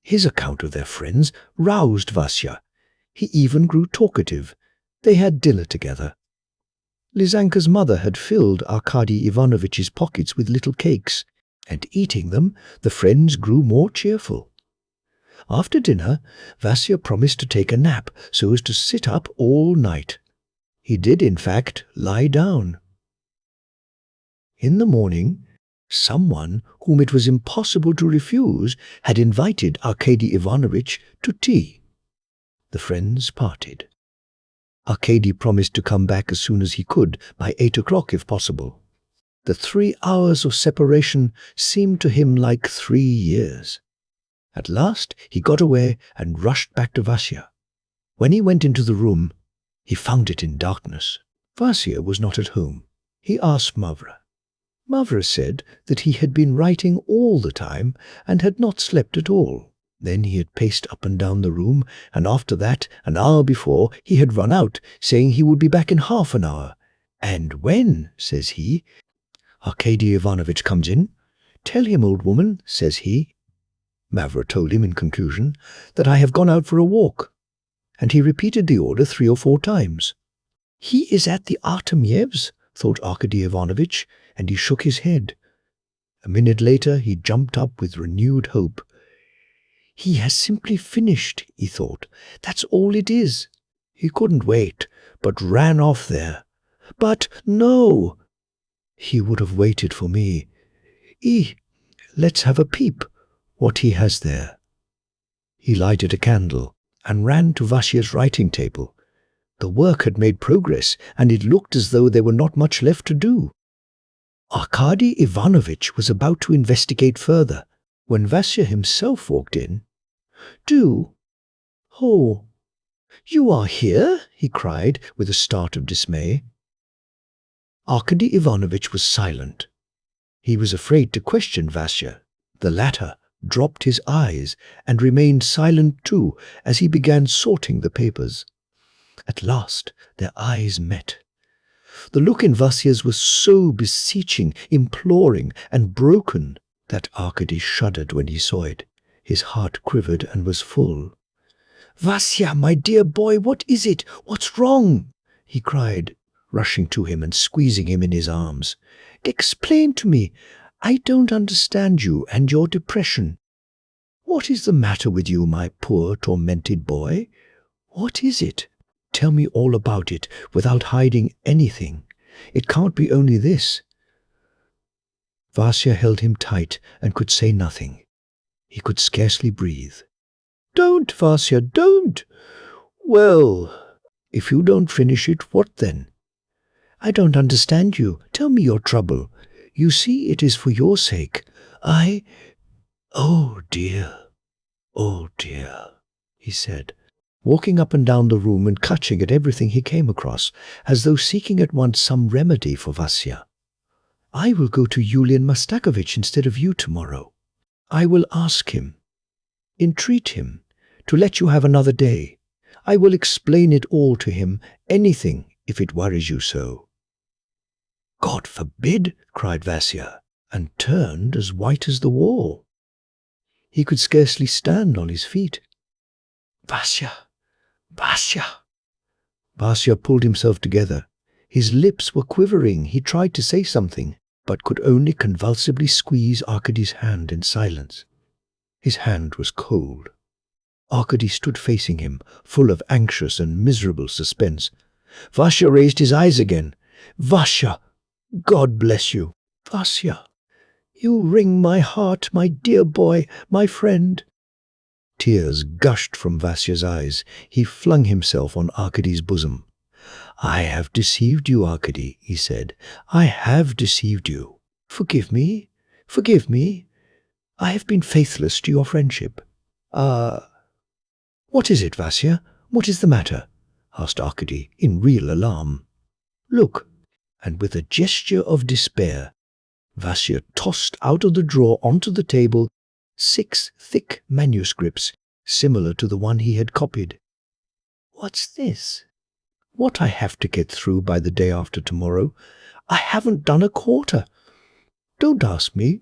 His account of their friends roused Vasya. He even grew talkative. They had dinner together. Lizanka's mother had filled Arkady Ivanovitch's pockets with little cakes, and eating them, the friends grew more cheerful. After dinner, Vasya promised to take a nap so as to sit up all night. He did, in fact, lie down. In the morning, someone whom it was impossible to refuse had invited Arkady Ivanovitch to tea. The friends parted. Arkady promised to come back as soon as he could, by 8 o'clock if possible. The 3 hours of separation seemed to him like 3 years. At last he got away and rushed back to Vasya. When he went into the room, he found it in darkness. Vasya was not at home. He asked Mavra. Mavra said that he had been writing all the time and had not slept at all. Then he had paced up and down the room, and after that, an hour before, he had run out, saying he would be back in half an hour. And when, says he, Arkady Ivanovitch comes in, tell him, old woman, says he. Mavra told him in conclusion that I have gone out for a walk, and he repeated the order 3 or 4 times. He is at the Artemyevs', thought Arkady Ivanovitch, and he shook his head. A minute later he jumped up with renewed hope. He has simply finished, he thought. That's all it is. He couldn't wait, but ran off there. But no! He would have waited for me. Let's have a peep what he has there. He lighted a candle and ran to Vasya's writing table. The work had made progress, and it looked as though there were not much left to do. Arkady Ivanovitch was about to investigate further, when Vasya himself walked in. Oh, you are here? He cried with a start of dismay. Arkady Ivanovitch was silent. He was afraid to question Vasya. The latter dropped his eyes and remained silent too as he began sorting the papers. At last their eyes met. The look in Vasya's was so beseeching, imploring, and broken that Arkady shuddered when he saw it. His heart quivered and was full. "Vasya, my dear boy, what is it? What's wrong?" he cried, rushing to him and squeezing him in his arms. "Explain to me. I don't understand you and your depression. What is the matter with you, my poor, tormented boy? What is it? Tell me all about it, without hiding anything. It can't be only this." Vasya held him tight and could say nothing. He could scarcely breathe. "Don't, Vasya, don't!" "Well, if you don't finish it, what then?" "I don't understand you. Tell me your trouble. You see, it is for your sake. Oh dear, he said, walking up and down the room and clutching at everything he came across, as though seeking at once some remedy for Vasya. "I will go to Yulian Mastakovich instead of you tomorrow. I will ask him, entreat him, to let you have another day. I will explain it all to him, anything, if it worries you so." "God forbid!" cried Vasya, and turned as white as the wall. He could scarcely stand on his feet. "Vasya! Vasya!" Vasya pulled himself together. His lips were quivering. He tried to say something, but could only convulsively squeeze Arkady's hand in silence. His hand was cold. Arkady stood facing him, full of anxious and miserable suspense. Vasya raised his eyes again. "Vasya, God bless you. Vasya, you wring my heart, my dear boy, my friend." Tears gushed from Vasya's eyes. He flung himself on Arkady's bosom. "I have deceived you, Arkady," he said. "I have deceived you. Forgive me. Forgive me. I have been faithless to your friendship." What is it, Vasya? What is the matter?" asked Arkady in real alarm. "Look." And with a gesture of despair, Vasya tossed out of the drawer onto the table 6 thick manuscripts, similar to the one he had copied. "What's this?" "What I have to get through by the day after tomorrow. I haven't done a quarter." Don't ask me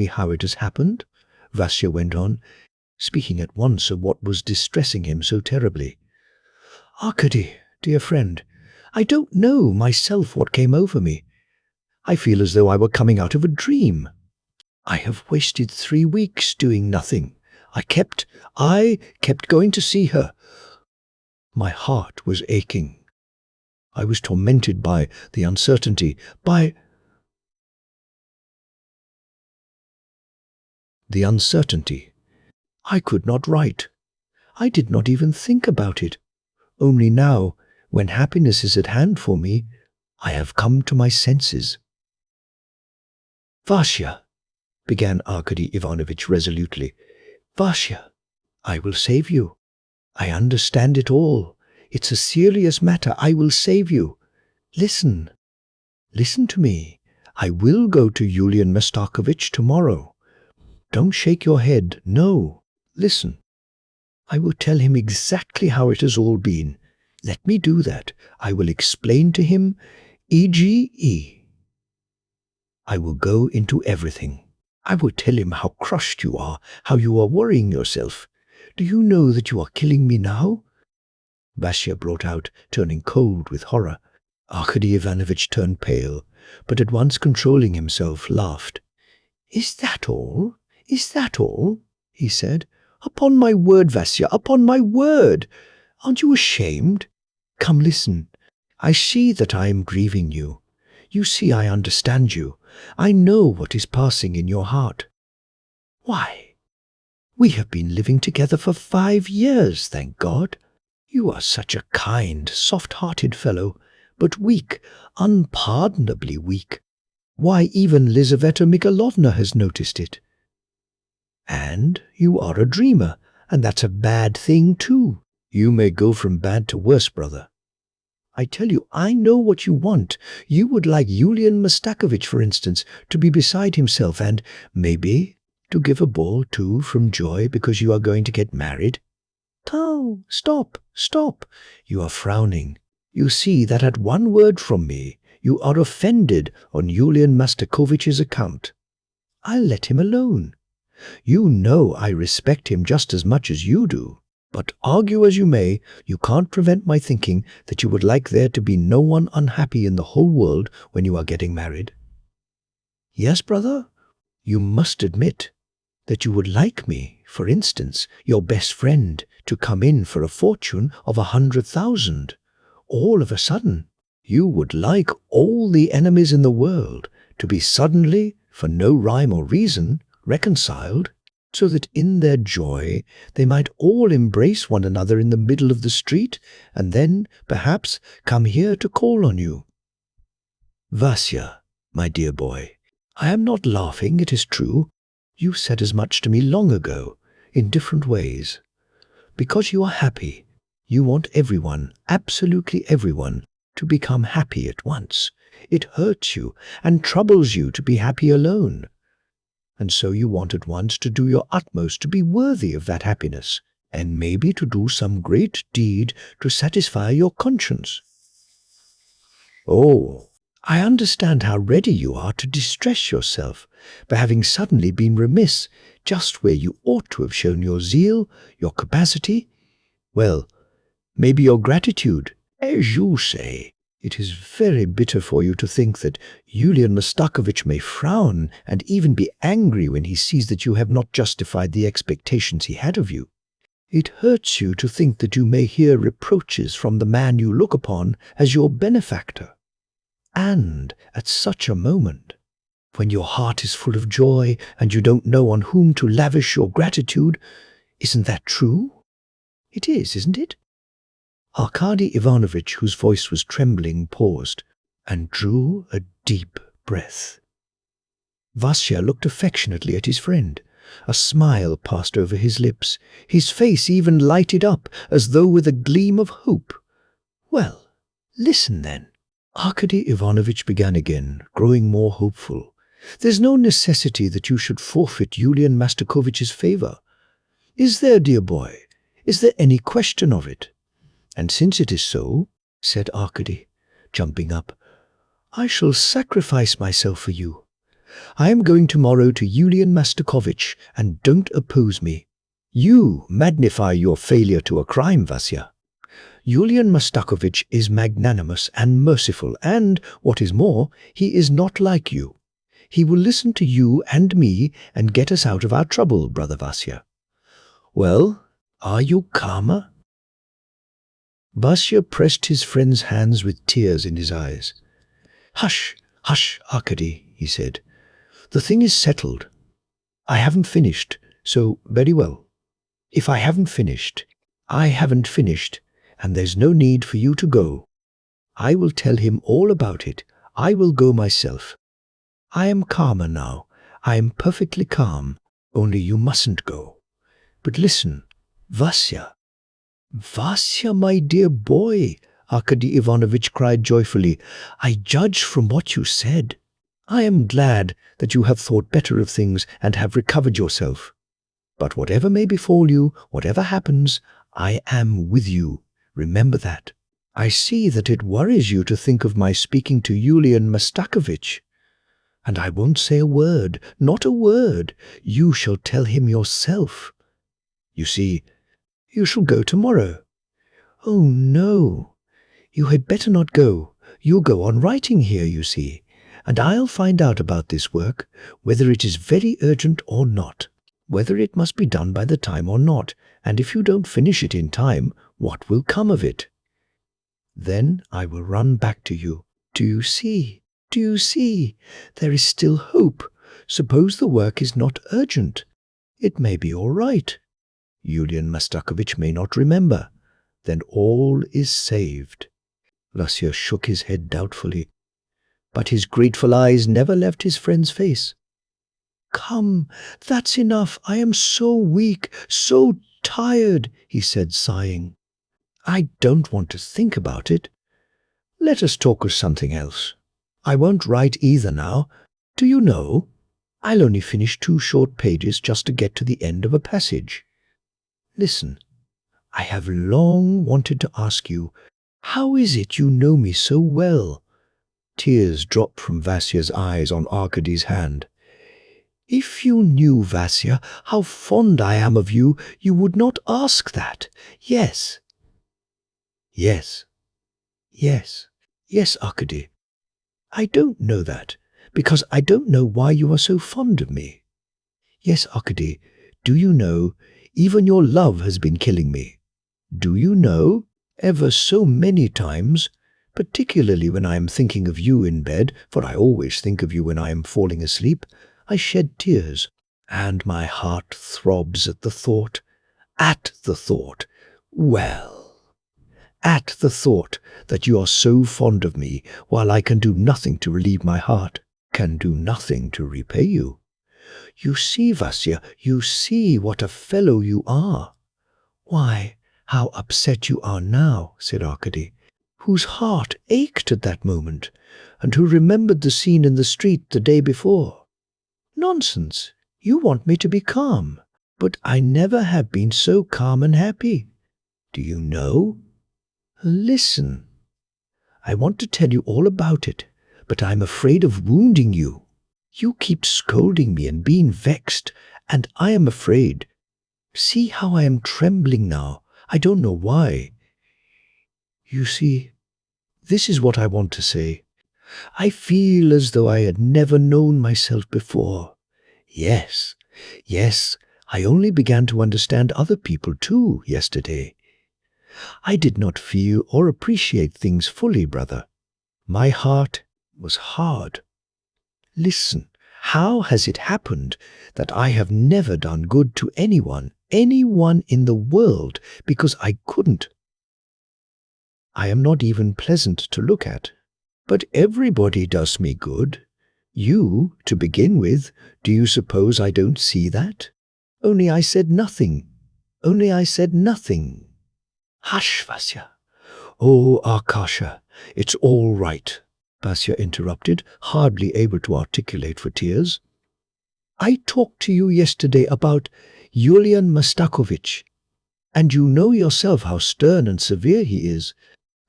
how it has happened," Vasya went on. speaking at once of what was distressing him so terribly. "Arkady, dear friend, I don't know myself what came over me. I feel as though I were coming out of a dream. I have wasted 3 weeks doing nothing. I kept going to see her. My heart was aching. I was tormented by the uncertainty, by the uncertainty. I could not write. I did not even think about it. Only now, when happiness is at hand for me, I have come to my senses." "Vasya," began Arkady Ivanovitch resolutely, "Vasya, I will save you. I understand it all. It's a serious matter. I will save you. Listen. Listen to me. I will go to Yulian Mastakovich tomorrow. Don't shake your head. No. Listen. I will tell him exactly how it has all been. Let me do that. I will explain to him, e.g.e. I will go into everything. I will tell him how crushed you are, how you are worrying yourself. Do you know that you are killing me now?" Vasya brought out, turning cold with horror. Arkady Ivanovitch turned pale, but at once controlling himself, laughed. "Is that all? Is that all?" he said. "Upon my word, Vasya, upon my word! Aren't you ashamed? Come, listen. I see that I am grieving you. You see I understand you. I know what is passing in your heart. Why? We have been living together for 5 years, thank God. You are such a kind, soft-hearted fellow, but weak, unpardonably weak. Why, even Lizaveta Mikhailovna has noticed it. And you are a dreamer, and that's a bad thing too. You may go from bad to worse, brother. I tell you, I know what you want. You would like Yulian Mastakovich, for instance, to be beside himself and, maybe, to give a ball too from joy because you are going to get married. Oh, stop, stop. You are frowning. You see that at one word from me, you are offended on Yulian Mastakovich's account. I'll let him alone. You know I respect him just as much as you do. But argue as you may, you can't prevent my thinking that you would like there to be no one unhappy in the whole world when you are getting married. Yes, brother, you must admit that you would like me, for instance, your best friend, to come in for a fortune of 100,000. All of a sudden, you would like all the enemies in the world to be suddenly, for no rhyme or reason, reconciled, so that in their joy they might all embrace one another in the middle of the street, and then, perhaps, come here to call on you. Vasya, my dear boy, I am not laughing, it is true. You said as much to me long ago, in different ways. Because you are happy, you want everyone, absolutely everyone, to become happy at once. It hurts you and troubles you to be happy alone. And so you want at once to do your utmost to be worthy of that happiness, and maybe to do some great deed to satisfy your conscience. Oh, I understand how ready you are to distress yourself for having suddenly been remiss just where you ought to have shown your zeal, your capacity. Well, maybe your gratitude, as you say. It is very bitter for you to think that Yulian Mastakovich may frown and even be angry when he sees that you have not justified the expectations he had of you. It hurts you to think that you may hear reproaches from the man you look upon as your benefactor. And at such a moment, when your heart is full of joy and you don't know on whom to lavish your gratitude, isn't that true? It is, isn't it? Arkady Ivanovitch, whose voice was trembling, paused and drew a deep breath. Vasya looked affectionately at his friend. A smile passed over his lips. His face even lighted up as though with a gleam of hope. Well, listen then. Arkady Ivanovitch began again, growing more hopeful. There's no necessity that you should forfeit Yulian Mastakovich's favor. Is there, dear boy? Is there any question of it? And since it is so, said Arkady, jumping up, I shall sacrifice myself for you. I am going tomorrow to Yulian Mastakovich, and don't oppose me. You magnify your failure to a crime, Vasya. Yulian Mastakovich is magnanimous and merciful, and, what is more, he is not like you. He will listen to you and me and get us out of our trouble, brother Vasya. Well, are you calmer? Vasya pressed his friend's hands with tears in his eyes. Hush, hush, Arkady, he said. The thing is settled. I haven't finished, so very well. If I haven't finished, I haven't finished, and there's no need for you to go. I will tell him all about it. I will go myself. I am calmer now. I am perfectly calm. Only you mustn't go. But listen, Vasya. Vasya, my dear boy, Arkady Ivanovich cried joyfully. I judge from what you said. I am glad that you have thought better of things and have recovered yourself. But whatever may befall you, whatever happens, I am with you. Remember that. I see that it worries you to think of my speaking to Yulian Mastakovich. And I won't say a word, not a word. You shall tell him yourself. You see, you shall go tomorrow. Oh, no. You had better not go. You'll go on writing here, you see. And I'll find out about this work, whether it is very urgent or not, whether it must be done by the time or not, and if you don't finish it in time, what will come of it? Then I will run back to you. Do you see? Do you see? There is still hope. Suppose the work is not urgent. It may be all right. Yulian Mastakovich may not remember. Then all is saved. Vasya shook his head doubtfully, but his grateful eyes never left his friend's face. Come, that's enough. I am so weak, so tired, he said, sighing. I don't want to think about it. Let us talk of something else. I won't write either now. Do you know, I'll only finish 2 short pages just to get to the end of a passage. Listen, I have long wanted to ask you, how is it you know me so well? Tears dropped from Vasya's eyes on Arkady's hand. If you knew, Vasya, how fond I am of you, you would not ask that. Yes. Yes. Yes. Yes, Arkady. I don't know that, because I don't know why you are so fond of me. Yes, Arkady, do you know, even your love has been killing me. Do you know, ever so many times, particularly when I am thinking of you in bed, for I always think of you when I am falling asleep, I shed tears, and my heart throbs at the thought, at the thought that you are so fond of me, while I can do nothing to relieve my heart, can do nothing to repay you. You see, Vasya, you see what a fellow you are. Why, how upset you are now, said Arkady, whose heart ached at that moment, and who remembered the scene in the street the day before. Nonsense, you want me to be calm, but I never have been so calm and happy. Do you know? Listen. I want to tell you all about it, but I'm afraid of wounding you. You keep scolding me and being vexed, and I am afraid. See how I am trembling now. I don't know why. You see, this is what I want to say. I feel as though I had never known myself before. Yes, yes, I only began to understand other people too yesterday. I did not feel or appreciate things fully, brother. My heart was hard. Listen, how has it happened that I have never done good to anyone in the world, because I couldn't? I am not even pleasant to look at. But everybody does me good. You, to begin with, do you suppose I don't see that? Only I said nothing. Hush, Vasya. Oh, Arkasha, it's all right, Vasya interrupted, hardly able to articulate for tears. I talked to you yesterday about Yulian Mastakovich, and you know yourself how stern and severe he is.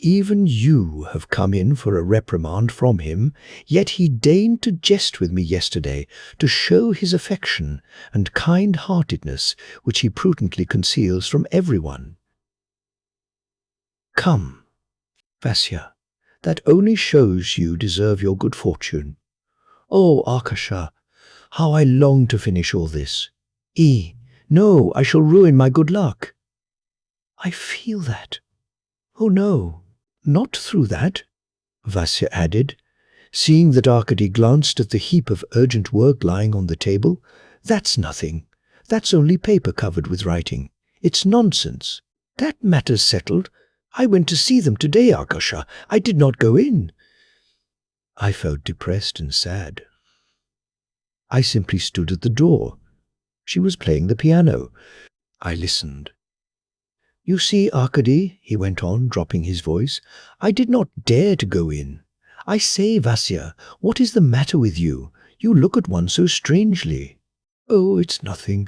Even you have come in for a reprimand from him, yet he deigned to jest with me yesterday, to show his affection and kind-heartedness, which he prudently conceals from everyone. Come, Vasya, that only shows you deserve your good fortune. Oh, Akasha, how I long to finish all this. No, I shall ruin my good luck. I feel that. Oh no, not through that, Vasya added, seeing that Arkady glanced at the heap of urgent work lying on the table. That's nothing. That's only paper covered with writing. It's nonsense. That matter's settled. I went to see them today, Akasha. I did not go in. I felt depressed and sad. I simply stood at the door. She was playing the piano. I listened. You see, Arkady, he went on, dropping his voice, I did not dare to go in. I say, Vasya, what is the matter with you? You look at one so strangely. Oh, it's nothing.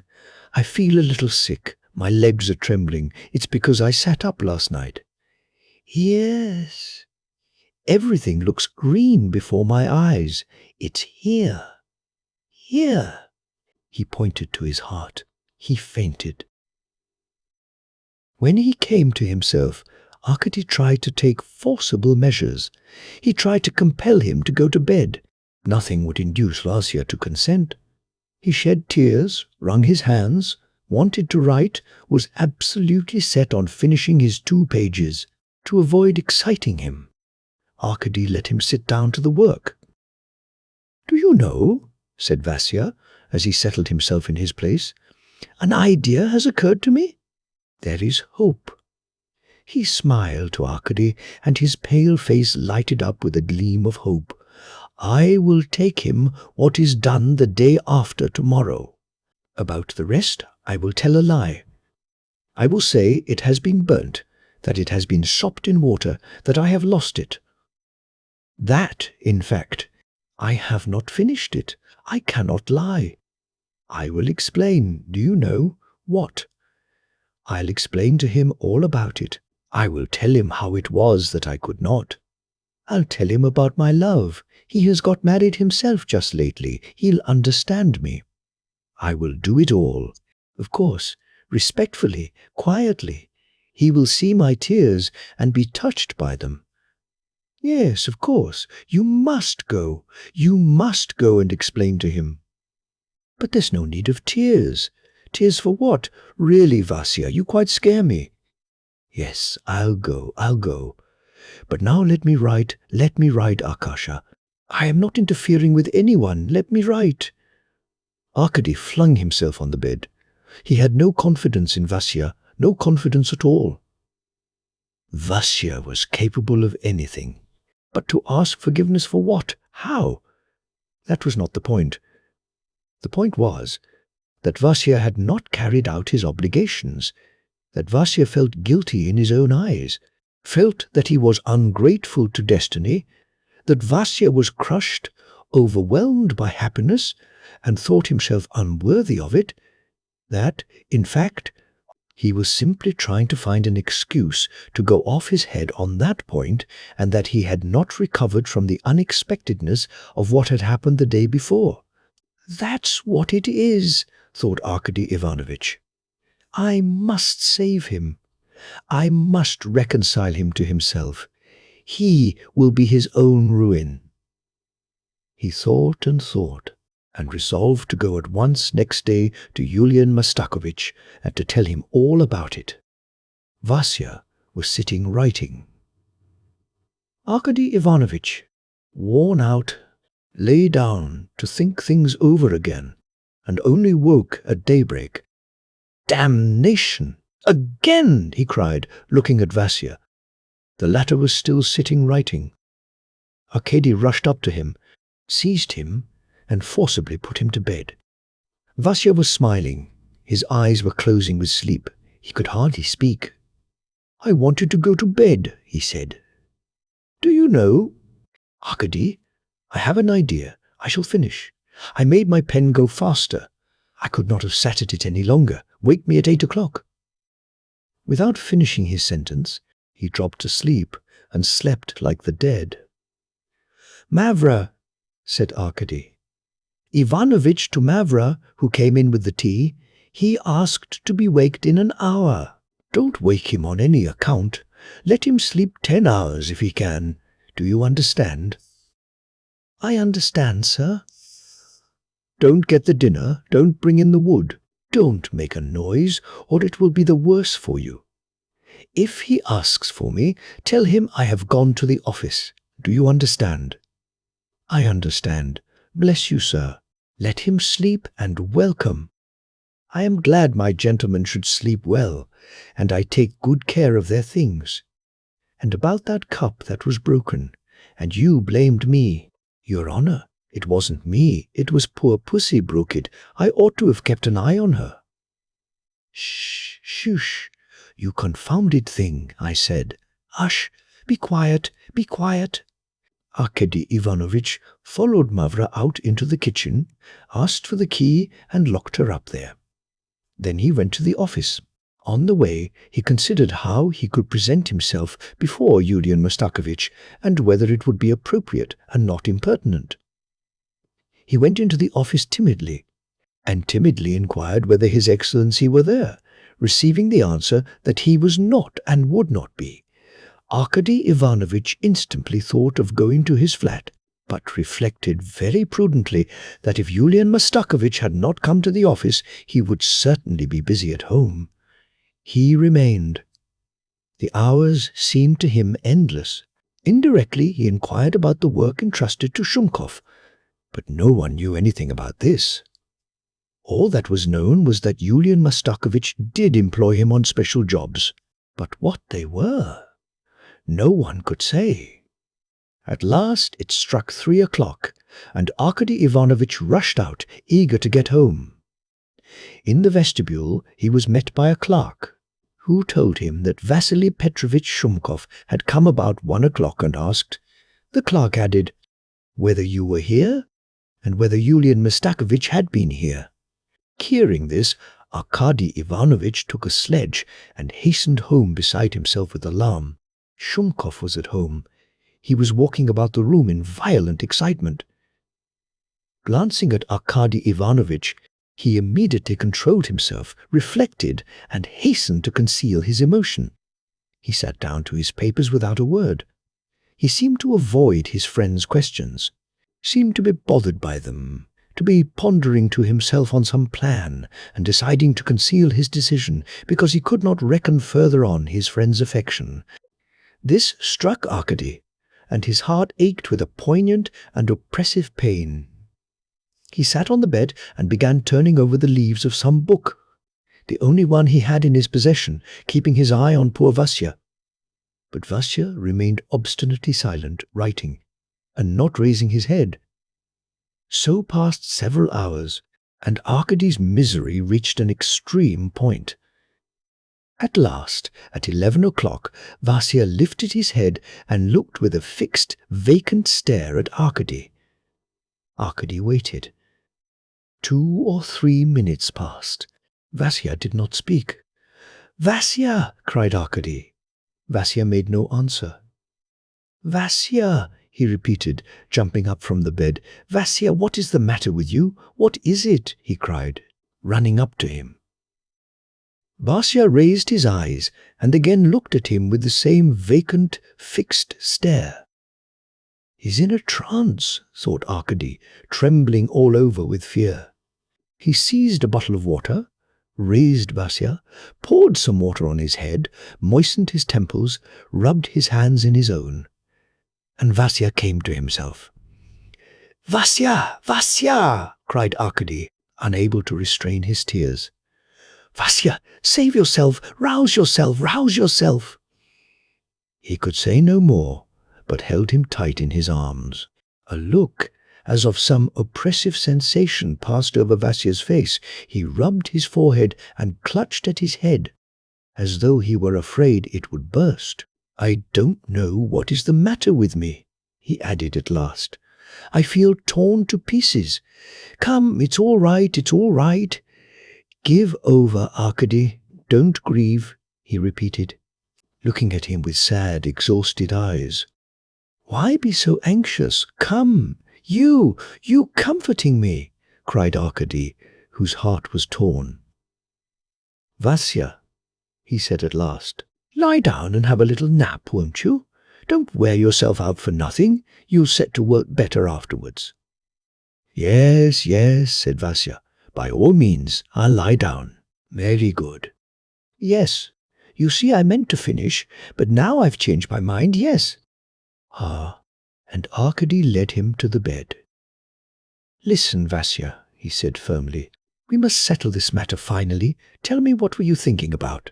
I feel a little sick. My legs are trembling. It's because I sat up last night. Yes. Everything looks green before my eyes. It's here. Here. He pointed to his heart. He fainted. When he came to himself, Arkady tried to take forcible measures. He tried to compel him to go to bed. Nothing would induce Vasya to consent. He shed tears, wrung his hands, wanted to write, was absolutely set on finishing his 2 pages. To avoid exciting him, Arkady let him sit down to the work. Do you know, said Vasya, as he settled himself in his place, an idea has occurred to me. There is hope. He smiled to Arkady, and his pale face lighted up with a gleam of hope. I will take him what is done the day after tomorrow. About the rest I will tell a lie. I will say it has been burnt, that it has been sopped in water, that I have lost it. That, in fact, I have not finished it. I cannot lie. I will explain, do you know, what? I'll explain to him all about it. I will tell him how it was that I could not. I'll tell him about my love. He has got married himself just lately. He'll understand me. I will do it all. Of course, respectfully, quietly. He will see my tears and be touched by them. Yes, of course. You must go. You must go and explain to him. But there's no need of tears. Tears for what? Really, Vasya, you quite scare me. Yes, I'll go. But now let me write, Akasha. I am not interfering with anyone. Let me write. Arkady flung himself on the bed. He had no confidence in Vasya, no confidence at all. Vasya was capable of anything. But to ask forgiveness for what? How? That was not the point. The point was that Vasya had not carried out his obligations, that Vasya felt guilty in his own eyes, felt that he was ungrateful to destiny, that Vasya was crushed, overwhelmed by happiness, and thought himself unworthy of it, that, in fact, he was simply trying to find an excuse to go off his head on that point, and that he had not recovered from the unexpectedness of what had happened the day before. That's what it is, thought Arkady Ivanovitch. I must save him. I must reconcile him to himself. He will be his own ruin. He thought and resolved to go at once next day to Yulian Mastakovich and to tell him all about it. Vasya was sitting writing. Arkady Ivanovitch, worn out, lay down to think things over again, and only woke at daybreak. Damnation! Again! He cried, looking at Vasya. The latter was still sitting writing. Arkady rushed up to him, seized him, and forcibly put him to bed. Vasya was smiling. His eyes were closing with sleep. He could hardly speak. I wanted to go to bed, he said. Do you know, Arkady, I have an idea. I shall finish. I made my pen go faster. I could not have sat at it any longer. Wake me at 8 o'clock. Without finishing his sentence, he dropped asleep and slept like the dead. "Mavra," said Arkady. "Ivanovitch to Mavra, who came in with the tea, he asked to be waked in an hour. Don't wake him on any account. Let him sleep 10 hours if he can. Do you understand?" "I understand, sir." "Don't get the dinner, don't bring in the wood. Don't make a noise, or it will be the worse for you. If he asks for me, tell him I have gone to the office. Do you understand?" "I understand. Bless you, sir. Let him sleep and welcome. I am glad my gentlemen should sleep well, and I take good care of their things. And about that cup that was broken, and you blamed me. Your Honour, it wasn't me, it was poor Pussy broke it. I ought to have kept an eye on her." "Shh, shush, you confounded thing," I said. "Hush, be quiet, be quiet." Arkady Ivanovitch followed Mavra out into the kitchen, asked for the key, and locked her up there. Then he went to the office. On the way, he considered how he could present himself before Yulian Mastakovich and whether it would be appropriate and not impertinent. He went into the office timidly, and timidly inquired whether His Excellency were there, receiving the answer that he was not and would not be. Arkady Ivanovitch instantly thought of going to his flat, but reflected very prudently that if Yulian Mastakovich had not come to the office, he would certainly be busy at home. He remained. The hours seemed to him endless. Indirectly he inquired about the work entrusted to Shumkov, but no one knew anything about this. All that was known was that Yulian Mastakovich did employ him on special jobs, but what they were, no one could say. At last it struck 3 o'clock, and Arkady Ivanovitch rushed out, eager to get home. In the vestibule he was met by a clerk, who told him that Vasily Petrovich Shumkov had come about 1 o'clock and asked. The clerk added, whether you were here, and whether Yulian Mastakovich had been here. Hearing this, Arkady Ivanovitch took a sledge and hastened home beside himself with alarm. Shumkov was at home. He was walking about the room in violent excitement. Glancing at Arkady Ivanovitch, he immediately controlled himself, reflected, and hastened to conceal his emotion. He sat down to his papers without a word. He seemed to avoid his friend's questions, seemed to be bothered by them, to be pondering to himself on some plan and deciding to conceal his decision because he could not reckon further on his friend's affection. This struck Arkady, and his heart ached with a poignant and oppressive pain. He sat on the bed and began turning over the leaves of some book, the only one he had in his possession, keeping his eye on poor Vasya. But Vasya remained obstinately silent, writing, and not raising his head. So passed several hours, and Arkady's misery reached an extreme point. At last, at 11 o'clock, Vasya lifted his head and looked with a fixed, vacant stare at Arkady. Arkady waited. 2 or 3 minutes passed. Vasya did not speak. "Vasya!" cried Arkady. Vasya made no answer. "Vasya!" he repeated, jumping up from the bed. "Vasya, what is the matter with you? What is it?" he cried, running up to him. Vasya raised his eyes and again looked at him with the same vacant, fixed stare. "He's in a trance," thought Arkady, trembling all over with fear. He seized a bottle of water, raised Vasya, poured some water on his head, moistened his temples, rubbed his hands in his own, and Vasya came to himself. "Vasya! Vasya!" cried Arkady, unable to restrain his tears. "Vasya, save yourself! Rouse yourself! Rouse yourself!" He could say no more, but held him tight in his arms. A look, as of some oppressive sensation, passed over Vasya's face. He rubbed his forehead and clutched at his head, as though he were afraid it would burst. "I don't know what is the matter with me," he added at last. "I feel torn to pieces. Come, it's all right, it's all right. Give over, Arkady. Don't grieve," he repeated. looking at him with sad, exhausted eyes. "Why be so anxious? Come, you comforting me," cried Arkady, whose heart was torn. "Vasya," he said at last, "lie down and have a little nap, won't you? Don't wear yourself out for nothing. You'll set to work better afterwards." "Yes, yes," said Vasya. "By all means, I'll lie down. Very good." "Yes. You see, I meant to finish, but now I've changed my mind, yes." "Ah." And Arkady led him to the bed. "Listen, Vasya," he said firmly. "We must settle this matter finally. Tell me, what were you thinking about?"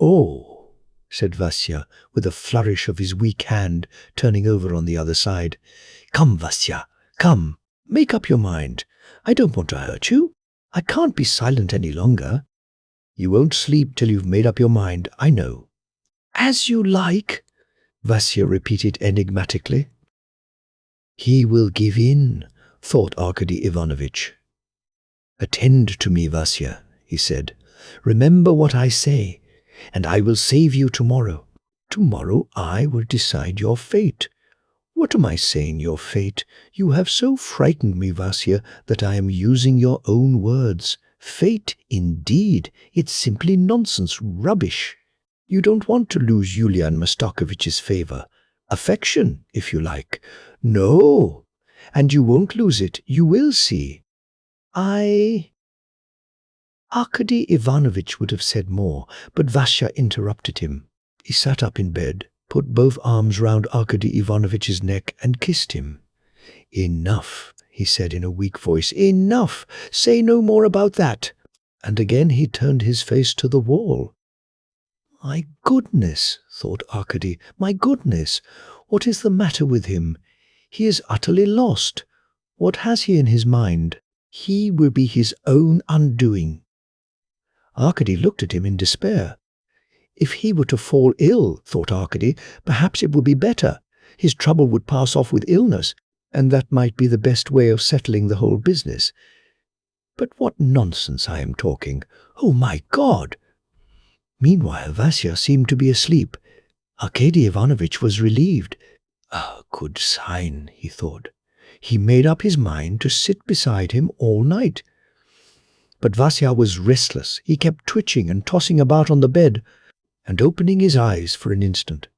"Oh," said Vasya, with a flourish of his weak hand, turning over on the other side. "Come, Vasya, come. Make up your mind. I don't want to hurt you. I can't be silent any longer. You won't sleep till you've made up your mind, I know." "As you like," Vasya repeated enigmatically. "He will give in," thought Arkady Ivanovitch. "Attend to me, Vasya," he said. "Remember what I say, and I will save you tomorrow. Tomorrow I will decide your fate." "What am I saying, your fate? You have so frightened me, Vasya, that I am using your own words. Fate, indeed. It's simply nonsense, rubbish. You don't want to lose Yulian Mastakovich's favor. Affection, if you like. No, and you won't lose it. You will see. Arkady Ivanovitch would have said more, but Vasya interrupted him. He sat up in bed, put both arms round Arkady Ivanovitch's neck and kissed him. "Enough," he said in a weak voice. "Enough! Say no more about that." And again he turned his face to the wall. "My goodness," thought Arkady, "my goodness! What is the matter with him? He is utterly lost. What has he in his mind? He will be his own undoing." Arkady looked at him in despair. If he were to fall ill, thought Arkady, perhaps it would be better. His trouble would pass off with illness, and that might be the best way of settling the whole business. But what nonsense I am talking! Oh, my God! Meanwhile, Vasya seemed to be asleep. Arkady Ivanovitch was relieved. "A good sign," he thought. He made up his mind to sit beside him all night. But Vasya was restless. He kept twitching and tossing about on the bed, and opening his eyes for an instant.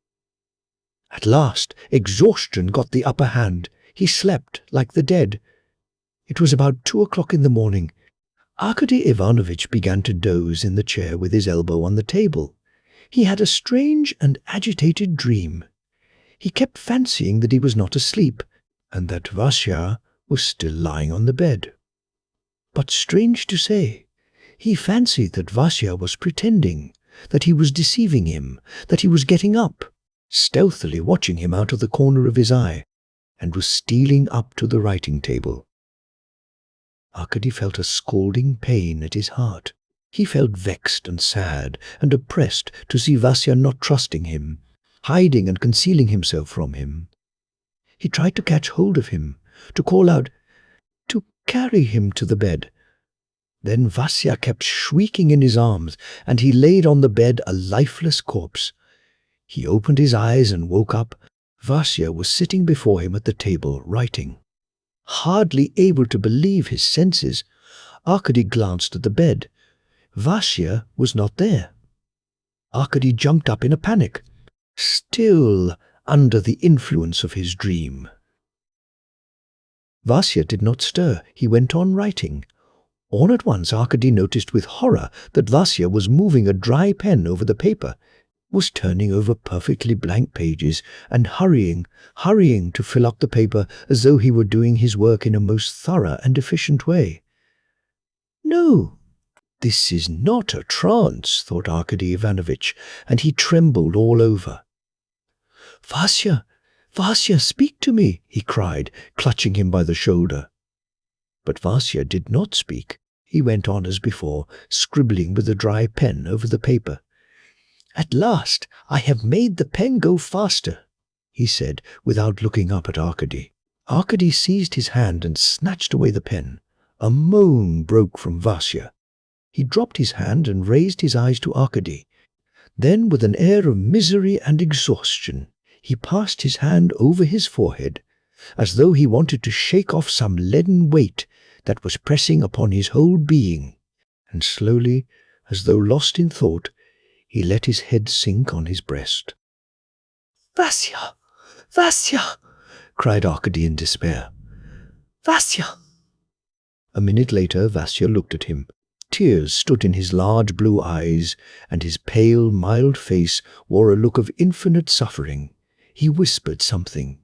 At last, exhaustion got the upper hand. He slept like the dead. It was about 2 o'clock in the morning. Arkady Ivanovitch began to doze in the chair with his elbow on the table. He had a strange and agitated dream. He kept fancying that he was not asleep, and that Vasya was still lying on the bed. But strange to say, he fancied that Vasya was pretending, that he was deceiving him, that he was getting up, stealthily watching him out of the corner of his eye, and was stealing up to the writing table. Arkady felt a scalding pain at his heart. He felt vexed and sad and oppressed to see Vasya not trusting him, hiding and concealing himself from him. He tried to catch hold of him, to call out, to carry him to the bed. Then Vasya kept shrieking in his arms, and he laid on the bed a lifeless corpse. He opened his eyes and woke up. Vasya was sitting before him at the table, writing. Hardly able to believe his senses, Arkady glanced at the bed. Vasya was not there. Arkady jumped up in a panic, still under the influence of his dream. Vasya did not stir. He went on writing. All at once Arkady noticed with horror that Vasya was moving a dry pen over the paper, was turning over perfectly blank pages, and hurrying to fill up the paper as though he were doing his work in a most thorough and efficient way. "No, this is not a trance," thought Arkady Ivanovitch, and he trembled all over. "Vasya, Vasya, speak to me," he cried, clutching him by the shoulder. But Vasya did not speak. He went on as before, scribbling with a dry pen over the paper. "At last I have made the pen go faster," he said, without looking up at Arkady. Arkady seized his hand and snatched away the pen. A moan broke from Vasya. He dropped his hand and raised his eyes to Arkady. Then, with an air of misery and exhaustion, he passed his hand over his forehead, as though he wanted to shake off some leaden weight that was pressing upon his whole being, and slowly, as though lost in thought, he let his head sink on his breast. "Vasya! Vasya!" cried Arkady in despair. "Vasya!" A minute later, Vasya looked at him. Tears stood in his large blue eyes, and his pale, mild face wore a look of infinite suffering. He whispered something.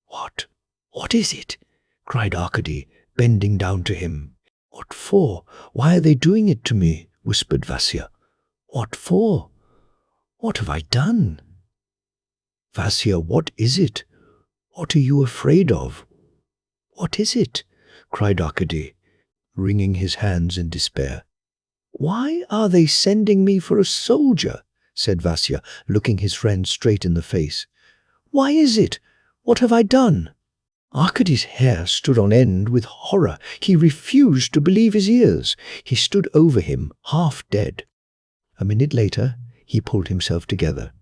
"What? What is it?" cried Arkady, bending down to him. "What for? Why are they doing it to me?" whispered Vasya. "What for? What have I done?" "Vasya, what is it? What are you afraid of? What is it?" cried Arkady, wringing his hands in despair. "Why are they sending me for a soldier?" said Vasya, looking his friend straight in the face. "Why is it? What have I done?" Arkady's hair stood on end with horror. He refused to believe his ears. He stood over him, half dead. A minute later, he pulled himself together.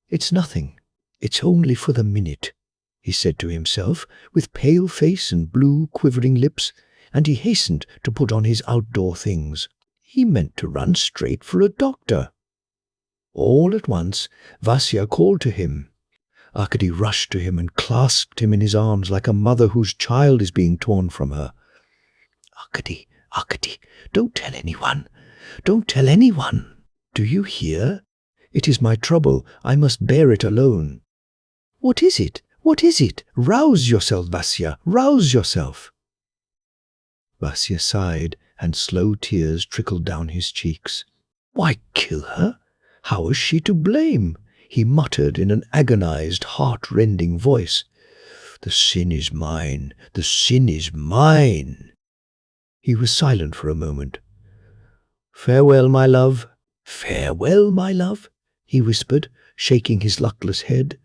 "It's nothing. It's only for the minute," he said to himself, with pale face and blue, quivering lips, and he hastened to put on his outdoor things. He meant to run straight for a doctor. All at once, Vasya called to him. Arkady rushed to him and clasped him in his arms like a mother whose child is being torn from her. "Arkady, Arkady, don't tell anyone. Don't tell anyone. Do you hear? It is my trouble. I must bear it alone." "What is it? What is it? Rouse yourself, Vasya. Rouse yourself." Vasya sighed, and slow tears trickled down his cheeks. "Why kill her? How is she to blame?" he muttered in an agonized, heart-rending voice. "The sin is mine. The sin is mine." He was silent for a moment. "Farewell, my love. Farewell, my love," he whispered, shaking his luckless head.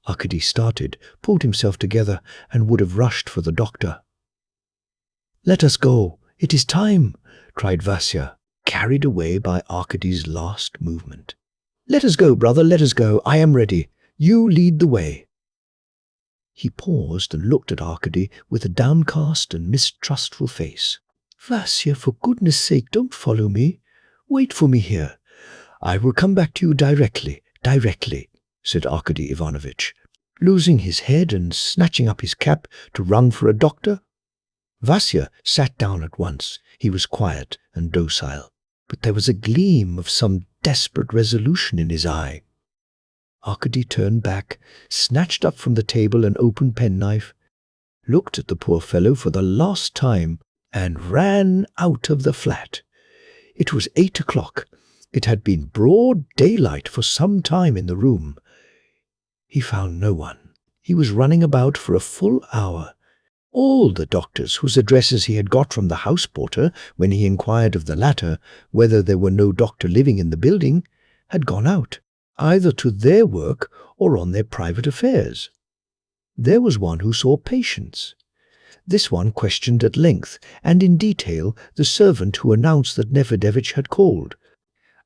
Arkady started, pulled himself together, and would have rushed for the doctor. "Let us go. It is time," cried Vasya, carried away by Arkady's last movement. "Let us go, brother, let us go. I am ready. You lead the way." He paused and looked at Arkady with a downcast and mistrustful face. "Vasya, for goodness sake, don't follow me. Wait for me here. I will come back to you directly, said Arkady Ivanovitch, losing his head and snatching up his cap to run for a doctor. Vasya sat down at once. He was quiet and docile, but there was a gleam of some desperate resolution in his eye. Arkady turned back, snatched up from the table an open penknife, looked at the poor fellow for the last time, and ran out of the flat. It was 8 o'clock. It had been broad daylight for some time in the room. He found no one. He was running about for a full hour. All the doctors whose addresses he had got from the house porter, when he inquired of the latter whether there were no doctor living in the building, had gone out, either to their work or on their private affairs. There was one who saw patients. This one questioned at length and in detail the servant who announced that Nevedevich had called,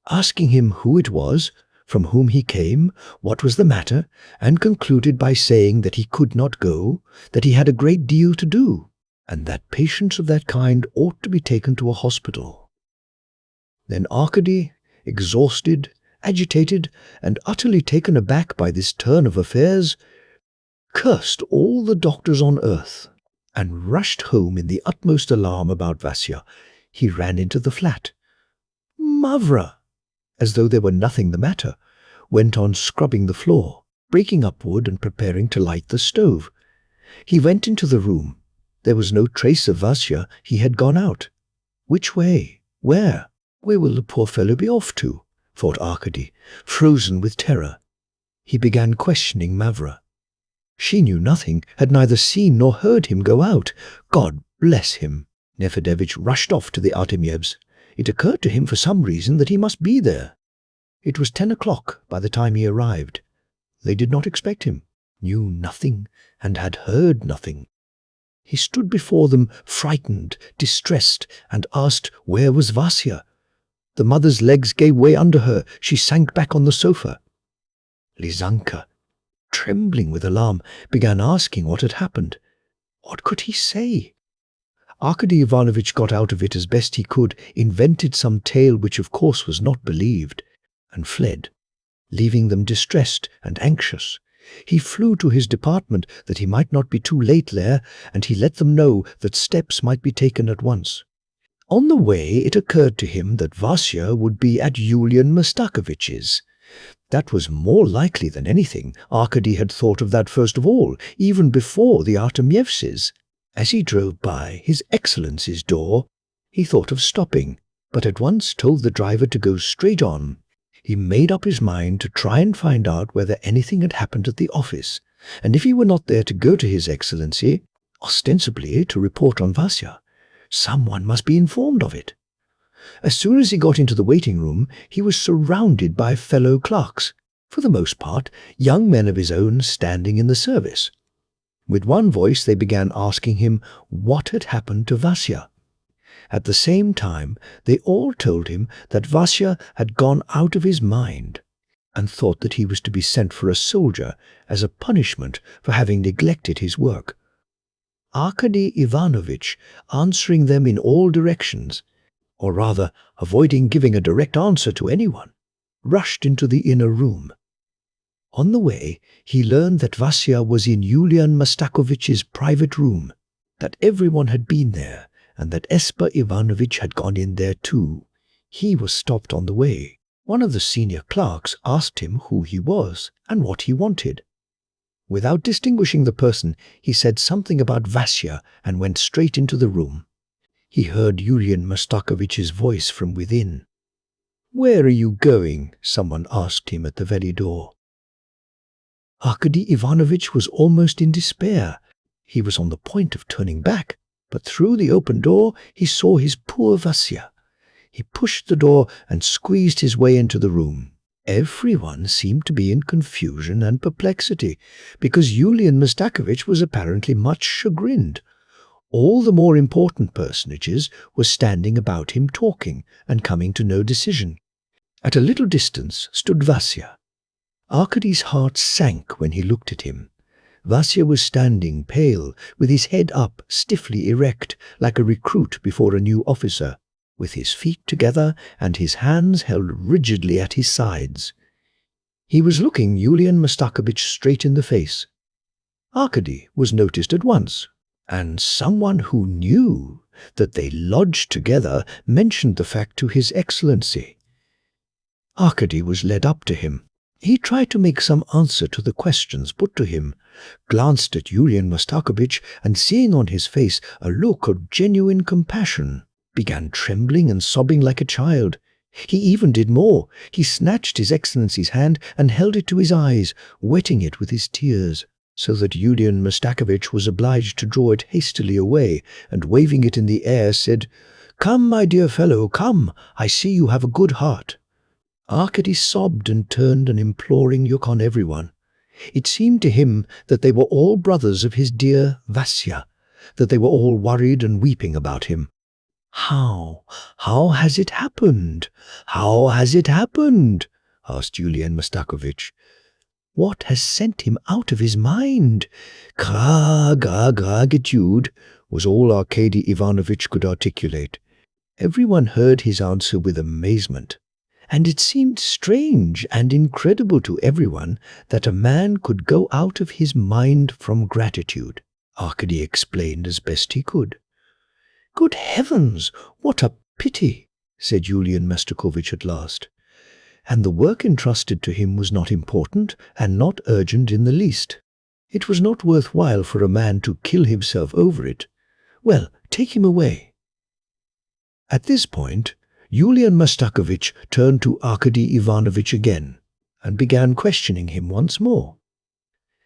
asking him who it was, from whom he came, what was the matter, and concluded by saying that he could not go, that he had a great deal to do, and that patients of that kind ought to be taken to a hospital. Then Arkady, exhausted, agitated, and utterly taken aback by this turn of affairs, cursed all the doctors on earth, and rushed home in the utmost alarm about Vasya. He ran into the flat. Mavra, as though there were nothing the matter, went on scrubbing the floor, breaking up wood and preparing to light the stove. He went into the room. There was no trace of Vasya. He had gone out. Which way? Where? Where will the poor fellow be off to? Thought Arkady, frozen with terror. He began questioning Mavra. She knew nothing, had neither seen nor heard him go out. God bless him! Nevedevich rushed off to the Artemyevs. It occurred to him for some reason that he must be there. It was 10 o'clock by the time he arrived. They did not expect him, knew nothing, and had heard nothing. He stood before them, frightened, distressed, and asked where was Vasya. The mother's legs gave way under her. She sank back on the sofa. Lizanka, trembling with alarm, began asking what had happened. What could he say? Arkady Ivanovitch got out of it as best he could, invented some tale which of course was not believed, and fled, leaving them distressed and anxious. He flew to his department that he might not be too late there, and he let them know that steps might be taken at once. On the way it occurred to him that Vasya would be at Yulian Mastakovich's. That was more likely than anything. Arkady had thought of that first of all, even before the Artemyevs's. As he drove by His Excellency's door, he thought of stopping, but at once told the driver to go straight on. He made up his mind to try and find out whether anything had happened at the office, and if he were not there to go to His Excellency, ostensibly to report on Vasya, someone must be informed of it. As soon as he got into the waiting room, he was surrounded by fellow clerks, for the most part young men of his own standing in the service. With one voice they began asking him what had happened to Vasya. At the same time, they all told him that Vasya had gone out of his mind, and thought that he was to be sent for a soldier as a punishment for having neglected his work. Arkady Ivanovitch, answering them in all directions, or rather avoiding giving a direct answer to anyone, rushed into the inner room. On the way, he learned that Vasya was in Yulian Mastakovich's private room, that everyone had been there, and that Esper Ivanovich had gone in there too. He was stopped on the way. One of the senior clerks asked him who he was and what he wanted. Without distinguishing the person, he said something about Vasya and went straight into the room. He heard Yulian Mastakovich's voice from within. "Where are you going?" someone asked him at the very door. Arkady Ivanovitch was almost in despair. He was on the point of turning back, but through the open door he saw his poor Vasya. He pushed the door and squeezed his way into the room. Everyone seemed to be in confusion and perplexity, because Yulian Mastakovich was apparently much chagrined. All the more important personages were standing about him talking and coming to no decision. At a little distance stood Vasya. Arkady's heart sank when he looked at him. Vasya was standing pale, with his head up, stiffly erect, like a recruit before a new officer, with his feet together and his hands held rigidly at his sides. He was looking Yulian Mastakovich straight in the face. Arkady was noticed at once, and someone who knew that they lodged together mentioned the fact to His Excellency. Arkady was led up to him. He tried to make some answer to the questions put to him, glanced at Yulian Mastakovich, and seeing on his face a look of genuine compassion, began trembling and sobbing like a child. He even did more. He snatched His Excellency's hand and held it to his eyes, wetting it with his tears, so that Yulian Mastakovich was obliged to draw it hastily away, and waving it in the air said, "Come, my dear fellow, come, I see you have a good heart." Arkady sobbed and turned an imploring look on everyone. It seemed to him that they were all brothers of his dear Vasya, that they were all worried and weeping about him. How has it happened? How has it happened?" asked Yulian Mastakovich. "What has sent him out of his mind?" Gratitude was all Arkady Ivanovitch could articulate. Everyone heard his answer with amazement, and it seemed strange and incredible to everyone that a man could go out of his mind from gratitude. Arkady explained as best he could. "Good heavens, what a pity," said Yulian Mastakovich at last. And the work entrusted to him was not important and not urgent in the least. It was not worth while for a man to kill himself over it. Well, take him away. At this point, Yulian Mastakovich turned to Arkady Ivanovitch again and began questioning him once more.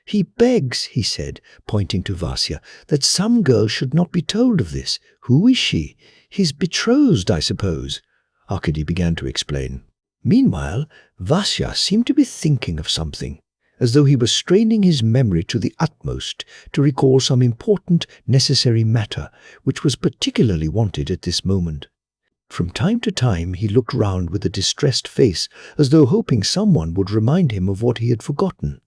"He begs," he said, pointing to Vasya, "that some girl should not be told of this. Who is she? His betrothed, I suppose." Arkady began to explain. Meanwhile, Vasya seemed to be thinking of something, as though he was straining his memory to the utmost to recall some important, necessary matter which was particularly wanted at this moment. From time to time he looked round with a distressed face, as though hoping someone would remind him of what he had forgotten.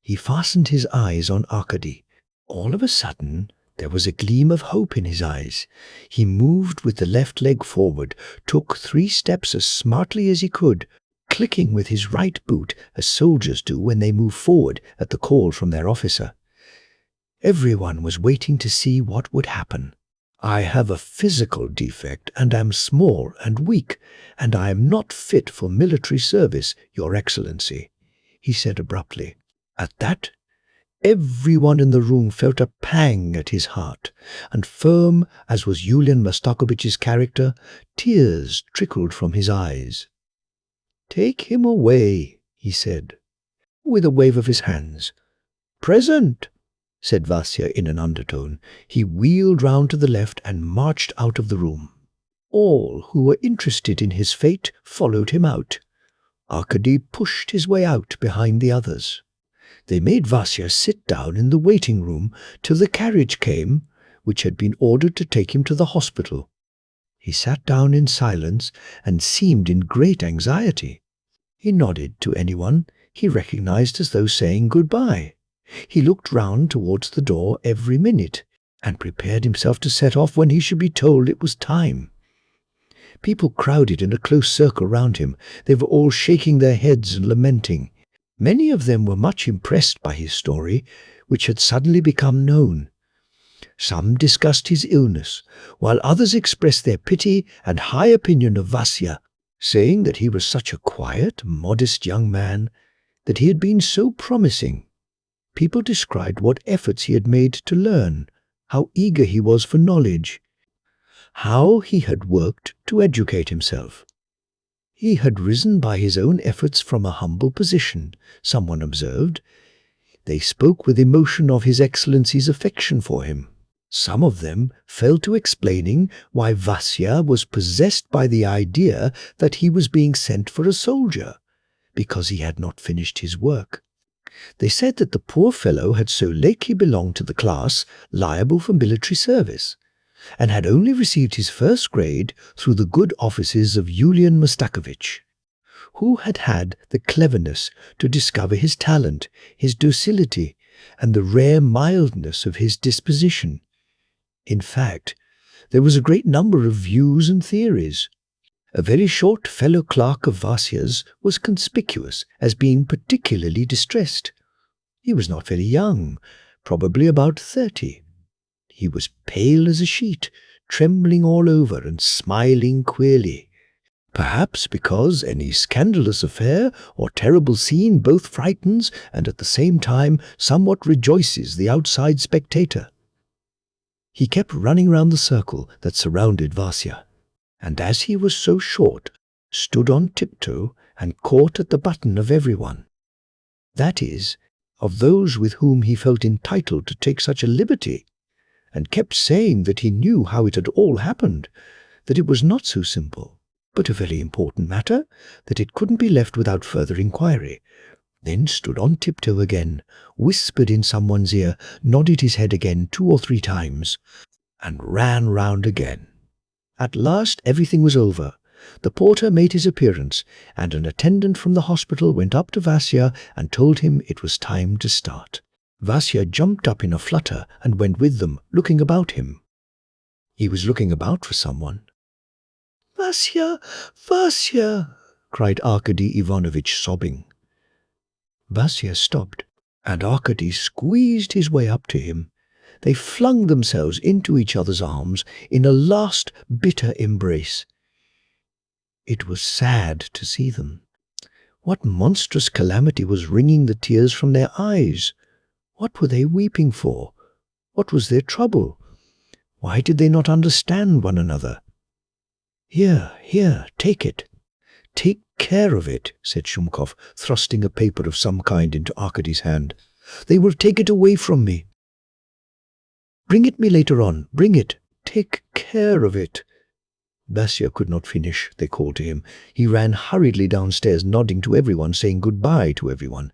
He fastened his eyes on Arkady. All of a sudden, there was a gleam of hope in his eyes. He moved with the left leg forward, took 3 steps as smartly as he could, clicking with his right boot as soldiers do when they move forward at the call from their officer. Everyone was waiting to see what would happen. "I have a physical defect and am small and weak, and I am not fit for military service, Your Excellency," he said abruptly. At that, everyone in the room felt a pang at his heart, and firm as was Yulian Mastakovich's character, tears trickled from his eyes. "Take him away," he said, with a wave of his hands. "Present," said Vasya in an undertone. He wheeled round to the left and marched out of the room. All who were interested in his fate followed him out. Arkady pushed his way out behind the others. They made Vasya sit down in the waiting room till the carriage came, which had been ordered to take him to the hospital. He sat down in silence and seemed in great anxiety. He nodded to anyone he recognized as though saying goodbye. He looked round towards the door every minute and prepared himself to set off when he should be told it was time. People crowded in a close circle round him. They were all shaking their heads and lamenting. Many of them were much impressed by his story, which had suddenly become known. Some discussed his illness, while others expressed their pity and high opinion of Vasya, saying that he was such a quiet, modest young man, that he had been so promising. People described what efforts he had made to learn, how eager he was for knowledge, how he had worked to educate himself. He had risen by his own efforts from a humble position, someone observed. They spoke with emotion of His Excellency's affection for him. Some of them fell to explaining why Vasya was possessed by the idea that he was being sent for a soldier, because he had not finished his work. They said that the poor fellow had so lately belonged to the class liable for military service, and had only received his first grade through the good offices of Yulian Mastakovich, who had had the cleverness to discover his talent, his docility, and the rare mildness of his disposition. In fact, there was a great number of views and theories. A very short fellow clerk of Vasya's was conspicuous as being particularly distressed. He was not very young, probably about 30. He was pale as a sheet, trembling all over and smiling queerly. Perhaps because any scandalous affair or terrible scene both frightens and at the same time somewhat rejoices the outside spectator. He kept running round the circle that surrounded Vasya, and as he was so short, stood on tiptoe and caught at the button of everyone. That is, of those with whom he felt entitled to take such a liberty, and kept saying that he knew how it had all happened, that it was not so simple, but a very important matter, that it couldn't be left without further inquiry, then stood on tiptoe again, whispered in someone's ear, nodded his head again 2 or 3 times, and ran round again. At last everything was over. The porter made his appearance, and an attendant from the hospital went up to Vasya and told him it was time to start. Vasya jumped up in a flutter and went with them, looking about him. He was looking about for someone. "Vasya! Vasya!" cried Arkady Ivanovich, sobbing. Vasya stopped, and Arkady squeezed his way up to him. They flung themselves into each other's arms in a last bitter embrace. It was sad to see them. What monstrous calamity was wringing the tears from their eyes? What were they weeping for? What was their trouble? Why did they not understand one another? "Here, here, take it. Take care of it," said Shumkov, thrusting a paper of some kind into Arkady's hand. "They will take it away from me. Bring it me later on. Bring it. Take care of it." Vasya could not finish, they called to him. He ran hurriedly downstairs, nodding to everyone, saying goodbye to everyone.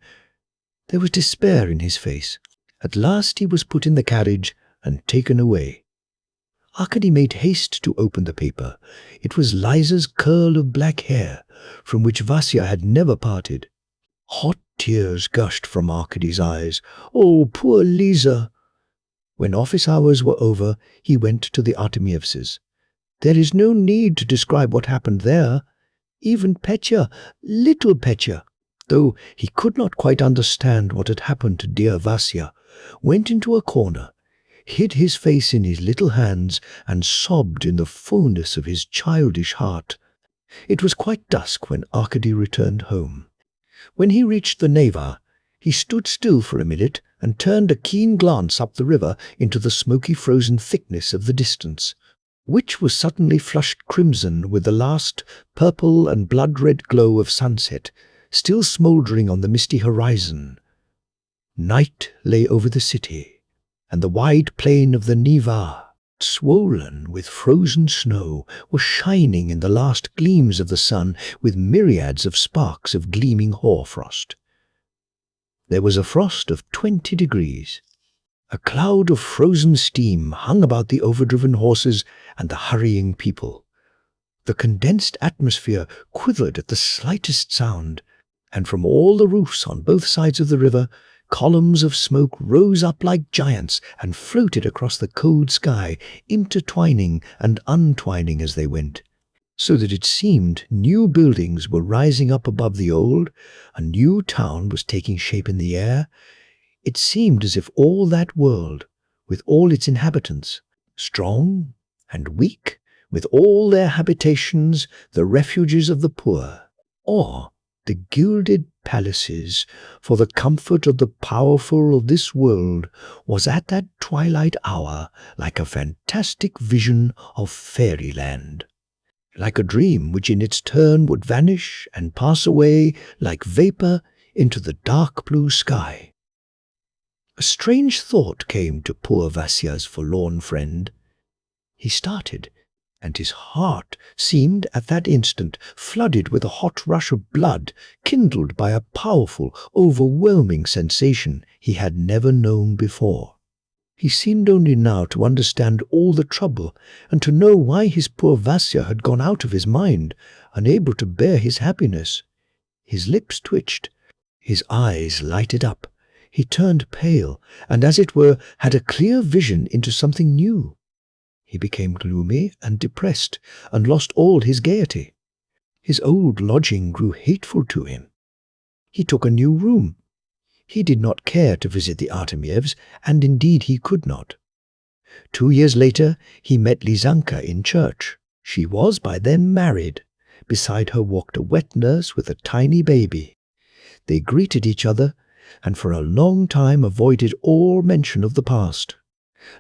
There was despair in his face. At last he was put in the carriage and taken away. Arkady made haste to open the paper. It was Liza's curl of black hair, from which Vasya had never parted. Hot tears gushed from Arkady's eyes. Oh, poor Lisa! When office hours were over, he went to the Artemyevs'. There is no need to describe what happened there. Even Petya, little Petya, though he could not quite understand what had happened to dear Vasya, went into a corner, hid his face in his little hands, and sobbed in the fullness of his childish heart. It was quite dusk when Arkady returned home. When he reached the Neva, he stood still for a minute and turned a keen glance up the river into the smoky frozen thickness of the distance, which was suddenly flushed crimson with the last purple and blood-red glow of sunset, still smouldering on the misty horizon. Night lay over the city, and the wide plain of the Neva, swollen with frozen snow, was shining in the last gleams of the sun with myriads of sparks of gleaming hoarfrost. There was a frost of 20 degrees. A cloud of frozen steam hung about the overdriven horses and the hurrying people. The condensed atmosphere quivered at the slightest sound, and from all the roofs on both sides of the river, columns of smoke rose up like giants and floated across the cold sky, intertwining and untwining as they went, so that it seemed new buildings were rising up above the old, a new town was taking shape in the air. It seemed as if all that world, with all its inhabitants, strong and weak, with all their habitations, the refuges of the poor, or the gilded palaces for the comfort of the powerful of this world, was at that twilight hour like a fantastic vision of fairyland, like a dream which in its turn would vanish and pass away like vapor into the dark blue sky. A strange thought came to poor Vasya's forlorn friend. He started, and his heart seemed at that instant flooded with a hot rush of blood, kindled by a powerful, overwhelming sensation he had never known before. He seemed only now to understand all the trouble, and to know why his poor Vasya had gone out of his mind, unable to bear his happiness. His lips twitched, his eyes lighted up. He turned pale, and as it were, had a clear vision into something new. He became gloomy and depressed, and lost all his gaiety. His old lodging grew hateful to him. He took a new room. He did not care to visit the Artemyevs, and indeed he could not. 2 years later, he met Lizanka in church. She was by then married. Beside her walked a wet nurse with a tiny baby. They greeted each other, and for a long time avoided all mention of the past.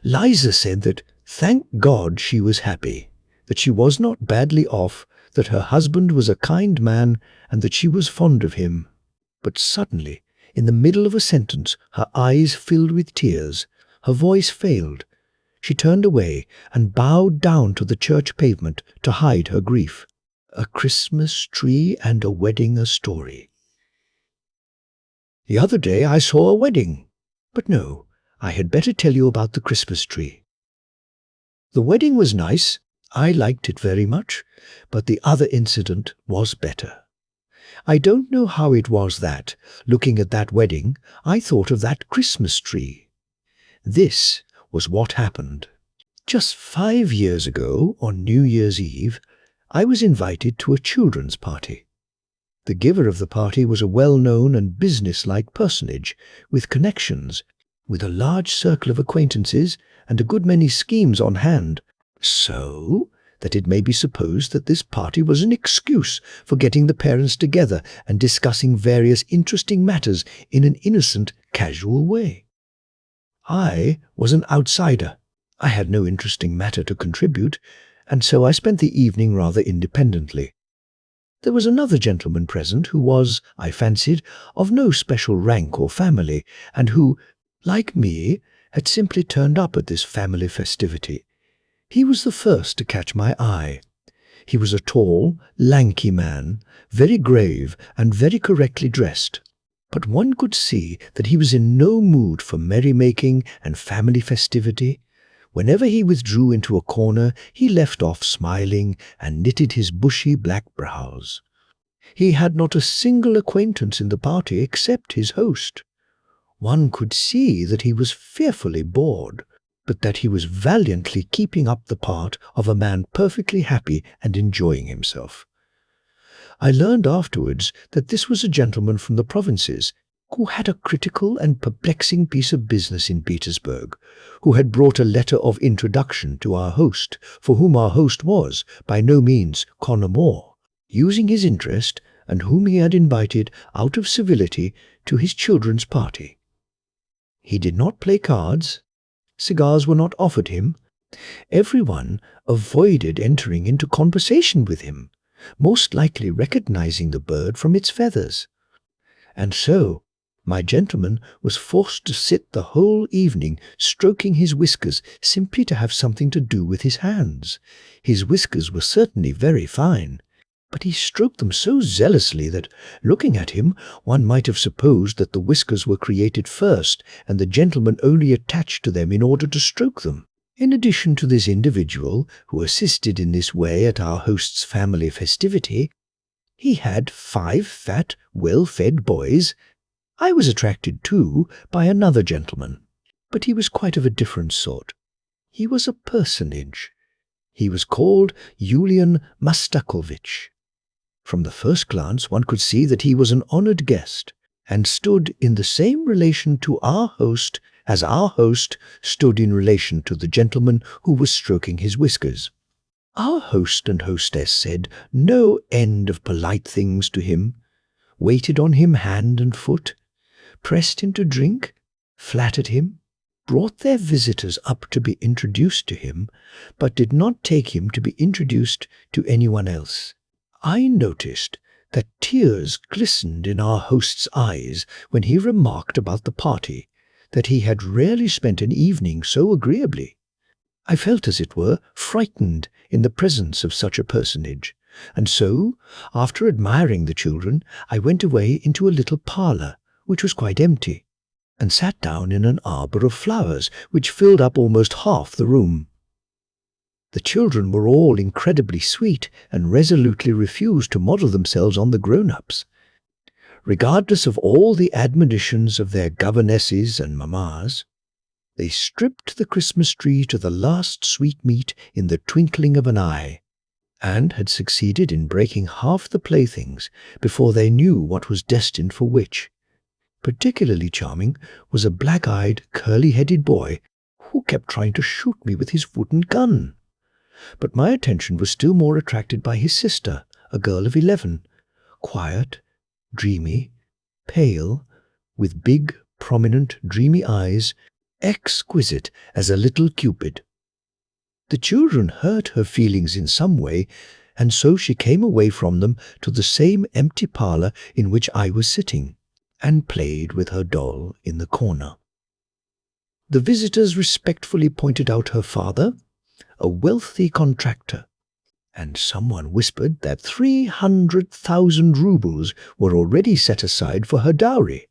Liza said that, thank God, she was happy, that she was not badly off, that her husband was a kind man, and that she was fond of him. But suddenly, in the middle of a sentence, her eyes filled with tears, her voice failed. She turned away and bowed down to the church pavement to hide her grief. A Christmas tree and a wedding a story. The other day I saw a wedding. But no, I had better tell you about the Christmas tree. The wedding was nice. I liked it very much, but the other incident was better. I don't know how it was that, looking at that wedding, I thought of that Christmas tree. This was what happened. Just 5 years ago, on New Year's Eve, I was invited to a children's party. The giver of the party was a well-known and business-like personage, with connections, with a large circle of acquaintances, and a good many schemes on hand, so that it may be supposed that this party was an excuse for getting the parents together and discussing various interesting matters in an innocent, casual way. I was an outsider. I had no interesting matter to contribute, and so I spent the evening rather independently. There was another gentleman present who was, I fancied, of no special rank or family, and who, like me, had simply turned up at this family festivity. He was the first to catch my eye. He was a tall, lanky man, very grave and very correctly dressed. But one could see that he was in no mood for merrymaking and family festivity. Whenever he withdrew into a corner, he left off smiling and knitted his bushy black brows. He had not a single acquaintance in the party except his host. One could see that he was fearfully bored, but that he was valiantly keeping up the part of a man perfectly happy and enjoying himself. I learned afterwards that this was a gentleman from the provinces, who had a critical and perplexing piece of business in Petersburg, who had brought a letter of introduction to our host, for whom our host was, by no means, con amour, using his interest, and whom he had invited, out of civility, to his children's party. He did not play cards. Cigars were not offered him. Everyone avoided entering into conversation with him, most likely recognizing the bird from its feathers. And so my gentleman was forced to sit the whole evening stroking his whiskers simply to have something to do with his hands. His whiskers were certainly very fine, but he stroked them so zealously that, looking at him, one might have supposed that the whiskers were created first and the gentleman only attached to them in order to stroke them. In addition to this individual, who assisted in this way at our host's family festivity, he had 5 fat, well-fed boys. I was attracted, too, by another gentleman, but he was quite of a different sort. He was a personage. He was called Yulian Mastakovich. From the first glance one could see that he was an honored guest, and stood in the same relation to our host as our host stood in relation to the gentleman who was stroking his whiskers. Our host and hostess said no end of polite things to him, waited on him hand and foot, pressed him to drink, flattered him, brought their visitors up to be introduced to him, but did not take him to be introduced to anyone else. I noticed that tears glistened in our host's eyes when he remarked about the party, that he had rarely spent an evening so agreeably. I felt, as it were, frightened in the presence of such a personage, and so, after admiring the children, I went away into a little parlour, which was quite empty, and sat down in an arbour of flowers which filled up almost half the room. The children were all incredibly sweet and resolutely refused to model themselves on the grown-ups. Regardless of all the admonitions of their governesses and mammas, they stripped the Christmas tree to the last sweetmeat in the twinkling of an eye, and had succeeded in breaking half the playthings before they knew what was destined for which. Particularly charming was a black-eyed, curly-headed boy who kept trying to shoot me with his wooden gun. But my attention was still more attracted by his sister, a girl of 11, quiet, dreamy, pale, with big, prominent, dreamy eyes, exquisite as a little Cupid. The children hurt her feelings in some way, and so she came away from them to the same empty parlour in which I was sitting, and played with her doll in the corner. The visitors respectfully pointed out her father, a wealthy contractor, and someone whispered that 300,000 roubles were already set aside for her dowry.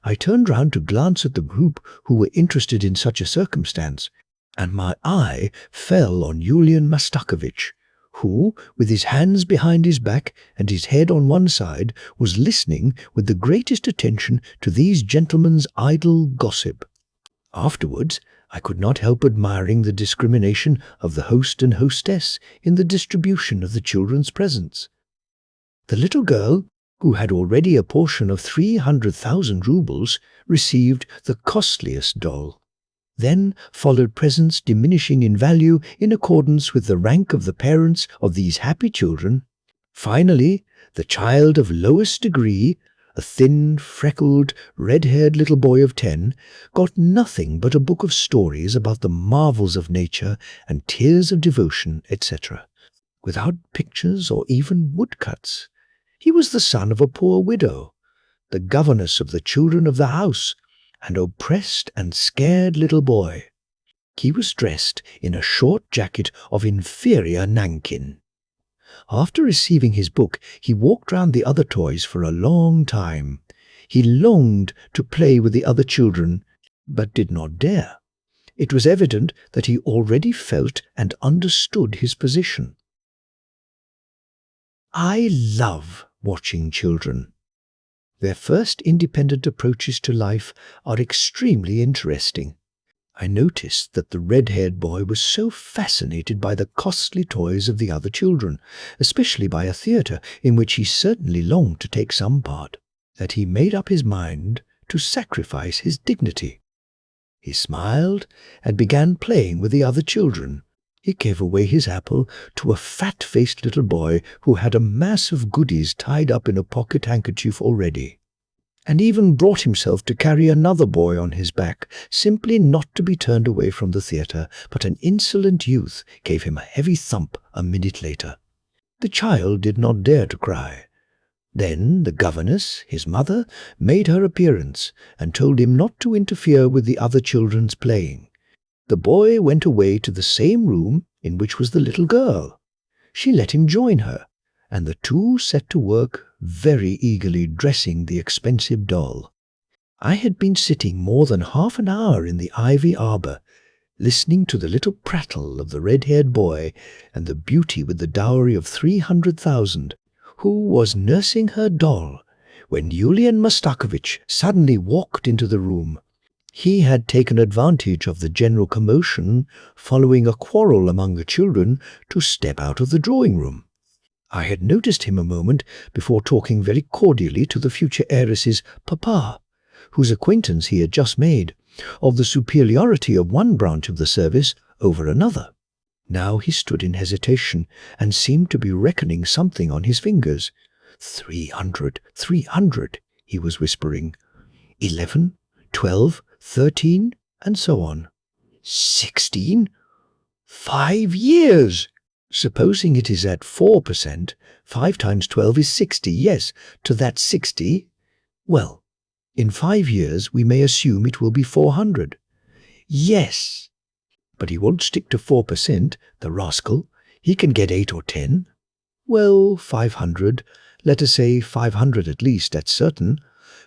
I turned round to glance at the group who were interested in such a circumstance, and my eye fell on Yulian Mastakovich, who, with his hands behind his back and his head on one side, was listening with the greatest attention to these gentlemen's idle gossip. Afterwards, I could not help admiring the discrimination of the host and hostess in the distribution of the children's presents. The little girl, who had already a portion of 300,000 roubles, received the costliest doll. Then followed presents diminishing in value in accordance with the rank of the parents of these happy children. Finally, the child of lowest degree, a thin, freckled, red-haired little boy of 10, got nothing but a book of stories about the marvels of nature and tears of devotion, etc., without pictures or even woodcuts. He was the son of a poor widow, the governess of the children of the house, an oppressed and scared little boy. He was dressed in a short jacket of inferior nankin. After receiving his book, he walked round the other toys for a long time. He longed to play with the other children, but did not dare. It was evident that he already felt and understood his position. I love watching children. Their first independent approaches to life are extremely interesting. I noticed that the red-haired boy was so fascinated by the costly toys of the other children, especially by a theatre in which he certainly longed to take some part, that he made up his mind to sacrifice his dignity. He smiled and began playing with the other children. He gave away his apple to a fat-faced little boy who had a mass of goodies tied up in a pocket handkerchief already, and even brought himself to carry another boy on his back, simply not to be turned away from the theatre, but an insolent youth gave him a heavy thump a minute later. The child did not dare to cry. Then the governess, his mother, made her appearance and told him not to interfere with the other children's playing. The boy went away to the same room in which was the little girl. She let him join her, and the two set to work very eagerly dressing the expensive doll. I had been sitting more than half an hour in the ivy arbor, listening to the little prattle of the red-haired boy and the beauty with the dowry of 300,000, who was nursing her doll, when Yulian Mastakovich suddenly walked into the room. He had taken advantage of the general commotion following a quarrel among the children to step out of the drawing-room. I had noticed him a moment before talking very cordially to the future heiress's papa, whose acquaintance he had just made, of the superiority of one branch of the service over another. Now he stood in hesitation and seemed to be reckoning something on his fingers. 300, 300, he was whispering. 11, 12, 13, and so on. 16? 5 years! Supposing it is at 4%, 5 times 12 is 60, yes, to that 60. Well, in 5 years we may assume it will be 400. Yes, but he won't stick to 4%, the rascal. He can get 8 or 10. Well, 500, let us say 500 at least, that's certain.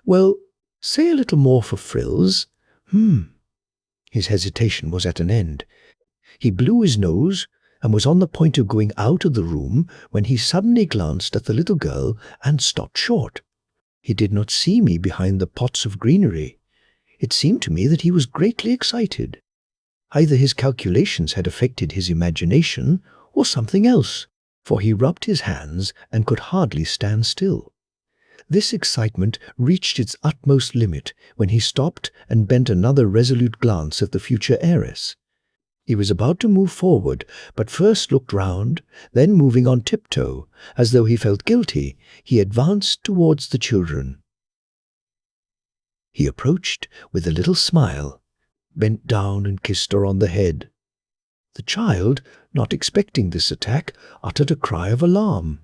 Well, say a little more for frills. His hesitation was at an end. He blew his nose and was on the point of going out of the room when he suddenly glanced at the little girl and stopped short. He did not see me behind the pots of greenery. It seemed to me that he was greatly excited. Either his calculations had affected his imagination or something else, for he rubbed his hands and could hardly stand still. This excitement reached its utmost limit when he stopped and bent another resolute glance at the future heiress. He was about to move forward, but first looked round, then moving on tiptoe, as though he felt guilty, he advanced towards the children. He approached with a little smile, bent down and kissed her on the head. The child, not expecting this attack, uttered a cry of alarm.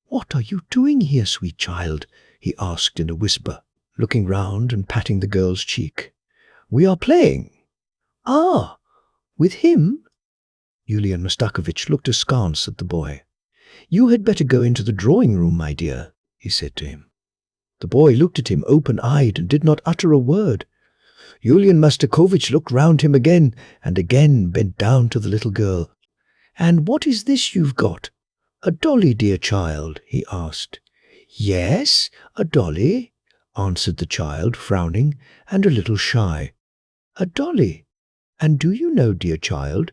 "What are you doing here, sweet child?" he asked in a whisper, looking round and patting the girl's cheek. "We are playing." "Ah, with him?" Yulian Mastakovich looked askance at the boy. "You had better go into the drawing-room, my dear," he said to him. The boy looked at him open-eyed and did not utter a word. Yulian Mastakovich looked round him again and again bent down to the little girl. "And what is this you've got? A dolly, dear child?" he asked. "Yes, a dolly," answered the child, frowning and a little shy. "A dolly? And do you know, dear child,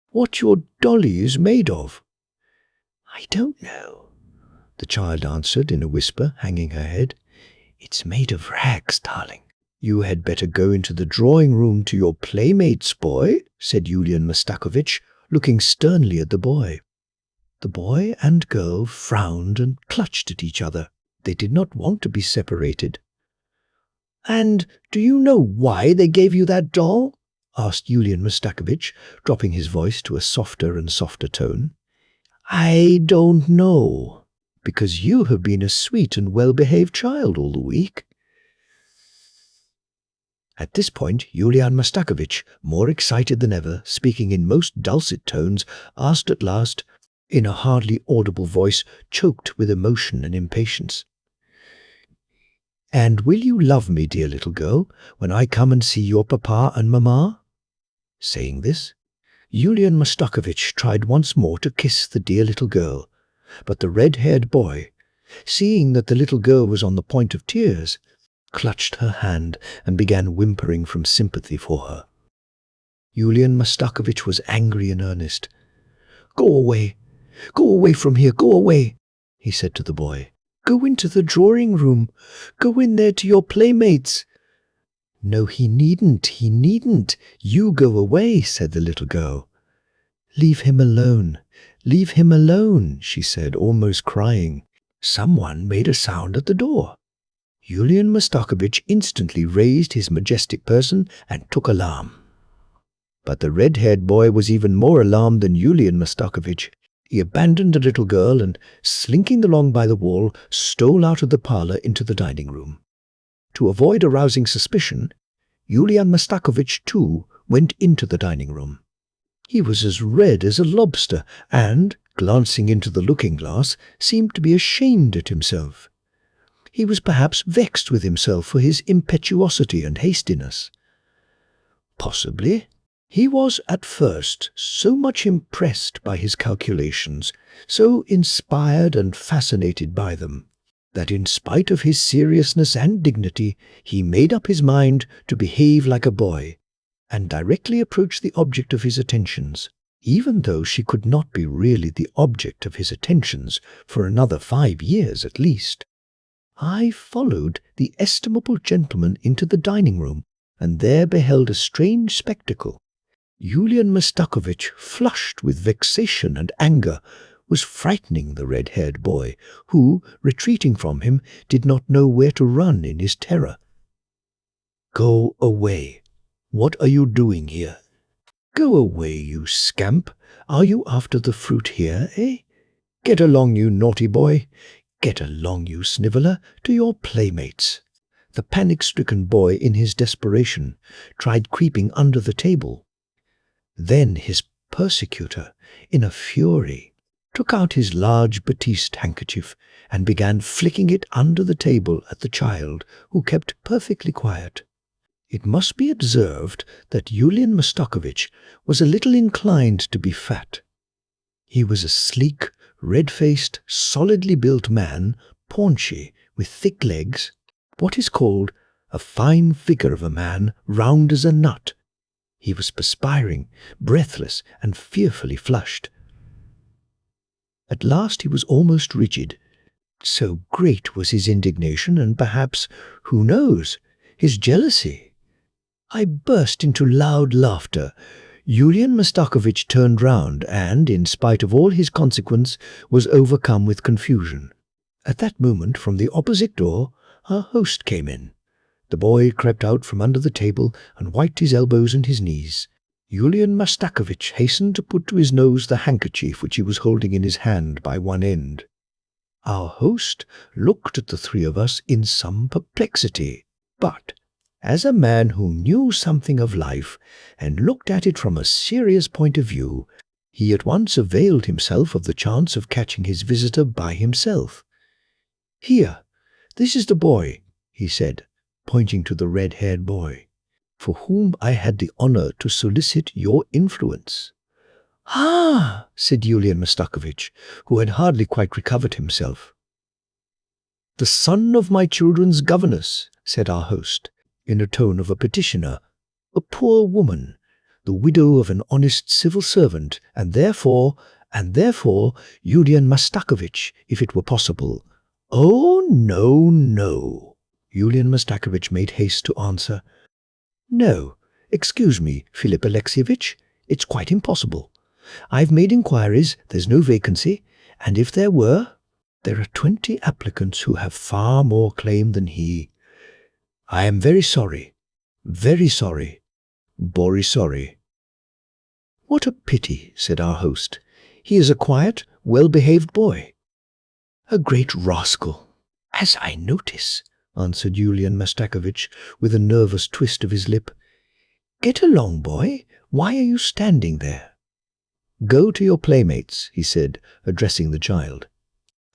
what your dolly is made of?" "I don't know," the child answered in a whisper, hanging her head. "It's made of rags, darling." "You had better go into the drawing-room to your playmates, boy," said Yulian Mastakovich, looking sternly at the boy. The boy and girl frowned and clutched at each other. They did not want to be separated. "And do you know why they gave you that doll?" asked Yulian Mastakovich, dropping his voice to a softer and softer tone. "I don't know, because you have been a sweet and well-behaved child all the week." At this point, Yulian Mastakovich, more excited than ever, speaking in most dulcet tones, asked at last, in a hardly audible voice choked with emotion and impatience, "And will you love me, dear little girl, when I come and see your papa and mamma?" Saying this, Yulian Mastakovich tried once more to kiss the dear little girl, but the red-haired boy, seeing that the little girl was on the point of tears, clutched her hand and began whimpering from sympathy for her. Yulian Mastakovich was angry in earnest. "Go away! Go away from here! Go away!" he said to the boy. "Go into the drawing room. Go in there to your playmates." "No, he needn't, he needn't. You go away," said the little girl. "Leave him alone. Leave him alone," she said, almost crying. Someone made a sound at the door. Yulian Mastakovich instantly raised his majestic person and took alarm. But the red-haired boy was even more alarmed than Yulian Mastakovich. He abandoned the little girl and, slinking along by the wall, stole out of the parlor into the dining room. To avoid arousing suspicion, Yulian Mastakovich, too, went into the dining room. He was as red as a lobster and, glancing into the looking-glass, seemed to be ashamed at himself. He was perhaps vexed with himself for his impetuosity and hastiness. Possibly, he was at first so much impressed by his calculations, so inspired and fascinated by them, that in spite of his seriousness and dignity, he made up his mind to behave like a boy, and directly approach the object of his attentions, even though she could not be really the object of his attentions for another 5 years at least. I followed the estimable gentleman into the dining room, and there beheld a strange spectacle. Yulian Mastakovich, flushed with vexation and anger, was frightening the red-haired boy, who, retreating from him, did not know where to run in his terror. "Go away. What are you doing here? Go away, you scamp. Are you after the fruit here, eh? Get along, you naughty boy. Get along, you sniveller, to your playmates." The panic-stricken boy, in his desperation, tried creeping under the table. Then his persecutor, in a fury, took out his large batiste handkerchief and began flicking it under the table at the child, who kept perfectly quiet. It must be observed that Yulian Mastakovich was a little inclined to be fat. He was a sleek, red-faced, solidly built man, paunchy, with thick legs, what is called a fine figure of a man, round as a nut. He was perspiring, breathless, and fearfully flushed. At last he was almost rigid. So great was his indignation and perhaps, who knows, his jealousy. I burst into loud laughter. Yulian Mastakovich turned round and, in spite of all his consequence, was overcome with confusion. At that moment, from the opposite door, our host came in. The boy crept out from under the table and wiped his elbows and his knees. Yulian Mastakovich hastened to put to his nose the handkerchief which he was holding in his hand by one end. Our host looked at the three of us in some perplexity, but, as a man who knew something of life and looked at it from a serious point of view, he at once availed himself of the chance of catching his visitor by himself. "Here, this is the boy," he said, pointing to the red-haired boy, "for whom I had the honor to solicit your influence." "Ah!" said Yulian Mastakovich, who had hardly quite recovered himself. "The son of my children's governess," said our host, in a tone of a petitioner, "a poor woman, the widow of an honest civil servant, and therefore, Yulian Mastakovich, if it were possible." "Oh, no, no," Yulian Mastakovich made haste to answer. "No, excuse me, Philip Alexievich, it's quite impossible. I've made inquiries, there's no vacancy, and if there were, there are 20 applicants who have far more claim than he. I am very sorry, very sorry, sorry." "What a pity," said our host. "He is a quiet, well-behaved boy." "A great rascal, as I notice," answered Yulian Mastakovich, with a nervous twist of his lip. "Get along, boy. Why are you standing there?" "Go to your playmates," he said, addressing the child.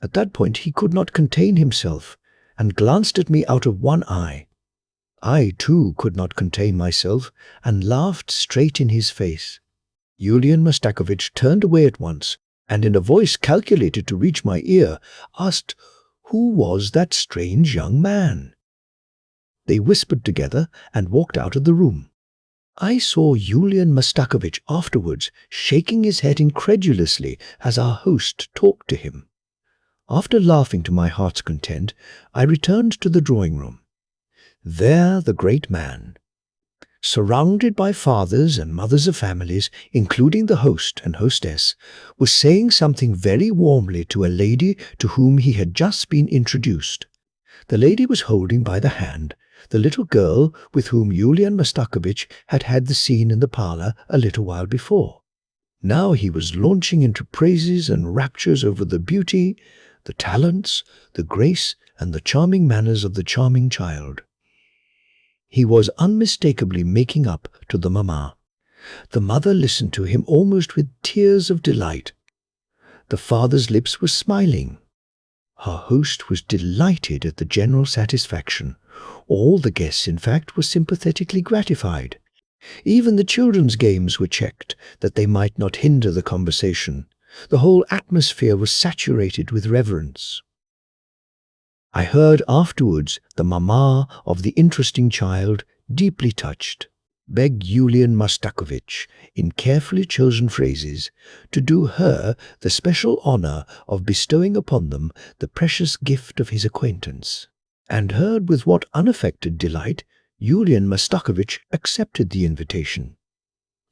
At that point he could not contain himself, and glanced at me out of one eye. I, too, could not contain myself and laughed straight in his face. Yulian Mastakovich turned away at once, and in a voice calculated to reach my ear, asked, "Who was that strange young man?" They whispered together and walked out of the room. I saw Yulian Mastakovich afterwards shaking his head incredulously as our host talked to him. After laughing to my heart's content, I returned to the drawing-room. There the great man, surrounded by fathers and mothers of families, including the host and hostess, was saying something very warmly to a lady to whom he had just been introduced. The lady was holding by the hand the little girl with whom Yulian Mastakovich had had the scene in the parlour a little while before. Now he was launching into praises and raptures over the beauty, the talents, the grace, and the charming manners of the charming child. He was unmistakably making up to the mamma. The mother listened to him almost with tears of delight. The father's lips were smiling. Her host was delighted at the general satisfaction. All the guests, in fact, were sympathetically gratified. Even the children's games were checked, that they might not hinder the conversation. The whole atmosphere was saturated with reverence. I heard afterwards the mamma of the interesting child, deeply touched, beg Yulian Mastakovich, in carefully chosen phrases, to do her the special honor of bestowing upon them the precious gift of his acquaintance, and heard with what unaffected delight Yulian Mastakovich accepted the invitation,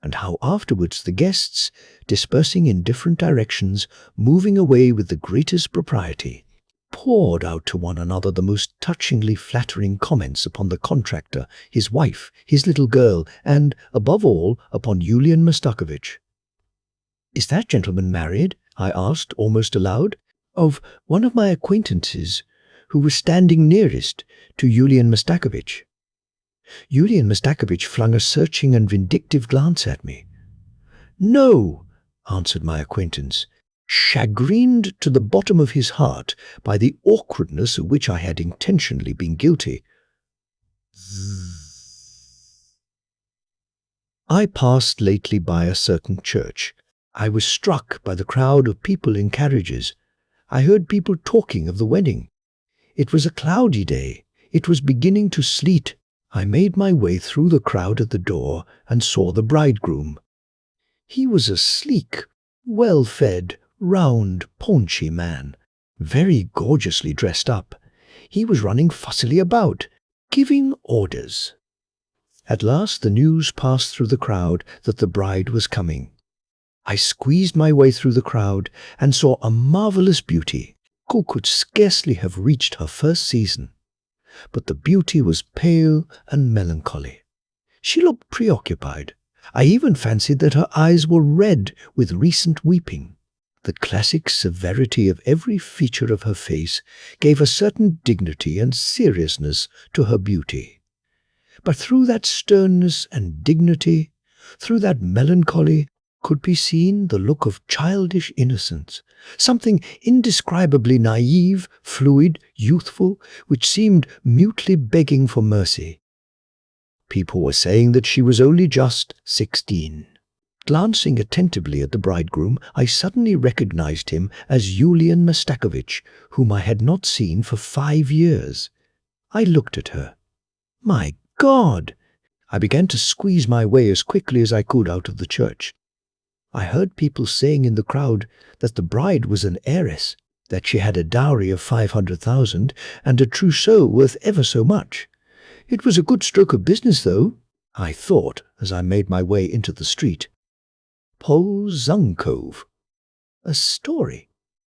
and how afterwards the guests, dispersing in different directions, moving away with the greatest propriety, poured out to one another the most touchingly flattering comments upon the contractor, his wife, his little girl, and, above all, upon Yulian Mastakovich. "Is that gentleman married?" I asked, almost aloud, of one of my acquaintances, who was standing nearest to Yulian Mastakovich. Yulian Mastakovich flung a searching and vindictive glance at me. "No," answered my acquaintance, chagrined to the bottom of his heart by the awkwardness of which I had intentionally been guilty. I passed lately by a certain church. I was struck by the crowd of people in carriages. I heard people talking of the wedding. It was a cloudy day. It was beginning to sleet. I made my way through the crowd at the door and saw the bridegroom. He was a sleek, well-fed, round, paunchy man, very gorgeously dressed up. He was running fussily about, giving orders. At last the news passed through the crowd that the bride was coming. I squeezed my way through the crowd and saw a marvelous beauty who could scarcely have reached her first season. But the beauty was pale and melancholy. She looked preoccupied. I even fancied that her eyes were red with recent weeping. The classic severity of every feature of her face gave a certain dignity and seriousness to her beauty. But through that sternness and dignity, through that melancholy, could be seen the look of childish innocence, something indescribably naive, fluid, youthful, which seemed mutely begging for mercy. People were saying that she was only just 16. Glancing attentively at the bridegroom, I suddenly recognized him as Yulian Mastakovich, whom I had not seen for 5 years. I looked at her. My God! I began to squeeze my way as quickly as I could out of the church. I heard people saying in the crowd that the bride was an heiress, that she had a dowry of 500,000 and a trousseau worth ever so much. It was a good stroke of business, though, I thought as I made my way into the street. Polzunkov. A story.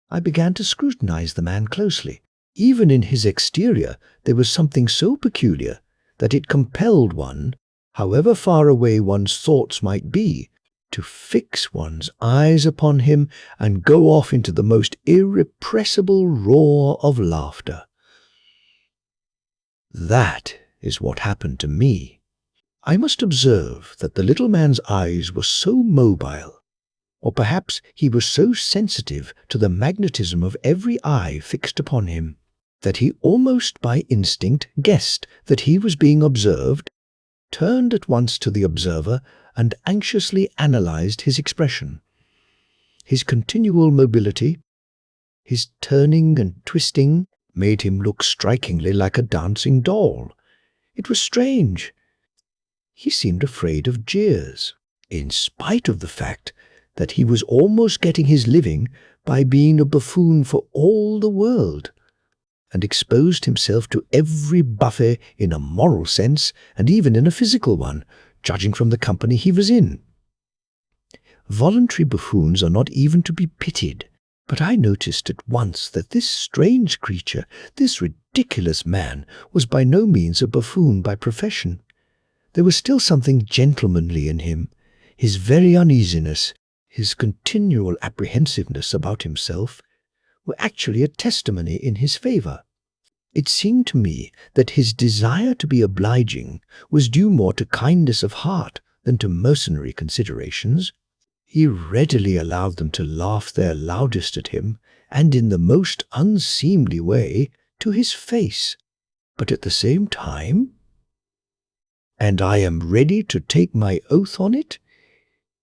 I began to scrutinize the man closely. Even in his exterior there was something so peculiar that it compelled one, however far away one's thoughts might be, to fix one's eyes upon him and go off into the most irrepressible roar of laughter. That is what happened to me. I must observe that the little man's eyes were so mobile, or perhaps he was so sensitive to the magnetism of every eye fixed upon him, that he almost by instinct guessed that he was being observed, turned at once to the observer and anxiously analyzed his expression. His continual mobility, his turning and twisting, made him look strikingly like a dancing doll. It was strange. He seemed afraid of jeers, in spite of the fact that he was almost getting his living by being a buffoon for all the world, and exposed himself to every buffet in a moral sense and even in a physical one, judging from the company he was in. Voluntary buffoons are not even to be pitied, but I noticed at once that this strange creature, this ridiculous man, was by no means a buffoon by profession. There was still something gentlemanly in him. His very uneasiness, his continual apprehensiveness about himself, were actually a testimony in his favor. It seemed to me that his desire to be obliging was due more to kindness of heart than to mercenary considerations. He readily allowed them to laugh their loudest at him, and in the most unseemly way, to his face. But at the same time, and I am ready to take my oath on it,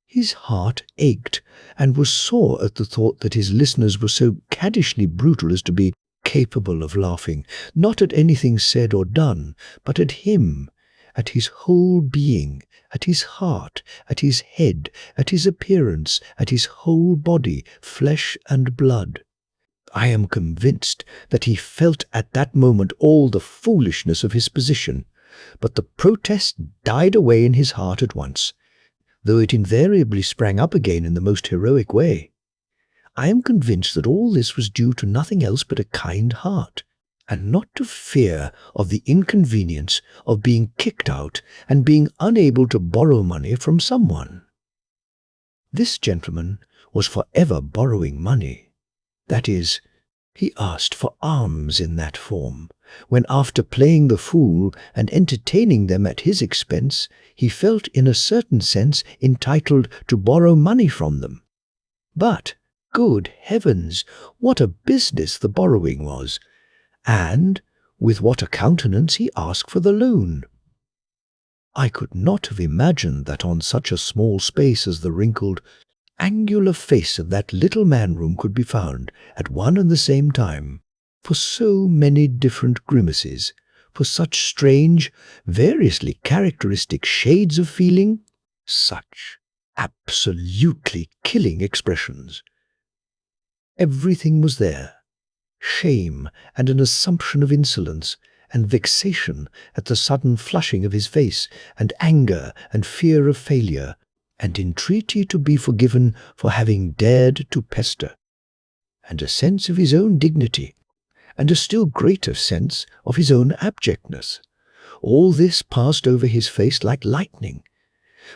his heart ached and was sore at the thought that his listeners were so caddishly brutal as to be capable of laughing, not at anything said or done, but at him, at his whole being, at his heart, at his head, at his appearance, at his whole body, flesh and blood. I am convinced that he felt at that moment all the foolishness of his position, but the protest died away in his heart at once, though it invariably sprang up again in the most heroic way. I am convinced that all this was due to nothing else but a kind heart, and not to fear of the inconvenience of being kicked out and being unable to borrow money from someone. This gentleman was forever borrowing money. That is, he asked for alms in that form, when after playing the fool and entertaining them at his expense, he felt in a certain sense entitled to borrow money from them. But, good heavens, what a business the borrowing was, and with what a countenance he asked for the loan. I could not have imagined that on such a small space as the wrinkled, angular face of that little man-room could be found, at one and the same time, for so many different grimaces, for such strange, variously characteristic shades of feeling, such absolutely killing expressions. Everything was there. Shame and an assumption of insolence, and vexation at the sudden flushing of his face, and anger and fear of failure, and entreaty to be forgiven for having dared to pester, and a sense of his own dignity, and a still greater sense of his own abjectness. All this passed over his face like lightning.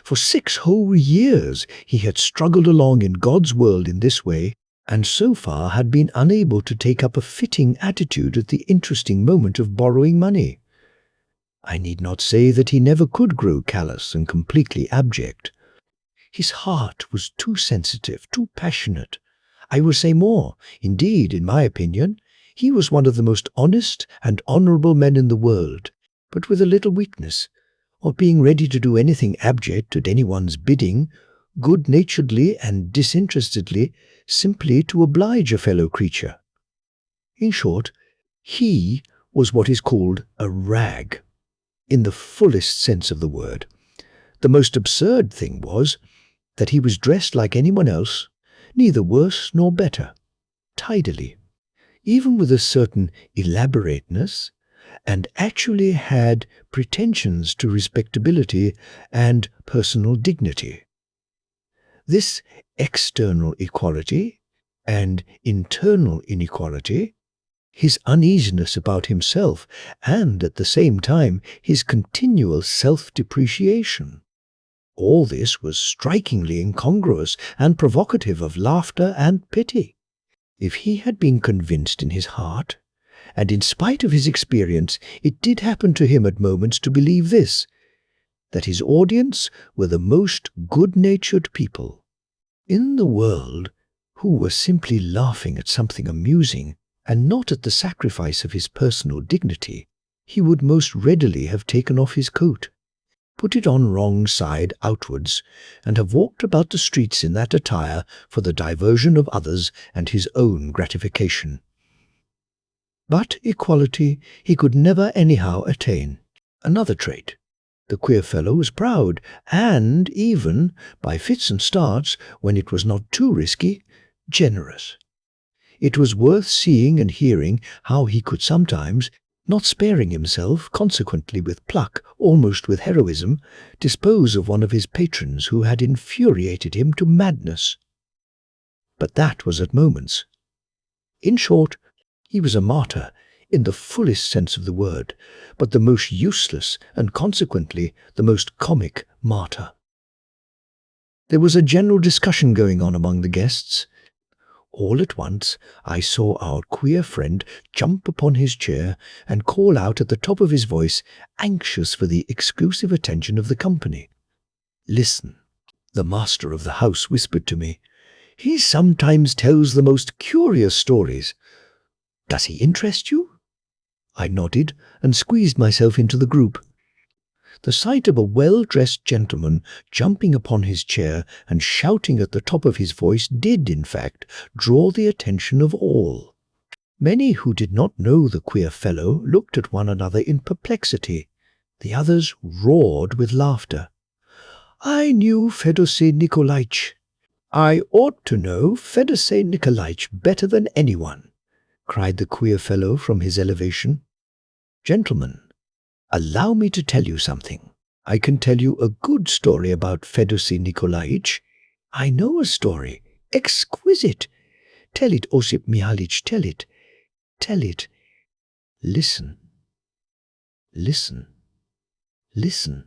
For 6 whole years he had struggled along in God's world in this way, and so far had been unable to take up a fitting attitude at the interesting moment of borrowing money. I need not say that he never could grow callous and completely abject. His heart was too sensitive, too passionate. I will say more. Indeed, in my opinion, he was one of the most honest and honourable men in the world, but with a little weakness, of being ready to do anything abject at anyone's bidding, good-naturedly and disinterestedly, simply to oblige a fellow creature. In short, he was what is called a rag, in the fullest sense of the word. The most absurd thing was that he was dressed like anyone else, neither worse nor better, tidily, even with a certain elaborateness, and actually had pretensions to respectability and personal dignity. This external equality and internal inequality, his uneasiness about himself, and at the same time his continual self-depreciation, all this was strikingly incongruous and provocative of laughter and pity. If he had been convinced in his heart, and in spite of his experience it did happen to him at moments to believe this, that his audience were the most good-natured people in the world, who were simply laughing at something amusing and not at the sacrifice of his personal dignity, he would most readily have taken off his coat, put it on wrong side outwards, and have walked about the streets in that attire for the diversion of others and his own gratification. But equality he could never anyhow attain. Another trait. The queer fellow was proud, and even, by fits and starts, when it was not too risky, generous. It was worth seeing and hearing how he could sometimes, not sparing himself, consequently with pluck, almost with heroism, dispose of one of his patrons who had infuriated him to madness. But that was at moments. In short, he was a martyr, in the fullest sense of the word, but the most useless and consequently the most comic martyr. There was a general discussion going on among the guests. All at once I saw our queer friend jump upon his chair and call out at the top of his voice, anxious for the exclusive attention of the company. "Listen," the master of the house whispered to me. "He sometimes tells the most curious stories. Does he interest you?" I nodded and squeezed myself into the group. The sight of a well-dressed gentleman jumping upon his chair and shouting at the top of his voice did, in fact, draw the attention of all. Many who did not know the queer fellow looked at one another in perplexity. The others roared with laughter. "I knew Fedosey Nikolaitch. I ought to know Fedosey Nikolaitch better than anyone," cried the queer fellow from his elevation. "Gentlemen, allow me to tell you something. I can tell you a good story about Fedosey Nikolaitch. I know a story. Exquisite. Tell it, Osip Mihalich, tell it. Tell it. Listen. Listen. Listen.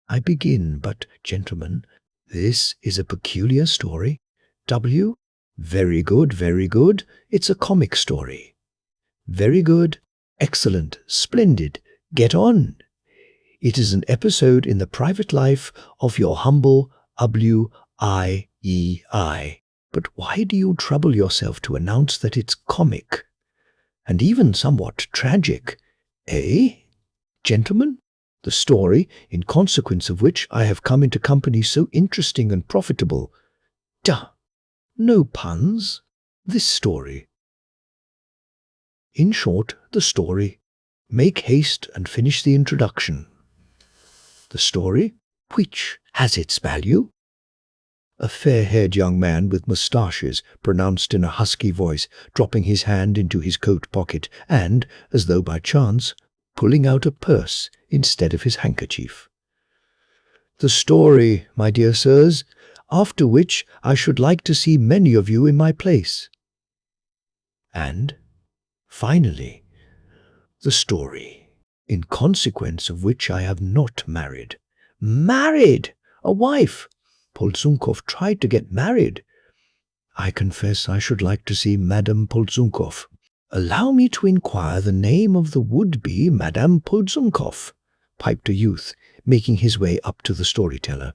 I begin, but, gentlemen, this is a peculiar story. W? Very good, very good. It's a comic story. Very good. Excellent. Splendid. Get on. It is an episode in the private life of your humble W-I-E-I. But why do you trouble yourself to announce that it's comic, and even somewhat tragic, eh? Gentlemen, the story, in consequence of which I have come into company so interesting and profitable. Duh! No puns. This story. In short, the story. Make haste and finish the introduction. The story, which has its value. A fair-haired young man with moustaches pronounced in a husky voice, dropping his hand into his coat pocket and, as though by chance, pulling out a purse instead of his handkerchief. The story, my dear sirs, after which I should like to see many of you in my place. And, finally, the story, in consequence of which I have not married. Married! A wife! Polzunkov tried to get married. I confess I should like to see Madame Polzunkov. Allow me to inquire the name of the would-be Madame Polzunkov, piped a youth, making his way up to the storyteller.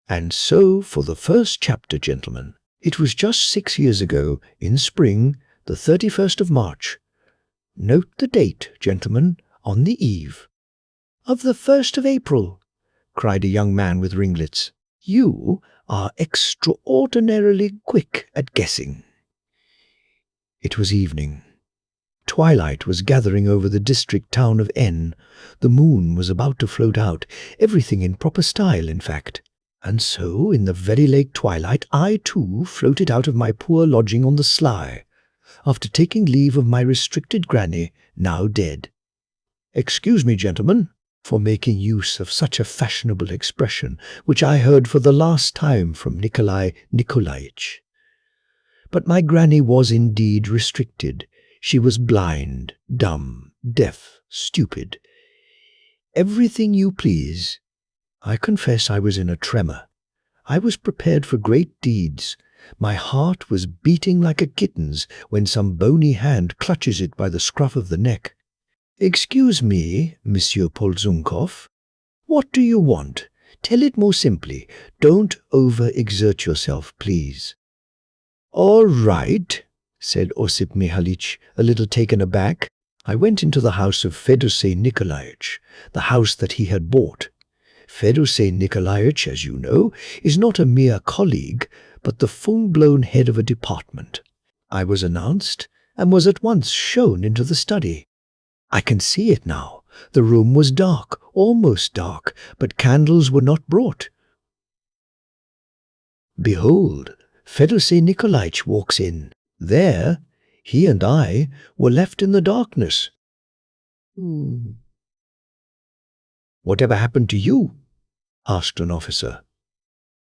And so for the first chapter, gentlemen. It was just 6 years ago, in spring, the 31st of March. Note the date, gentlemen, on the eve. Of the 1st of April, cried a young man with ringlets. You are extraordinarily quick at guessing. It was evening. Twilight was gathering over the district town of N. The moon was about to float out, everything in proper style, in fact. And so, in the very late twilight, I too floated out of my poor lodging on the sly, after taking leave of my restricted granny, now dead. Excuse me, gentlemen, for making use of such a fashionable expression, which I heard for the last time from Nikolai Nikolaitch. But my granny was indeed restricted. She was blind, dumb, deaf, stupid. Everything you please. I confess I was in a tremor. I was prepared for great deeds. My heart was beating like a kitten's when some bony hand clutches it by the scruff of the neck. Excuse me, Monsieur Polzunkov. What do you want? Tell it more simply. Don't over-exert yourself, please. All right, said Osip Mihalich, a little taken aback. I went into the house of Fedosey Nikolaich, the house that he had bought. Fedosey Nikolaich, as you know, is not a mere colleague, but the full-blown head of a department. I was announced, and was at once shown into the study. I can see it now. The room was dark, almost dark, but candles were not brought. Behold, Fedosey Nikolaich walks in. There, he and I were left in the darkness. "Whatever happened to you?" asked an officer.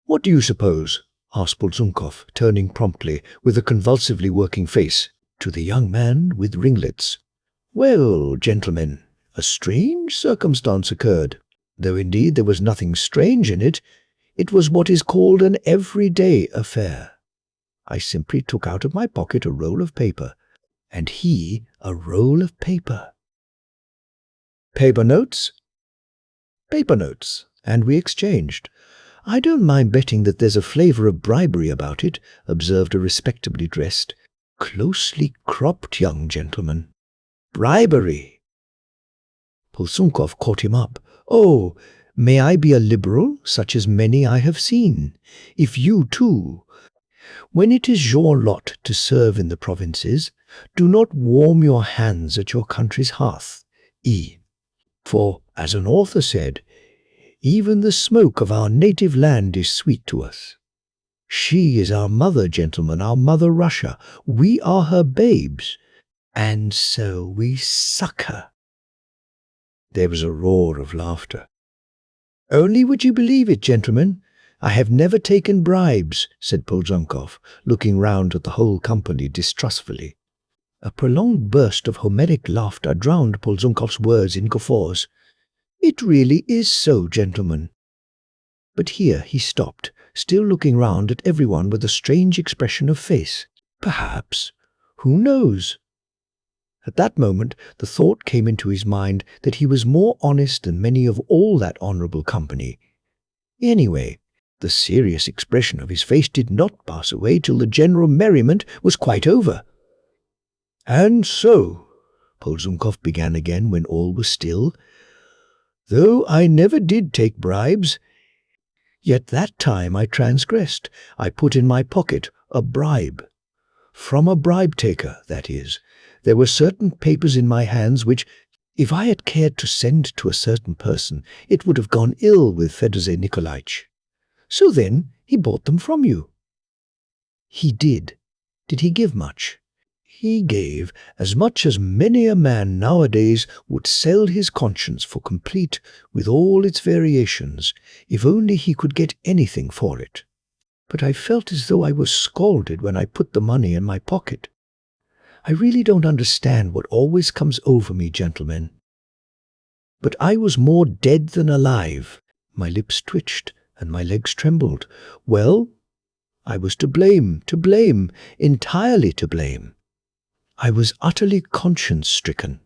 "What do you suppose?" asked Polzunkov, turning promptly, with a convulsively working face, to the young man with ringlets. "Well, gentlemen, a strange circumstance occurred, though indeed there was nothing strange in it. It was what is called an everyday affair. I simply took out of my pocket a roll of paper, and he a roll of paper." "Paper notes?" "Paper notes, and we exchanged. I don't mind betting that there's a flavour of bribery about it," observed a respectably dressed, closely cropped young gentleman. "Bribery!" Polzunkov caught him up. "Oh, may I be a liberal, such as many I have seen? If you too, when it is your lot to serve in the provinces, do not warm your hands at your country's hearth. For, as an author said, even the smoke of our native land is sweet to us. She is our mother, gentlemen, our mother Russia. We are her babes, and so we suck her." There was a roar of laughter. "Only would you believe it, gentlemen? I have never taken bribes," said Polzunkov, looking round at the whole company distrustfully. A prolonged burst of Homeric laughter drowned Polzunkov's words in guffaws. "It really is so, gentlemen." But here he stopped, still looking round at everyone with a strange expression of face. Perhaps. Who knows? At that moment the thought came into his mind that he was more honest than many of all that honourable company. Anyway, the serious expression of his face did not pass away till the general merriment was quite over. "And so," Polzunkov began again when all was still, "though I never did take bribes, yet that time I transgressed. I put in my pocket a bribe. From a bribe-taker, that is. There were certain papers in my hands which, if I had cared to send to a certain person, it would have gone ill with Fedosey Nikolaich. So then he bought them from you." "He did. Did he give much?" "He gave as much as many a man nowadays would sell his conscience for complete, with all its variations, if only he could get anything for it. But I felt as though I was scalded when I put the money in my pocket. I really don't understand what always comes over me, gentlemen. But I was more dead than alive. My lips twitched, and my legs trembled. Well, I was to blame, entirely to blame. I was utterly conscience-stricken.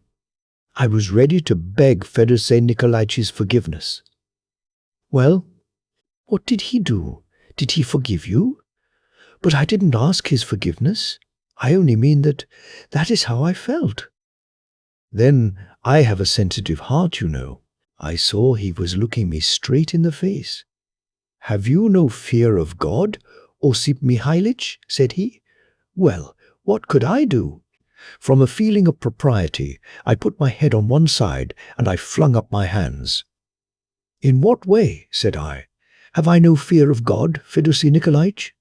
I was ready to beg Fedosey Nikolaich's forgiveness." "Well, what did he do? Did he forgive you?" "But I didn't ask his forgiveness. I only mean that is how I felt." "Then I have a sensitive heart, you know. I saw he was looking me straight in the face. 'Have you no fear of God, Osip Mihalich?' said he. Well, what could I do? From a feeling of propriety, I put my head on one side and I flung up my hands. 'In what way?' said I. 'Have I no fear of God, Fedosey Nikolaich?'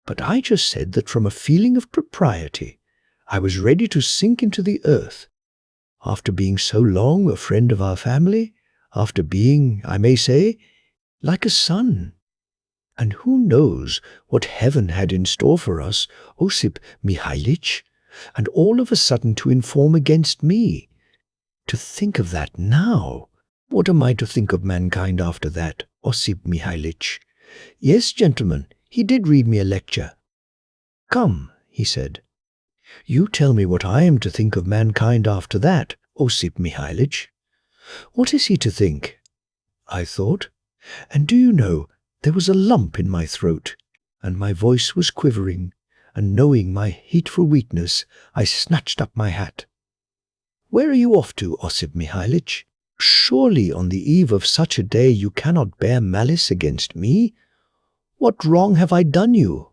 But I just said that from a feeling of propriety, I was ready to sink into the earth. After being so long a friend of our family, after being, I may say, like a son. And who knows what heaven had in store for us, Osip Mihalich? And all of a sudden to inform against me. To think of that now! What am I to think of mankind after that, Osip Mihalich? Yes, gentlemen, he did read me a lecture. 'Come,' he said, 'you tell me what I am to think of mankind after that, Osip Mihalich.' What is he to think? I thought, and do you know, there was a lump in my throat, and my voice was quivering, and knowing my hateful weakness, I snatched up my hat. "Where are you off to, Osip Mihailitch? Surely on the eve of such a day you cannot bear malice against me? What wrong have I done you?"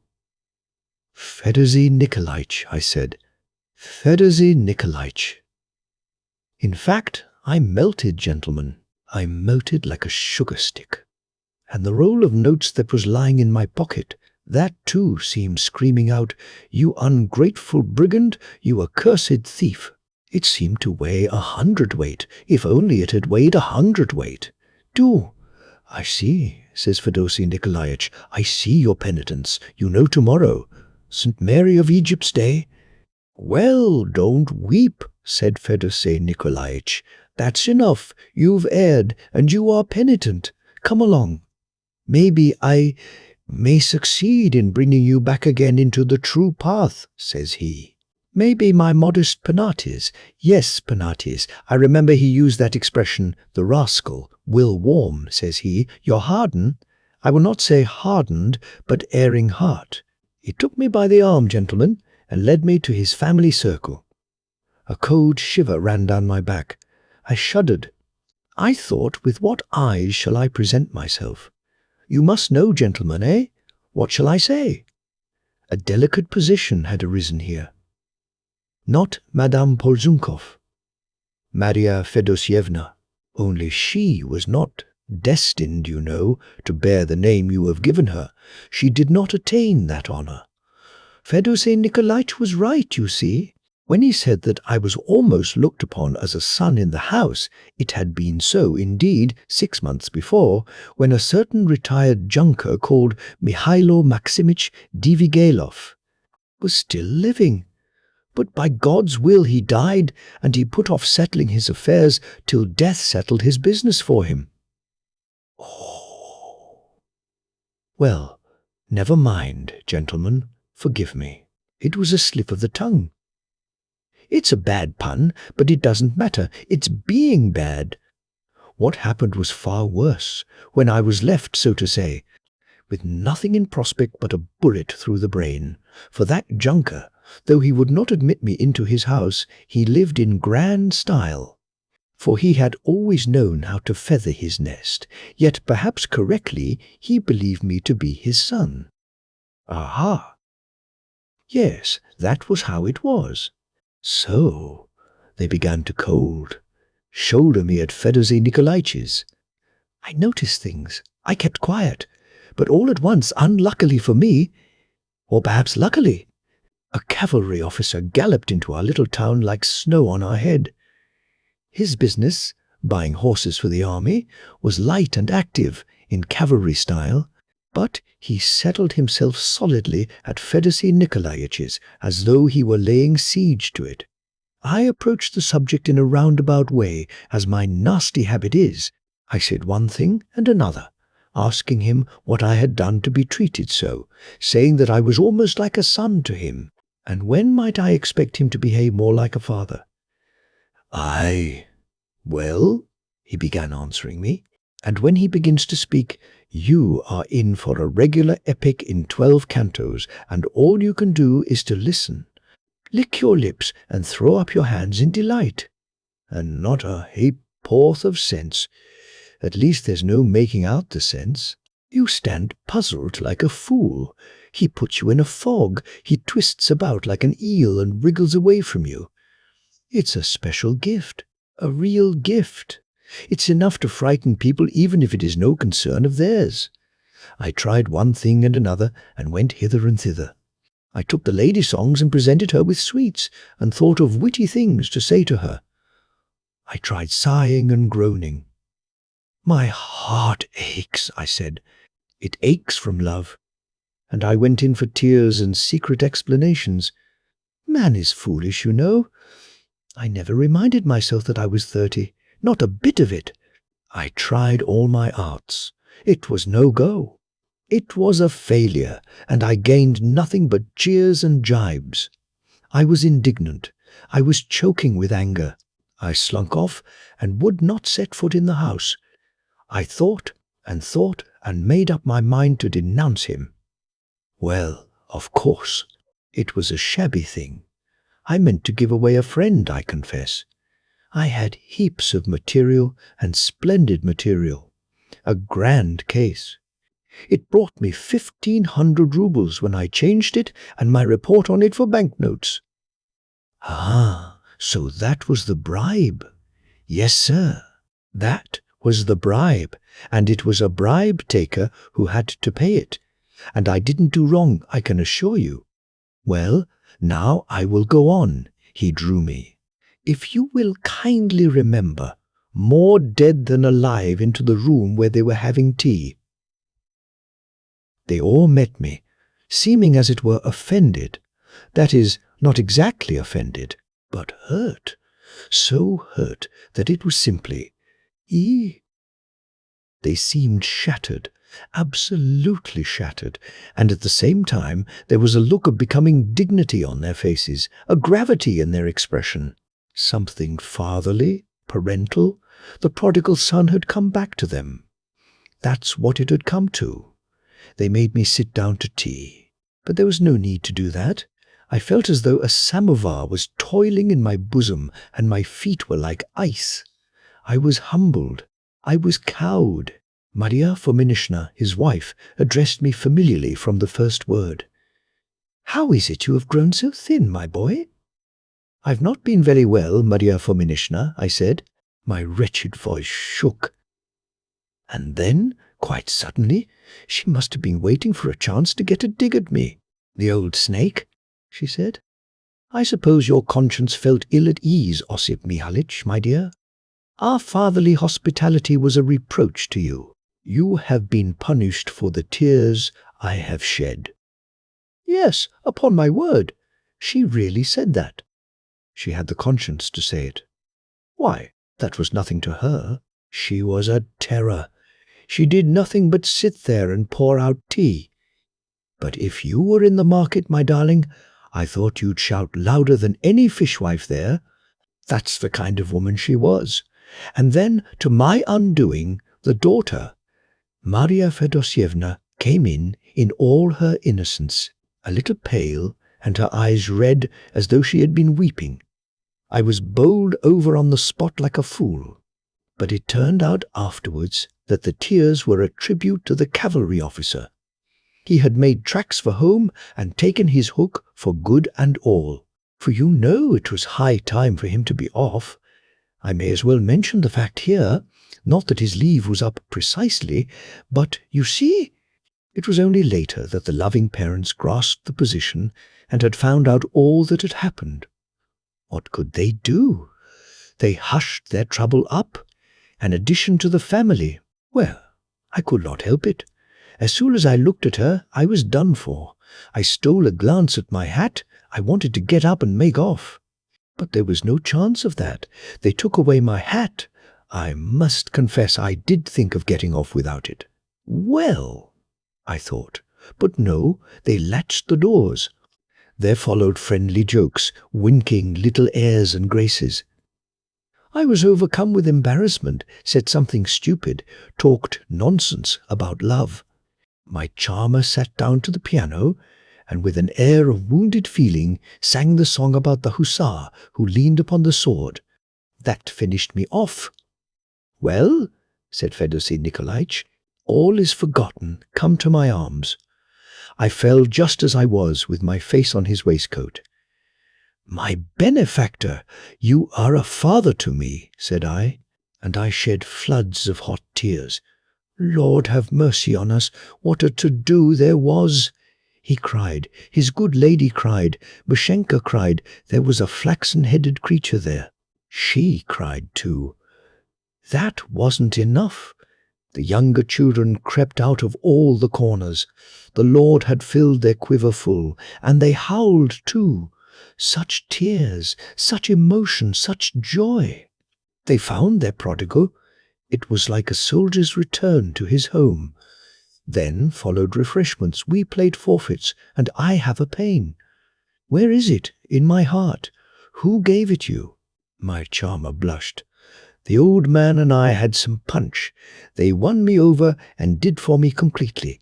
"Fedorsy Nikolaitch," I said. "Fedorsy Nikolaitch." In fact, I melted, gentlemen. I melted like a sugar stick. And the roll of notes that was lying in my pocket, that too seemed screaming out, "You ungrateful brigand, you accursed thief." It seemed to weigh 100-weight, if only it had weighed 100-weight. "Do." "I see," says Fedorsy Nikolaitch. "I see your penitence. You know tomorrow. St. Mary of Egypt's day." "Well, don't weep," said Fedorsy Nikolaitch. "That's enough. You've erred, and you are penitent. Come along. Maybe I may succeed in bringing you back again into the true path," says he. "Maybe my modest Penates, yes, Penates, I remember he used that expression, the rascal, will warm," says he, "your hardened, I will not say hardened, but erring heart." He took me by the arm, gentlemen, and led me to his family circle. A cold shiver ran down my back. I shuddered. I thought, with what eyes shall I present myself? You must know, gentlemen, eh? What shall I say? A delicate position had arisen here. Not Madame Polzunkov, Maria Fedosyevna, only she was not destined, you know, to bear the name you have given her. She did not attain that honor. Fedorsy Nikolaitch was right, you see. When he said that I was almost looked upon as a son in the house, it had been so, indeed, 6 months before, when a certain retired junker called Mihailo Maximych Divigailov was still living. But by God's will he died, and he put off settling his affairs till death settled his business for him. Oh. Well, never mind, gentlemen, forgive me. It was a slip of the tongue. It's a bad pun, but it doesn't matter. It's being bad. What happened was far worse, when I was left, so to say, with nothing in prospect but a bullet through the brain. For that junker, though he would not admit me into his house, he lived in grand style. For he had always known how to feather his nest, yet perhaps correctly he believed me to be his son. Aha! Yes, that was how it was. So they began to shoulder me at Fedorsy Nikolaitch's. I noticed things. I kept quiet. But all at once, unluckily for me, or perhaps luckily, a cavalry officer galloped into our little town like snow on our head. His business, buying horses for the army, was light and active, in cavalry style, but he settled himself solidly at Fedorsy Nikolaitch's as though he were laying siege to it. I approached the subject in a roundabout way, as my nasty habit is. I said one thing and another, asking him what I had done to be treated so, saying that I was almost like a son to him, and when might I expect him to behave more like a father? Well, he began answering me, and when he begins to speak, you are in for a regular epic in 12 cantos, and all you can do is to listen. Lick your lips and throw up your hands in delight. And not a ha'porth of sense. At least there's no making out the sense. You stand puzzled like a fool. He puts you in a fog. He twists about like an eel and wriggles away from you. It's a special gift, a real gift. It's enough to frighten people even if it is no concern of theirs. I tried one thing and another and went hither and thither. I took the lady songs and presented her with sweets and thought of witty things to say to her. I tried sighing and groaning. My heart aches, I said. It aches from love. And I went in for tears and secret explanations. Man is foolish, you know. I never reminded myself that I was 30. Not a bit of it. I tried all my arts. It was no go. It was a failure, and I gained nothing but jeers and jibes. I was indignant. I was choking with anger. I slunk off and would not set foot in the house. I thought and made up my mind to denounce him. Well, of course, It was a shabby thing. I meant to give away a friend, I confess. I had heaps of material, and splendid material. A grand case. It brought me 1,500 rubles when I changed it and my report on it for banknotes. Ah, so that was the bribe. Yes, sir. That was the bribe, and it was a bribe-taker who had to pay it. And I didn't do wrong, I can assure you. Well, now I will go on, he drew me. If you will kindly remember, more dead than alive into the room where they were having tea. They all met me, seeming as it were offended. That is, not exactly offended, but hurt. So hurt that it was simply, They seemed shattered, absolutely shattered, and at the same time there was a look of becoming dignity on their faces, a gravity in their expression. Something fatherly, parental. The prodigal son had come back to them. That's what it had come to. They made me sit down to tea. But there was no need to do that. I felt as though a samovar was toiling in my bosom and my feet were like ice. I was humbled. I was cowed. Maria Fominishna, his wife, addressed me familiarly from the first word. "How is it you have grown so thin, my boy?" "I've not been very well, Maria Fominishna," I said. My wretched voice shook. And then, quite suddenly, she must have been waiting for a chance to get a dig at me. "The old snake," she said. "I suppose your conscience felt ill at ease, Osip Mihalich, my dear. Our fatherly hospitality was a reproach to you. You have been punished for the tears I have shed." Yes, upon my word, she really said that. She had the conscience to say it. Why, that was nothing to her. She was a terror. She did nothing but sit there and pour out tea. But if you were in the market, my darling, I thought you'd shout louder than any fishwife there. That's the kind of woman she was. And then, to my undoing, the daughter, Maria Fedosyevna, came in all her innocence, a little pale, and her eyes red as though she had been weeping. I was bowled over on the spot like a fool. But it turned out afterwards that the tears were a tribute to the cavalry officer. He had made tracks for home and taken his hook for good and all. For you know it was high time for him to be off. I may as well mention the fact here, not that his leave was up precisely, but, you see, it was only later that the loving parents grasped the position and had found out all that had happened. What could they do? They hushed their trouble up, an addition to the family. Well, I could not help it. As soon as I looked at her, I was done for. I stole a glance at my hat. I wanted to get up and make off. But there was no chance of that. They took away my hat. I must confess I did think of getting off without it. Well, I thought, but no, they latched the doors. There followed friendly jokes, winking little airs and graces. I was overcome with embarrassment, said something stupid, talked nonsense about love. My charmer sat down to the piano, and with an air of wounded feeling sang the song about the hussar who leaned upon the sword. That finished me off. "Well," said Fedosey Nikolaitch, "all is forgotten. Come to my arms." I fell just as I was, with my face on his waistcoat. "My benefactor, you are a father to me," said I, and I shed floods of hot tears. "Lord have mercy on us, what a to-do there was!" He cried, his good lady cried, Bashenka cried, there was a flaxen-headed creature there. She cried too. That wasn't enough. The younger children crept out of all the corners. The Lord had filled their quiver full, and they howled too. Such tears, such emotion, such joy. They found their prodigal. It was like a soldier's return to his home. Then followed refreshments. We played forfeits, and I have a pain. Where is it? In my heart. Who gave it you? My charmer blushed. The old man and I had some punch. They won me over and did for me completely.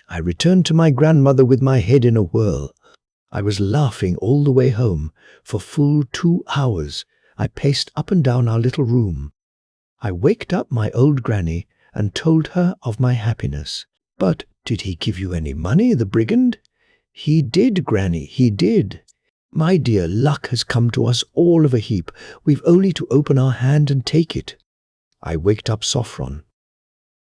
I returned to my grandmother with my head in a whirl. I was laughing all the way home. For full 2 hours, I paced up and down our little room. I waked up my old granny and told her of my happiness. "But did he give you any money, the brigand?" "He did, Granny, he did. My dear, luck has come to us all of a heap. We've only to open our hand and take it." I waked up Sophron.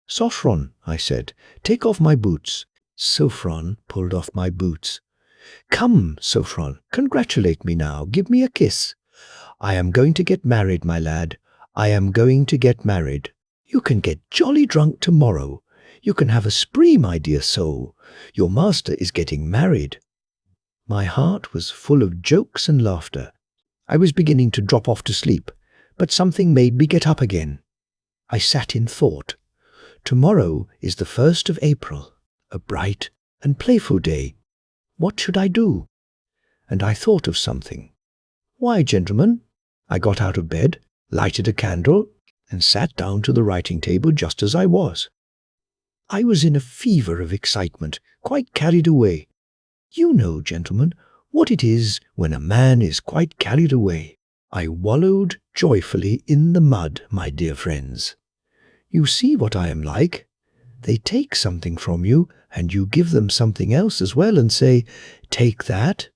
"Sophron," I said, "take off my boots." Sophron pulled off my boots. "Come, Sophron, congratulate me now. Give me a kiss." "I am going to get married, my lad. I am going to get married." "You can get jolly drunk tomorrow. You can have a spree, my dear soul. Your master is getting married." My heart was full of jokes and laughter. I was beginning to drop off to sleep, but something made me get up again. I sat in thought. Tomorrow is the 1st of April, a bright and playful day. What should I do? And I thought of something. "Why, gentlemen," I got out of bed, lighted a candle, and sat down to the writing table just as I was. I was in a fever of excitement, quite carried away. You know, gentlemen, what it is when a man is quite carried away. I wallowed joyfully in the mud, my dear friends. You see what I am like. They take something from you, and you give them something else as well and say, "Take that,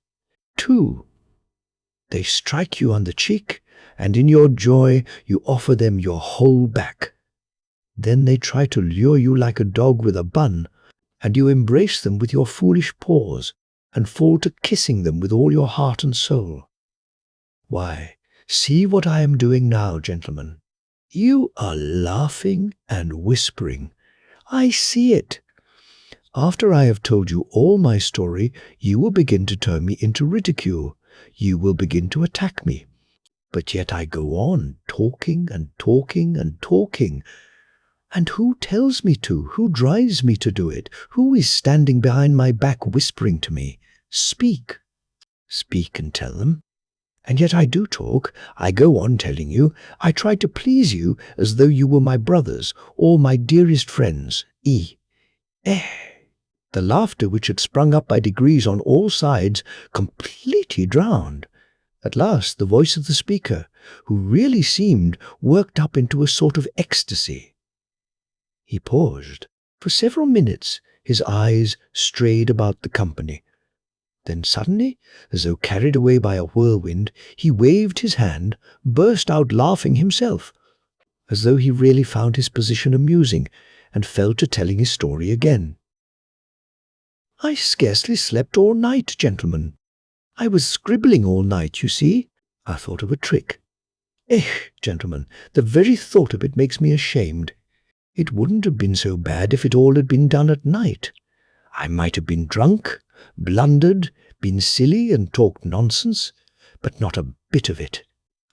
too." They strike you on the cheek, and in your joy you offer them your whole back. Then they try to lure you like a dog with a bun, and you embrace them with your foolish paws, and fall to kissing them with all your heart and soul. Why, see what I am doing now, gentlemen. You are laughing and whispering. I see it. After I have told you all my story, you will begin to turn me into ridicule. You will begin to attack me. But yet I go on, talking and talking and talking. And who tells me to? Who drives me to do it? Who is standing behind my back whispering to me? Speak. Speak and tell them. And yet I do talk. I go on telling you. I try to please you as though you were my brothers or my dearest friends. Eh. The laughter which had sprung up by degrees on all sides completely drowned. At last the voice of the speaker, who really seemed worked up into a sort of ecstasy. He paused. For several minutes his eyes strayed about the company. Then suddenly, as though carried away by a whirlwind, he waved his hand, burst out laughing himself, as though he really found his position amusing, and fell to telling his story again. "I scarcely slept all night, gentlemen. I was scribbling all night, you see. I thought of a trick. Gentlemen, the very thought of it makes me ashamed. It wouldn't have been so bad if it all had been done at night. I might have been drunk, blundered, been silly and talked nonsense, but not a bit of it.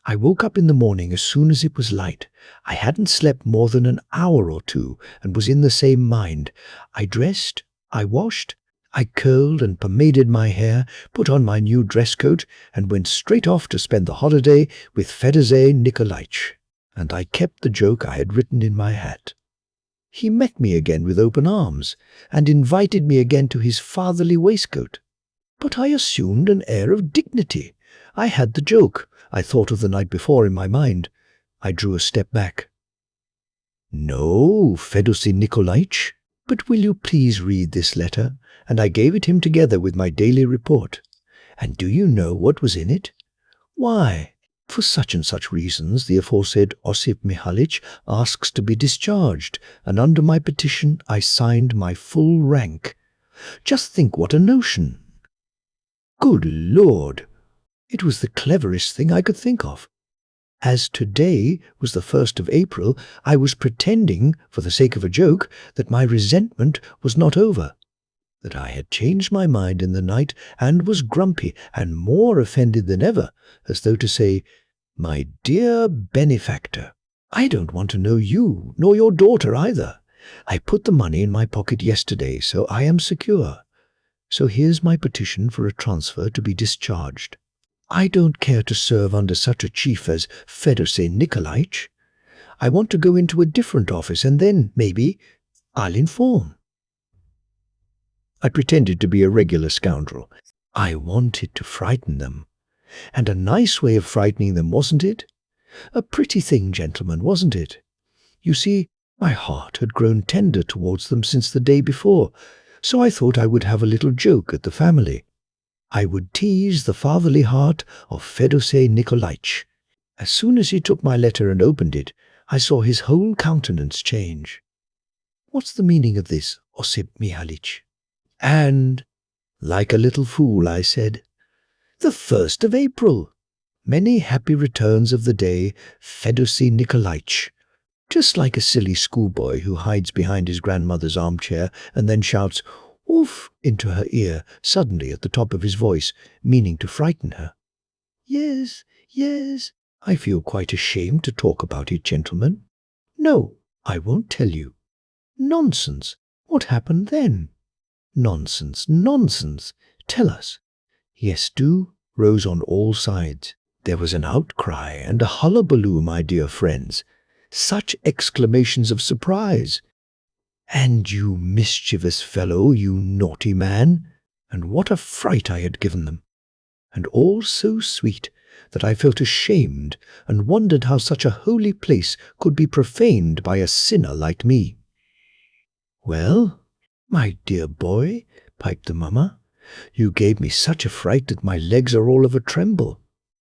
I woke up in the morning as soon as it was light. I hadn't slept more than an hour or two and was in the same mind. I dressed, I washed, I curled and pomaded my hair, put on my new dress coat, and went straight off to spend the holiday with Fyodor Nikolaich. And I kept the joke I had written in my hat. He met me again with open arms, and invited me again to his fatherly waistcoat. But I assumed an air of dignity. I had the joke I thought of the night before in my mind. I drew a step back. "No, Fyodor Nikolaich, but will you please read this letter?" And I gave it him together with my daily report. And do you know what was in it? Why, for such and such reasons, the aforesaid Osip Mihalich asks to be discharged, and under my petition I signed my full rank. Just think what a notion! Good Lord! It was the cleverest thing I could think of. As today was the 1st of April, I was pretending, for the sake of a joke, that my resentment was not over, that I had changed my mind in the night and was grumpy and more offended than ever, as though to say, "My dear benefactor, I don't want to know you, nor your daughter either. I put the money in my pocket yesterday, so I am secure. So here's my petition for a transfer to be discharged. I don't care to serve under such a chief as Fyodor Nikolaich. I want to go into a different office, and then, maybe, I'll inform." I pretended to be a regular scoundrel. I wanted to frighten them. And a nice way of frightening them, wasn't it? A pretty thing, gentlemen, wasn't it? You see, my heart had grown tender towards them since the day before, so I thought I would have a little joke at the family. I would tease the fatherly heart of Fedosey Nikolaich. As soon as he took my letter and opened it, I saw his whole countenance change. "What's the meaning of this, Osip Mihalitch?" And, like a little fool, I said, "The 1st of April. Many happy returns of the day, Fedosey Nikolaich." Just like a silly schoolboy who hides behind his grandmother's armchair and then shouts, "Oof!" into her ear, suddenly at the top of his voice, meaning to frighten her. "Yes, yes, I feel quite ashamed to talk about it, gentlemen." "No, I won't tell you." "Nonsense! What happened then?" "Nonsense, nonsense! Tell us." "Yes, do," rose on all sides. There was an outcry and a hullabaloo, my dear friends. Such exclamations of surprise. "And you mischievous fellow, you naughty man!" And what a fright I had given them! And all so sweet that I felt ashamed and wondered how such a holy place could be profaned by a sinner like me. "Well, my dear boy," piped the mamma, "you gave me such a fright that my legs are all of a tremble.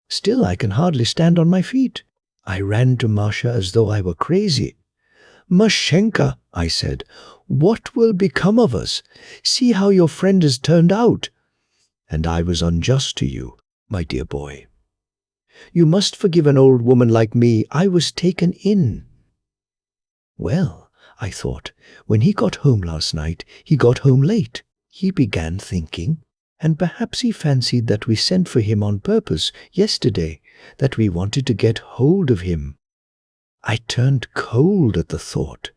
Still, I can hardly stand on my feet. I ran to Masha as though I were crazy. 'Mashenka,' I said, 'what will become of us? See how your friend has turned out.' And I was unjust to you, my dear boy. You must forgive an old woman like me. I was taken in." Well, I thought, when he got home last night, he got home late. He began thinking, and perhaps he fancied that we sent for him on purpose yesterday, that we wanted to get hold of him. I turned cold at the thought.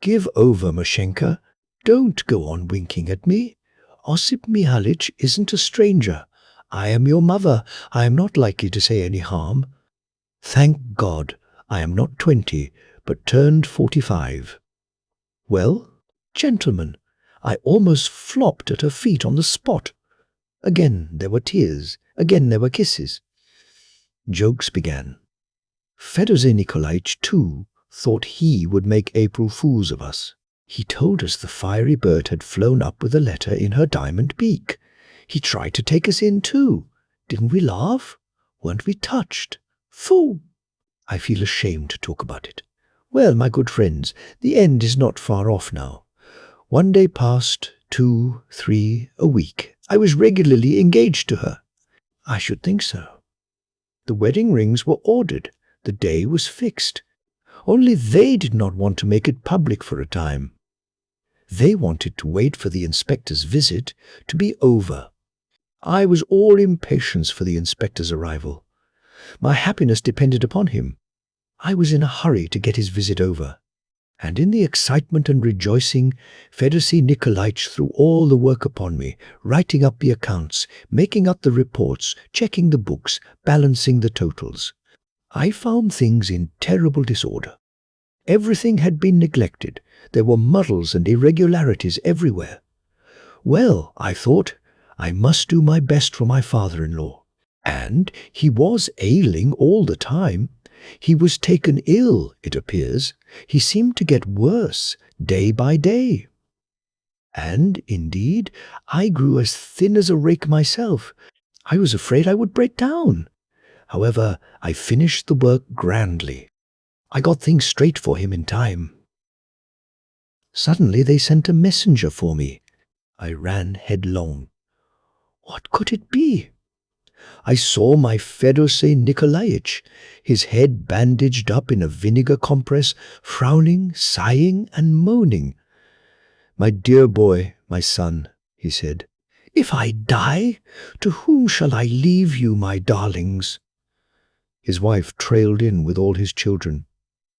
"Give over, Mashenka. Don't go on winking at me. Osip Mihalitch isn't a stranger. I am your mother. I am not likely to say any harm. Thank God, I am not 20, but turned 45. Well, gentlemen, I almost flopped at her feet on the spot. Again there were tears. Again there were kisses. Jokes began. Fedosey Nikolaich, too, thought he would make April fools of us. He told us the fiery bird had flown up with a letter in her diamond beak. He tried to take us in, too. Didn't we laugh? Weren't we touched? Fool! I feel ashamed to talk about it. Well, my good friends, the end is not far off now. 1 day passed, 2, 3, a week. I was regularly engaged to her. I should think so. The wedding rings were ordered. The day was fixed. Only they did not want to make it public for a time. They wanted to wait for the inspector's visit to be over. I was all impatience for the inspector's arrival. My happiness depended upon him. I was in a hurry to get his visit over. And in the excitement and rejoicing, Fedosey Nikolaich threw all the work upon me, writing up the accounts, making up the reports, checking the books, balancing the totals. I found things in terrible disorder. Everything had been neglected. There were muddles and irregularities everywhere. Well, I thought, I must do my best for my father-in-law. And he was ailing all the time. He was taken ill, it appears. He seemed to get worse day by day. And, indeed, I grew as thin as a rake myself. I was afraid I would break down. However, I finished the work grandly. I got things straight for him in time. Suddenly they sent a messenger for me. I ran headlong. What could it be? I saw my Fedosey Nikolaich, his head bandaged up in a vinegar compress, frowning, sighing, and moaning. "My dear boy, my son," he said, "if I die, to whom shall I leave you, my darlings?" His wife trailed in with all his children.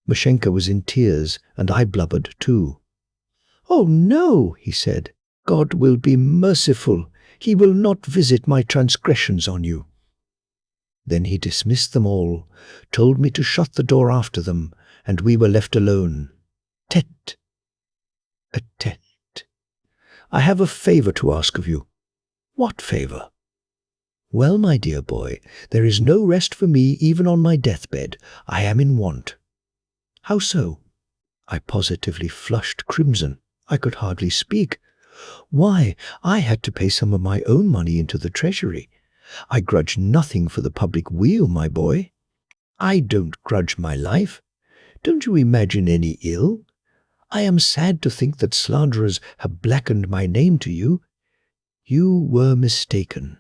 Mashenka was in tears, and I blubbered too. "Oh no," he said, "God will be merciful. He will not visit my transgressions on you." Then he dismissed them all, told me to shut the door after them, and we were left alone. Tete-a-tete. "I have a favor to ask of you." What favor? Well, my dear boy, there is no rest for me even on my deathbed. I am in want. How so? I positively flushed crimson. I could hardly speak. Why, I had to pay some of my own money into the treasury. I grudge nothing for the public weal, my boy. I don't grudge my life. Don't you imagine any ill? I am sad to think that slanderers have blackened my name to you. You were mistaken.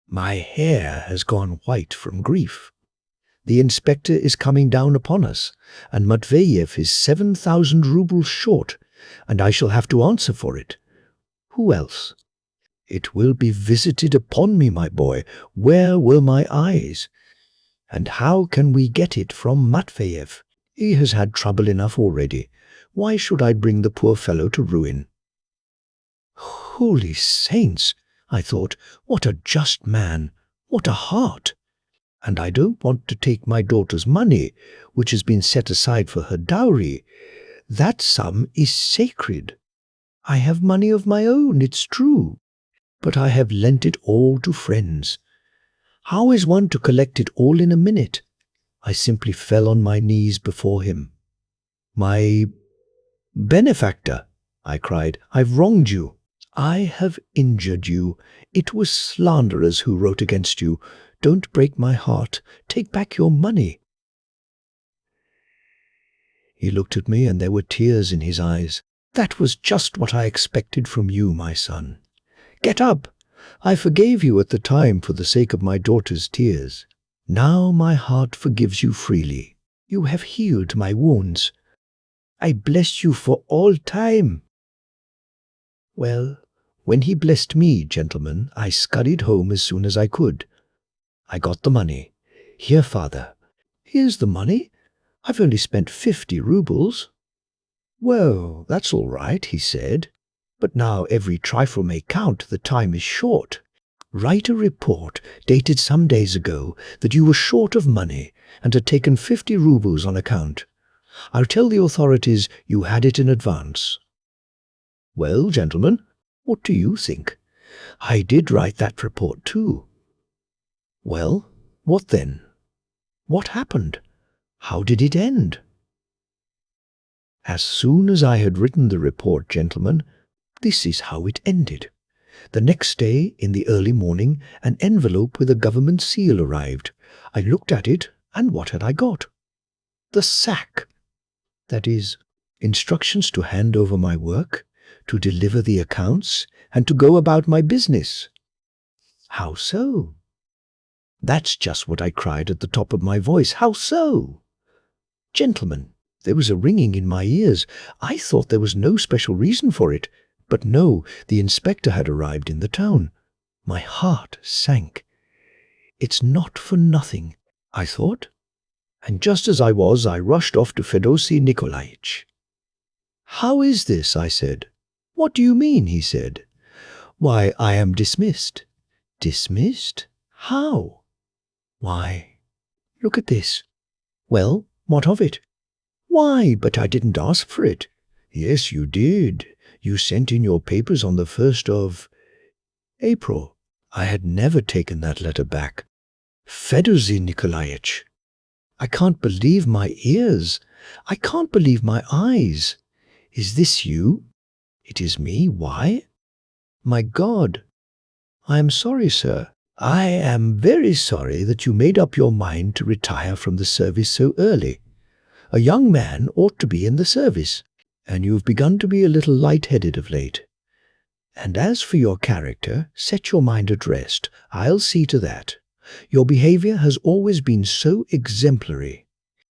My hair has gone white from grief. The inspector is coming down upon us, and Matveyev is 7,000 roubles short, and I shall have to answer for it. Who else? It will be visited upon me, my boy. Where were my eyes? And how can we get it from Matveyev? He has had trouble enough already. Why should I bring the poor fellow to ruin? Holy saints, I thought, what a just man, what a heart! And I don't want to take my daughter's money, which has been set aside for her dowry. That sum is sacred. I have money of my own, it's true, but I have lent it all to friends. How is one to collect it all in a minute? I simply fell on my knees before him. My benefactor, I cried, I've wronged you. I have injured you. It was slanderers who wrote against you. Don't break my heart. Take back your money. He looked at me, and there were tears in his eyes. That was just what I expected from you, my son. Get up. I forgave you at the time for the sake of my daughter's tears. Now my heart forgives you freely. You have healed my wounds. I bless you for all time. Well, when he blessed me, gentlemen, I scurried home as soon as I could. I got the money. Here, father. Here's the money. I've only spent 50 roubles. Well, that's all right, he said. But now every trifle may count. The time is short. Write a report dated some days ago that you were short of money and had taken 50 roubles on account. I'll tell the authorities you had it in advance. Well, gentlemen, what do you think? I did write that report too. Well, what then? What happened? How did it end? As soon as I had written the report, gentlemen, this is how it ended. The next day, in the early morning, an envelope with a government seal arrived. I looked at it, and what had I got? The sack. That is, instructions to hand over my work, to deliver the accounts, and to go about my business. How so? That's just what I cried at the top of my voice. How so? Gentlemen, there was a ringing in my ears. I thought there was no special reason for it. But no, the inspector had arrived in the town. My heart sank. It's not for nothing, I thought. And just as I was, I rushed off to Fyodor Nikolaitch. How is this? I said. What do you mean? He said. Why, I am dismissed. Dismissed? How? Why, look at this. Well, what of it? Why, but I didn't ask for it. Yes, you did. You sent in your papers on the 1st of April. I had never taken that letter back. Fyodor Nikolaitch. I can't believe my ears. I can't believe my eyes. Is this you? It is me. Why? My God. I am sorry, sir. I am very sorry that you made up your mind to retire from the service so early. A young man ought to be in the service, and you've begun to be a little light-headed of late. And as for your character, set your mind at rest. I'll see to that. Your behavior has always been so exemplary.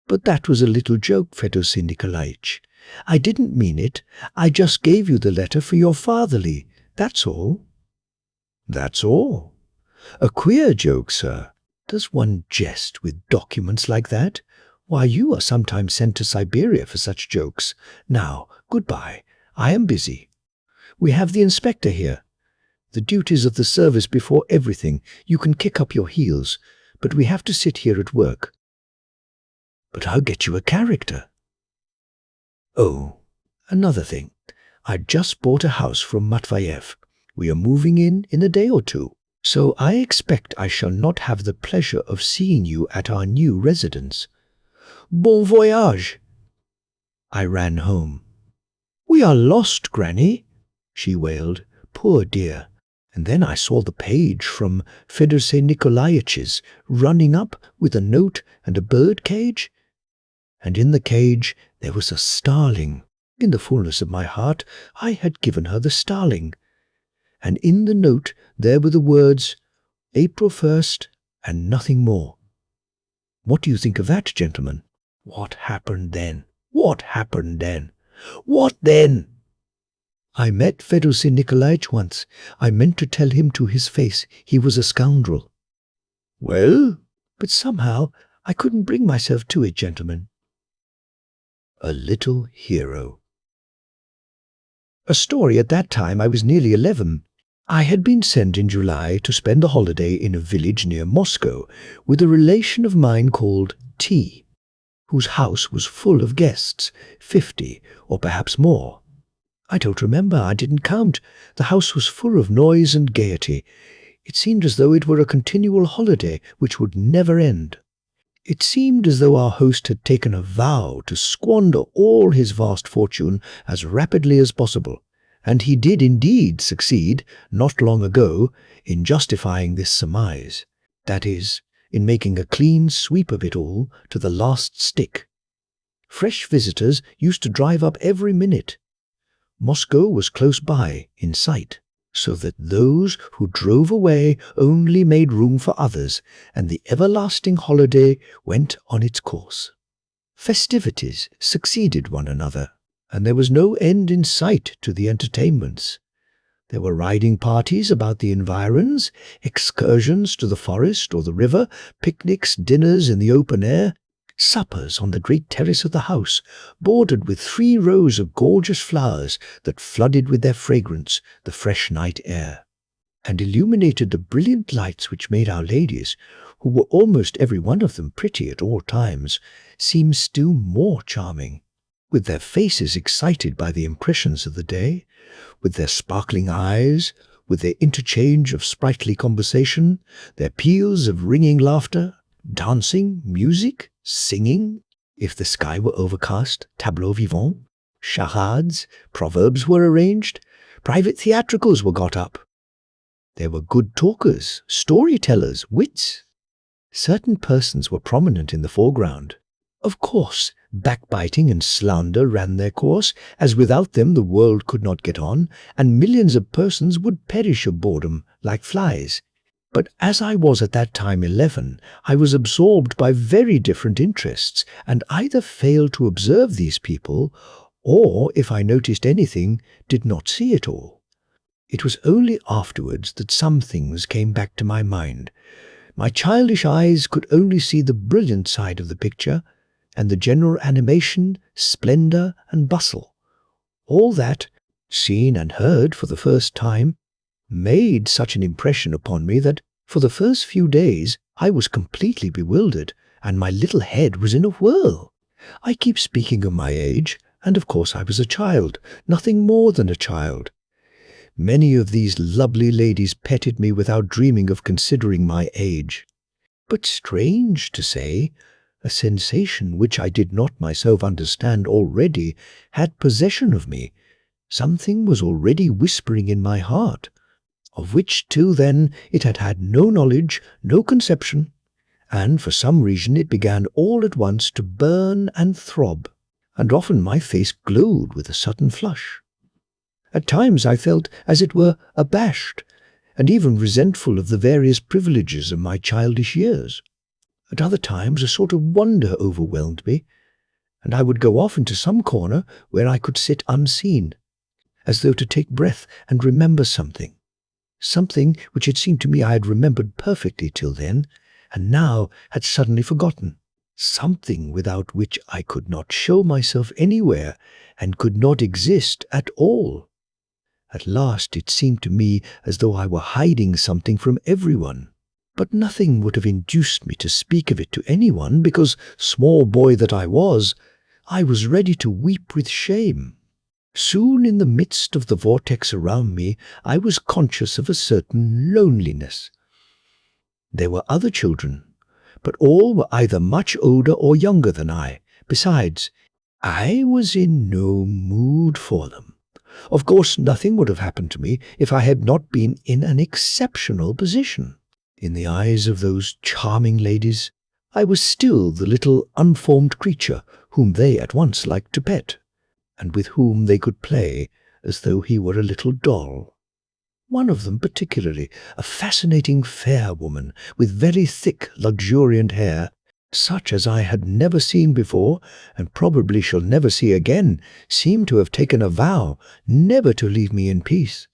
But that was a little joke, Fyodor Nikolaitch. I didn't mean it. I just gave you the letter for your fatherly. That's all. That's all. A queer joke, sir. Does one jest with documents like that? Why, you are sometimes sent to Siberia for such jokes. Now, goodbye. I am busy. We have the inspector here. The duties of the service before everything. You can kick up your heels, but we have to sit here at work. But I'll get you a character. Oh, another thing. I'd just bought a house from Matveyev. We are moving in a day or two, so I expect I shall not have the pleasure of seeing you at our new residence. Bon voyage!" I ran home. "We are lost, Granny," she wailed. "Poor dear." And then I saw the page from Fyodor Nikolaitch's running up with a note and a bird cage. And in the cage there was a starling. In the fullness of my heart I had given her the starling. And in the note there were the words, "April 1st, and nothing more." What do you think of that, gentlemen? What happened then? What happened then? What then? I met Fyodor Nikolaitch once. I meant to tell him to his face he was a scoundrel. Well, but somehow I couldn't bring myself to it, gentlemen. A little hero. A story. At that time I was nearly 11. I had been sent in July to spend a holiday in a village near Moscow with a relation of mine called T, whose house was full of guests, 50 or perhaps more. I don't remember, I didn't count. The house was full of noise and gaiety. It seemed as though it were a continual holiday which would never end. It seemed as though our host had taken a vow to squander all his vast fortune as rapidly as possible, and he did indeed succeed, not long ago, in justifying this surmise. That is, in making a clean sweep of it all to the last stick. Fresh visitors used to drive up every minute. Moscow was close by, in sight, so that those who drove away only made room for others, and the everlasting holiday went on its course. Festivities succeeded one another, and there was no end in sight to the entertainments. There were riding parties about the environs, excursions to the forest or the river, picnics, dinners in the open air, suppers on the great terrace of the house, bordered with 3 rows of gorgeous flowers that flooded with their fragrance the fresh night air, and illuminated the brilliant lights which made our ladies, who were almost every one of them pretty at all times, seem still more charming, with their faces excited by the impressions of the day, with their sparkling eyes, with their interchange of sprightly conversation, their peals of ringing laughter, dancing, music, singing, if the sky were overcast, tableaux vivants, charades, proverbs were arranged, private theatricals were got up. There were good talkers, storytellers, wits. Certain persons were prominent in the foreground. Of course, backbiting and slander ran their course, as without them the world could not get on, and millions of persons would perish of boredom like flies. But as I was at that time 11, I was absorbed by very different interests, and either failed to observe these people, or, if I noticed anything, did not see it all. It was only afterwards that some things came back to my mind. My childish eyes could only see the brilliant side of the picture, and the general animation, splendor, and bustle. All that, seen and heard for the first time, made such an impression upon me that, for the first few days, I was completely bewildered, and my little head was in a whirl. I keep speaking of my age, and of course I was a child, nothing more than a child. Many of these lovely ladies petted me without dreaming of considering my age. But strange to say, a sensation which I did not myself understand already had possession of me. Something was already whispering in my heart, of which till then it had had no knowledge, no conception, and for some reason it began all at once to burn and throb, and often my face glowed with a sudden flush. At times I felt, as it were, abashed, and even resentful of the various privileges of my childish years. At other times a sort of wonder overwhelmed me, and I would go off into some corner where I could sit unseen, as though to take breath and remember something which it seemed to me I had remembered perfectly till then, and now had suddenly forgotten, something without which I could not show myself anywhere, and could not exist at all. At last it seemed to me as though I were hiding something from everyone, but nothing would have induced me to speak of it to anyone, because, small boy that I was ready to weep with shame. Soon in the midst of the vortex around me, I was conscious of a certain loneliness. There were other children, but all were either much older or younger than I. Besides, I was in no mood for them. Of course, nothing would have happened to me if I had not been in an exceptional position. In the eyes of those charming ladies, I was still the little unformed creature whom they at once liked to pet, and with whom they could play as though he were a little doll. One of them particularly, a fascinating fair woman with very thick, luxuriant hair, such as I had never seen before and probably shall never see again, seemed to have taken a vow never to leave me in peace.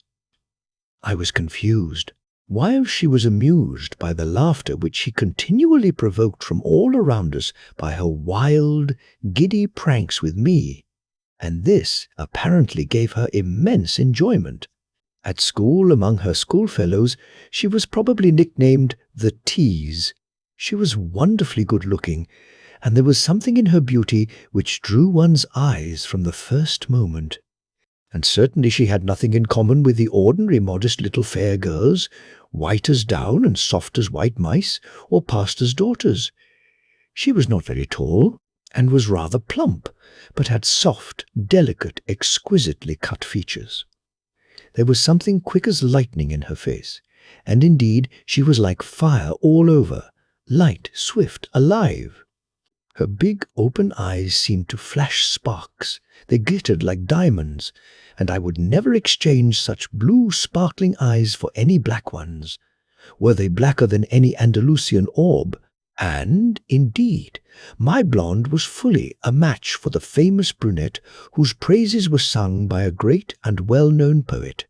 I was confused. While she was amused by the laughter which she continually provoked from all around us by her wild, giddy pranks with me, and this apparently gave her immense enjoyment. At school, among her schoolfellows, she was probably nicknamed the Tease. She was wonderfully good-looking, and there was something in her beauty which drew one's eyes from the first moment. And certainly she had nothing in common with the ordinary modest little fair girls, white as down and soft as white mice, or pastors' daughters. She was not very tall, and was rather plump, but had soft, delicate, exquisitely cut features. There was something quick as lightning in her face, and indeed she was like fire all over, light, swift, alive. Her big open eyes seemed to flash sparks. They glittered like diamonds, and I would never exchange such blue sparkling eyes for any black ones. Were they blacker than any Andalusian orb? And, indeed, my blonde was fully a match for the famous brunette whose praises were sung by a great and well-known poet,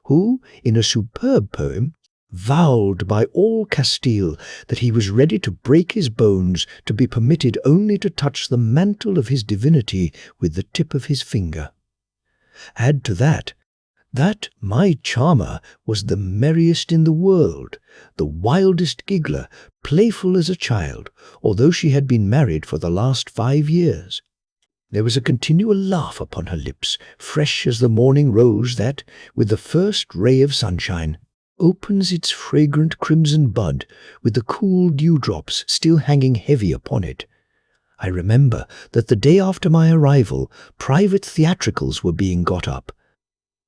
who, in a superb poem, vowed by all Castile that he was ready to break his bones to be permitted only to touch the mantle of his divinity with the tip of his finger. Add to that my charmer was the merriest in the world, the wildest giggler, playful as a child, although she had been married for the last 5 years. There was a continual laugh upon her lips, fresh as the morning rose that, with the first ray of sunshine, opens its fragrant crimson bud with the cool dewdrops still hanging heavy upon it. I remember that the day after my arrival, private theatricals were being got up.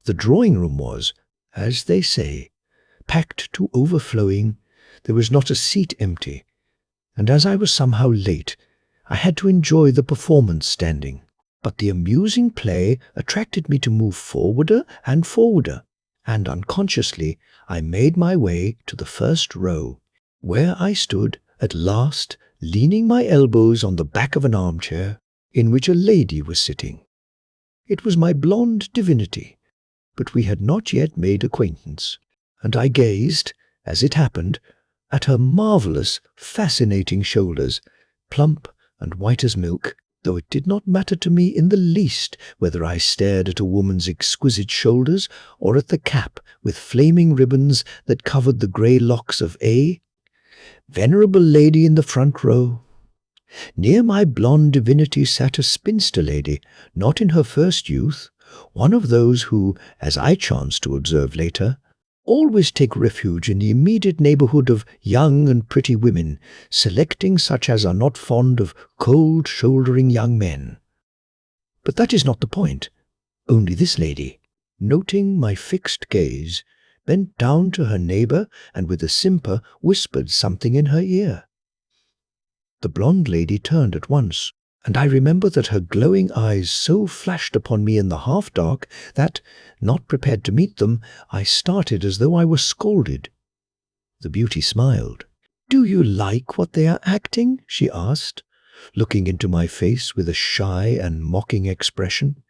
The drawing-room was, as they say, packed to overflowing. There was not a seat empty, and as I was somehow late, I had to enjoy the performance standing. But the amusing play attracted me to move forwarder and forwarder, and unconsciously I made my way to the first row, where I stood at last, leaning my elbows on the back of an armchair in which a lady was sitting. It was my blonde divinity, but we had not yet made acquaintance, and I gazed, as it happened, at her marvellous, fascinating shoulders, plump and white as milk, though it did not matter to me in the least whether I stared at a woman's exquisite shoulders or at the cap with flaming ribbons that covered the grey locks of a venerable lady in the front row. Near my blonde divinity sat a spinster lady, not in her first youth, one of those who, as I chanced to observe later, always take refuge in the immediate neighbourhood of young and pretty women, selecting such as are not fond of cold-shouldering young men. But that is not the point. Only this lady, noting my fixed gaze, bent down to her neighbour and with a simper whispered something in her ear. The blonde lady turned at once, and I remember that her glowing eyes so flashed upon me in the half-dark that, not prepared to meet them, I started as though I were scalded. The beauty smiled. "Do you like what they are acting?" she asked, looking into my face with a shy and mocking expression.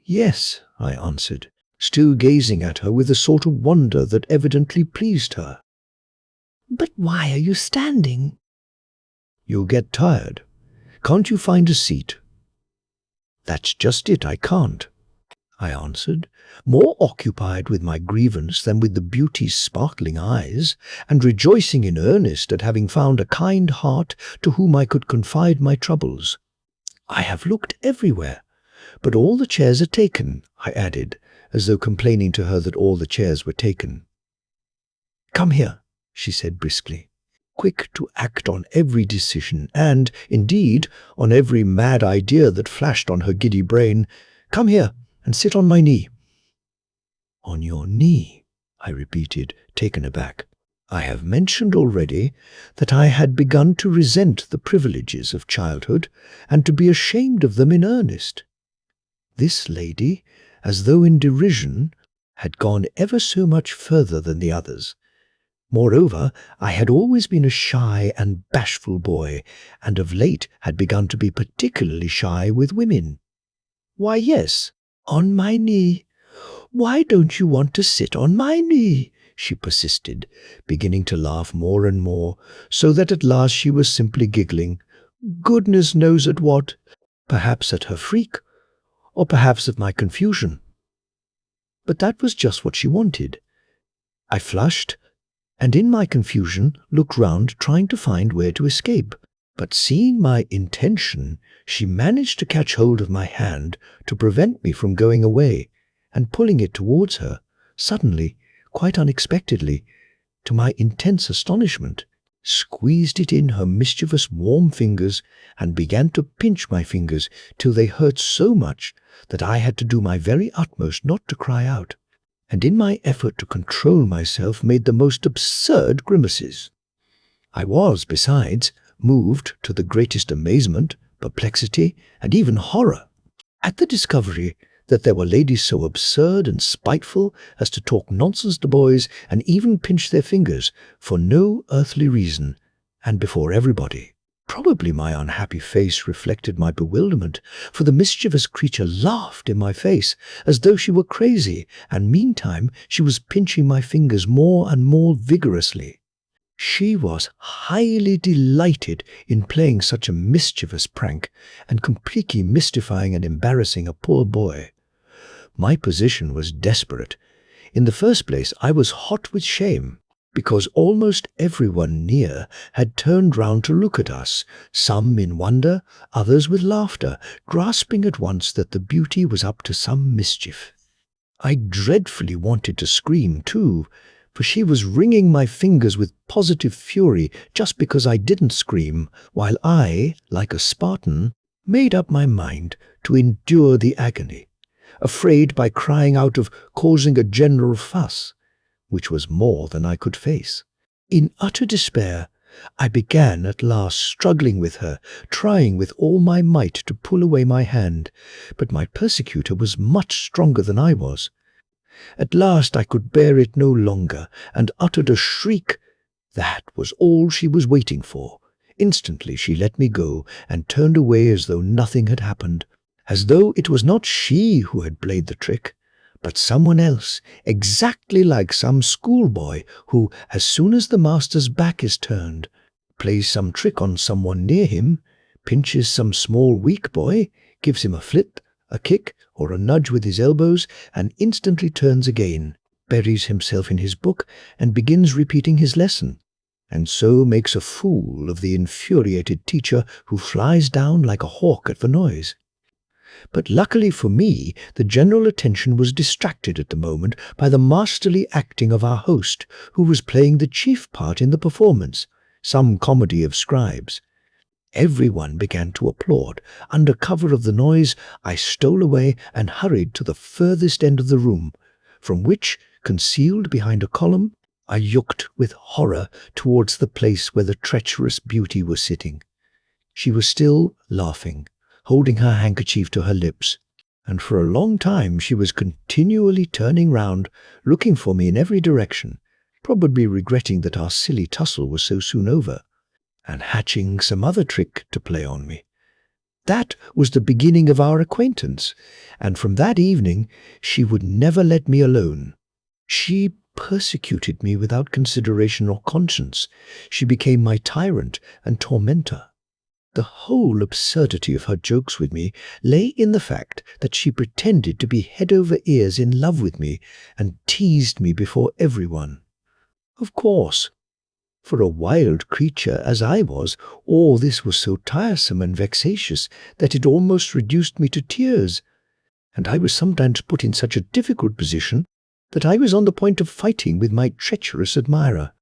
"Yes," I answered, still gazing at her with a sort of wonder that evidently pleased her. "But why are you standing?" "You'll get tired. Can't you find a seat?" "That's just it, I can't," I answered, more occupied with my grievance than with the beauty's sparkling eyes, and rejoicing in earnest at having found a kind heart to whom I could confide my troubles. "I have looked everywhere. "But all the chairs are taken," I added, as though complaining to her that all the chairs were taken. "Come here," she said briskly, quick to act on every decision and, indeed, on every mad idea that flashed on her giddy brain. "Come here and sit on my knee." "On your knee," I repeated, taken aback. I have mentioned already that I had begun to resent the privileges of childhood and to be ashamed of them in earnest. This lady, as though in derision, had gone ever so much further than the others. Moreover, I had always been a shy and bashful boy, and of late had begun to be particularly shy with women. "Why, yes, on my knee. Why don't you want to sit on my knee?" she persisted, beginning to laugh more and more, so that at last she was simply giggling. Goodness knows at what. Perhaps at her freak, or perhaps at my confusion. But that was just what she wanted. I flushed, and in my confusion looked round, trying to find where to escape. But seeing my intention, she managed to catch hold of my hand to prevent me from going away, and pulling it towards her, suddenly, quite unexpectedly, to my intense astonishment, squeezed it in her mischievous warm fingers and began to pinch my fingers till they hurt so much that I had to do my very utmost not to cry out, and in my effort to control myself made the most absurd grimaces. I was, besides, moved to the greatest amazement, perplexity, and even horror at the discovery that there were ladies so absurd and spiteful as to talk nonsense to boys and even pinch their fingers for no earthly reason, and before everybody. Probably my unhappy face reflected my bewilderment, for the mischievous creature laughed in my face as though she were crazy, and meantime she was pinching my fingers more and more vigorously. She was highly delighted in playing such a mischievous prank and completely mystifying and embarrassing a poor boy. My position was desperate. In the first place, I was hot with shame, because almost everyone near had turned round to look at us, some in wonder, others with laughter, grasping at once that the beauty was up to some mischief. I dreadfully wanted to scream, too, for she was wringing my fingers with positive fury just because I didn't scream, while I, like a Spartan, made up my mind to endure the agony, afraid by crying out of causing a general fuss, which was more than I could face. In utter despair, I began at last struggling with her, trying with all my might to pull away my hand, but my persecutor was much stronger than I was. At last I could bear it no longer, and uttered a shriek. That was all she was waiting for. Instantly she let me go, and turned away as though nothing had happened, as though it was not she who had played the trick, but someone else, exactly like some schoolboy who, as soon as the master's back is turned, plays some trick on someone near him, pinches some small weak boy, gives him a flip, a kick, or a nudge with his elbows, and instantly turns again, buries himself in his book, and begins repeating his lesson, and so makes a fool of the infuriated teacher, who flies down like a hawk at the noise. But luckily for me, the general attention was distracted at the moment by the masterly acting of our host, who was playing the chief part in the performance, some comedy of scribes. Everyone began to applaud. Under cover of the noise, I stole away and hurried to the furthest end of the room, from which, concealed behind a column, I looked with horror towards the place where the treacherous beauty was sitting. She was still laughing, holding her handkerchief to her lips, and for a long time she was continually turning round, looking for me in every direction, probably regretting that our silly tussle was so soon over, and hatching some other trick to play on me. That was the beginning of our acquaintance, and from that evening she would never let me alone. She persecuted me without consideration or conscience. She became my tyrant and tormentor. The whole absurdity of her jokes with me lay in the fact that she pretended to be head over ears in love with me and teased me before everyone. Of course, for a wild creature as I was, all this was so tiresome and vexatious that it almost reduced me to tears, and I was sometimes put in such a difficult position that I was on the point of fighting with my treacherous admirer.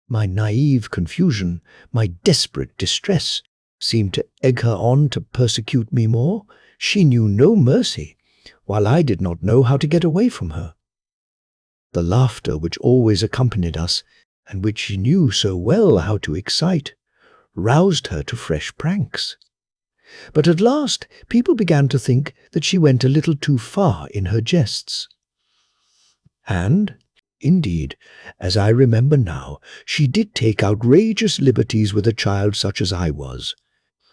My naive confusion, my desperate distress, seemed to egg her on to persecute me more. She knew no mercy, while I did not know how to get away from her. The laughter which always accompanied us, and which she knew so well how to excite, roused her to fresh pranks. But at last people began to think that she went a little too far in her jests. And, indeed, as I remember now, she did take outrageous liberties with a child such as I was.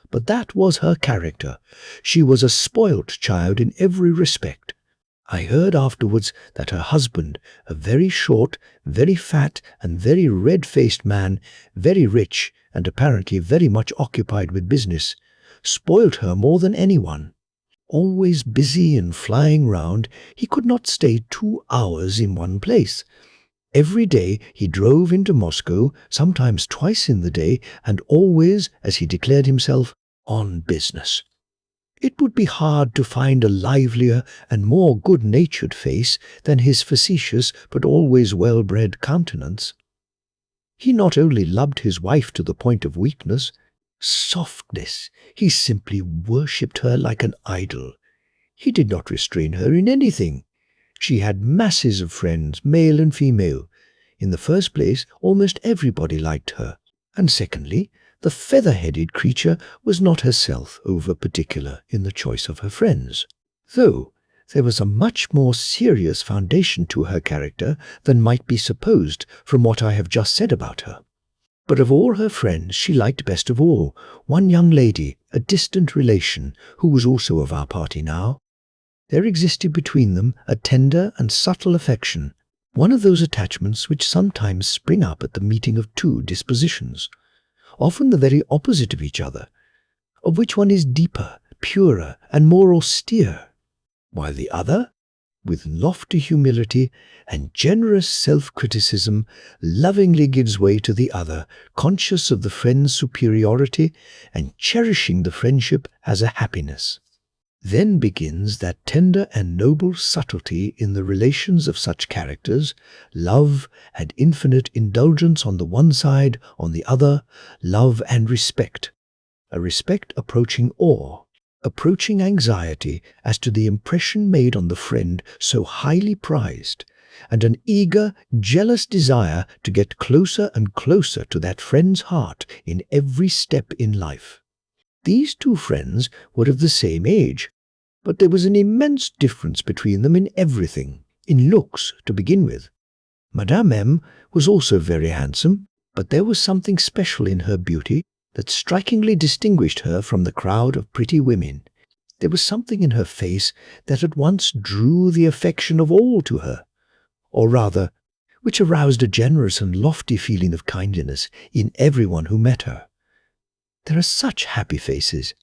But that was her character. She was a spoilt child in every respect. I heard afterwards that her husband, a very short, very fat, and very red-faced man, very rich, and apparently very much occupied with business, spoilt her more than anyone. Always busy and flying round, he could not stay 2 hours in one place. Every day he drove into Moscow, sometimes twice in the day, and always, as he declared himself, on business. It would be hard to find a livelier and more good-natured face than his facetious but always well-bred countenance. He not only loved his wife to the point of weakness, softness, he simply worshipped her like an idol. He did not restrain her in anything. She had masses of friends, male and female. In the first place, almost everybody liked her, and secondly, the feather-headed creature was not herself over-particular in the choice of her friends, though there was a much more serious foundation to her character than might be supposed from what I have just said about her. But of all her friends she liked best of all one young lady, a distant relation, who was also of our party now. There existed between them a tender and subtle affection, one of those attachments which sometimes spring up at the meeting of two dispositions, often the very opposite of each other, of which one is deeper, purer, and more austere, while the other, with lofty humility and generous self-criticism, lovingly gives way to the other, conscious of the friend's superiority and cherishing the friendship as a happiness. Then begins that tender and noble subtlety in the relations of such characters, love and infinite indulgence on the one side, on the other, love and respect, a respect approaching awe, approaching anxiety as to the impression made on the friend so highly prized, and an eager, jealous desire to get closer and closer to that friend's heart in every step in life. These two friends were of the same age, but there was an immense difference between them in everything, in looks to begin with. Madame M. was also very handsome, but there was something special in her beauty that strikingly distinguished her from the crowd of pretty women. There was something in her face that at once drew the affection of all to her, or rather, which aroused a generous and lofty feeling of kindliness in everyone who met her. There are such happy faces.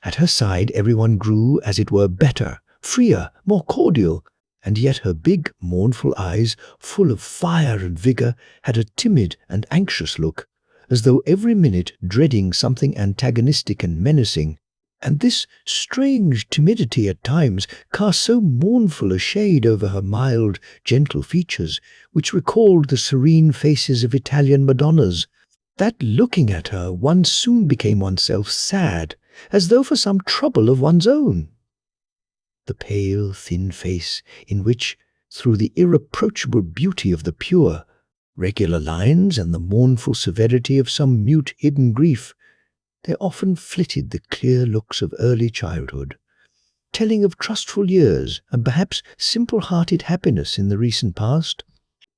At her side everyone grew, as it were, better, freer, more cordial, and yet her big, mournful eyes, full of fire and vigour, had a timid and anxious look, as though every minute dreading something antagonistic and menacing, and this strange timidity at times cast so mournful a shade over her mild, gentle features, which recalled the serene faces of Italian Madonnas, that looking at her one soon became oneself sad, as though for some trouble of one's own. The pale, thin face, in which, through the irreproachable beauty of the pure, regular lines and the mournful severity of some mute hidden grief, there often flitted the clear looks of early childhood, telling of trustful years and perhaps simple-hearted happiness in the recent past.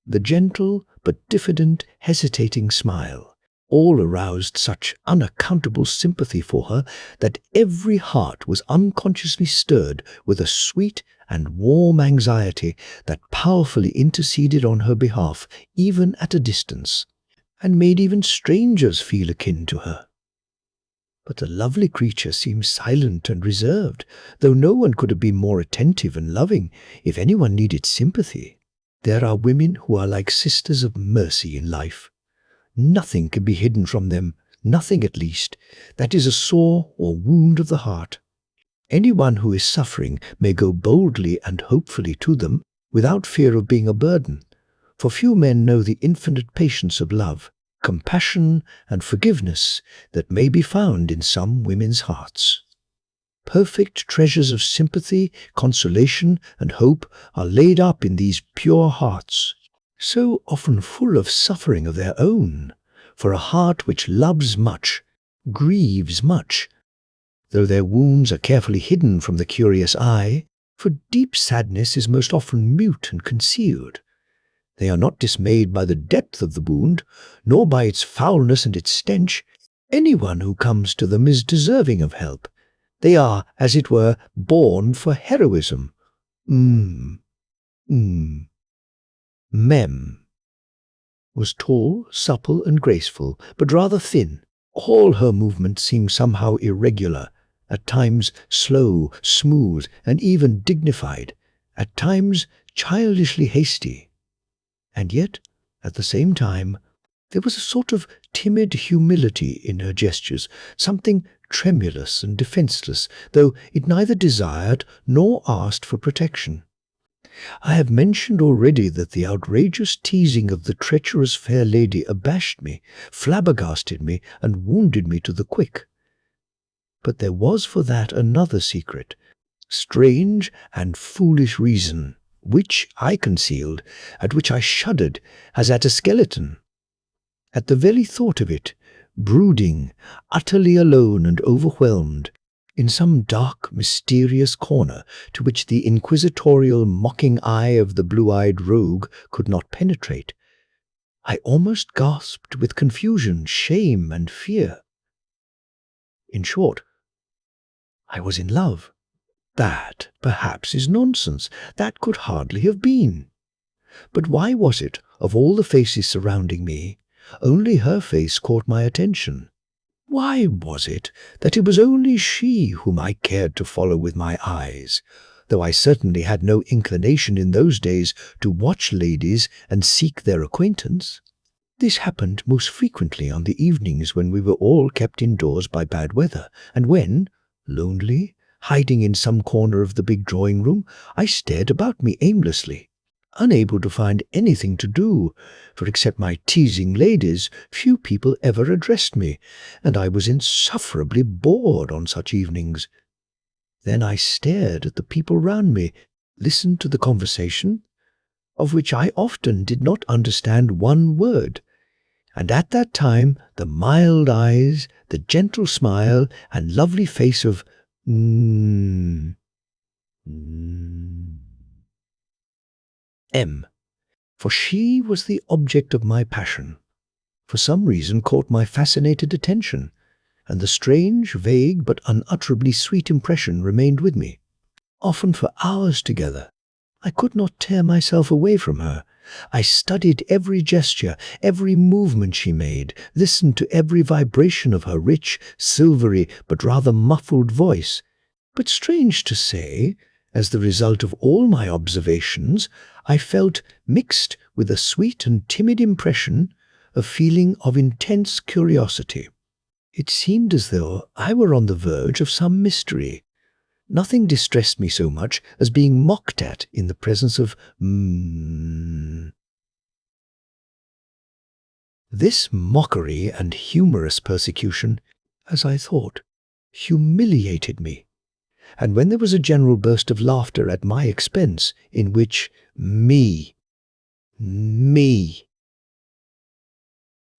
The gentle but diffident, hesitating smile, all aroused such unaccountable sympathy for her that every heart was unconsciously stirred with a sweet and warm anxiety that powerfully interceded on her behalf even at a distance, and made even strangers feel akin to her. But the lovely creature seemed silent and reserved, though no one could have been more attentive and loving if anyone needed sympathy. There are women who are like sisters of mercy in life. Nothing can be hidden from them, nothing at least, that is a sore or wound of the heart. Anyone who is suffering may go boldly and hopefully to them, without fear of being a burden, for few men know the infinite patience of love, compassion, and forgiveness that may be found in some women's hearts. Perfect treasures of sympathy, consolation, and hope are laid up in these pure hearts, so often full of suffering of their own, for a heart which loves much, grieves much, though their wounds are carefully hidden from the curious eye, for deep sadness is most often mute and concealed. They are not dismayed by the depth of the wound, nor by its foulness and its stench. Anyone who comes to them is deserving of help. They are, as it were, born for heroism. Mem was tall, supple, and graceful, but rather thin. All her movements seemed somehow irregular, at times slow, smooth, and even dignified, at times childishly hasty. And yet, at the same time, there was a sort of timid humility in her gestures, something tremulous and defenceless, though it neither desired nor asked for protection. I have mentioned already that the outrageous teasing of the treacherous fair lady abashed me, flabbergasted me, and wounded me to the quick. But there was for that another secret, strange and foolish reason, which I concealed, at which I shuddered as at a skeleton. At the very thought of it, brooding, utterly alone and overwhelmed, in some dark, mysterious corner to which the inquisitorial, mocking eye of the blue-eyed rogue could not penetrate, I almost gasped with confusion, shame, and fear. In short, I was in love. That, perhaps, is nonsense. That could hardly have been. But why was it, of all the faces surrounding me, only her face caught my attention? Why was it that it was only she whom I cared to follow with my eyes, though I certainly had no inclination in those days to watch ladies and seek their acquaintance? This happened most frequently on the evenings when we were all kept indoors by bad weather, and when, lonely, hiding in some corner of the big drawing-room, I stared about me aimlessly, unable to find anything to do, for except my teasing ladies, few people ever addressed me, and I was insufferably bored on such evenings. Then I stared at the people round me, listened to the conversation, of which I often did not understand one word, and at that time the mild eyes, the gentle smile, and lovely face of M, for she was the object of my passion, for some reason caught my fascinated attention, and the strange, vague, but unutterably sweet impression remained with me. Often for hours together, I could not tear myself away from her. I studied every gesture, every movement she made, listened to every vibration of her rich, silvery, but rather muffled voice. But strange to say, as the result of all my observations, I felt, mixed with a sweet and timid impression, a feeling of intense curiosity. It seemed as though I were on the verge of some mystery. Nothing distressed me so much as being mocked at in the presence of This mockery and humorous persecution, as I thought, humiliated me, and when there was a general burst of laughter at my expense, in which me,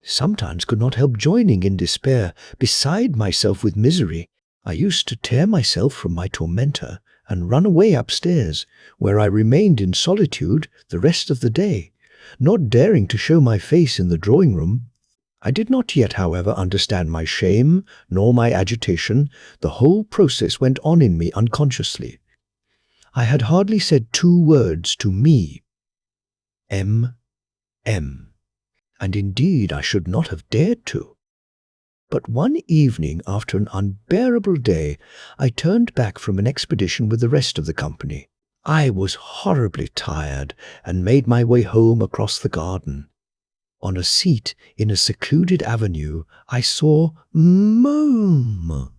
sometimes could not help joining in despair, beside myself with misery, I used to tear myself from my tormentor and run away upstairs, where I remained in solitude the rest of the day, not daring to show my face in the drawing-room. I did not yet, however, understand my shame nor my agitation. The whole process went on in me unconsciously. I had hardly said 2 words to me, and indeed I should not have dared to. But one evening, after an unbearable day, I turned back from an expedition with the rest of the company. I was horribly tired and made my way home across the garden. On a seat in a secluded avenue, I saw Mom.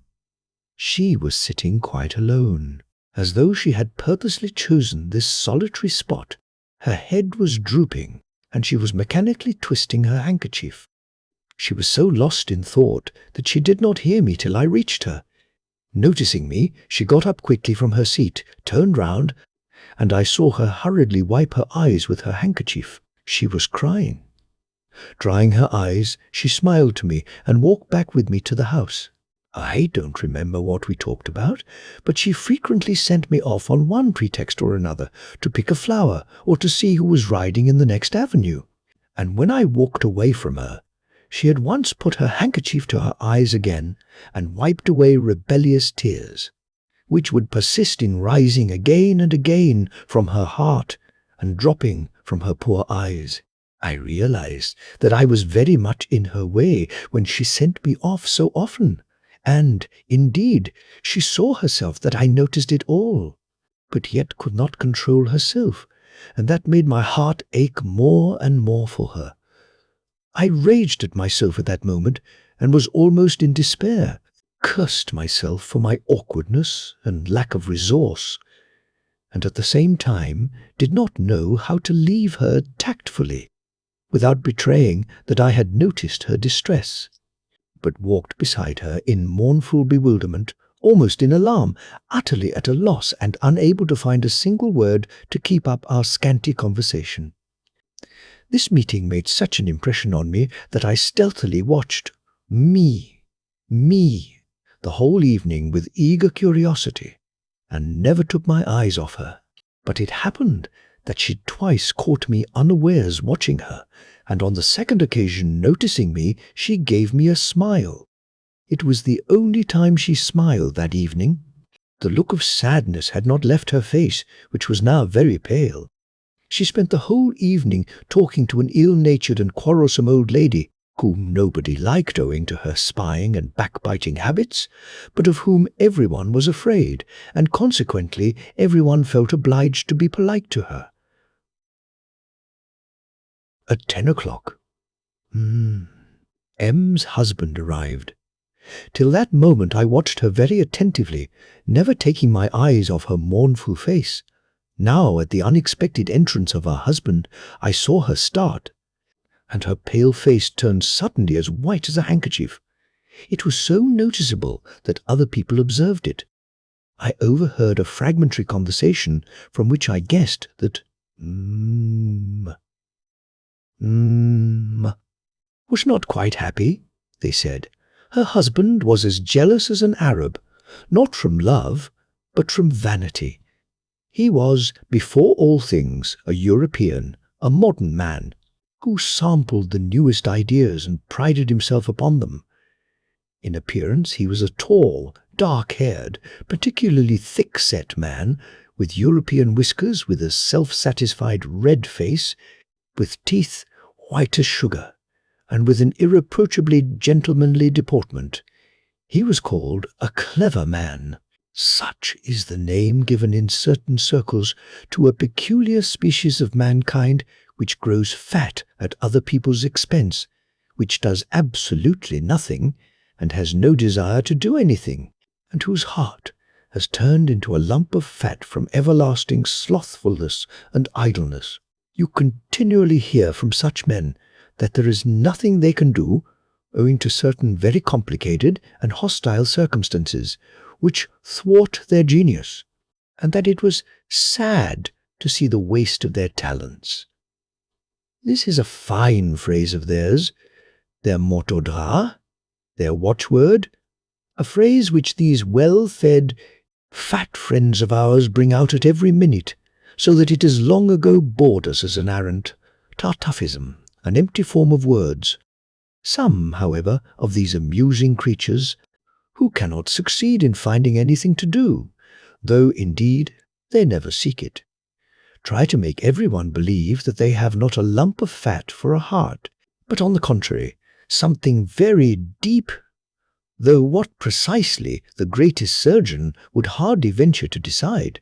She was sitting quite alone, as though she had purposely chosen this solitary spot. Her head was drooping, and she was mechanically twisting her handkerchief. She was so lost in thought that she did not hear me till I reached her. Noticing me, she got up quickly from her seat, turned round, and I saw her hurriedly wipe her eyes with her handkerchief. She was crying. Drying her eyes, she smiled to me and walked back with me to the house. I don't remember what we talked about, but she frequently sent me off on one pretext or another to pick a flower or to see who was riding in the next avenue. And when I walked away from her, she had once put her handkerchief to her eyes again and wiped away rebellious tears, which would persist in rising again and again from her heart and dropping from her poor eyes. I realized that I was very much in her way when she sent me off so often, and, indeed, she saw herself that I noticed it all, but yet could not control herself, and that made my heart ache more and more for her. I raged at myself at that moment, and was almost in despair, cursed myself for my awkwardness and lack of resource, and at the same time did not know how to leave her tactfully, without betraying that I had noticed her distress, but walked beside her in mournful bewilderment, almost in alarm, utterly at a loss and unable to find a single word to keep up our scanty conversation. This meeting made such an impression on me that I stealthily watched me, the whole evening with eager curiosity, and never took my eyes off her. But it happened that she twice caught me unawares watching her, and on the second occasion, noticing me, she gave me a smile. It was the only time she smiled that evening. The look of sadness had not left her face, which was now very pale. She spent the whole evening talking to an ill-natured and quarrelsome old lady, whom nobody liked owing to her spying and backbiting habits, but of whom everyone was afraid, and consequently everyone felt obliged to be polite to her. At 10 o'clock, M's husband arrived. Till that moment I watched her very attentively, never taking my eyes off her mournful face. Now, at the unexpected entrance of her husband, I saw her start, and her pale face turned suddenly as white as a handkerchief. It was so noticeable that other people observed it. I overheard a fragmentary conversation from which I guessed that was not quite happy, they said. Her husband was as jealous as an Arab, not from love, but from vanity. He was, before all things, a European, a modern man, who sampled the newest ideas and prided himself upon them. In appearance he was a tall, dark-haired, particularly thick-set man, with European whiskers, with a self-satisfied red face, with teeth white as sugar, and with an irreproachably gentlemanly deportment. He was called a clever man. Such is the name given in certain circles to a peculiar species of mankind which grows fat at other people's expense, which does absolutely nothing, and has no desire to do anything, and whose heart has turned into a lump of fat from everlasting slothfulness and idleness. You continually hear from such men that there is nothing they can do, owing to certain very complicated and hostile circumstances, which thwart their genius, and that it was sad to see the waste of their talents. This is a fine phrase of theirs, their mot d'ordre, their watchword, a phrase which these well-fed, fat friends of ours bring out at every minute, so that it has long ago bored us as an arrant tartuffism, an empty form of words. Some, however, of these amusing creatures, who cannot succeed in finding anything to do, though, indeed, they never seek it, try to make everyone believe that they have not a lump of fat for a heart, but on the contrary, something very deep, though what precisely the greatest surgeon would hardly venture to decide.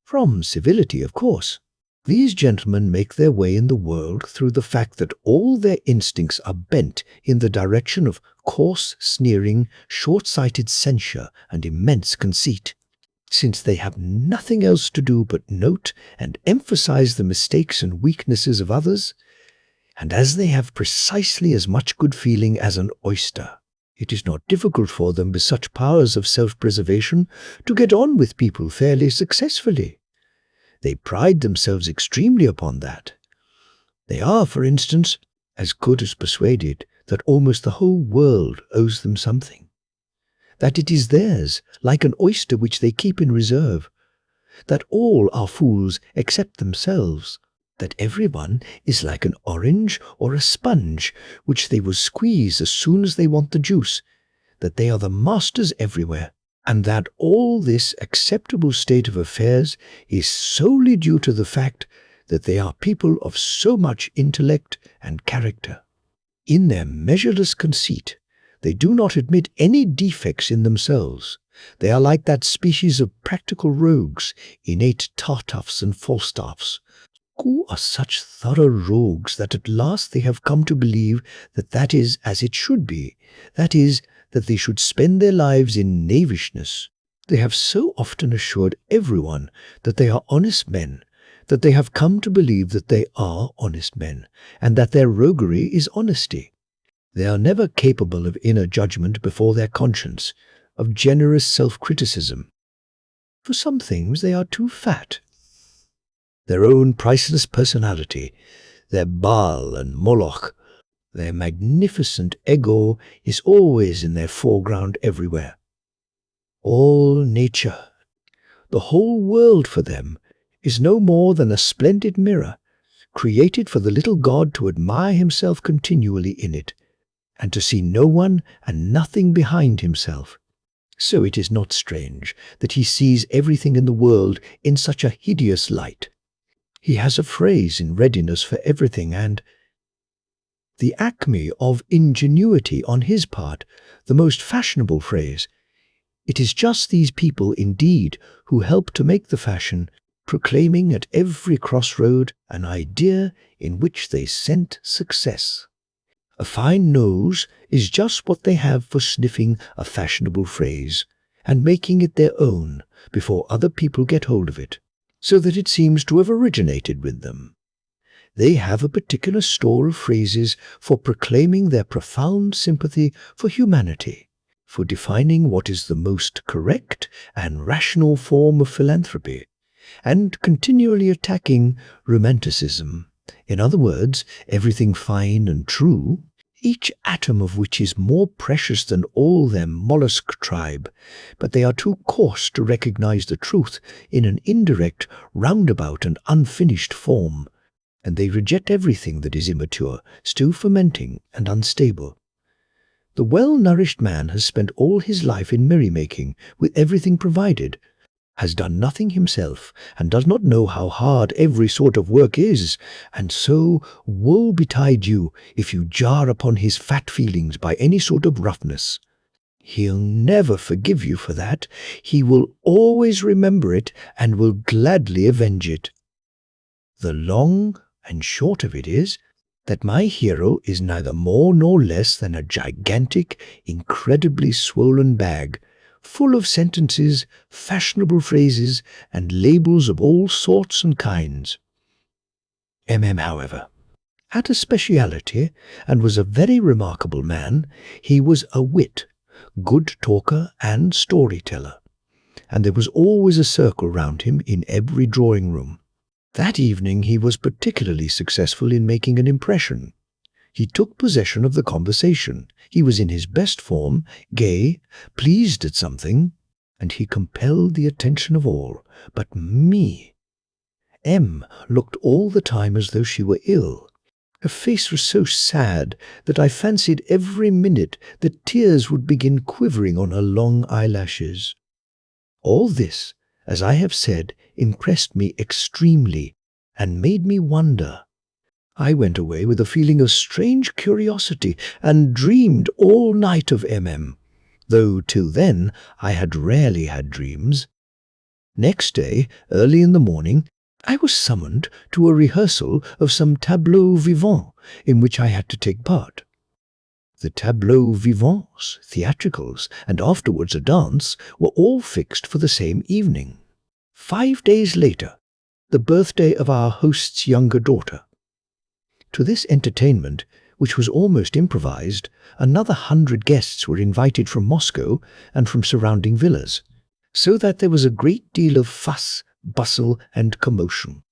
From civility, of course. These gentlemen make their way in the world through the fact that all their instincts are bent in the direction of coarse, sneering, short-sighted censure and immense conceit. Since they have nothing else to do but note and emphasize the mistakes and weaknesses of others, and as they have precisely as much good feeling as an oyster, it is not difficult for them with such powers of self-preservation to get on with people fairly successfully. They pride themselves extremely upon that. They are, for instance, as good as persuaded that almost the whole world owes them something, that it is theirs, like an oyster which they keep in reserve, that all are fools except themselves, that everyone is like an orange or a sponge which they will squeeze as soon as they want the juice, that they are the masters everywhere, and that all this acceptable state of affairs is solely due to the fact that they are people of so much intellect and character. In their measureless conceit, they do not admit any defects in themselves. They are like that species of practical rogues, innate Tartuffes and Falstaffs, who are such thorough rogues that at last they have come to believe that that is as it should be, that is, that they should spend their lives in knavishness. They have so often assured everyone that they are honest men, that they have come to believe that they are honest men, and that their roguery is honesty. They are never capable of inner judgment before their conscience, of generous self-criticism. For some things they are too fat. Their own priceless personality, their Baal and Moloch, their magnificent ego is always in their foreground everywhere. All nature, the whole world for them, is no more than a splendid mirror, created for the little god to admire himself continually in it, and to see no one and nothing behind himself. So it is not strange that he sees everything in the world in such a hideous light. He has a phrase in readiness for everything, and the acme of ingenuity on his part, the most fashionable phrase. It is just these people, indeed, who help to make the fashion, proclaiming at every crossroad an idea in which they scent success. A fine nose is just what they have for sniffing a fashionable phrase, and making it their own before other people get hold of it, so that it seems to have originated with them. They have a particular store of phrases for proclaiming their profound sympathy for humanity, for defining what is the most correct and rational form of philanthropy, and continually attacking romanticism. In other words, everything fine and true, each atom of which is more precious than all their mollusk tribe, but they are too coarse to recognize the truth in an indirect, roundabout and unfinished form, and they reject everything that is immature, still fermenting and unstable. The well-nourished man has spent all his life in merrymaking, with everything provided, has done nothing himself, and does not know how hard every sort of work is, and so woe betide you if you jar upon his fat feelings by any sort of roughness. He'll never forgive you for that. He will always remember it and will gladly avenge it. The long and short of it is that my hero is neither more nor less than a gigantic, incredibly swollen bag, full of sentences, fashionable phrases, and labels of all sorts and kinds. However, had a speciality, and was a very remarkable man. He was a wit, good talker and storyteller, and there was always a circle round him in every drawing-room. That evening he was particularly successful in making an impression. He took possession of the conversation. He was in his best form, gay, pleased at something, and he compelled the attention of all but me. M looked all the time as though she were ill. Her face was so sad that I fancied every minute that tears would begin quivering on her long eyelashes. All this, as I have said, impressed me extremely and made me wonder. I went away with a feeling of strange curiosity and dreamed all night of though till then I had rarely had dreams. Next day, early in the morning, I was summoned to a rehearsal of some tableaux vivants in which I had to take part. The tableaux vivants, theatricals, and afterwards a dance were all fixed for the same evening. 5 days later, the birthday of our host's younger daughter. To this entertainment, which was almost improvised, another 100 guests were invited from Moscow and from surrounding villas, so that there was a great deal of fuss, bustle, and commotion.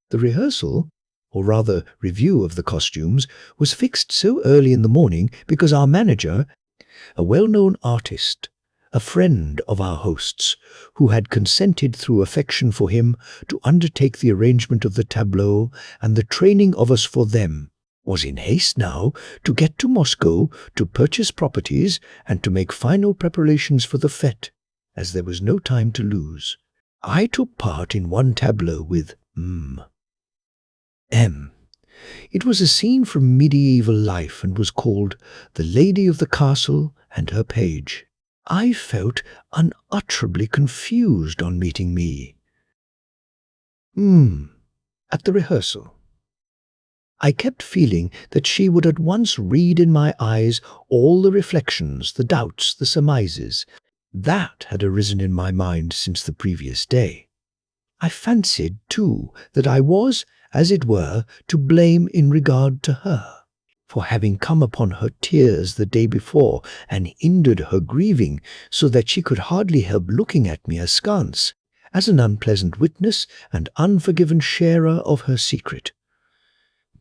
The rehearsal, or rather review of the costumes, was fixed so early in the morning because our manager, a well-known artist, a friend of our host's, who had consented through affection for him to undertake the arrangement of the tableau and the training of us for them, was in haste now to get to Moscow to purchase properties and to make final preparations for the fête, as there was no time to lose. I took part in one tableau with M. It was a scene from medieval life and was called The Lady of the Castle and Her Page. I felt unutterably confused on meeting me. At the rehearsal. I kept feeling that she would at once read in my eyes all the reflections, the doubts, the surmises, that had arisen in my mind since the previous day. I fancied, too, that I was, as it were, to blame in regard to her, for having come upon her tears the day before and hindered her grieving so that she could hardly help looking at me askance, as an unpleasant witness and unforgiven sharer of her secret.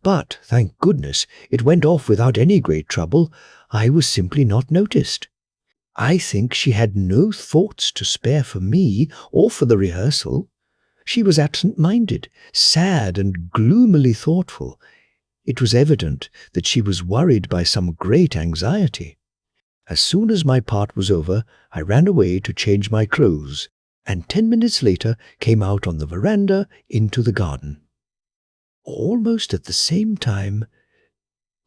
But, thank goodness, it went off without any great trouble. I was simply not noticed. I think she had no thoughts to spare for me or for the rehearsal. She was absent-minded, sad and gloomily thoughtful. It was evident that she was worried by some great anxiety. As soon as my part was over, I ran away to change my clothes, and 10 minutes later came out on the veranda into the garden. Almost at the same time,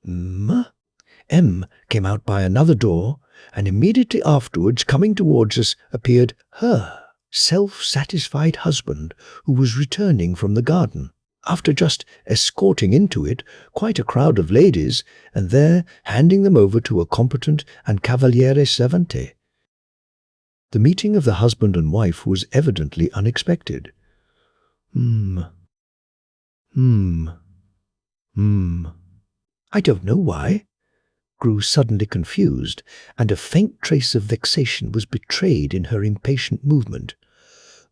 M came out by another door, and immediately afterwards, coming towards us, appeared her self-satisfied husband, who was returning from the garden, after just escorting into it quite a crowd of ladies, and there handing them over to a competent and cavaliere servante. The meeting of the husband and wife was evidently unexpected. I don't know why. Grew suddenly confused, and a faint trace of vexation was betrayed in her impatient movement.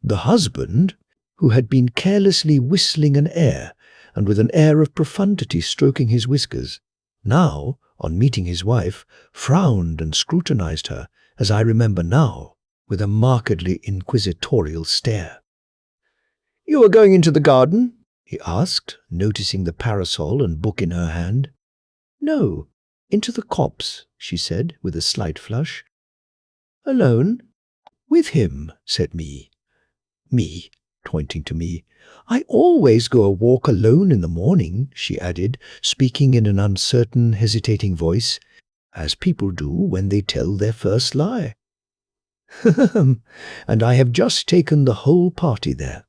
The husband, who had been carelessly whistling an air, and with an air of profundity stroking his whiskers, now, on meeting his wife, frowned and scrutinized her, as I remember now, with a markedly inquisitorial stare. "You are going into the garden?" he asked, noticing the parasol and book in her hand. "No, into the copse," she said, with a slight flush. "Alone?" "With him," said me, pointing to me. "I always go a walk alone in the morning," she added, speaking in an uncertain, hesitating voice, as people do when they tell their first lie. "And I have just taken the whole party there.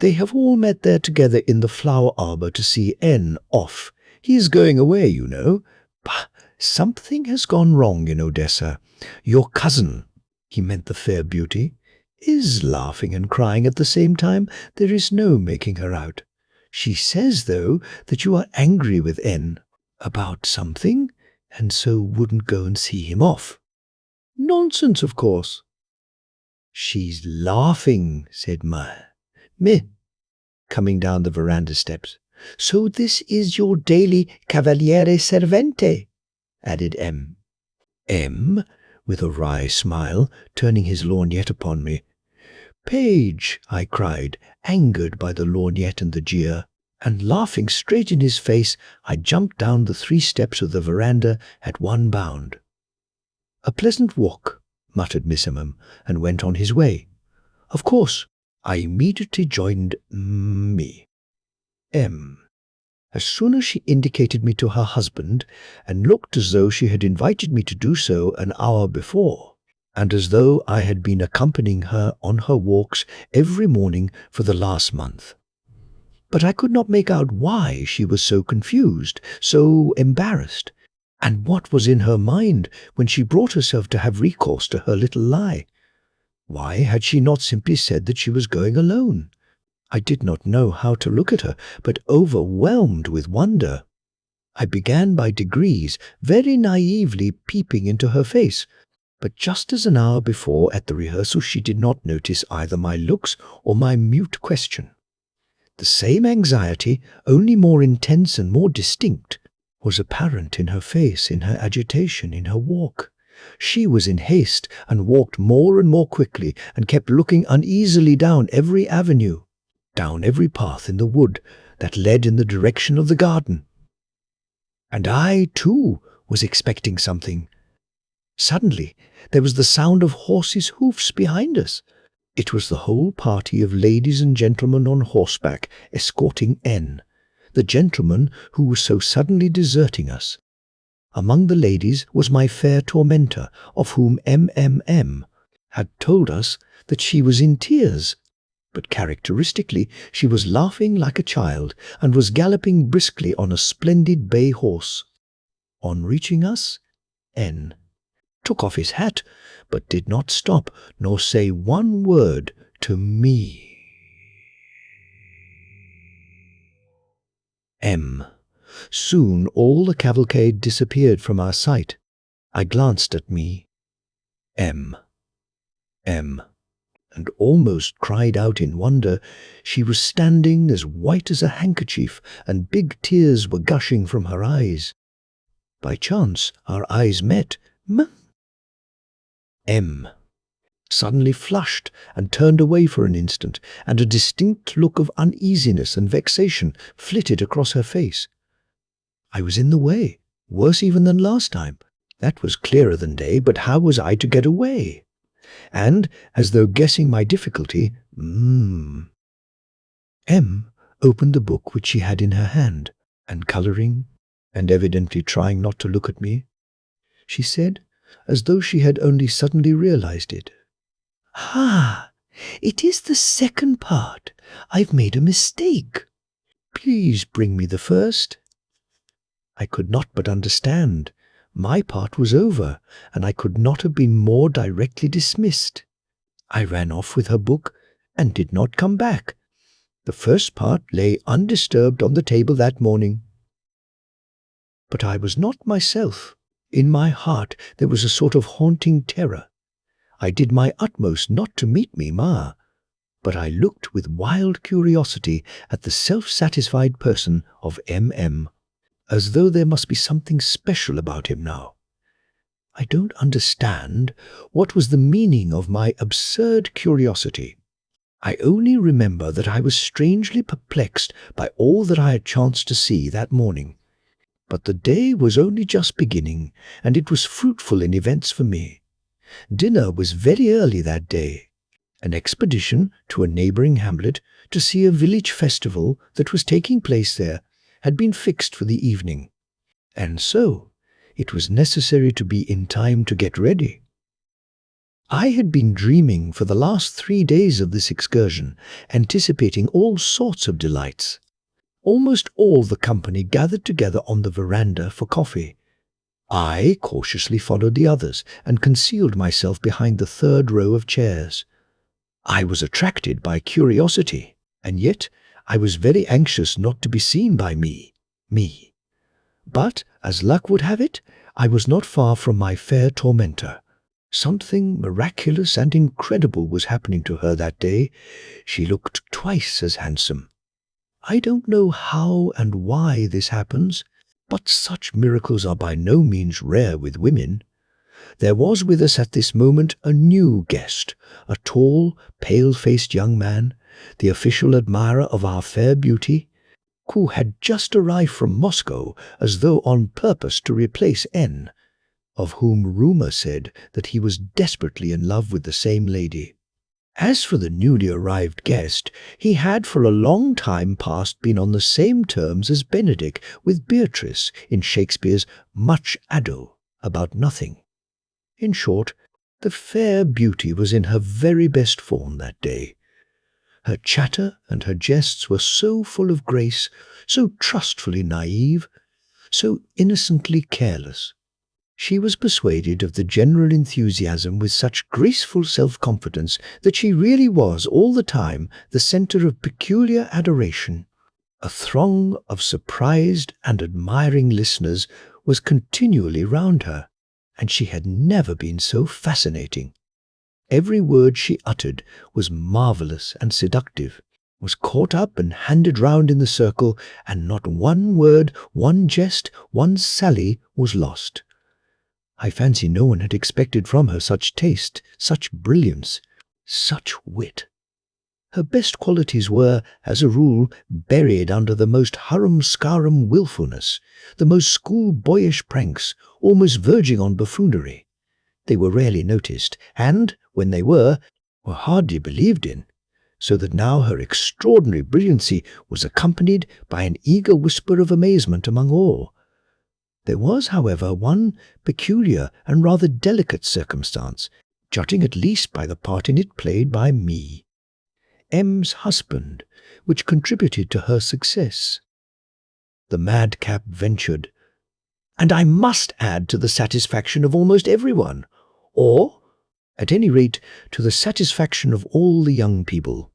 They have all met there together in the flower arbour to see N off. He is going away, you know. But something has gone wrong in Odessa. Your cousin," he meant the fair beauty, "is laughing and crying at the same time. There is no making her out. She says, though, that you are angry with N about something, and so wouldn't go and see him off." "Nonsense, of course." "She's laughing," said me, coming down the veranda steps. "So this is your daily cavaliere servente," added M, with a wry smile, turning his lorgnette upon me. "Page," I cried, angered by the lorgnette and the jeer, and laughing straight in his face, I jumped down the 3 steps of the veranda at one bound. "A pleasant walk," muttered Miss M, and went on his way. Of course, I immediately joined me. As soon as she indicated me to her husband, and looked as though she had invited me to do so an hour before, and as though I had been accompanying her on her walks every morning for the last month. but I could not make out why she was so confused, so embarrassed, and what was in her mind when she brought herself to have recourse to her little lie. Why had she not simply said that she was going alone? I did not know how to look at her, but overwhelmed with wonder, I began by degrees, very naively peeping into her face, but just as an hour before at the rehearsal she did not notice either my looks or my mute question. The same anxiety, only more intense and more distinct, was apparent in her face, in her agitation, in her walk. She was in haste and walked more and more quickly and kept looking uneasily down every avenue, down every path in the wood that led in the direction of the garden. And I, too, was expecting something. Suddenly, there was the sound of horses' hoofs behind us. It was the whole party of ladies and gentlemen on horseback escorting N, the gentleman who was so suddenly deserting us. Among the ladies was my fair tormentor, of whom MMM had told us that she was in tears. But characteristically, she was laughing like a child and was galloping briskly on a splendid bay horse. On reaching us, N took off his hat, but did not stop nor say one word to me. M. Soon all the cavalcade disappeared from our sight. I glanced at me. M. And almost cried out in wonder. She was standing as white as a handkerchief, and big tears were gushing from her eyes. By chance our eyes met. M. suddenly flushed and turned away for an instant, and a distinct look of uneasiness and vexation flitted across her face. I was in the way, worse even than last time. That was clearer than day, but how was I to get away? And, as though guessing my difficulty, M. opened the book which she had in her hand, and colouring, and evidently trying not to look at me, she said, as though she had only suddenly realized it, "Ah, it is the second part. I've made a mistake. Please bring me the first." I could not but understand. My part was over, and I could not have been more directly dismissed. I ran off with her book and did not come back. The first part lay undisturbed on the table that morning. But I was not myself. In my heart there was a sort of haunting terror. I did my utmost not to meet Mima, but I looked with wild curiosity at the self-satisfied person of M., as though there must be something special about him now. I don't understand what was the meaning of my absurd curiosity. I only remember that I was strangely perplexed by all that I had chanced to see that morning. But the day was only just beginning, and it was fruitful in events for me. Dinner was very early that day. An expedition to a neighbouring hamlet to see a village festival that was taking place there had been fixed for the evening, and so it was necessary to be in time to get ready. I had been dreaming for the last 3 days of this excursion, anticipating all sorts of delights. Almost all the company gathered together on the veranda for coffee. I cautiously followed the others and concealed myself behind the third row of chairs. I was attracted by curiosity, and yet I was very anxious not to be seen by me. But, as luck would have it, I was not far from my fair tormentor. Something miraculous and incredible was happening to her that day. She looked twice as handsome. I don't know how and why this happens, but such miracles are by no means rare with women. There was with us at this moment a new guest, a tall, pale-faced young man, the official admirer of our fair beauty, who had just arrived from Moscow as though on purpose to replace N., of whom rumour said that he was desperately in love with the same lady. As for the newly arrived guest, he had for a long time past been on the same terms as Benedick with Beatrice in Shakespeare's Much Ado About Nothing. In short, the fair beauty was in her very best form that day. Her chatter and her jests were so full of grace, so trustfully naive, so innocently careless. She was persuaded of the general enthusiasm with such graceful self-confidence that she really was all the time the center of peculiar adoration. A throng of surprised and admiring listeners was continually round her, and she had never been so fascinating. Every word she uttered was marvelous and seductive, was caught up and handed round in the circle, and not one word, one jest, one sally was lost. I fancy no one had expected from her such taste, such brilliance, such wit. Her best qualities were, as a rule, buried under the most harum-scarum wilfulness, the most school-boyish pranks, almost verging on buffoonery. They were rarely noticed, and, when they were hardly believed in, so that now her extraordinary brilliancy was accompanied by an eager whisper of amazement among all. There was, however, one peculiar and rather delicate circumstance, judging at least by the part in it played by me, M's husband, which contributed to her success. The madcap ventured, and I must add to the satisfaction of almost everyone, or, at any rate, to the satisfaction of all the young people,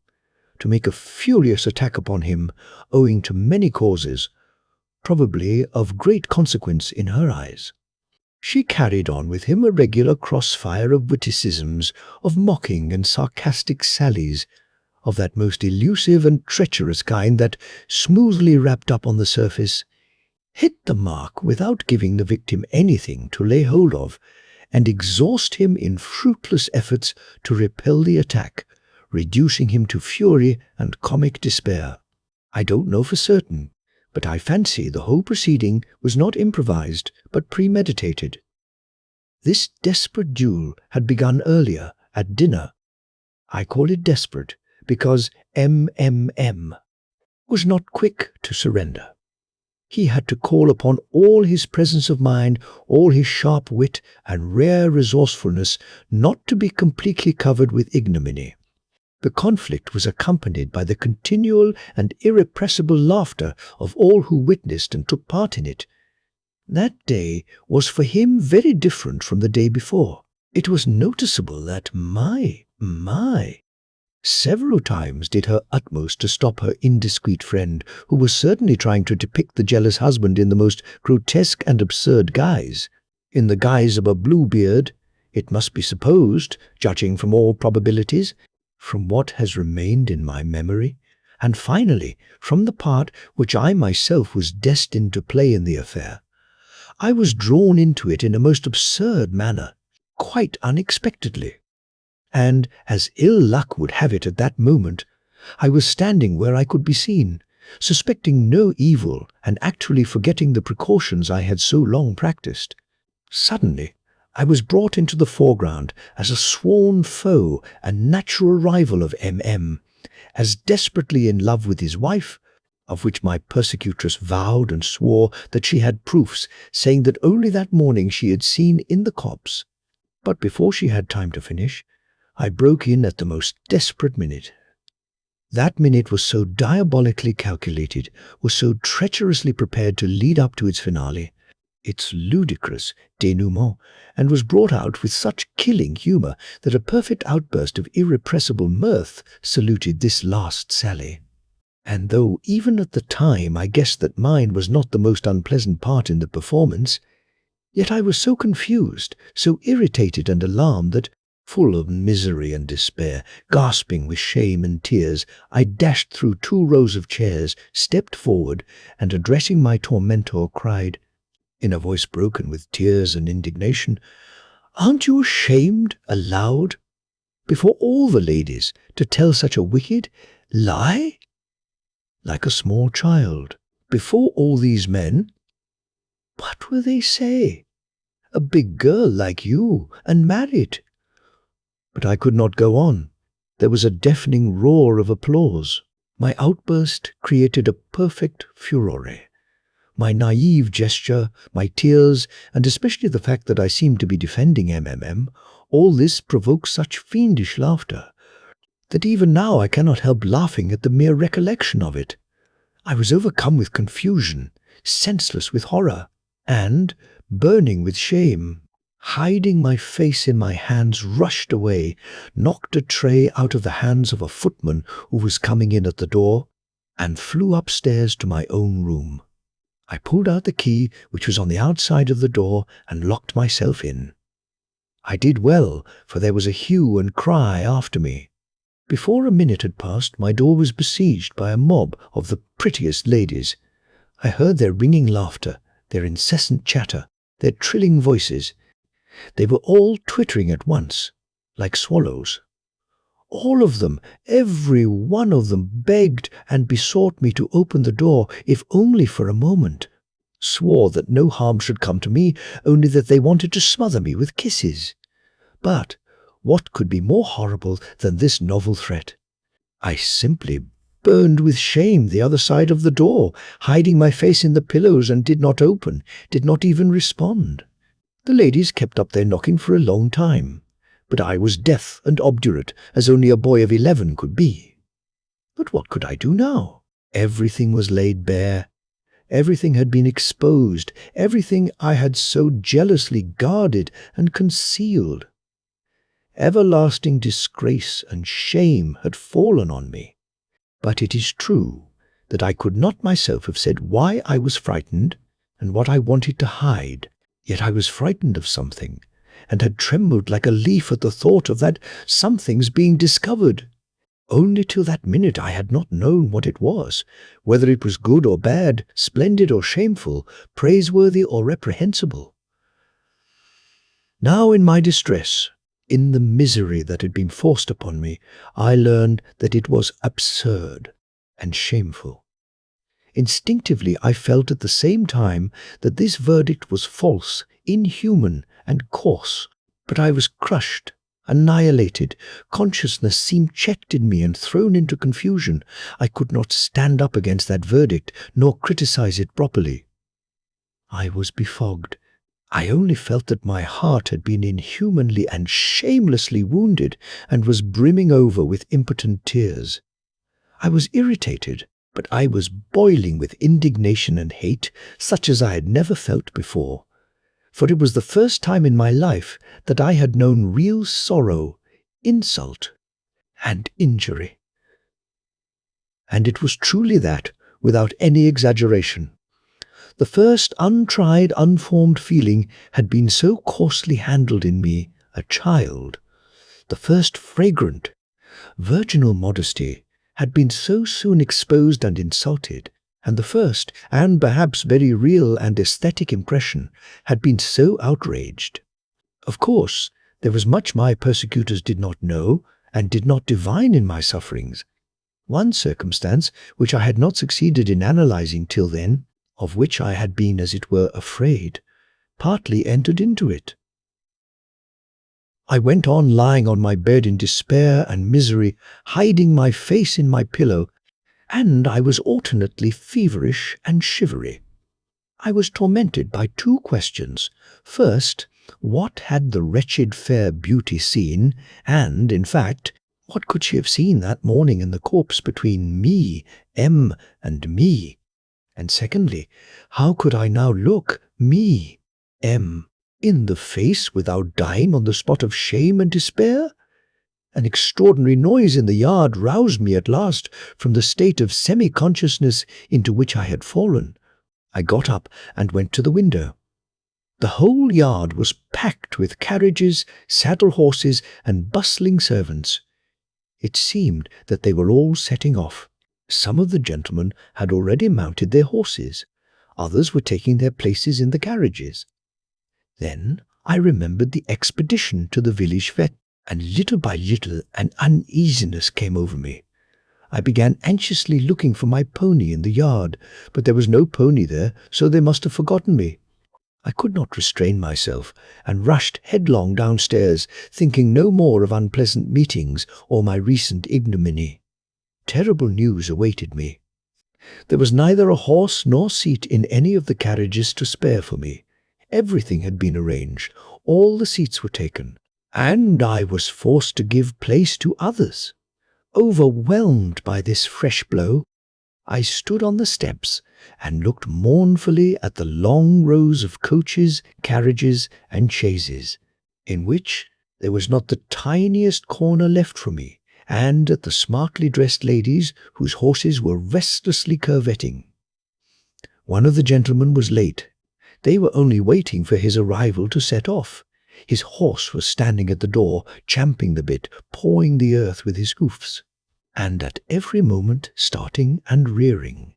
to make a furious attack upon him, owing to many causes, probably of great consequence in her eyes. She carried on with him a regular crossfire of witticisms, of mocking and sarcastic sallies, of that most elusive and treacherous kind that, smoothly wrapped up on the surface, hit the mark without giving the victim anything to lay hold of, and exhaust him in fruitless efforts to repel the attack, reducing him to fury and comic despair. I don't know for certain, but I fancy the whole proceeding was not improvised, but premeditated. This desperate duel had begun earlier, at dinner. I call it desperate, because M was not quick to surrender. He had to call upon all his presence of mind, all his sharp wit and rare resourcefulness, not to be completely covered with ignominy. The conflict was accompanied by the continual and irrepressible laughter of all who witnessed and took part in it. That day was for him very different from the day before. It was noticeable that several times did her utmost to stop her indiscreet friend, who was certainly trying to depict the jealous husband in the most grotesque and absurd guise. In the guise of a Bluebeard, it must be supposed, judging from all probabilities, from what has remained in my memory, and finally from the part which I myself was destined to play in the affair. I was drawn into it in a most absurd manner, quite unexpectedly. And, as ill luck would have it at that moment, I was standing where I could be seen, suspecting no evil and actually forgetting the precautions I had so long practiced. Suddenly, I was brought into the foreground as a sworn foe and natural rival of as desperately in love with his wife, of which my persecutress vowed and swore that she had proofs, saying that only that morning she had seen in the copse. But before she had time to finish, I broke in at the most desperate minute. That minute was so diabolically calculated, was so treacherously prepared to lead up to its finale, its ludicrous denouement, and was brought out with such killing humour that a perfect outburst of irrepressible mirth saluted this last sally. And though even at the time I guessed that mine was not the most unpleasant part in the performance, yet I was so confused, so irritated and alarmed that, full of misery and despair, gasping with shame and tears, I dashed through 2 rows of chairs, stepped forward, and addressing my tormentor, cried, in a voice broken with tears and indignation, "Aren't you ashamed, aloud, before all the ladies, to tell such a wicked lie? Like a small child, before all these men? What will they say? A big girl like you, and married." But I could not go on. There was a deafening roar of applause. My outburst created a perfect furore. My naive gesture, my tears, and especially the fact that I seemed to be defending all this provoked such fiendish laughter. that even now I cannot help laughing at the mere recollection of it. I was overcome with confusion, senseless with horror, and burning with shame. Hiding my face in my hands, rushed away, knocked a tray out of the hands of a footman who was coming in at the door, and flew upstairs to my own room. I pulled out the key, which was on the outside of the door, and locked myself in. I did well, for there was a hue and cry after me. Before a minute had passed, my door was besieged by a mob of the prettiest ladies. I heard their ringing laughter, their incessant chatter, their trilling voices. They were all twittering at once, like swallows. All of them, every one of them, begged and besought me to open the door, if only for a moment, swore that no harm should come to me, only that they wanted to smother me with kisses. But what could be more horrible than this novel threat? I simply burned with shame the other side of the door, hiding my face in the pillows, and did not open, did not even respond. The ladies kept up their knocking for a long time, but I was deaf and obdurate, as only a boy of 11 could be. But what could I do now? Everything was laid bare. Everything had been exposed, everything I had so jealously guarded and concealed. Everlasting disgrace and shame had fallen on me. But it is true that I could not myself have said why I was frightened and what I wanted to hide. Yet I was frightened of something, and had trembled like a leaf at the thought of that something's being discovered. Only till that minute I had not known what it was, whether it was good or bad, splendid or shameful, praiseworthy or reprehensible. Now in my distress, in the misery that had been forced upon me, I learned that it was absurd and shameful. Instinctively I felt at the same time that this verdict was false, inhuman, and coarse. But I was crushed, annihilated. Consciousness seemed checked in me and thrown into confusion. I could not stand up against that verdict, nor criticize it properly. I was befogged. I only felt that my heart had been inhumanly and shamelessly wounded, and was brimming over with impotent tears. I was irritated, but I was boiling with indignation and hate, such as I had never felt before. For it was the first time in my life that I had known real sorrow, insult, and injury. And it was truly that, without any exaggeration. The first untried, unformed feeling had been so coarsely handled in me, a child. The first fragrant, virginal modesty had been so soon exposed and insulted, and the first, and perhaps very real and aesthetic impression, had been so outraged. Of course, there was much my persecutors did not know, and did not divine in my sufferings. One circumstance, which I had not succeeded in analyzing till then, of which I had been, as it were, afraid, partly entered into it. I went on lying on my bed in despair and misery, hiding my face in my pillow, and I was alternately feverish and shivery. I was tormented by two questions. First, what had the wretched fair beauty seen, and, in fact, what could she have seen that morning in the corpse between me, M, and me? And secondly, how could I now look, me, M, in the face without dying on the spot of shame and despair? An extraordinary noise in the yard roused me at last from the state of semi-consciousness into which I had fallen. I got up and went to the window. The whole yard was packed with carriages, saddle horses, and bustling servants. It seemed that they were all setting off. Some of the gentlemen had already mounted their horses. Others were taking their places in the carriages. Then I remembered the expedition to the village fete, and little by little an uneasiness came over me. I began anxiously looking for my pony in the yard, but there was no pony there, so they must have forgotten me. I could not restrain myself, and rushed headlong downstairs, thinking no more of unpleasant meetings or my recent ignominy. Terrible news awaited me. There was neither a horse nor seat in any of the carriages to spare for me. Everything had been arranged, all the seats were taken, and I was forced to give place to others. Overwhelmed by this fresh blow, I stood on the steps and looked mournfully at the long rows of coaches, carriages, and chaises, in which there was not the tiniest corner left for me, and at the smartly dressed ladies whose horses were restlessly curvetting. One of the gentlemen was late. They were only waiting for his arrival to set off. His horse was standing at the door, champing the bit, pawing the earth with his hoofs, and at every moment starting and rearing.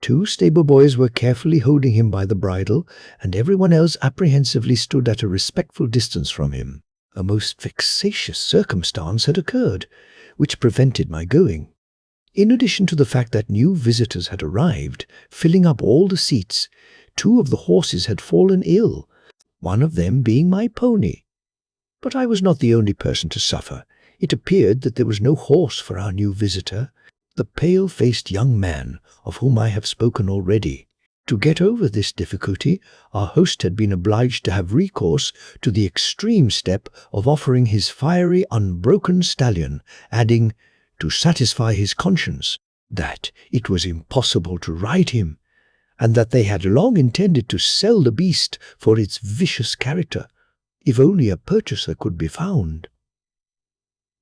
2 stable boys were carefully holding him by the bridle, and everyone else apprehensively stood at a respectful distance from him. A most vexatious circumstance had occurred, which prevented my going. In addition to the fact that new visitors had arrived, filling up all the seats, 2 of the horses had fallen ill, one of them being my pony. But I was not the only person to suffer. It appeared that there was no horse for our new visitor, the pale-faced young man of whom I have spoken already. To get over this difficulty, our host had been obliged to have recourse to the extreme step of offering his fiery, unbroken stallion, adding, to satisfy his conscience, that it was impossible to ride him, and that they had long intended to sell the beast for its vicious character, if only a purchaser could be found.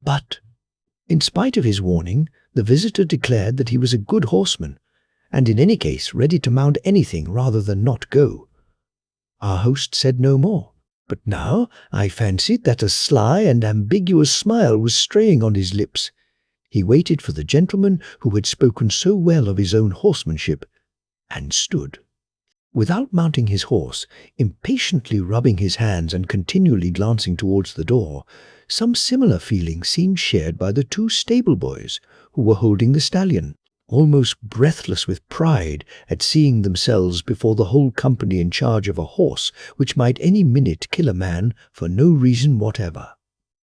But, in spite of his warning, the visitor declared that he was a good horseman, and in any case ready to mount anything rather than not go. Our host said no more, but now I fancied that a sly and ambiguous smile was straying on his lips. He waited for the gentleman who had spoken so well of his own horsemanship, and stood, without mounting his horse, impatiently rubbing his hands and continually glancing towards the door. Some similar feeling seemed shared by the 2 stable boys who were holding the stallion, almost breathless with pride at seeing themselves before the whole company in charge of a horse which might any minute kill a man for no reason whatever.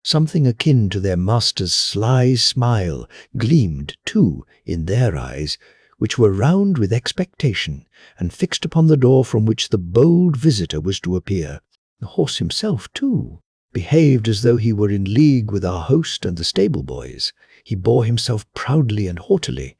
Something akin to their master's sly smile gleamed, too, in their eyes, which were round with expectation, and fixed upon the door from which the bold visitor was to appear. The horse himself, too, behaved as though he were in league with our host and the stable boys. He bore himself proudly and haughtily,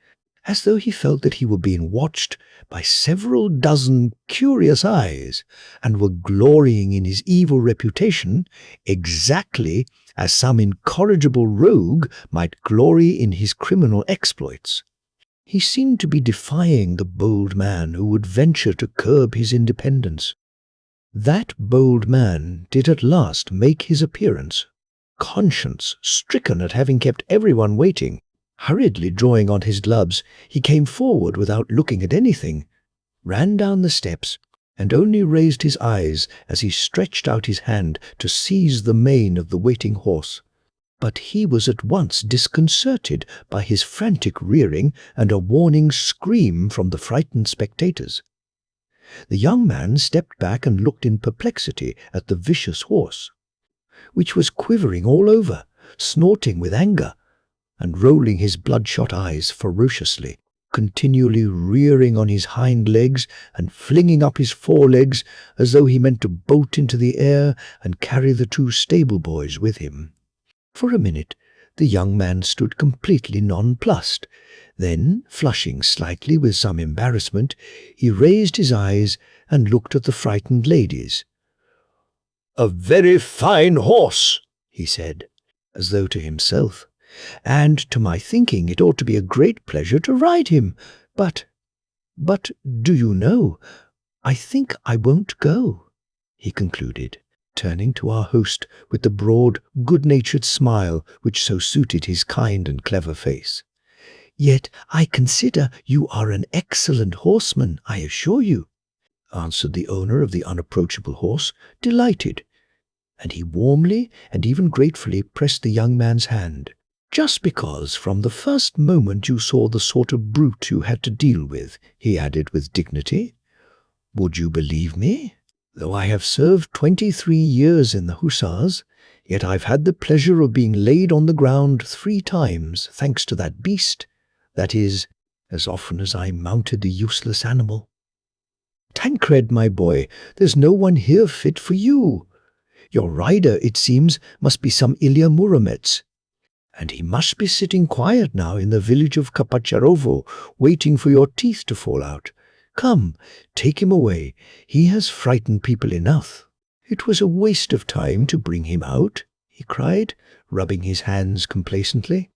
as though he felt that he were being watched by several dozen curious eyes, and were glorying in his evil reputation exactly as some incorrigible rogue might glory in his criminal exploits. He seemed to be defying the bold man who would venture to curb his independence. That bold man did at last make his appearance. Conscience-stricken at having kept everyone waiting, hurriedly drawing on his gloves, he came forward without looking at anything, ran down the steps, and only raised his eyes as he stretched out his hand to seize the mane of the waiting horse. But he was at once disconcerted by his frantic rearing and a warning scream from the frightened spectators. The young man stepped back and looked in perplexity at the vicious horse, which was quivering all over, snorting with anger, and rolling his bloodshot eyes ferociously, continually rearing on his hind legs and flinging up his forelegs as though he meant to bolt into the air and carry the 2 stable boys with him. For a minute, the young man stood completely nonplussed. Then, flushing slightly with some embarrassment, he raised his eyes and looked at the frightened ladies. "A very fine horse," he said, as though to himself, "and to my thinking it ought to be a great pleasure to ride him. But, do you know, I think I won't go," he concluded, turning to our host with the broad, good-natured smile which so suited his kind and clever face. "Yet I consider you are an excellent horseman, I assure you," answered the owner of the unapproachable horse, delighted, and he warmly and even gratefully pressed the young man's hand. "Just because from the first moment you saw the sort of brute you had to deal with," he added with dignity. "Would you believe me? Though I have served 23 years in the hussars, yet I've had the pleasure of being laid on the ground 3 times, thanks to that beast, that is, as often as I mounted the useless animal. Tancred, my boy, there's no one here fit for you. Your rider, it seems, must be some Ilya Muromets. And he must be sitting quiet now in the village of Kapacharovo, waiting for your teeth to fall out. Come, take him away. He has frightened people enough." "It was a waste of time to bring him out," he cried, rubbing his hands complacently.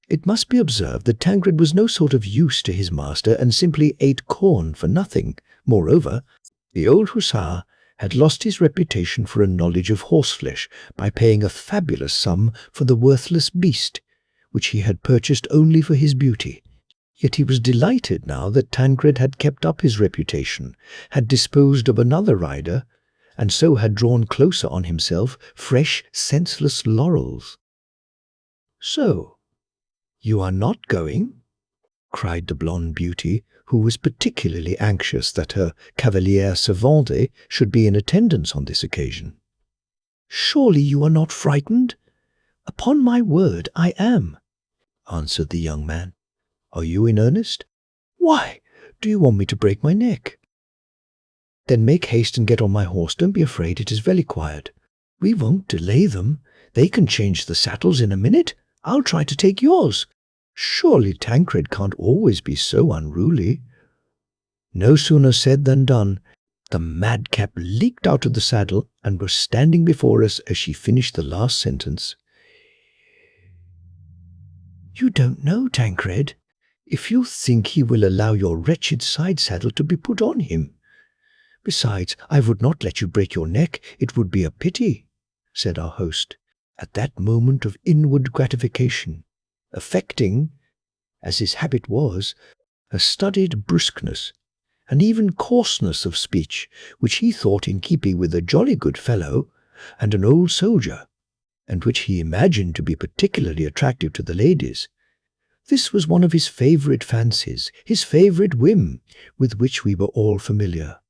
It must be observed that Tancred was no sort of use to his master and simply ate corn for nothing. Moreover, the old hussar had lost his reputation for a knowledge of horseflesh by paying a fabulous sum for the worthless beast, which he had purchased only for his beauty. Yet he was delighted now that Tancred had kept up his reputation, had disposed of another rider, and so had drawn closer on himself fresh, senseless laurels. "So, you are not going?" cried the blonde beauty, who was particularly anxious that her cavaliere servante should be in attendance on this occasion. "Surely you are not frightened?" "Upon my word, I am," answered the young man. "Are you in earnest?" "Why, do you want me to break my neck?" "Then make haste and get on my horse. Don't be afraid, it is very quiet." "We won't delay them. They can change the saddles in a minute. I'll try to take yours." "Surely Tancred can't always be so unruly." No sooner said than done. The madcap leaped out of the saddle and was standing before us as she finished the last sentence. "You don't know, Tancred. If you think he will allow your wretched side saddle to be put on him. Besides, I would not let you break your neck. It would be a pity," said our host, at that moment of inward gratification, affecting, as his habit was, a studied brusqueness, and even coarseness of speech, which he thought in keeping with a jolly good fellow and an old soldier, and which he imagined to be particularly attractive to the ladies. This was one of his favourite fancies, his favourite whim, with which we were all familiar.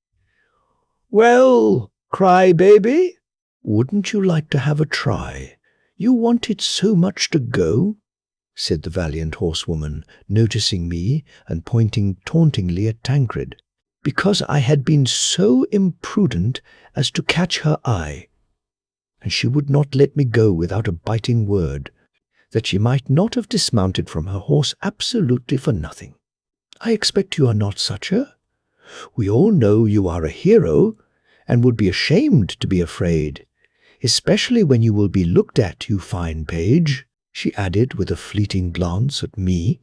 "Well, cry-baby, wouldn't you like to have a try? You wanted so much to go," said the valiant horsewoman, noticing me and pointing tauntingly at Tancred, because I had been so imprudent as to catch her eye, and she would not let me go without a biting word, that she might not have dismounted from her horse absolutely for nothing. "I expect you are not such a. We all know you are a hero, and would be ashamed to be afraid, especially when you will be looked at, you fine page," she added with a fleeting glance at me.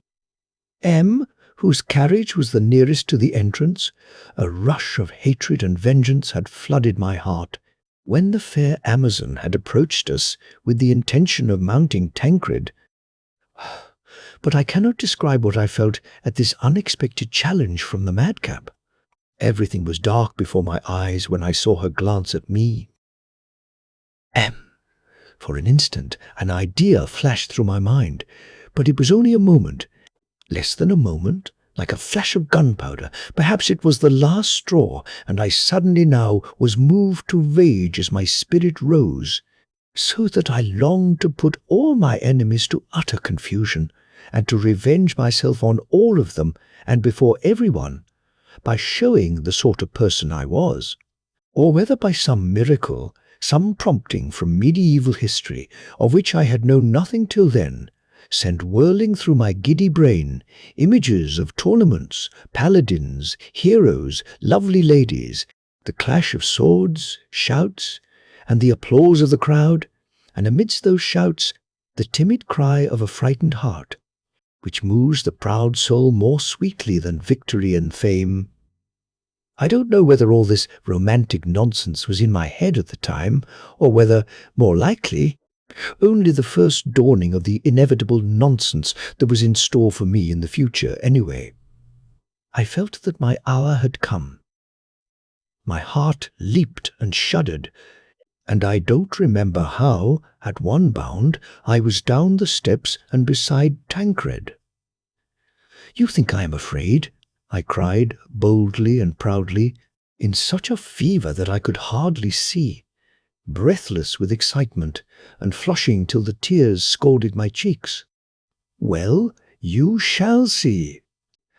M, whose carriage was the nearest to the entrance, a rush of hatred and vengeance had flooded my heart. When the fair Amazon had approached us with the intention of mounting Tancred, but I cannot describe what I felt at this unexpected challenge from the madcap. Everything was dark before my eyes when I saw her glance at me. For an instant, an idea flashed through my mind, but it was only a moment, less than a moment, like a flash of gunpowder. Perhaps it was the last straw, and I suddenly now was moved to rage as my spirit rose, so that I longed to put all my enemies to utter confusion, and to revenge myself on all of them, and before everyone, by showing the sort of person I was. Or whether by some miracle, some prompting from medieval history, of which I had known nothing till then, sent whirling through my giddy brain images of tournaments, paladins, heroes, lovely ladies, the clash of swords, shouts, and the applause of the crowd, and amidst those shouts the timid cry of a frightened heart, which moves the proud soul more sweetly than victory and fame. I don't know whether all this romantic nonsense was in my head at the time, or whether, more likely, only the first dawning of the inevitable nonsense that was in store for me in the future. Anyway, I felt that my hour had come. My heart leaped and shuddered, and I don't remember how, at one bound, I was down the steps and beside Tancred. "You think I am afraid?" I cried, boldly and proudly, in such a fever that I could hardly see, breathless with excitement, and flushing till the tears scalded my cheeks. "Well, you shall see."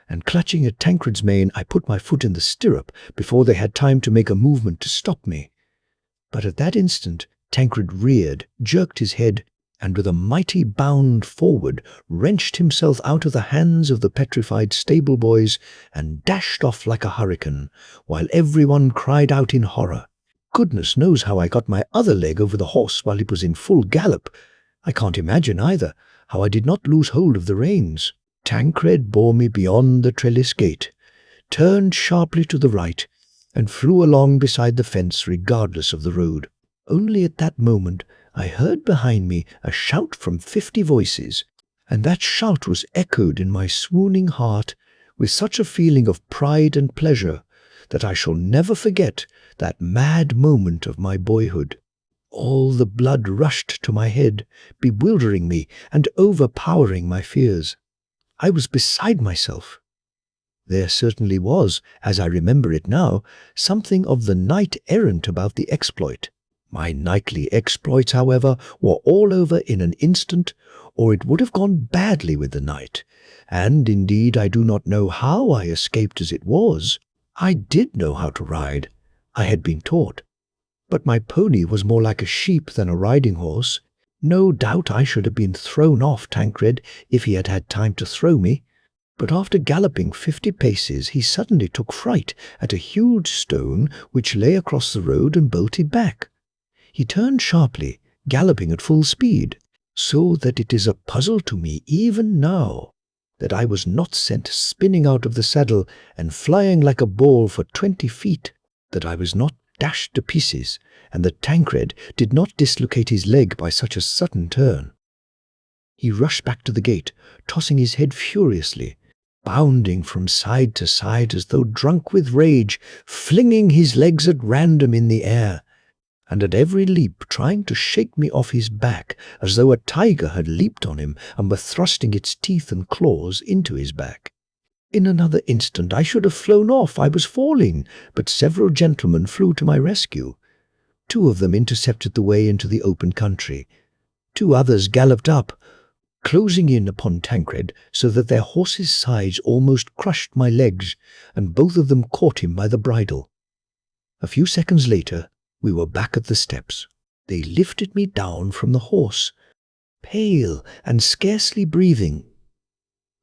And clutching at Tancred's mane, I put my foot in the stirrup before they had time to make a movement to stop me. But at that instant Tancred reared, jerked his head, and with a mighty bound forward wrenched himself out of the hands of the petrified stable boys and dashed off like a hurricane, while everyone cried out in horror. Goodness knows how I got my other leg over the horse while it was in full gallop. I can't imagine either how I did not lose hold of the reins. Tancred bore me beyond the trellis gate, turned sharply to the right, and flew along beside the fence regardless of the road. Only at that moment I heard behind me a shout from 50 voices, and that shout was echoed in my swooning heart with such a feeling of pride and pleasure that I shall never forget that mad moment of my boyhood. All the blood rushed to my head, bewildering me and overpowering my fears. I was beside myself. There certainly was, as I remember it now, something of the knight-errant about the exploit. My knightly exploits, however, were all over in an instant, or it would have gone badly with the knight, and indeed I do not know how I escaped as it was. I did know how to ride. I had been taught. But my pony was more like a sheep than a riding horse. No doubt I should have been thrown off Tancred if he had had time to throw me. But after galloping 50 paces, he suddenly took fright at a huge stone which lay across the road and bolted back. He turned sharply, galloping at full speed, so that it is a puzzle to me even now that I was not sent spinning out of the saddle and flying like a ball for 20 feet, that I was not dashed to pieces, and that Tancred did not dislocate his leg by such a sudden turn. He rushed back to the gate, tossing his head furiously, bounding from side to side as though drunk with rage, flinging his legs at random in the air, and at every leap trying to shake me off his back as though a tiger had leaped on him and were thrusting its teeth and claws into his back. In another instant I should have flown off. I was falling, but several gentlemen flew to my rescue. 2 of them intercepted the way into the open country. 2 others galloped up, closing in upon Tancred so that their horses' sides almost crushed my legs, and both of them caught him by the bridle. A few seconds later, we were back at the steps. They lifted me down from the horse, pale and scarcely breathing.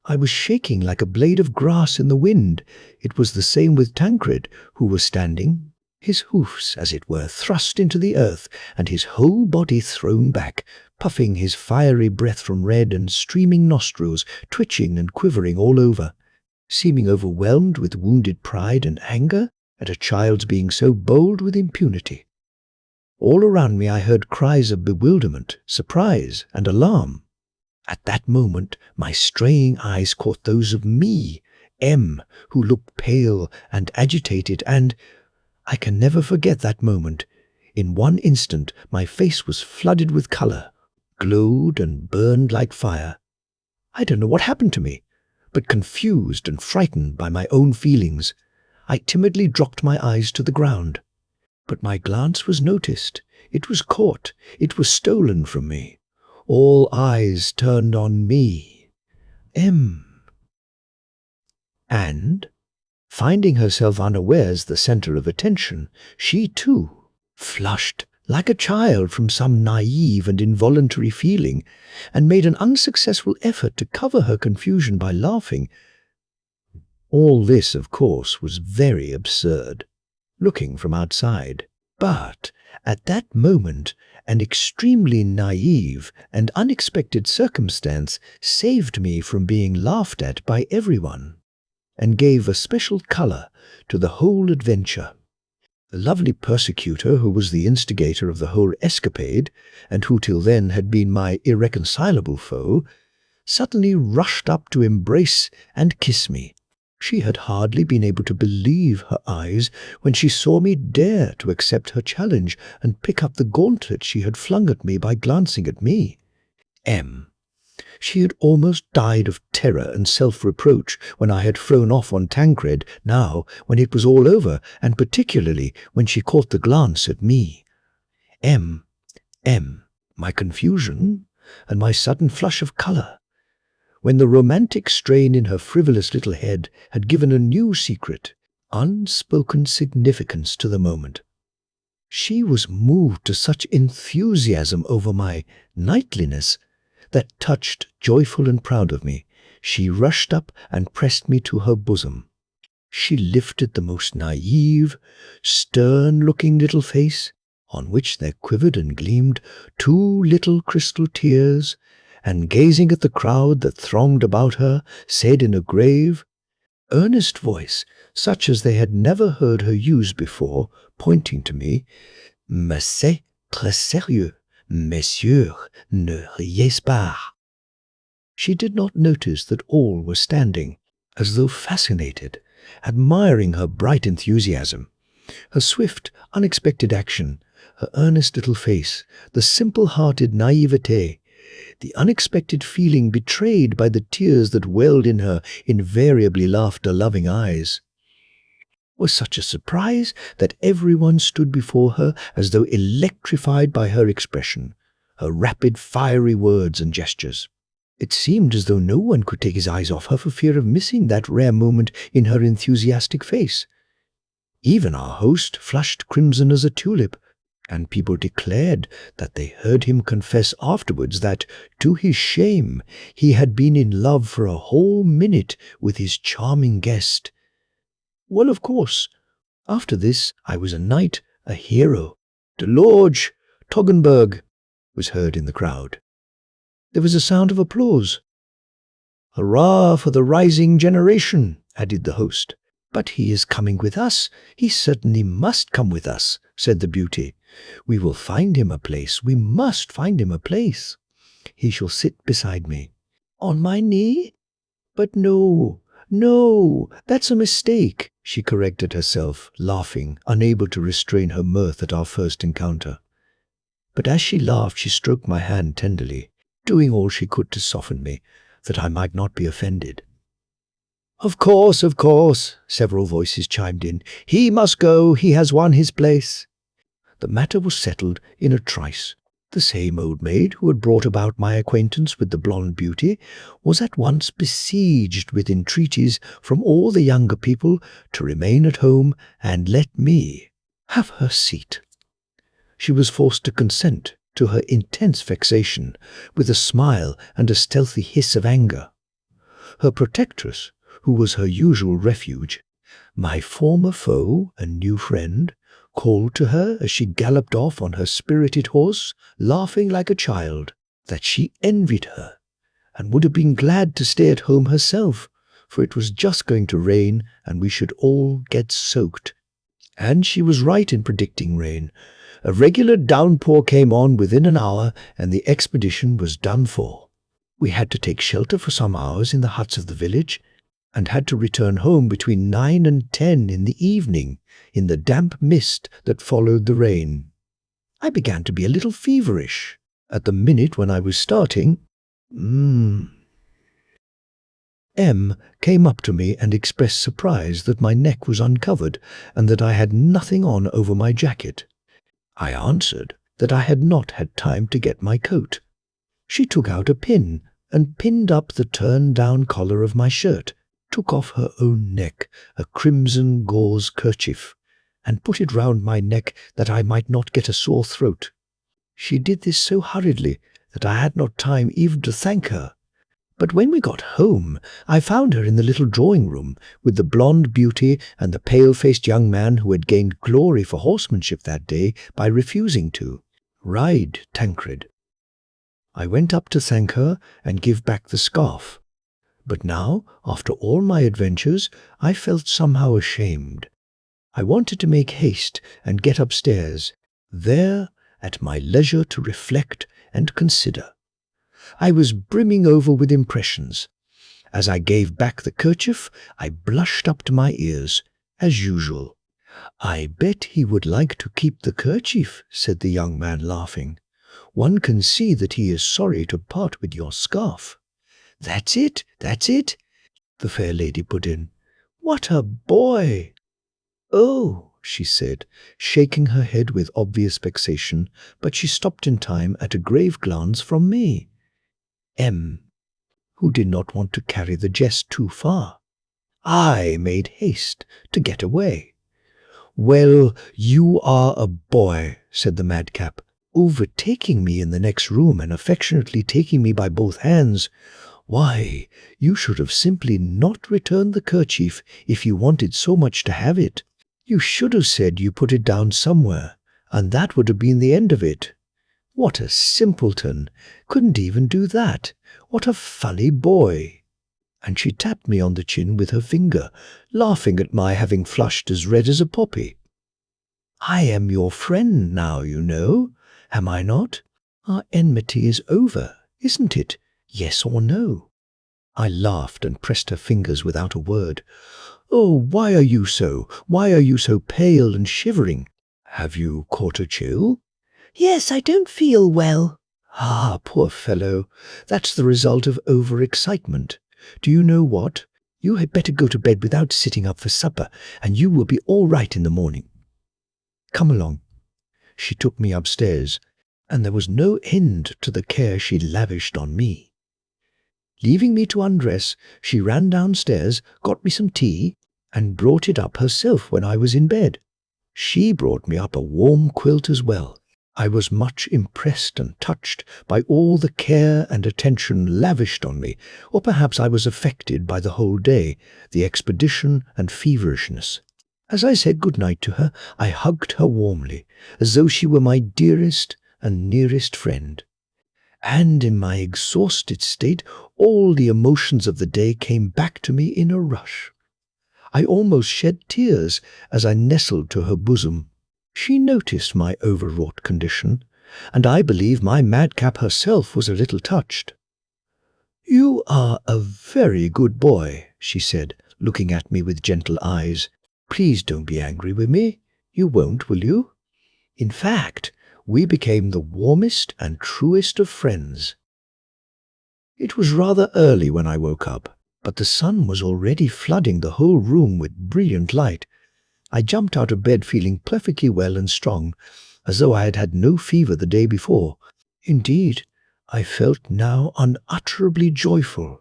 I was shaking like a blade of grass in the wind. It was the same with Tancred, who was standing, his hoofs, as it were, thrust into the earth, and his whole body thrown back, puffing his fiery breath from red and streaming nostrils, twitching and quivering all over, seeming overwhelmed with wounded pride and anger at a child's being so bold with impunity. All around me I heard cries of bewilderment, surprise, and alarm. At that moment my straying eyes caught those of me, M, who looked pale and agitated, and I can never forget that moment. In one instant my face was flooded with color, glowed and burned like fire. I don't know what happened to me, but confused and frightened by my own feelings, I timidly dropped my eyes to the ground. But my glance was noticed. It was caught. It was stolen from me. All eyes turned on me, M. And, finding herself unawares the center of attention, she too flushed like a child from some naive and involuntary feeling, and made an unsuccessful effort to cover her confusion by laughing. All this, of course, was very absurd, looking from outside. But at that moment, an extremely naive and unexpected circumstance saved me from being laughed at by everyone, and gave a special color to the whole adventure. The lovely persecutor, who was the instigator of the whole escapade, and who till then had been my irreconcilable foe, suddenly rushed up to embrace and kiss me. She had hardly been able to believe her eyes when she saw me dare to accept her challenge and pick up the gauntlet she had flung at me by glancing at me. M. She had almost died of terror and self-reproach when I had thrown off on Tancred. Now, when it was all over, and particularly when she caught the glance at me. M. My confusion and my sudden flush of color, when the romantic strain in her frivolous little head had given a new secret, unspoken significance to the moment. She was moved to such enthusiasm over my knightliness that, touched, joyful and proud of me, she rushed up and pressed me to her bosom. She lifted the most naive, stern-looking little face, on which there quivered and gleamed 2 little crystal tears, and gazing at the crowd that thronged about her, said in a grave, earnest voice, such as they had never heard her use before, pointing to me, "Mais c'est très sérieux, messieurs, ne riez pas." She did not notice that all were standing, as though fascinated, admiring her bright enthusiasm, her swift, unexpected action, her earnest little face, the simple-hearted naivete, the unexpected feeling betrayed by the tears that welled in her invariably laughter-loving eyes. Was such a surprise that everyone stood before her as though electrified by her expression, her rapid, fiery words and gestures. It seemed as though no one could take his eyes off her for fear of missing that rare moment in her enthusiastic face. Even our host flushed crimson as a tulip, and people declared that they heard him confess afterwards that, to his shame, he had been in love for a whole minute with his charming guest. Well, of course, after this I was a knight, a hero. "De Lorge, Toggenburg," was heard in the crowd. There was a sound of applause. "Hurrah for the rising generation," added the host. "But he is coming with us. He certainly must come with us," said the beauty. "We will find him a place. We must find him a place. He shall sit beside me." "On my knee?" "But no, no, that's a mistake," she corrected herself, laughing, unable to restrain her mirth at our first encounter. But as she laughed, she stroked my hand tenderly, doing all she could to soften me, that I might not be offended. Of course," several voices chimed in. "He must go, he has won his place." The matter was settled in a trice. The same old maid who had brought about my acquaintance with the blonde beauty was at once besieged with entreaties from all the younger people to remain at home and let me have her seat. She was forced to consent, to her intense vexation, with a smile and a stealthy hiss of anger. Her protectress, who was her usual refuge, my former foe and new friend, called to her as she galloped off on her spirited horse, laughing like a child, that she envied her, and would have been glad to stay at home herself, for it was just going to rain and we should all get soaked. And she was right in predicting rain. A regular downpour came on within an hour, and the expedition was done for. We had to take shelter for some hours in the huts of the village, and had to return home between 9 and 10 in the evening, in the damp mist that followed the rain. I began to be a little feverish. At the minute when I was starting, M came up to me and expressed surprise that my neck was uncovered and that I had nothing on over my jacket. I answered that I had not had time to get my coat. She took out a pin and pinned up the turned-down collar of my shirt, took off her own neck a crimson gauze kerchief, and put it round my neck that I might not get a sore throat. She did this so hurriedly that I had not time even to thank her. But when we got home, I found her in the little drawing-room with the blonde beauty and the pale-faced young man who had gained glory for horsemanship that day by refusing to ride Tancred. I went up to thank her and give back the scarf. But now, after all my adventures, I felt somehow ashamed. I wanted to make haste and get upstairs, there at my leisure to reflect and consider. I was brimming over with impressions. As I gave back the kerchief, I blushed up to my ears, as usual. "I bet he would like to keep the kerchief," said the young man, laughing. "One can see that he is sorry to part with your scarf." That's it, the fair lady put in. "What a boy!" "Oh," she said, shaking her head with obvious vexation, but she stopped in time at a grave glance from me. M, who did not want to carry the jest too far. I made haste to get away. "Well, you are a boy," said the madcap, overtaking me in the next room and affectionately taking me by both hands. "Why, you should have simply not returned the kerchief if you wanted so much to have it. You should have said you put it down somewhere, and that would have been the end of it. What a simpleton! Couldn't even do that. What a funny boy!" And she tapped me on the chin with her finger, laughing at my having flushed as red as a poppy. "I am your friend now, you know, am I not? Our enmity is over, isn't it? Yes or no?" I laughed and pressed her fingers without a word. "Oh, why are you so? Why are you so pale and shivering? Have you caught a chill?" "Yes, I don't feel well." "Ah, poor fellow. That's the result of overexcitement. Do you know what? You had better go to bed without sitting up for supper, and you will be all right in the morning. Come along." She took me upstairs, and there was no end to the care she lavished on me. Leaving me to undress, she ran downstairs, got me some tea, and brought it up herself when I was in bed. She brought me up a warm quilt as well. I was much impressed and touched by all the care and attention lavished on me, or perhaps I was affected by the whole day, the expedition and feverishness. As I said good night to her, I hugged her warmly, as though she were my dearest and nearest friend. And in my exhausted state, all the emotions of the day came back to me in a rush. I almost shed tears as I nestled to her bosom. She noticed my overwrought condition, and I believe my madcap herself was a little touched. "You are a very good boy," she said, looking at me with gentle eyes. "Please don't be angry with me. You won't, will you?" In fact, we became the warmest and truest of friends. It was rather early when I woke up, but the sun was already flooding the whole room with brilliant light. I jumped out of bed feeling perfectly well and strong, as though I had had no fever the day before. Indeed, I felt now unutterably joyful.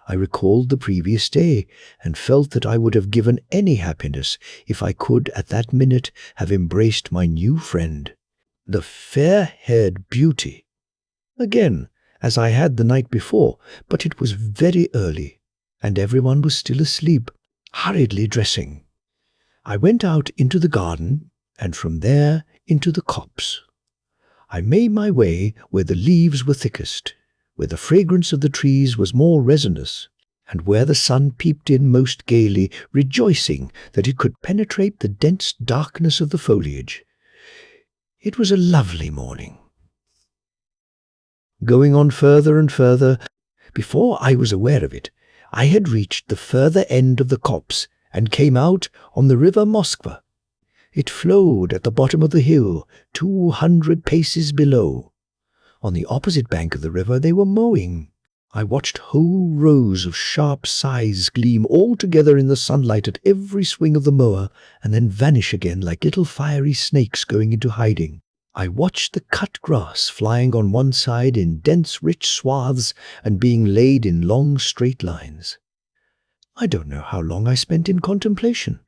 I recalled the previous day, and felt that I would have given any happiness if I could at that minute have embraced my new friend, the fair-haired beauty. Again, as I had the night before, but it was very early, and everyone was still asleep, hurriedly dressing. I went out into the garden, and from there into the copse. I made my way where the leaves were thickest, where the fragrance of the trees was more resinous, and where the sun peeped in most gaily, rejoicing that it could penetrate the dense darkness of the foliage. It was a lovely morning. Going on further and further, before I was aware of it, I had reached the further end of the copse and came out on the river Moskva. It flowed at the bottom of the hill, 200 paces below. On the opposite bank of the river they were mowing. I watched whole rows of sharp scythes gleam all together in the sunlight at every swing of the mower, and then vanish again like little fiery snakes going into hiding. I watched the cut grass flying on one side in dense rich swaths and being laid in long straight lines. I don't know how long I spent in contemplation.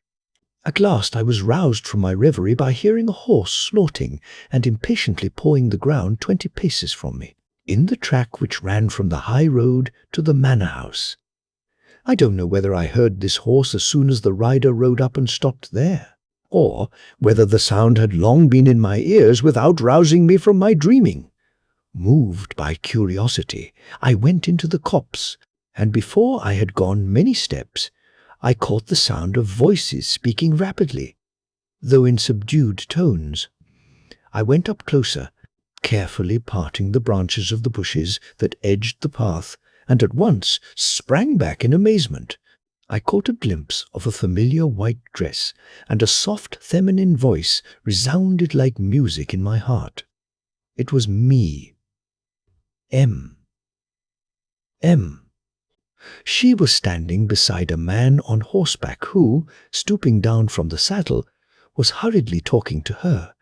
At last I was roused from my reverie by hearing a horse snorting and impatiently pawing the ground 20 paces from me, in the track which ran from the high road to the manor house. I don't know whether I heard this horse as soon as the rider rode up and stopped there, or whether the sound had long been in my ears without rousing me from my dreaming. Moved by curiosity, I went into the copse, and before I had gone many steps, I caught the sound of voices speaking rapidly, though in subdued tones. I went up closer, carefully parting the branches of the bushes that edged the path, and at once sprang back in amazement. I caught a glimpse of a familiar white dress, and a soft feminine voice resounded like music in my heart. It was me. M. She was standing beside a man on horseback who, stooping down from the saddle, was hurriedly talking to her,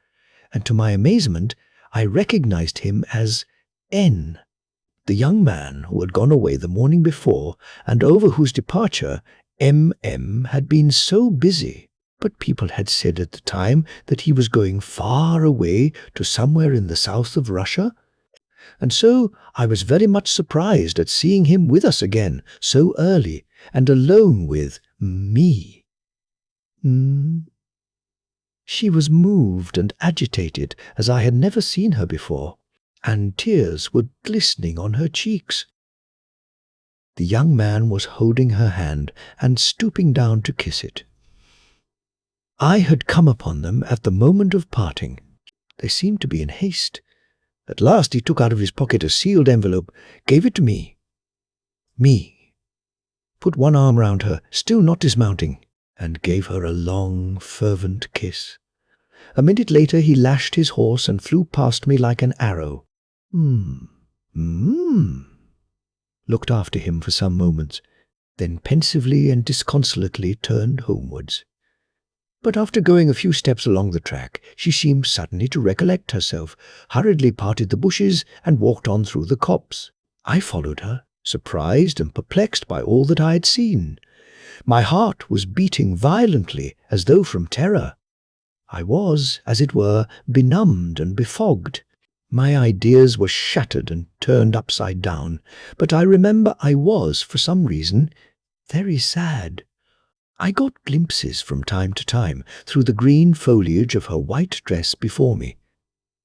and to my amazement I recognized him as N, the young man who had gone away the morning before and over whose departure M had been so busy. But people had said at the time that he was going far away to somewhere in the south of Russia, and so I was very much surprised at seeing him with us again so early and alone with me. She was moved and agitated as I had never seen her before, and tears were glistening on her cheeks. The young man was holding her hand and stooping down to kiss it. I had come upon them at the moment of parting. They seemed to be in haste. At last he took out of his pocket a sealed envelope, gave it to me, put one arm round her, still not dismounting, and gave her a long, fervent kiss. A minute later he lashed his horse and flew past me like an arrow. Looked after him for some moments, then pensively and disconsolately turned homewards. But after going a few steps along the track, she seemed suddenly to recollect herself, hurriedly parted the bushes, and walked on through the copse. I followed her, surprised and perplexed by all that I had seen. My heart was beating violently, as though from terror. I was, as it were, benumbed and befogged. My ideas were shattered and turned upside down, but I remember I was, for some reason, very sad. I got glimpses from time to time through the green foliage of her white dress before me.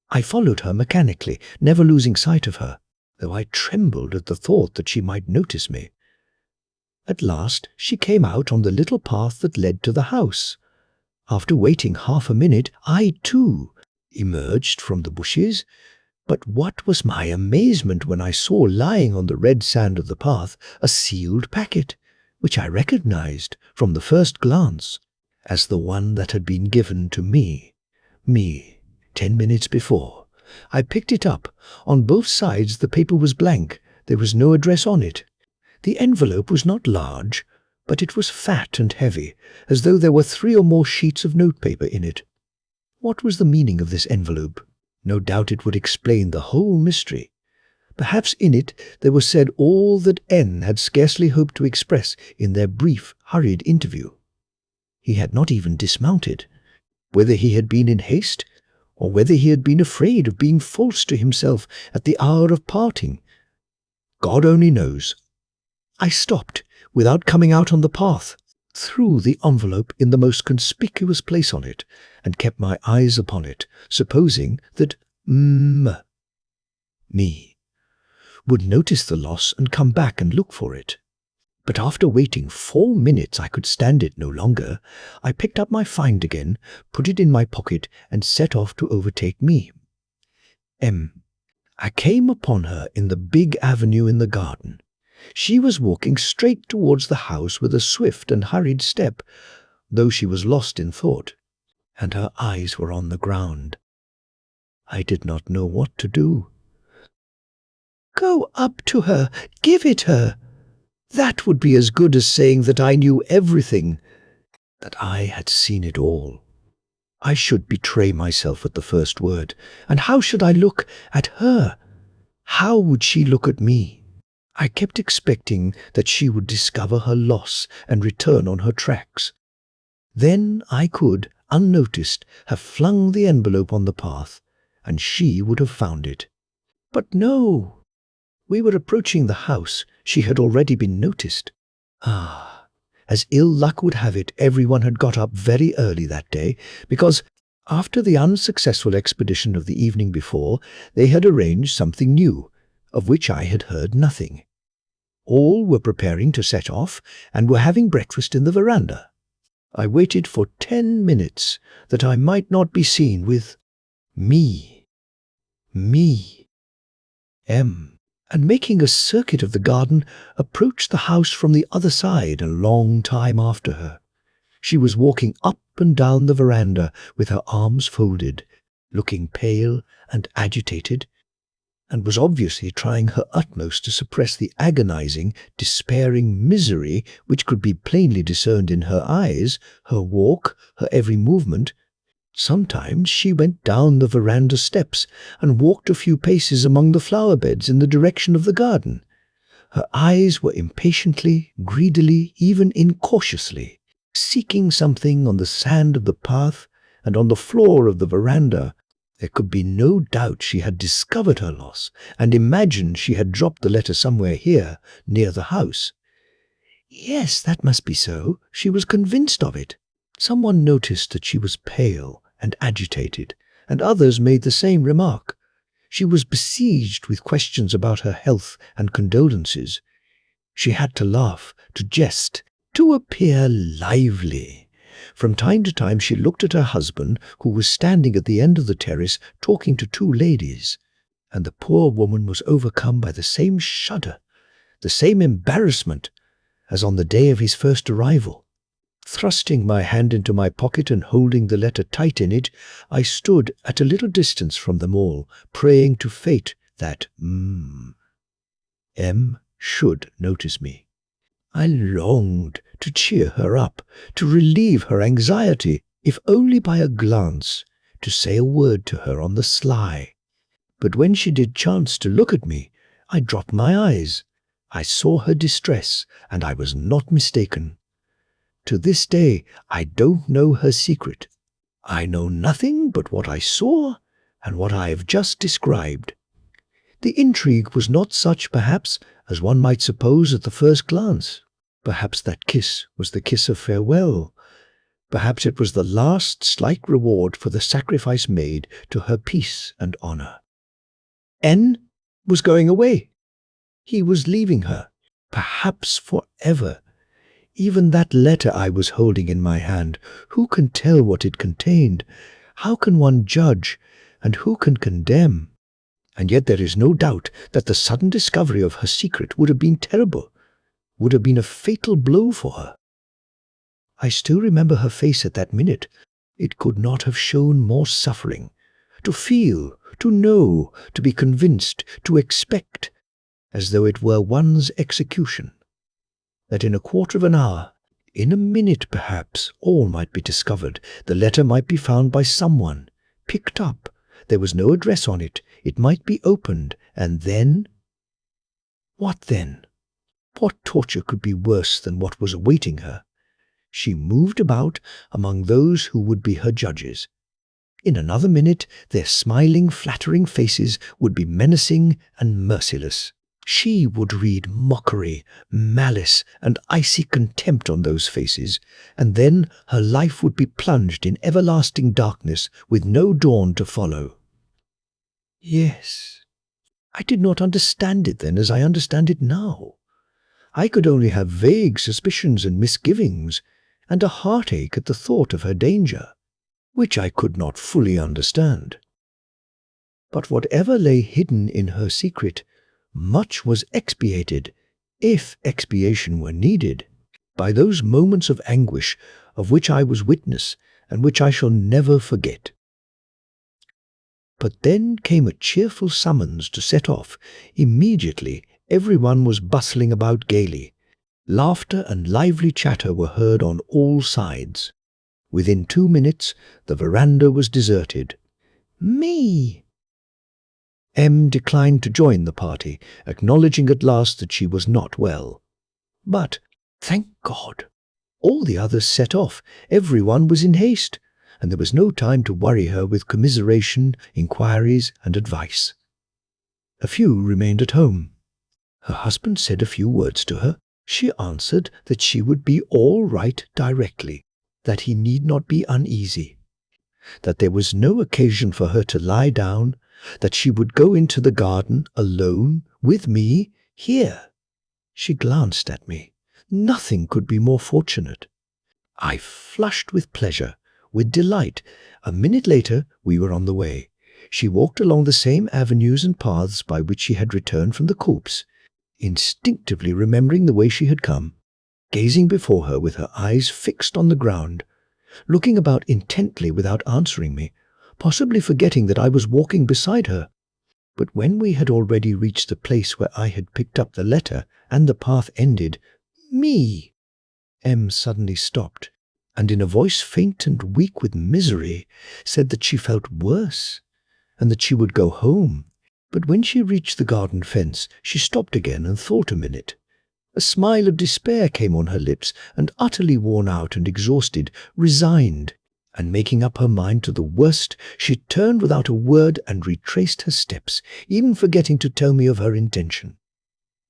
I followed her mechanically, never losing sight of her, though I trembled at the thought that she might notice me. At last she came out on the little path that led to the house. After waiting half a minute, I, too, emerged from the bushes, but what was my amazement when I saw lying on the red sand of the path a sealed packet, which I recognized from the first glance as the one that had been given to me, 10 minutes before. I picked it up. On both sides the paper was blank. There was no address on it. The envelope was not large, but it was fat and heavy, as though there were 3 or more sheets of notepaper in it. What was the meaning of this envelope? No doubt it would explain the whole mystery. Perhaps in it there was said all that N had scarcely hoped to express in their brief, hurried interview. He had not even dismounted. Whether he had been in haste, or whether he had been afraid of being false to himself at the hour of parting, God only knows. I stopped, without coming out on the path, threw the envelope in the most conspicuous place on it, and kept my eyes upon it, supposing that me would notice the loss and come back and look for it. But after waiting 4 minutes I could stand it no longer. I picked up my find again, put it in my pocket, and set off to overtake me. I came upon her in the big avenue in the garden. She was walking straight towards the house with a swift and hurried step, though she was lost in thought, and her eyes were on the ground. I did not know what to do. Go up to her, give it her. That would be as good as saying that I knew everything, that I had seen it all. I should betray myself at the first word, and how should I look at her? How would she look at me? I kept expecting that she would discover her loss and return on her tracks. Then I could, unnoticed, have flung the envelope on the path, and she would have found it. But no! We were approaching the house. She had already been noticed. As ill luck would have it, everyone had got up very early that day, because, after the unsuccessful expedition of the evening before, they had arranged something new, of which I had heard nothing. All were preparing to set off, and were having breakfast in the veranda. I waited for 10 minutes, that I might not be seen with me, and making a circuit of the garden, approached the house from the other side a long time after her. She was walking up and down the veranda with her arms folded, looking pale and agitated, and was obviously trying her utmost to suppress the agonizing, despairing misery which could be plainly discerned in her eyes, her walk, her every movement. Sometimes she went down the veranda steps and walked a few paces among the flower beds in the direction of the garden. Her eyes were impatiently, greedily, even incautiously seeking something on the sand of the path and on the floor of the veranda. There could be no doubt she had discovered her loss and imagined she had dropped the letter somewhere here, near the house. Yes, that must be so. She was convinced of it. Someone noticed that she was pale and agitated, and others made the same remark. She was besieged with questions about her health and condolences. She had to laugh, to jest, to appear lively. From time to time she looked at her husband, who was standing at the end of the terrace talking to two ladies, and the poor woman was overcome by the same shudder, the same embarrassment, as on the day of his first arrival. Thrusting my hand into my pocket and holding the letter tight in it, I stood at a little distance from them all, praying to fate that M should notice me. I longed to cheer her up, to relieve her anxiety, if only by a glance, to say a word to her on the sly. But when she did chance to look at me, I dropped my eyes. I saw her distress, and I was not mistaken. To this day, I don't know her secret. I know nothing but what I saw and what I have just described. The intrigue was not such, perhaps, as one might suppose at the first glance. Perhaps that kiss was the kiss of farewell. Perhaps it was the last slight reward for the sacrifice made to her peace and honor. N was going away. He was leaving her, perhaps forever. Even that letter I was holding in my hand, who can tell what it contained? How can one judge, and who can condemn? And yet there is no doubt that the sudden discovery of her secret would have been terrible, would have been a fatal blow for her. I still remember her face at that minute. It could not have shown more suffering. To feel, to know, to be convinced, to expect, as though it were one's execution. That in a quarter of an hour, in a minute perhaps, all might be discovered. The letter might be found by someone, picked up. There was no address on it. It might be opened, and then? What then? What torture could be worse than what was awaiting her? She moved about among those who would be her judges. In another minute, their smiling, flattering faces would be menacing and merciless. She would read mockery, malice, and icy contempt on those faces, and then her life would be plunged in everlasting darkness with no dawn to follow. Yes, I did not understand it then as I understand it now. I could only have vague suspicions and misgivings, and a heartache at the thought of her danger, which I could not fully understand. But whatever lay hidden in her secret, much was expiated, if expiation were needed, by those moments of anguish of which I was witness and which I shall never forget. But then came a cheerful summons to set off. Immediately everyone was bustling about gaily. Laughter and lively chatter were heard on all sides. Within 2 minutes the veranda was deserted. Me! M declined to join the party, acknowledging at last that she was not well. But, thank God, all the others set off. Everyone was in haste, and there was no time to worry her with commiseration, inquiries, and advice. A few remained at home. Her husband said a few words to her. She answered that she would be all right directly, that he need not be uneasy, that there was no occasion for her to lie down, that she would go into the garden alone with me here. She glanced at me. Nothing could be more fortunate. I flushed with pleasure, with delight. A minute later we were on the way. She walked along the same avenues and paths by which she had returned from the copse, instinctively remembering the way she had come, gazing before her with her eyes fixed on the ground, looking about intently without answering me, possibly forgetting that I was walking beside her. But when we had already reached the place where I had picked up the letter and the path ended, me! M suddenly stopped, and in a voice faint and weak with misery, said that she felt worse, and that she would go home. But when she reached the garden fence, she stopped again and thought a minute. A smile of despair came on her lips, and utterly worn out and exhausted, resigned, and making up her mind to the worst, she turned without a word and retraced her steps, even forgetting to tell me of her intention.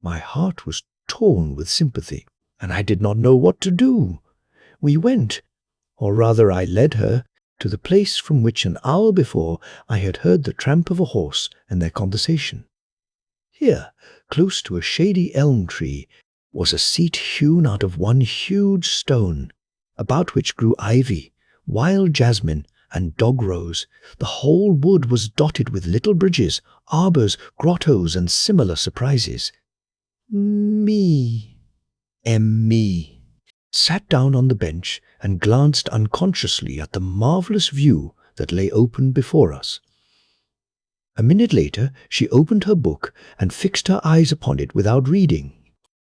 My heart was torn with sympathy, and I did not know what to do. We went, or rather I led her, to the place from which an hour before I had heard the tramp of a horse and their conversation. Here, close to a shady elm tree, was a seat hewn out of one huge stone, about which grew ivy, wild jasmine, and dog rose. The whole wood was dotted with little bridges, arbours, grottos, and similar surprises. Me sat down on the bench and glanced unconsciously at the marvellous view that lay open before us. A minute later she opened her book and fixed her eyes upon it without reading,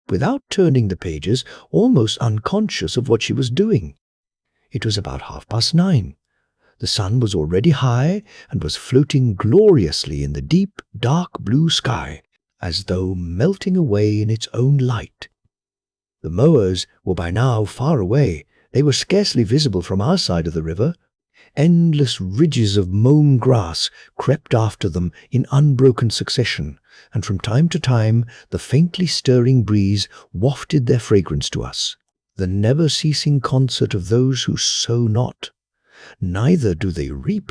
without turning the pages, almost unconscious of what she was doing. It was about 9:30. The sun was already high and was floating gloriously in the deep, dark blue sky, as though melting away in its own light. The mowers were by now far away. They were scarcely visible from our side of the river. Endless ridges of mown grass crept after them in unbroken succession, and from time to time the faintly stirring breeze wafted their fragrance to us. The never-ceasing concert of those who sow not. Neither do they reap,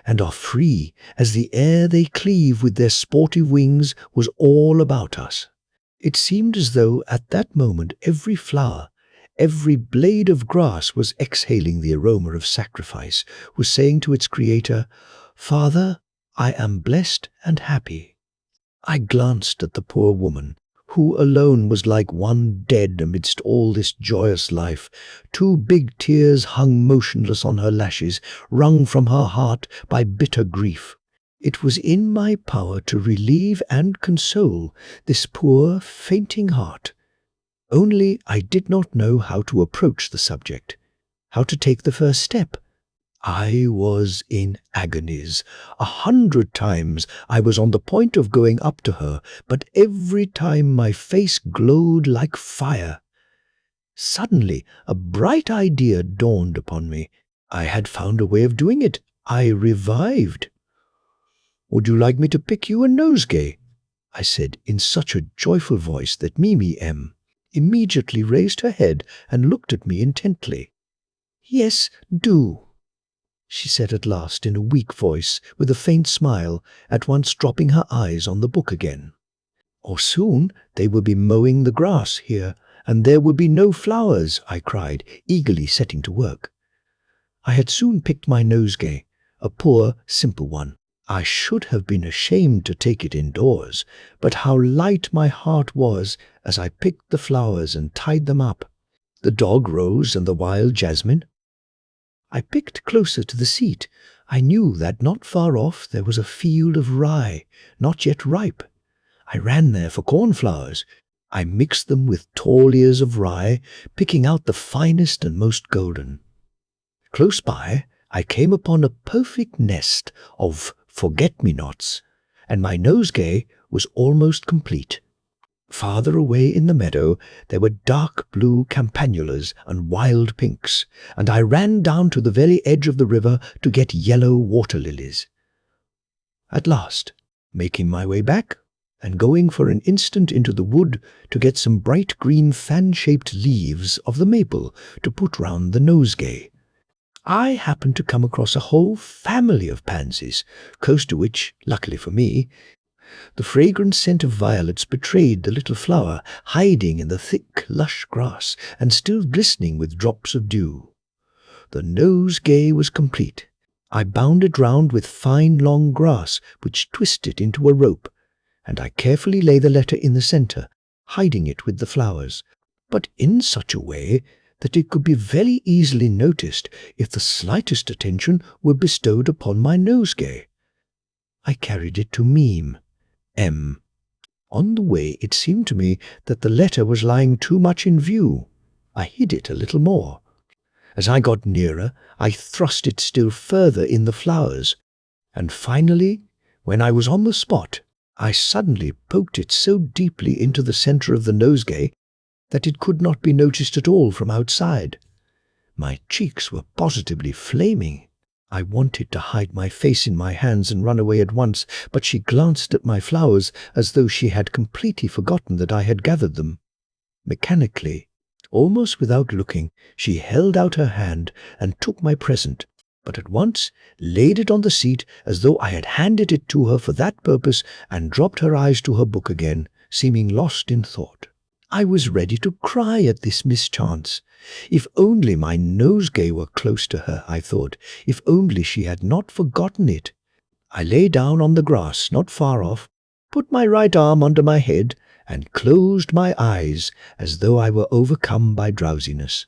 and are free, as the air they cleave with their sportive wings was all about us. It seemed as though at that moment every flower, every blade of grass was exhaling the aroma of sacrifice, was saying to its creator, "Father, I am blessed and happy." I glanced at the poor woman, who alone was like one dead amidst all this joyous life. Two big tears hung motionless on her lashes, wrung from her heart by bitter grief. It was in my power to relieve and console this poor, fainting heart. Only I did not know how to approach the subject, how to take the first step. I was in agonies. 100 times I was on the point of going up to her, but every time my face glowed like fire. Suddenly a bright idea dawned upon me. I had found a way of doing it. I revived. "Would you like me to pick you a nosegay?" I said in such a joyful voice that Mimi M. immediately raised her head and looked at me intently. "Yes, do," she said at last in a weak voice, with a faint smile, at once dropping her eyes on the book again. "Or soon they will be mowing the grass here, and there will be no flowers," I cried, eagerly setting to work. I had soon picked my nosegay, a poor, simple one. I should have been ashamed to take it indoors, but how light my heart was as I picked the flowers and tied them up, the dog rose and the wild jasmine. I picked closer to the seat. I knew that not far off there was a field of rye, not yet ripe. I ran there for cornflowers. I mixed them with tall ears of rye, picking out the finest and most golden. Close by, I came upon a perfect nest of forget-me-nots, and my nosegay was almost complete. Farther away in the meadow there were dark blue campanulas and wild pinks, and I ran down to the very edge of the river to get yellow water lilies. At last, making my way back, and going for an instant into the wood to get some bright green fan-shaped leaves of the maple to put round the nosegay, I happened to come across a whole family of pansies, close to which, luckily for me, the fragrant scent of violets betrayed the little flower, hiding in the thick, lush grass, and still glistening with drops of dew. The nosegay was complete. I bound it round with fine long grass, which twisted into a rope, and I carefully lay the letter in the centre, hiding it with the flowers, but in such a way that it could be very easily noticed if the slightest attention were bestowed upon my nosegay. I carried it to Meme M. On the way it seemed to me that the letter was lying too much in view. I hid it a little more. As I got nearer, I thrust it still further in the flowers, and finally, when I was on the spot, I suddenly poked it so deeply into the centre of the nosegay that it could not be noticed at all from outside. My cheeks were positively flaming. I wanted to hide my face in my hands and run away at once, but she glanced at my flowers as though she had completely forgotten that I had gathered them. Mechanically, almost without looking, she held out her hand and took my present, but at once laid it on the seat as though I had handed it to her for that purpose, and dropped her eyes to her book again, seeming lost in thought. I was ready to cry at this mischance. If only my nosegay were close to her, I thought. If only she had not forgotten it. I lay down on the grass not far off, put my right arm under my head, and closed my eyes as though I were overcome by drowsiness.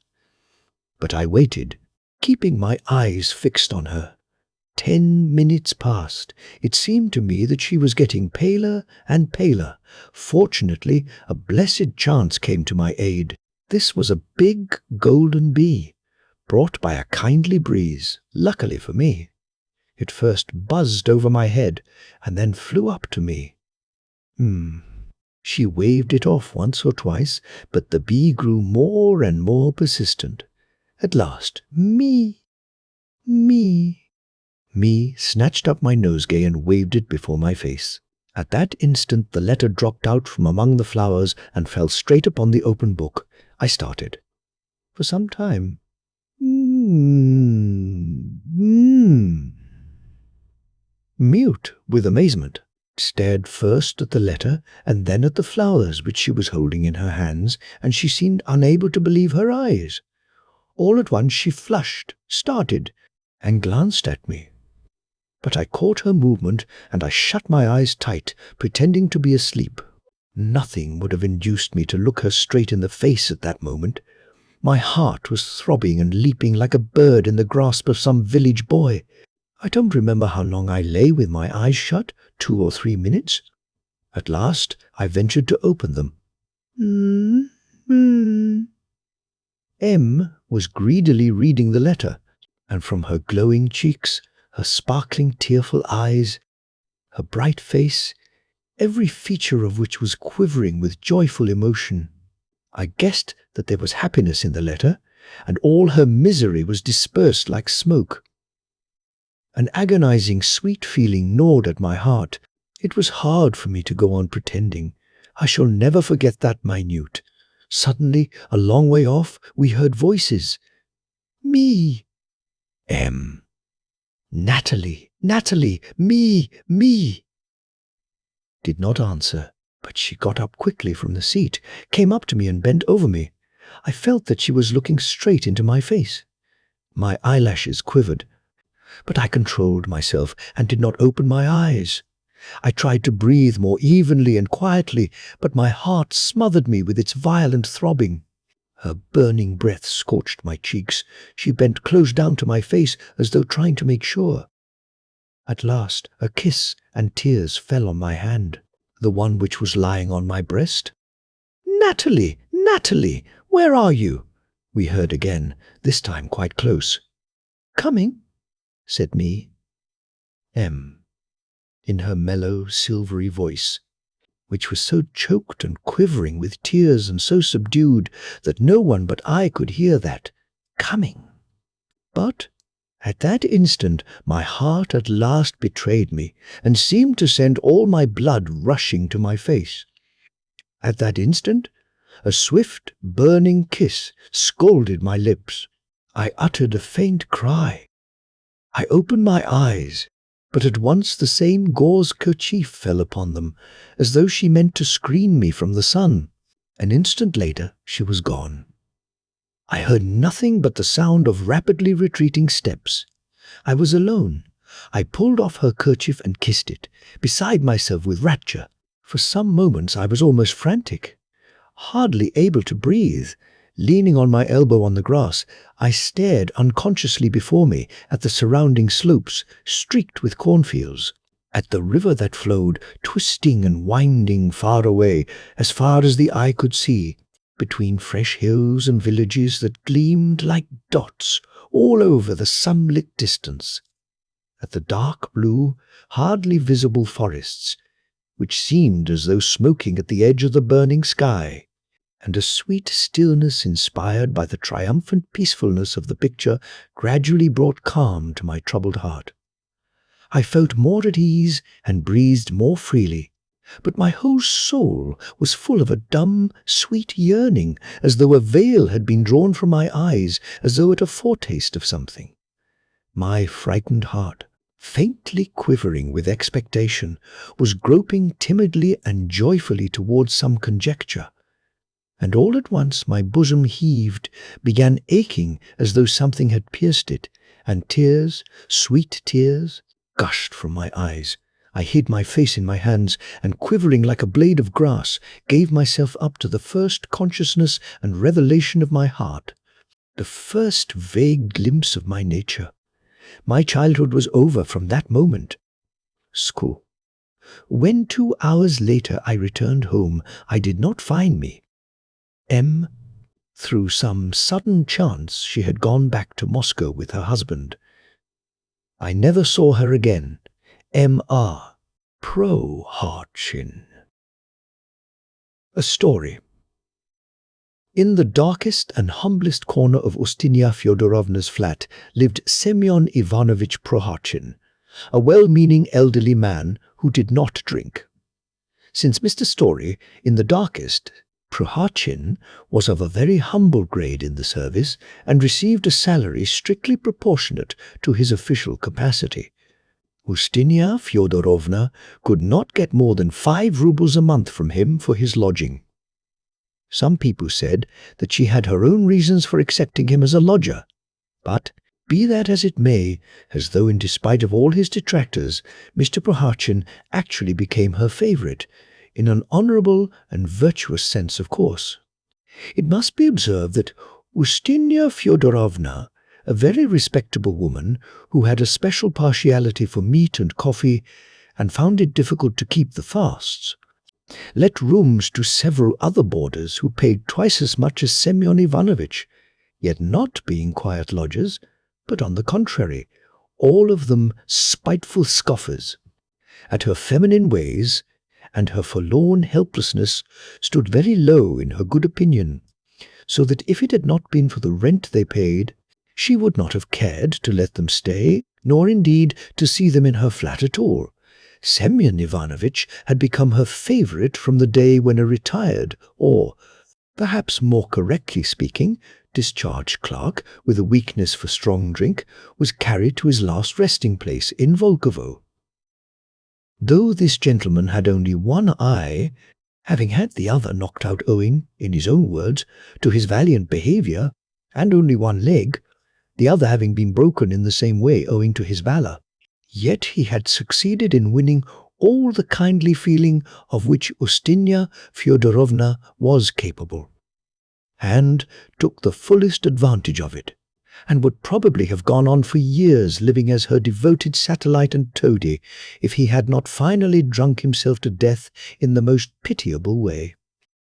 But I waited, keeping my eyes fixed on her. 10 minutes passed. It seemed to me that she was getting paler and paler. Fortunately, a blessed chance came to my aid. This was a big golden bee, brought by a kindly breeze, luckily for me. It first buzzed over my head, and then flew up to me. She waved it off once or twice, but the bee grew more and more persistent. At last, me snatched up my nosegay and waved it before my face. At that instant the letter dropped out from among the flowers and fell straight upon the open book. I started. For some time, mute with amazement, stared first at the letter and then at the flowers which she was holding in her hands, and she seemed unable to believe her eyes. All at once she flushed, started, and glanced at me. But I caught her movement, and I shut my eyes tight, pretending to be asleep. Nothing would have induced me to look her straight in the face at that moment. My heart was throbbing and leaping like a bird in the grasp of some village boy. I don't remember how long I lay with my eyes shut, 2 or 3 minutes. At last I ventured to open them. M was greedily reading the letter, and from her glowing cheeks, her sparkling tearful eyes, her bright face, every feature of which was quivering with joyful emotion, I guessed that there was happiness in the letter, and all her misery was dispersed like smoke. An agonizing sweet feeling gnawed at my heart. It was hard for me to go on pretending. I shall never forget that minute. Suddenly, a long way off, we heard voices. Me. M. Natalie, Natalie, me. Did not answer, but she got up quickly from the seat, came up to me and bent over me. I felt that she was looking straight into my face. My eyelashes quivered, but I controlled myself and did not open my eyes. I tried to breathe more evenly and quietly, but my heart smothered me with its violent throbbing. Her burning breath scorched my cheeks. She bent close down to my face as though trying to make sure. At last, a kiss and tears fell on my hand, the one which was lying on my breast. Natalie, Natalie, where are you? We heard again, this time quite close. Coming, said me. M, in her mellow, silvery voice, which was so choked and quivering with tears and so subdued that no one but I could hear that, coming. But at that instant my heart at last betrayed me and seemed to send all my blood rushing to my face. At that instant a swift, burning kiss scalded my lips. I uttered a faint cry. I opened my eyes, but at once the same gauze kerchief fell upon them, as though she meant to screen me from the sun. An instant later she was gone. I heard nothing but the sound of rapidly retreating steps. I was alone. I pulled off her kerchief and kissed it, beside myself with rapture. For some moments I was almost frantic. Hardly able to breathe, leaning on my elbow on the grass, I stared unconsciously before me at the surrounding slopes streaked with cornfields, at the river that flowed, twisting and winding far away, as far as the eye could see, between fresh hills and villages that gleamed like dots all over the sunlit distance, at the dark blue, hardly visible forests, which seemed as though smoking at the edge of the burning sky, and a sweet stillness inspired by the triumphant peacefulness of the picture gradually brought calm to my troubled heart. I felt more at ease and breathed more freely, but my whole soul was full of a dumb, sweet yearning, as though a veil had been drawn from my eyes, as though at a foretaste of something. My frightened heart, faintly quivering with expectation, was groping timidly and joyfully towards some conjecture. And all at once my bosom heaved, began aching as though something had pierced it, and tears, sweet tears, gushed from my eyes. I hid my face in my hands, and quivering like a blade of grass, gave myself up to the first consciousness and revelation of my heart, the first vague glimpse of my nature. My childhood was over from that moment. School. When 2 hours later I returned home, I did not find me. Through some sudden chance, she had gone back to Moscow with her husband. I never saw her again. M.R. Proharchin. A story. In the darkest and humblest corner of Ustinya Fyodorovna's flat lived Semyon Ivanovich Proharchin, a well-meaning elderly man who did not drink. Since Mr. Story, in the darkest, Proharchin was of a very humble grade in the service and received a salary strictly proportionate to his official capacity. Ustinya Fyodorovna could not get more than 5 rubles a month from him for his lodging. Some people said that she had her own reasons for accepting him as a lodger, but, be that as it may, as though in despite of all his detractors, Mr. Proharchin actually became her favourite, in an honourable and virtuous sense, of course. It must be observed that Ustinya Fyodorovna, a very respectable woman who had a special partiality for meat and coffee, and found it difficult to keep the fasts, let rooms to several other boarders who paid twice as much as Semyon Ivanovich, yet not being quiet lodgers, but on the contrary, all of them spiteful scoffers. At her feminine ways, and her forlorn helplessness stood very low in her good opinion, so that if it had not been for the rent they paid, she would not have cared to let them stay, nor indeed to see them in her flat at all. Semyon Ivanovich had become her favourite from the day when a retired, or, perhaps more correctly speaking, discharged clerk with a weakness for strong drink was carried to his last resting place in Volkovo. Though this gentleman had only one eye, having had the other knocked out owing, in his own words, to his valiant behaviour, and only one leg, the other having been broken in the same way owing to his valour, yet he had succeeded in winning all the kindly feeling of which Ustinya Fyodorovna was capable, and took the fullest advantage of it, and would probably have gone on for years living as her devoted satellite and toady if he had not finally drunk himself to death in the most pitiable way.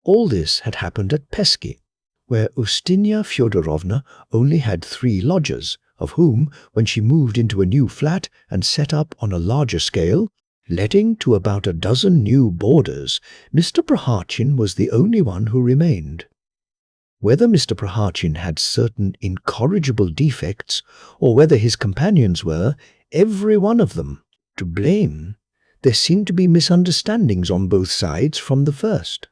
All this had happened at Pesky, where Ustinya Fyodorovna only had 3 lodgers, of whom, when she moved into a new flat and set up on a larger scale, letting to about a dozen new boarders, Mr. Proharchin was the only one who remained. Whether Mr. Proharchin had certain incorrigible defects, or whether his companions were, every one of them, to blame, there seemed to be misunderstandings on both sides from the first.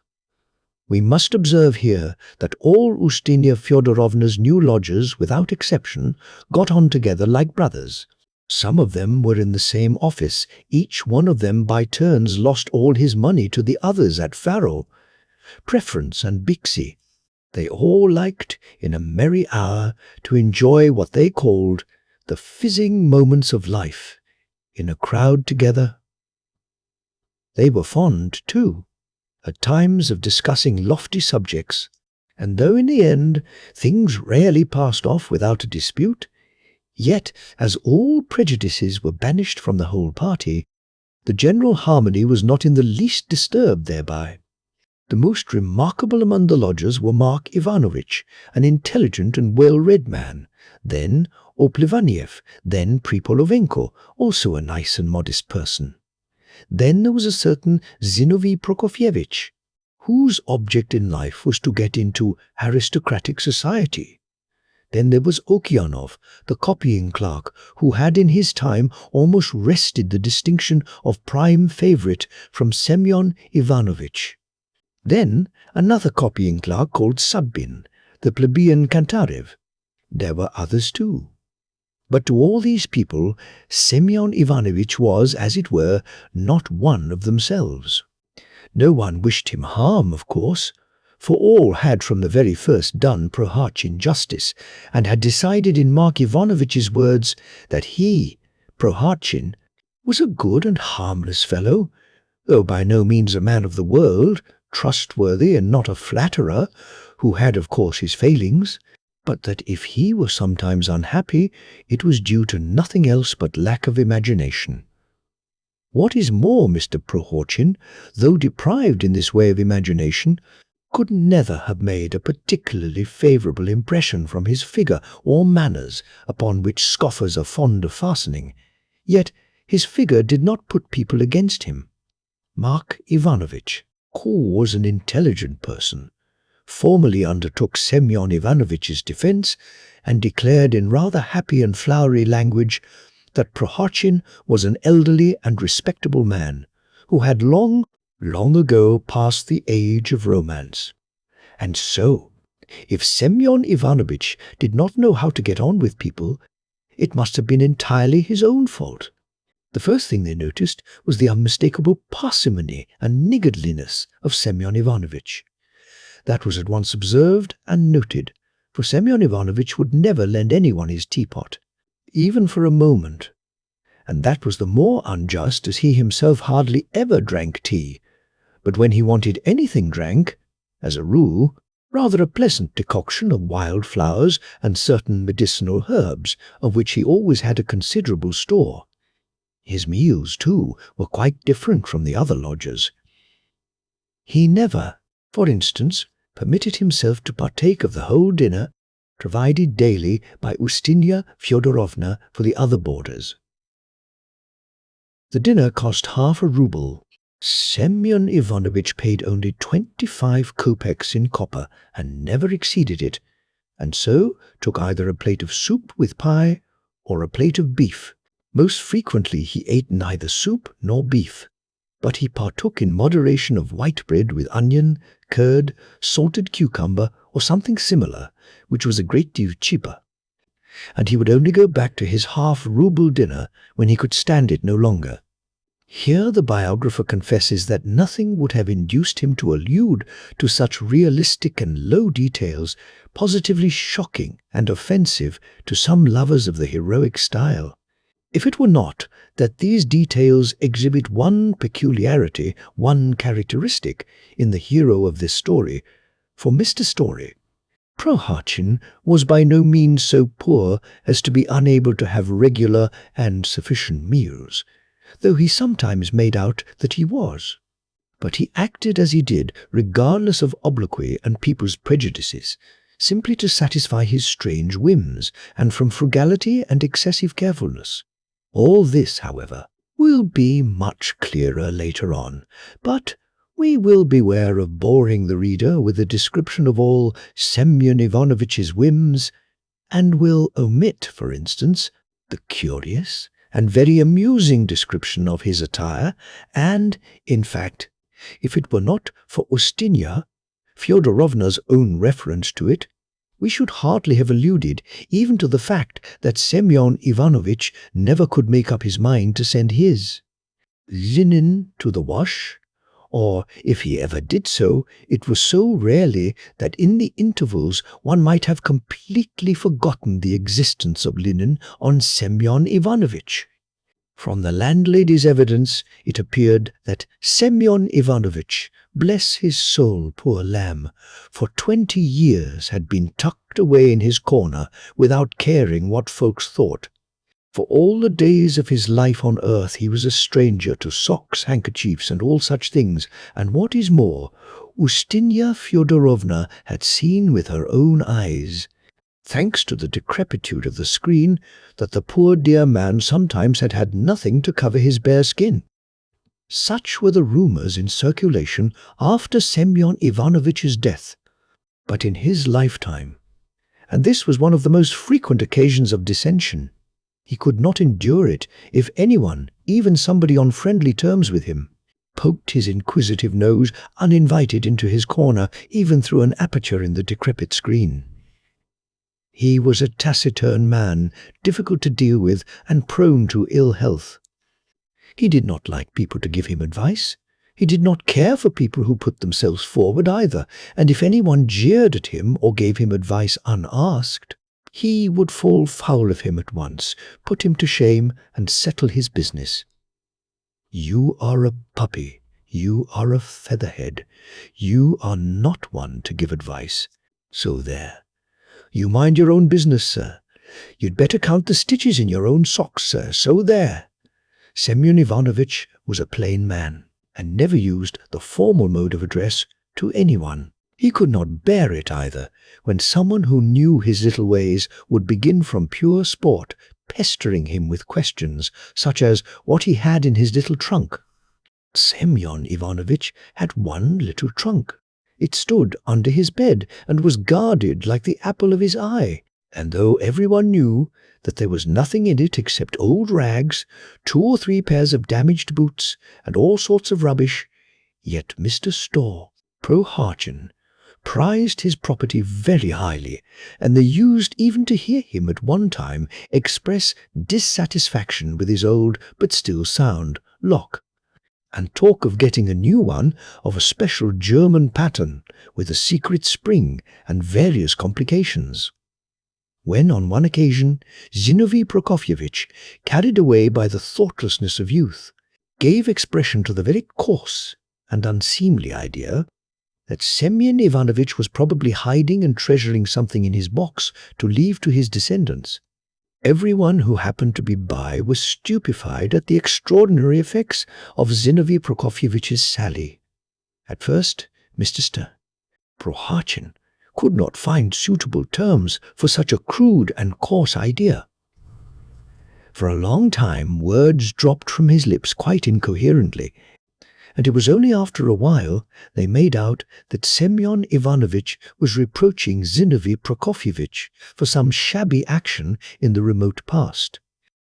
We must observe here that all Ustinya Fyodorovna's new lodgers, without exception, got on together like brothers. Some of them were in the same office. Each one of them by turns lost all his money to the others at faro, preference and bixie. They all liked, in a merry hour, to enjoy what they called the fizzing moments of life, in a crowd together. They were fond, too, at times of discussing lofty subjects, and though in the end things rarely passed off without a dispute, yet as all prejudices were banished from the whole party, the general harmony was not in the least disturbed thereby. The most remarkable among the lodgers were Mark Ivanovich, an intelligent and well-read man, then Oplevaniev, then Pripolovenko, also a nice and modest person. Then there was a certain Zinovy Prokofyevitch, whose object in life was to get into aristocratic society. Then there was Okeanov, the copying clerk, who had in his time almost wrested the distinction of prime favorite from Semyon Ivanovitch. Then another copying clerk called Sabin, the plebeian Kantarev. There were others too. But to all these people, Semyon Ivanovitch was, as it were, not one of themselves. No one wished him harm, of course, for all had from the very first done Prohartchin justice, and had decided in Mark Ivanovitch's words that he, Prohartchin, was a good and harmless fellow, though by no means a man of the world, trustworthy and not a flatterer, who had of course his failings, but that if he were sometimes unhappy, it was due to nothing else but lack of imagination. What is more, Mr. Prohartchin, though deprived in this way of imagination, could never have made a particularly favourable impression from his figure or manners, upon which scoffers are fond of fastening. Yet his figure did not put people against him. Mark Ivanovitch, who was an intelligent person, formally undertook Semyon Ivanovitch's defence, and declared in rather happy and flowery language that Prohartchin was an elderly and respectable man, who had long ago passed the age of romance. And so, if Semyon Ivanovitch did not know how to get on with people, it must have been entirely his own fault. The first thing they noticed was the unmistakable parsimony and niggardliness of Semyon Ivanovitch. That was at once observed and noted, for Semyon Ivanovitch would never lend anyone his teapot, even for a moment, and that was the more unjust as he himself hardly ever drank tea, but when he wanted anything drank, as a rule, rather a pleasant decoction of wild flowers and certain medicinal herbs, of which he always had a considerable store. His meals, too, were quite different from the other lodgers. He never, for instance, permitted himself to partake of the whole dinner provided daily by Ustinya Fyodorovna for the other boarders. The dinner cost half a rouble. Semyon Ivanovitch paid only 25 kopecks in copper and never exceeded it, and so took either a plate of soup with pie or a plate of beef. Most frequently he ate neither soup nor beef, but he partook in moderation of white bread with onion, curd, salted cucumber, or something similar, which was a great deal cheaper. And he would only go back to his half-rouble dinner when he could stand it no longer. Here the biographer confesses that nothing would have induced him to allude to such realistic and low details, positively shocking and offensive to some lovers of the heroic style, if it were not that these details exhibit one peculiarity, one characteristic, in the hero of this story. For Mr. Story, Prohartchin was by no means so poor as to be unable to have regular and sufficient meals, though he sometimes made out that he was. But he acted as he did, regardless of obloquy and people's prejudices, simply to satisfy his strange whims, and from frugality and excessive carefulness. All this, however, will be much clearer later on, but we will beware of boring the reader with a description of all Semyon Ivanovitch's whims, and will omit, for instance, the curious and very amusing description of his attire, and, in fact, if it were not for Ustinya Fyodorovna's own reference to it, we should hardly have alluded even to the fact that Semyon Ivanovitch never could make up his mind to send his linen to the wash, or if he ever did so, it was so rarely that in the intervals one might have completely forgotten the existence of linen on Semyon Ivanovitch. From the landlady's evidence, it appeared that Semyon Ivanovitch, bless his soul, poor lamb, for 20 years had been tucked away in his corner without caring what folks thought. For all the days of his life on earth he was a stranger to socks, handkerchiefs, and all such things, and what is more, Ustinya Fyodorovna had seen with her own eyes, thanks to the decrepitude of the screen, that the poor dear man sometimes had had nothing to cover his bare skin. Such were the rumors in circulation after Semyon Ivanovitch's death. But in his lifetime, and this was one of the most frequent occasions of dissension, he could not endure it if anyone, even somebody on friendly terms with him, poked his inquisitive nose uninvited into his corner, even through an aperture in the decrepit screen. He was a taciturn man, difficult to deal with and prone to ill health. He did not like people to give him advice. He did not care for people who put themselves forward either, and if anyone jeered at him or gave him advice unasked, he would fall foul of him at once, put him to shame, and settle his business. You are a puppy. You are a featherhead. You are not one to give advice. So there. You mind your own business, sir. You'd better count the stitches in your own socks, sir. So there. Semyon Ivanovitch was a plain man, and never used the formal mode of address to anyone. He could not bear it either when someone who knew his little ways would begin from pure sport, pestering him with questions such as what he had in his little trunk. Semyon Ivanovitch had one little trunk. It stood under his bed and was guarded like the apple of his eye, and though everyone knew that there was nothing in it except old rags, 2 or 3 pairs of damaged boots, and all sorts of rubbish, yet Mr. Storr, Prohartchin, prized his property very highly, and they used even to hear him at one time express dissatisfaction with his old, but still sound, lock, and talk of getting a new one of a special German pattern with a secret spring and various complications. When on one occasion Zinovy Prokofyevitch, carried away by the thoughtlessness of youth, gave expression to the very coarse and unseemly idea that Semyon Ivanovitch was probably hiding and treasuring something in his box to leave to his descendants, everyone who happened to be by was stupefied at the extraordinary effects of Zinovy Prokofyevitch's sally. At first, Mr. Prohartchin could not find suitable terms for such a crude and coarse idea. For a long time words dropped from his lips quite incoherently, and it was only after a while they made out that Semyon Ivanovitch was reproaching Zinovy Prokofyevitch for some shabby action in the remote past.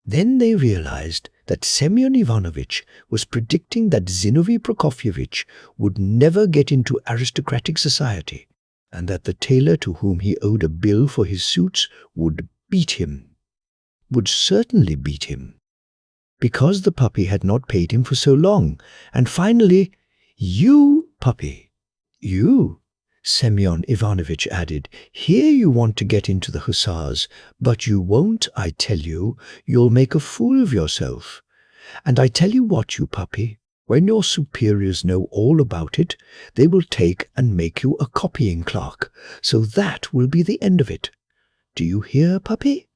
Then they realized that Semyon Ivanovitch was predicting that Zinovy Prokofyevitch would never get into aristocratic society, and that the tailor to whom he owed a bill for his suits would beat him, would certainly beat him, because the puppy had not paid him for so long. And finally, "You, puppy, you," Semyon Ivanovitch added, "here you want to get into the hussars, but you won't, I tell you. You'll make a fool of yourself. And I tell you what, you puppy, when your superiors know all about it, they will take and make you a copying clerk, so that will be the end of it. Do you hear, puppy?"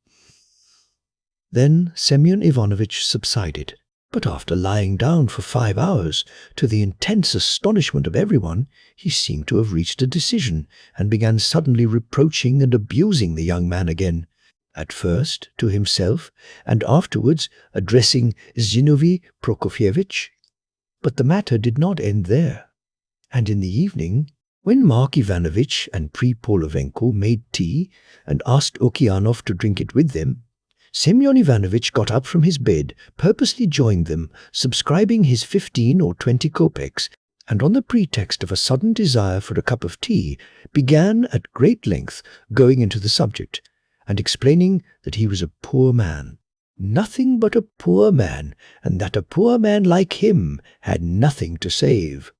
Then Semyon Ivanovitch subsided, but after lying down for 5 hours, to the intense astonishment of everyone, he seemed to have reached a decision, and began suddenly reproaching and abusing the young man again, at first to himself, and afterwards addressing Zinovy Prokofyevitch. But the matter did not end there, and in the evening, when Mark Ivanovitch and Pripolovenko made tea and asked Okeanov to drink it with them, Semyon Ivanovitch got up from his bed, purposely joined them, subscribing his 15 or 20 kopecks, and on the pretext of a sudden desire for a cup of tea, began at great length going into the subject, and explaining that he was a poor man, nothing but a poor man, and that a poor man like him had nothing to save.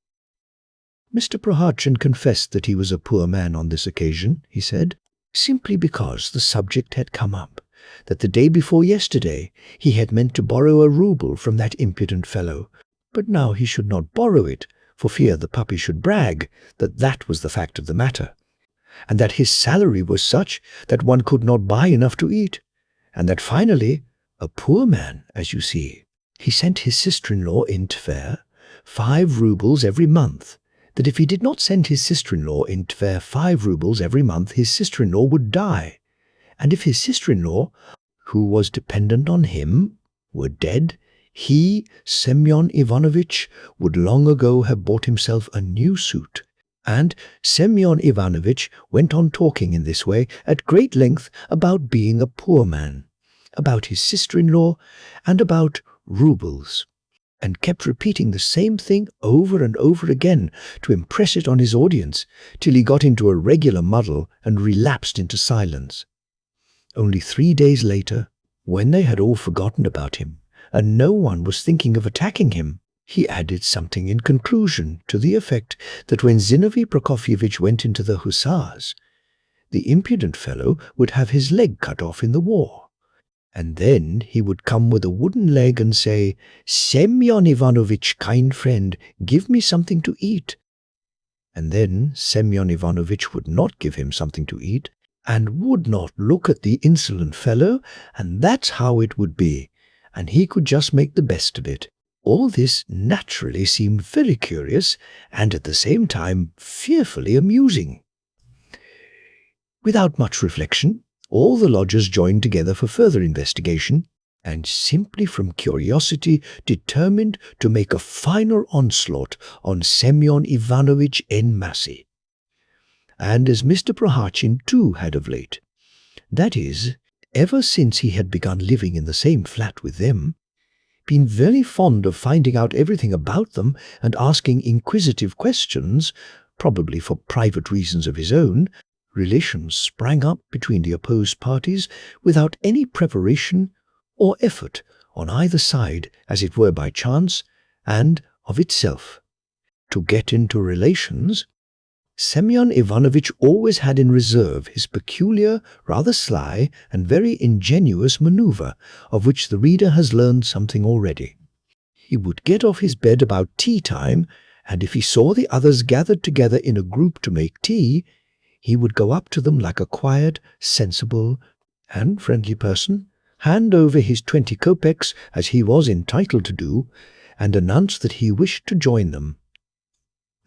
Mr. Prohartchin confessed that he was a poor man on this occasion, he said, simply because the subject had come up, that the day before yesterday he had meant to borrow a rouble from that impudent fellow, but now he should not borrow it, for fear the puppy should brag that that was the fact of the matter, and that his salary was such that one could not buy enough to eat, and that finally, a poor man, as you see, he sent his sister-in-law in Tver 5 roubles every month, that if he did not send his sister-in-law in Tver 5 roubles every month, his sister-in-law would die, and if his sister-in-law, who was dependent on him, were dead, He, Semyon Ivanovitch, would long ago have bought himself a new suit. And Semyon Ivanovitch went on talking in this way at great length about being a poor man, about his sister-in-law, and about roubles, and kept repeating the same thing over and over again to impress it on his audience, till he got into a regular muddle and relapsed into silence. Only 3 days later, when they had all forgotten about him, and no one was thinking of attacking him, he added something in conclusion to the effect that when Zinovy Prokofyevitch went into the hussars, the impudent fellow would have his leg cut off in the war. And then he would come with a wooden leg and say, "Semyon Ivanovitch, kind friend, give me something to eat." And then Semyon Ivanovitch would not give him something to eat, and would not look at the insolent fellow, and that's how it would be, and he could just make the best of it. All this naturally seemed very curious, and at the same time fearfully amusing. Without much reflection, all the lodgers joined together for further investigation, and simply from curiosity determined to make a final onslaught on Semyon Ivanovitch en masse. And as Mr. Proharchin too had of late, that is, ever since he had begun living in the same flat with them, been very fond of finding out everything about them and asking inquisitive questions, probably for private reasons of his own, relations sprang up between the opposed parties without any preparation or effort on either side, as it were by chance, and of itself. To get into relations, Semyon Ivanovitch always had in reserve his peculiar, rather sly, and very ingenious maneuver, of which the reader has learned something already. He would get off his bed about tea-time, and if he saw the others gathered together in a group to make tea, he would go up to them like a quiet, sensible, and friendly person, hand over his 20 kopecks, as he was entitled to do, and announce that he wished to join them.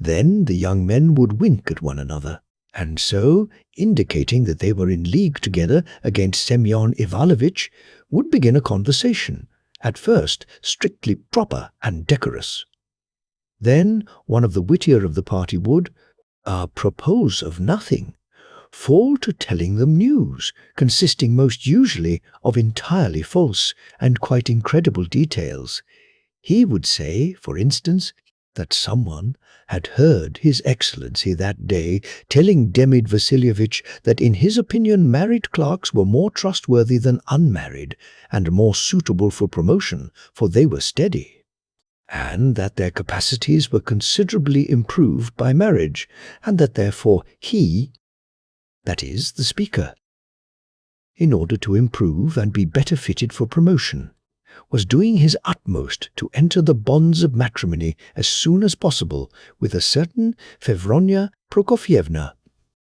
Then the young men would wink at one another, and so, indicating that they were in league together against Semyon Ivanovitch, would begin a conversation, at first strictly proper and decorous. Then one of the wittier of the party would, propose of nothing, fall to telling them news, consisting most usually of entirely false and quite incredible details. He would say, for instance, that someone had heard His Excellency that day telling Demid Vassilievich that in his opinion married clerks were more trustworthy than unmarried, and more suitable for promotion, for they were steady, and that their capacities were considerably improved by marriage, and that therefore he, that is, the speaker, in order to improve and be better fitted for promotion, was doing his utmost to enter the bonds of matrimony as soon as possible with a certain Fevronya Prokofyevna.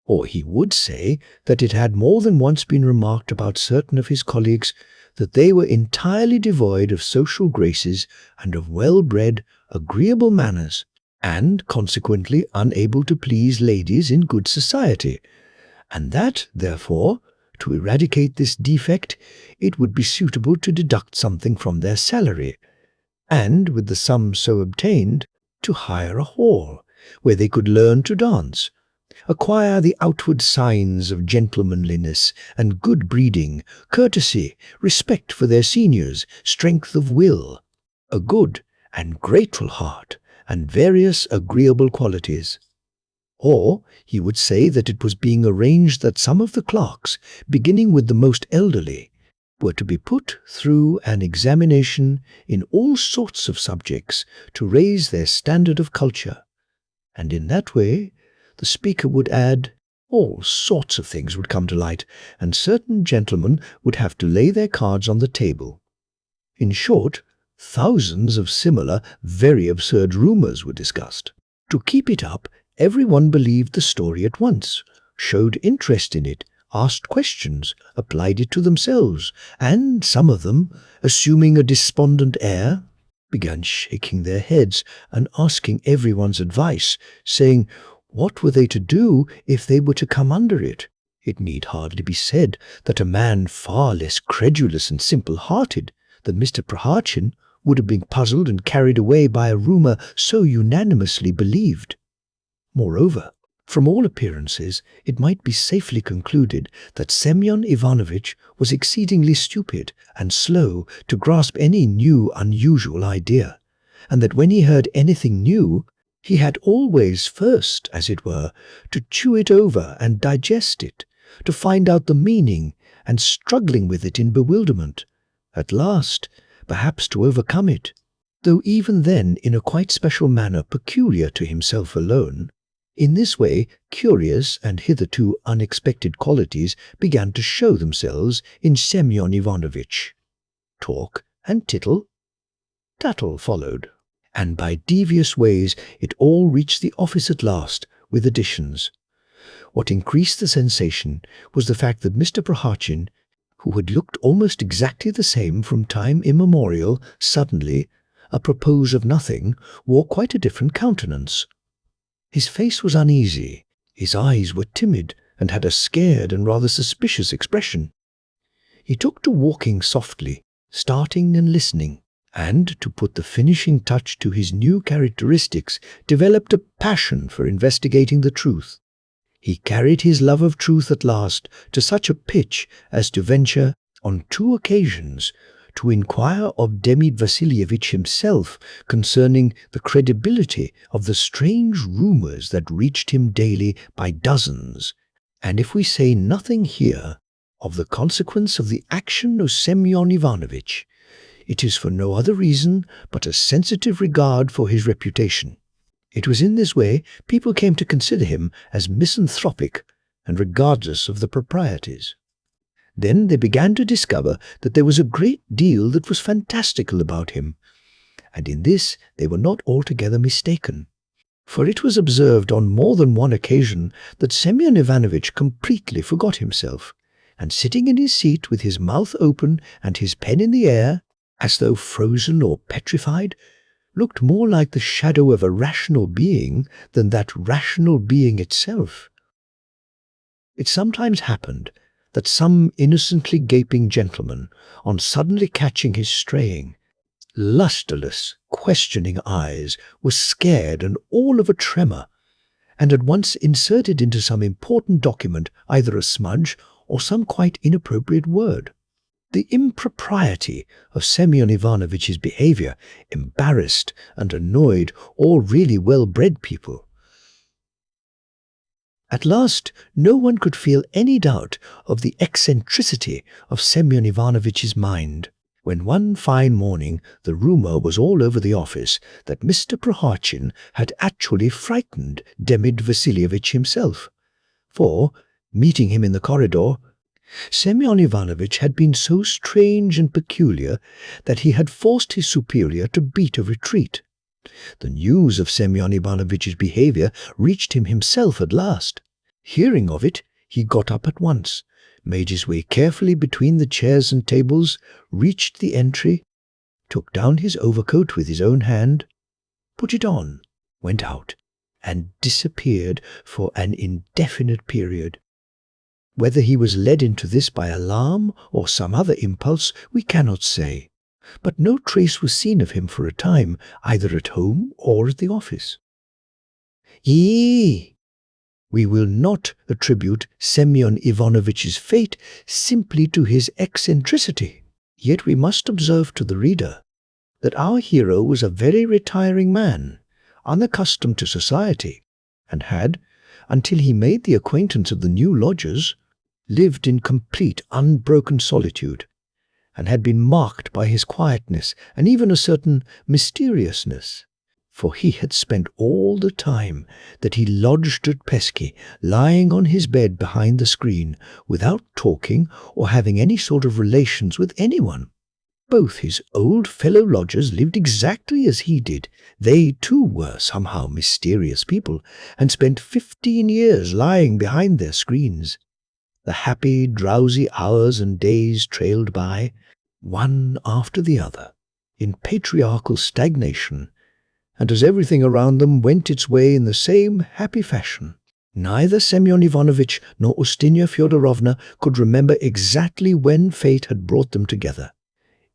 Or he would say that it had more than once been remarked about certain of his colleagues that they were entirely devoid of social graces and of well-bred, agreeable manners, and consequently unable to please ladies in good society, and that, therefore, to eradicate this defect, it would be suitable to deduct something from their salary, and, with the sum so obtained, to hire a hall, where they could learn to dance, acquire the outward signs of gentlemanliness and good breeding, courtesy, respect for their seniors, strength of will, a good and grateful heart, and various agreeable qualities. Or he would say that it was being arranged that some of the clerks, beginning with the most elderly, were to be put through an examination in all sorts of subjects to raise their standard of culture, and in that way the speaker would add, all sorts of things would come to light, and certain gentlemen would have to lay their cards on the table. In short, thousands of similar, very absurd rumours were discussed. To keep it up, everyone believed the story at once, showed interest in it, asked questions, applied it to themselves, and some of them, assuming a despondent air, began shaking their heads and asking everyone's advice, saying, what were they to do if they were to come under it? It need hardly be said that a man far less credulous and simple-hearted than Mr. Proharchin would have been puzzled and carried away by a rumor so unanimously believed. Moreover, from all appearances, it might be safely concluded that Semyon Ivanovitch was exceedingly stupid and slow to grasp any new unusual idea, and that when he heard anything new, he had always first, as it were, to chew it over and digest it, to find out the meaning, and struggling with it in bewilderment, at last, perhaps to overcome it, though even then in a quite special manner peculiar to himself alone. In this way, curious and hitherto unexpected qualities began to show themselves in Semyon Ivanovitch. Talk and tattle followed, and by devious ways it all reached the office at last, with additions. What increased the sensation was the fact that Mr. Prohartchin, who had looked almost exactly the same from time immemorial, suddenly, apropos of nothing, wore quite a different countenance. His face was uneasy, his eyes were timid, and had a scared and rather suspicious expression. He took to walking softly, starting and listening, and, to put the finishing touch to his new characteristics, developed a passion for investigating the truth. He carried his love of truth at last to such a pitch as to venture, on 2 occasions, to inquire of Demid Vassilievich himself concerning the credibility of the strange rumors that reached him daily by dozens, and if we say nothing here of the consequence of the action of Semyon Ivanovitch, it is for no other reason but a sensitive regard for his reputation. It was in this way people came to consider him as misanthropic and regardless of the proprieties. Then they began to discover that there was a great deal that was fantastical about him, and in this they were not altogether mistaken, for it was observed on more than one occasion that Semyon Ivanovitch completely forgot himself, and sitting in his seat with his mouth open and his pen in the air, as though frozen or petrified, looked more like the shadow of a rational being than that rational being itself. It sometimes happened that some innocently gaping gentleman, on suddenly catching his straying, lustreless, questioning eyes, was scared and all of a tremor, and at once inserted into some important document either a smudge or some quite inappropriate word. The impropriety of Semyon Ivanovitch's behavior embarrassed and annoyed all really well-bred people. At last, no one could feel any doubt of the eccentricity of Semyon Ivanovitch's mind, when one fine morning the rumor was all over the office that Mr. Prohartchin had actually frightened Demid Vassilievich himself, for, meeting him in the corridor, Semyon Ivanovitch had been so strange and peculiar that he had forced his superior to beat a retreat. The news of Semyon Ivanovitch's behavior reached him himself at last. Hearing of it, he got up at once, made his way carefully between the chairs and tables, reached the entry, took down his overcoat with his own hand, put it on, went out, and disappeared for an indefinite period. Whether he was led into this by alarm or some other impulse, we cannot say, but no trace was seen of him for a time, either at home or at the office. We will not attribute Semyon Ivanovitch's fate simply to his eccentricity. Yet we must observe to the reader that our hero was a very retiring man, unaccustomed to society, and had, until he made the acquaintance of the new lodgers, lived in complete unbroken solitude, and had been marked by his quietness and even a certain mysteriousness, for he had spent all the time that he lodged at Pesky lying on his bed behind the screen, without talking or having any sort of relations with anyone. Both his old fellow lodgers lived exactly as he did. They too were somehow mysterious people, and spent 15 years lying behind their screens. The happy, drowsy hours and days trailed by, one after the other, in patriarchal stagnation, and as everything around them went its way in the same happy fashion, neither Semyon Ivanovitch nor Ustinya Fyodorovna could remember exactly when fate had brought them together.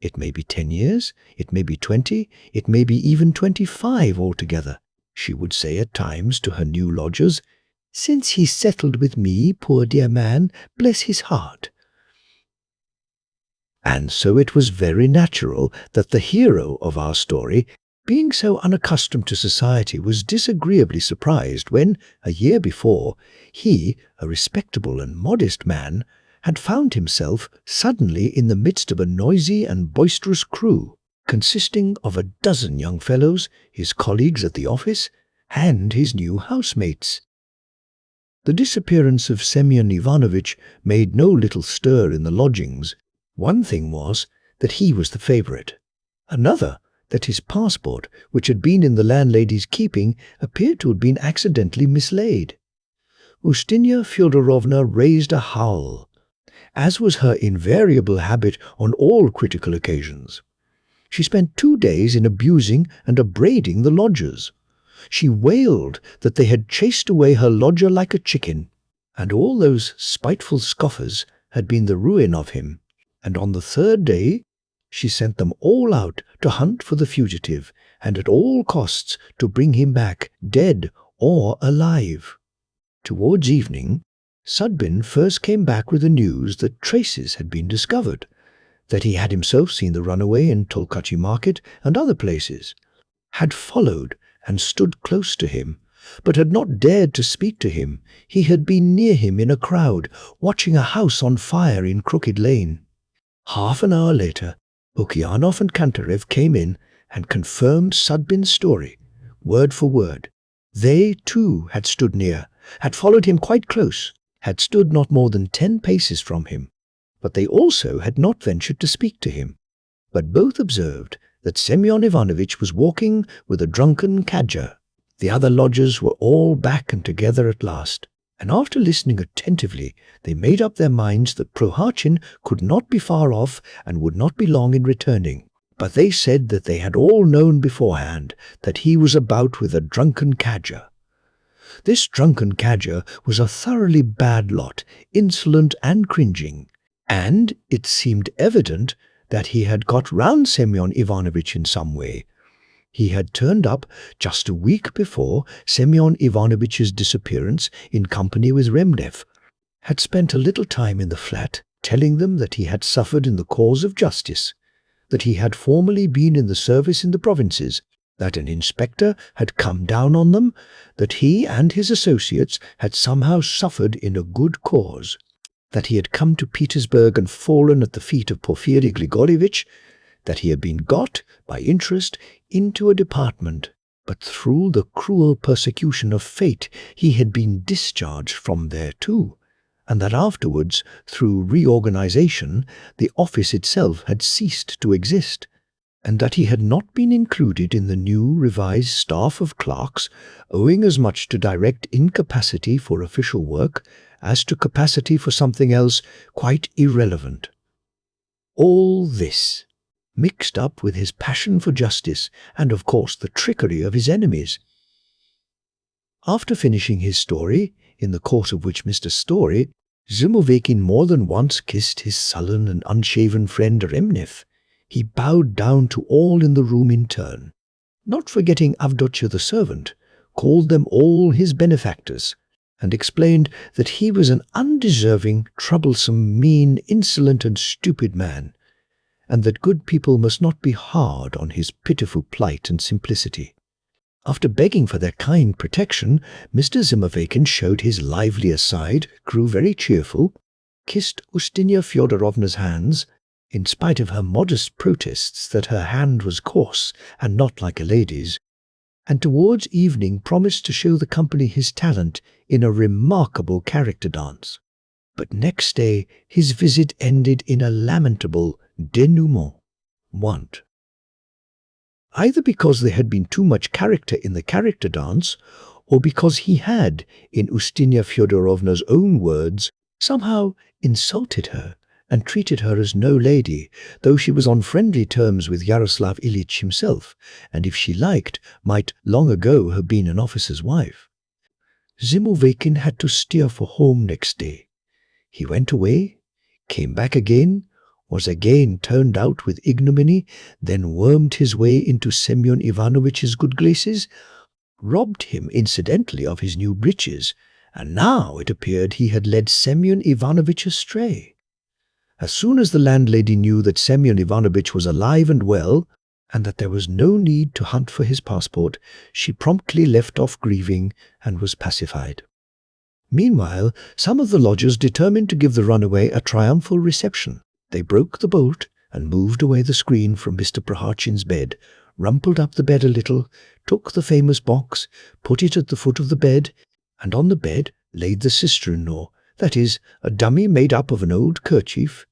It may be 10 years, it may be 20, it may be even 25 altogether, she would say at times to her new lodgers, since he's settled with me, poor dear man, bless his heart. And so it was very natural that the hero of our story, being so unaccustomed to society, was disagreeably surprised when, a year before, he, a respectable and modest man, had found himself suddenly in the midst of a noisy and boisterous crew, consisting of a dozen young fellows, his colleagues at the office, and his new housemates. The disappearance of Semyon Ivanovitch made no little stir in the lodgings. One thing was that he was the favourite. Another, that his passport, which had been in the landlady's keeping, appeared to have been accidentally mislaid. Ustinya Fyodorovna raised a howl, as was her invariable habit on all critical occasions. She spent 2 days in abusing and upbraiding the lodgers. She wailed that they had chased away her lodger like a chicken, and all those spiteful scoffers had been the ruin of him. And on the 3rd day she sent them all out to hunt for the fugitive, and at all costs to bring him back, dead or alive. Towards evening, Sudbin first came back with the news that traces had been discovered, that he had himself seen the runaway in Tolkachi Market and other places, had followed and stood close to him, but had not dared to speak to him. He had been near him in a crowd, watching a house on fire in Crooked Lane. Half an hour later, Okeanov and Kantarev came in and confirmed Sudbin's story, word for word. They, too, had stood near, had followed him quite close, had stood not more than 10 paces from him, but they also had not ventured to speak to him. But both observed that Semyon Ivanovitch was walking with a drunken cadger. The other lodgers were all back and together at last, and after listening attentively, they made up their minds that Prohachin could not be far off and would not be long in returning. But they said that they had all known beforehand that he was about with a drunken cadger. This drunken cadger was a thoroughly bad lot, insolent and cringing, and it seemed evident that he had got round Semyon Ivanovitch in some way. He had turned up just a week before Semyon Ivanovitch's disappearance in company with Remnev, had spent a little time in the flat, telling them that he had suffered in the cause of justice, that he had formerly been in the service in the provinces, that an inspector had come down on them, that he and his associates had somehow suffered in a good cause, that he had come to Petersburg and fallen at the feet of Porfiry Grigorievich, that he had been got, by interest, into a department, but through the cruel persecution of fate he had been discharged from there too, and that afterwards, through reorganization, the office itself had ceased to exist, and that he had not been included in the new revised staff of clerks, owing as much to direct incapacity for official work as to capacity for something else quite irrelevant. All this, mixed up with his passion for justice and, of course, the trickery of his enemies. After finishing his story, in the course of which Mr. Story, Zimoveykin more than once kissed his sullen and unshaven friend Remnev, he bowed down to all in the room in turn, not forgetting Avdotya the servant, called them all his benefactors, and explained that he was an undeserving, troublesome, mean, insolent and stupid man, and that good people must not be hard on his pitiful plight and simplicity. After begging for their kind protection, Mr. Zimoveykin showed his livelier side, grew very cheerful, kissed Ustinya Fyodorovna's hands, in spite of her modest protests that her hand was coarse and not like a lady's, and towards evening promised to show the company his talent in a remarkable character dance. But next day his visit ended in a lamentable denouement, want. Either because there had been too much character in the character dance, or because he had, in Ustinya Fyodorovna's own words, somehow insulted her and treated her as no lady, though she was on friendly terms with Yaroslav Ilyich himself, and if she liked, might long ago have been an officer's wife. Zimoveykin had to steer for home next day. He went away, came back again, was again turned out with ignominy, then wormed his way into Semyon Ivanovitch's good graces, robbed him incidentally of his new breeches, and now it appeared he had led Semyon Ivanovitch astray. As soon as the landlady knew that Semyon Ivanovitch was alive and well, and that there was no need to hunt for his passport, she promptly left off grieving and was pacified. Meanwhile, some of the lodgers determined to give the runaway a triumphal reception. They broke the bolt and moved away the screen from Mr. Proharchin's bed, rumpled up the bed a little, took the famous box, put it at the foot of the bed, and on the bed laid the sister-in-law, that is, a dummy made up of an old kerchief,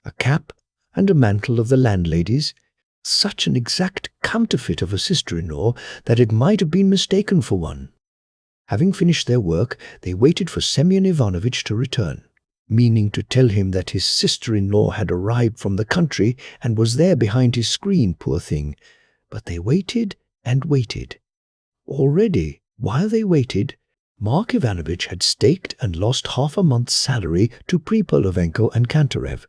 a cap, and a mantle of the landlady's, such an exact counterfeit of a sister-in-law that it might have been mistaken for one. Having finished their work, they waited for Semyon Ivanovitch to return, meaning to tell him that his sister-in-law had arrived from the country and was there behind his screen, poor thing. But they waited and waited. Already, while they waited, Mark Ivanovitch had staked and lost half a month's salary to Pripolovenko and Kantarev.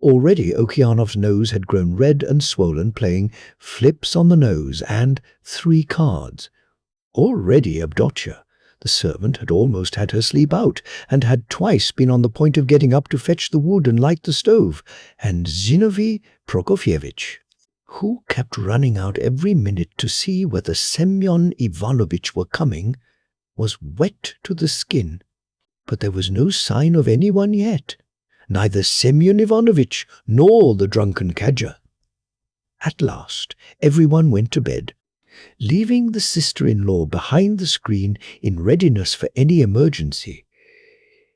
Already Okeanov's nose had grown red and swollen playing flips on the nose and 3 cards. Already Avdotya, the servant, had almost had her sleep out, and had twice been on the point of getting up to fetch the wood and light the stove, and Zinovy Prokofyevitch, who kept running out every minute to see whether Semyon Ivanovitch were coming, was wet to the skin. But there was no sign of anyone yet, neither Semyon Ivanovitch nor the drunken cadger. At last everyone went to bed, leaving the sister-in-law behind the screen in readiness for any emergency.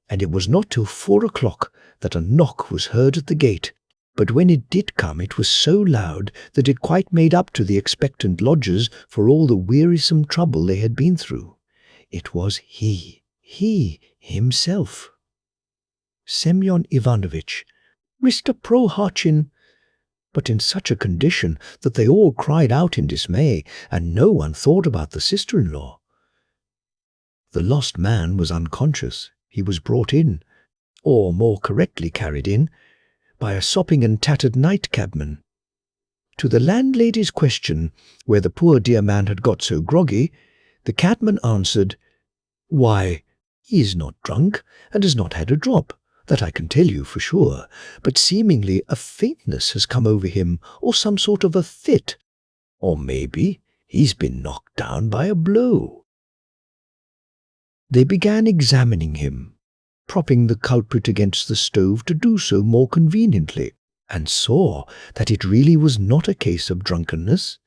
And it was not till 4 o'clock that a knock was heard at the gate, but when it did come it was so loud that it quite made up to the expectant lodgers for all the wearisome trouble they had been through. It was he himself. Semyon Ivanovitch, Mr. Proharchin, but in such a condition that they all cried out in dismay, and no one thought about the sister-in-law. The lost man was unconscious. He was brought in, or more correctly carried in, by a sopping and tattered night-cabman. To the landlady's question where the poor dear man had got so groggy, the cabman answered, "Why, he is not drunk, and has not had a drop. That I can tell you for sure, but seemingly a faintness has come over him, or some sort of a fit. Or maybe he's been knocked down by a blow." They began examining him, propping the culprit against the stove to do so more conveniently, and saw that it really was not a case of drunkenness,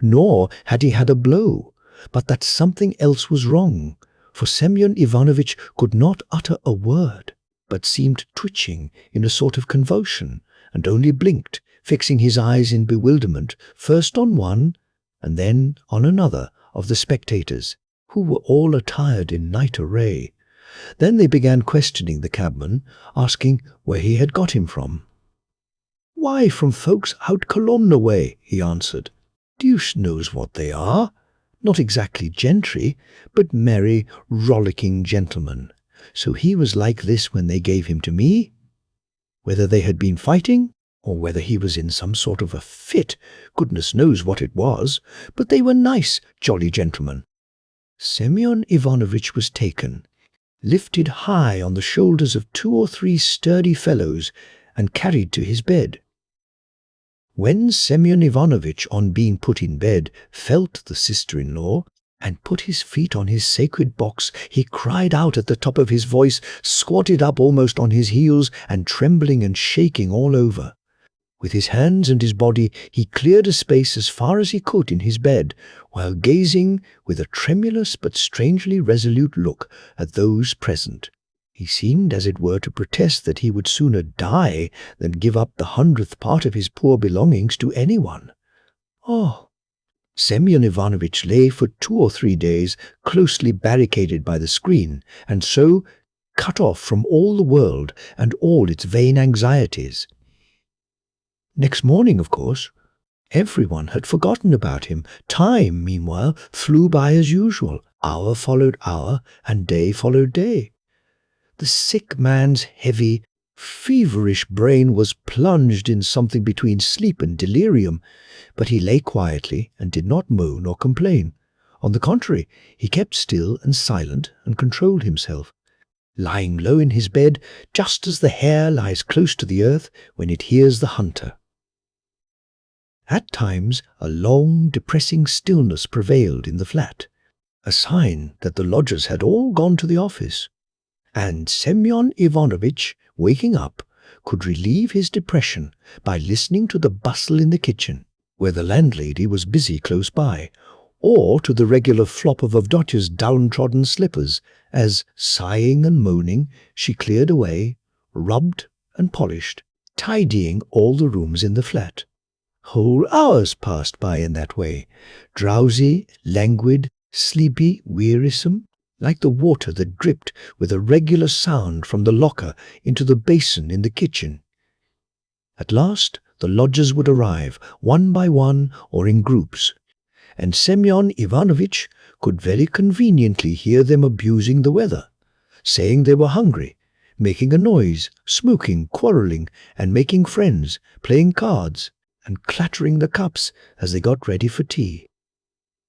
nor had he had a blow, but that something else was wrong, for Semyon Ivanovitch could not utter a word, but seemed twitching in a sort of convulsion, and only blinked, fixing his eyes in bewilderment first on one and then on another of the spectators, who were all attired in night array. Then they began questioning the cabman, asking where he had got him from. "Why, from folks out Kolomna way," he answered. "Deuce knows what they are. Not exactly gentry, but merry, rollicking gentlemen. So he was like this when they gave him to me. Whether they had been fighting, or whether he was in some sort of a fit, goodness knows what it was, but they were nice, jolly gentlemen." Semyon Ivanovitch was taken, lifted high on the shoulders of 2 or 3 sturdy fellows, and carried to his bed. When Semyon Ivanovitch, on being put in bed, felt the sister-in-law, and put his feet on his sacred box, he cried out at the top of his voice, squatted up almost on his heels, and trembling and shaking all over. With his hands and his body he cleared a space as far as he could in his bed, while gazing with a tremulous but strangely resolute look at those present. He seemed, as it were, to protest that he would sooner die than give up the 100th part of his poor belongings to anyone. Oh! Semyon Ivanovitch lay for 2 or 3 days closely barricaded by the screen, and so cut off from all the world and all its vain anxieties. Next morning, of course, everyone had forgotten about him. Time, meanwhile, flew by as usual. Hour followed hour, and day followed day. The sick man's heavy, feverish brain was plunged in something between sleep and delirium, but he lay quietly and did not moan or complain. On the contrary, he kept still and silent and controlled himself, lying low in his bed just as the hare lies close to the earth when it hears the hunter. At times a long, depressing stillness prevailed in the flat, a sign that the lodgers had all gone to the office, and Semyon Ivanovitch, waking up, could relieve his depression by listening to the bustle in the kitchen, where the landlady was busy close by, or to the regular flop of Avdotya's downtrodden slippers as, sighing and moaning, she cleared away, rubbed and polished, tidying all the rooms in the flat. Whole hours passed by in that way, drowsy, languid, sleepy, wearisome, like the water that dripped with a regular sound from the locker into the basin in the kitchen. At last the lodgers would arrive, one by one or in groups, and Semyon Ivanovitch could very conveniently hear them abusing the weather, saying they were hungry, making a noise, smoking, quarrelling, and making friends, playing cards, and clattering the cups as they got ready for tea.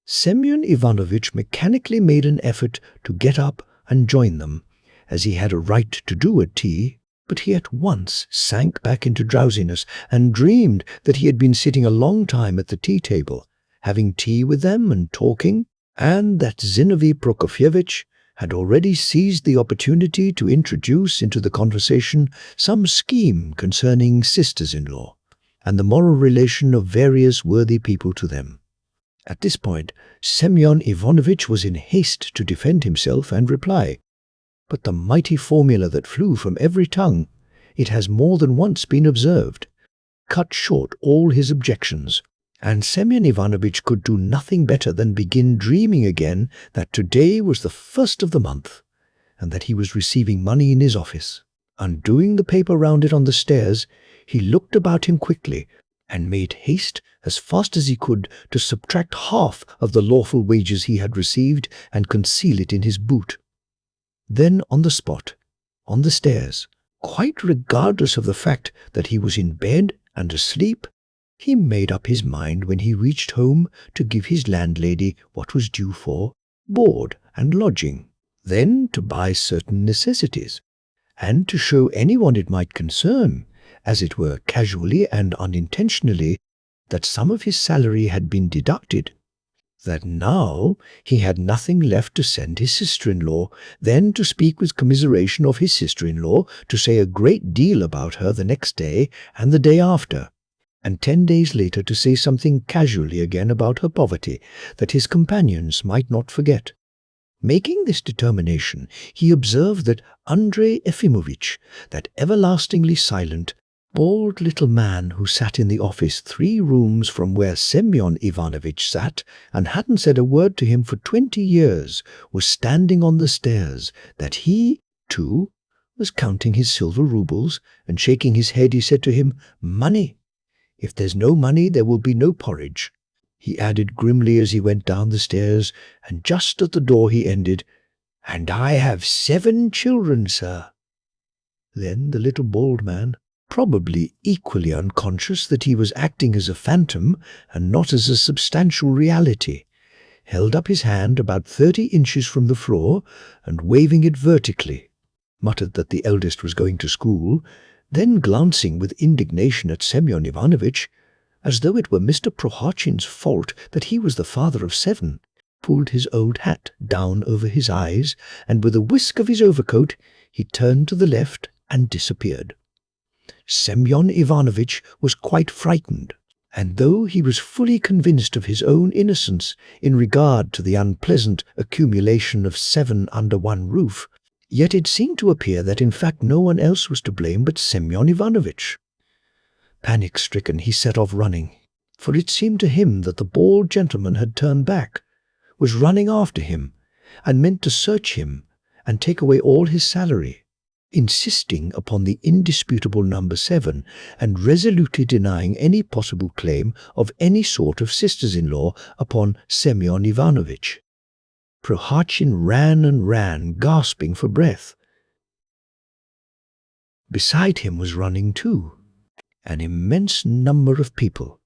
Semyon Ivanovitch mechanically made an effort to get up and join them, as he had a right to do at tea, but he at once sank back into drowsiness and dreamed that he had been sitting a long time at the tea-table, having tea with them and talking, and that Zinovy Prokofyevitch had already seized the opportunity to introduce into the conversation some scheme concerning sisters-in-law, and the moral relation of various worthy people to them. At this point, Semyon Ivanovitch was in haste to defend himself and reply, but the mighty formula that flew from every tongue, it has more than once been observed, cut short all his objections, and Semyon Ivanovitch could do nothing better than begin dreaming again that today was the 1st of the month, and that he was receiving money in his office. Undoing the paper round it on the stairs, he looked about him quickly, and made haste as fast as he could to subtract half of the lawful wages he had received and conceal it in his boot. Then on the spot, on the stairs, quite regardless of the fact that he was in bed and asleep, he made up his mind when he reached home to give his landlady what was due for board and lodging, then to buy certain necessities, and to show anyone it might concern, as it were casually and unintentionally, that some of his salary had been deducted, that now he had nothing left to send his sister-in-law, then to speak with commiseration of his sister-in-law, to say a great deal about her the next day and the day after, and 10 days later to say something casually again about her poverty, that his companions might not forget. Making this determination, he observed that Andrei Efimovitch, that everlastingly silent, bald little man who sat in the office 3 rooms from where Semyon Ivanovitch sat and hadn't said a word to him for 20 years, was standing on the stairs, that he, too, was counting his silver roubles, and shaking his head he said to him, "Money! If there's no money, there will be no porridge," he added grimly as he went down the stairs, and just at the door he ended, "And I have 7 children, sir." Then the little bald man, probably equally unconscious that he was acting as a phantom and not as a substantial reality, held up his hand about 30 inches from the floor, and waving it vertically, muttered that the eldest was going to school, then glancing with indignation at Semyon Ivanovitch, as though it were Mr. Prohachin's fault that he was the father of 7, pulled his old hat down over his eyes, and with a whisk of his overcoat he turned to the left and disappeared. Semyon Ivanovitch was quite frightened, and though he was fully convinced of his own innocence in regard to the unpleasant accumulation of 7 under one roof, yet it seemed to appear that in fact no one else was to blame but Semyon Ivanovitch. Panic-stricken, he set off running, for it seemed to him that the bald gentleman had turned back, was running after him, and meant to search him and take away all his salary, insisting upon the indisputable number 7, and resolutely denying any possible claim of any sort of sisters-in-law upon Semyon Ivanovitch. Prohachin ran and ran, gasping for breath. Beside him was running too an immense number of people,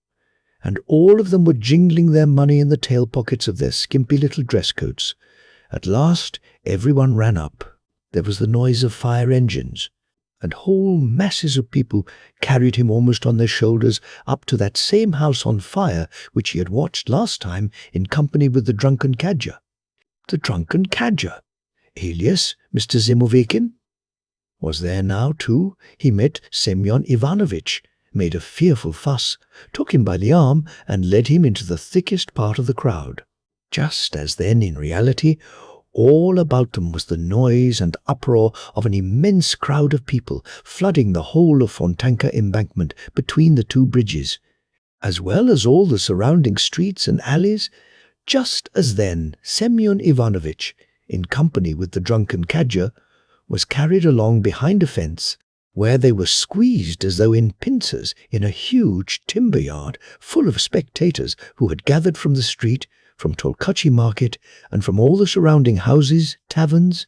and all of them were jingling their money in the tail pockets of their skimpy little dress coats. At last everyone ran up. There was the noise of fire engines, and whole masses of people carried him almost on their shoulders up to that same house on fire which he had watched last time in company with the drunken cadger. The drunken cadger, alias Mr. Zimoveykin, was there now too. He met Semyon Ivanovitch, made a fearful fuss, took him by the arm, and led him into the thickest part of the crowd. Just as then, in reality, all about them was the noise and uproar of an immense crowd of people flooding the whole of Fontanka embankment between the two bridges, as well as all the surrounding streets and alleys. Just as then, Semyon Ivanovitch, in company with the drunken cadger, was carried along behind a fence, where they were squeezed as though in pincers in a huge timber yard full of spectators who had gathered from the street, from Tolkachi market, and from all the surrounding houses, taverns,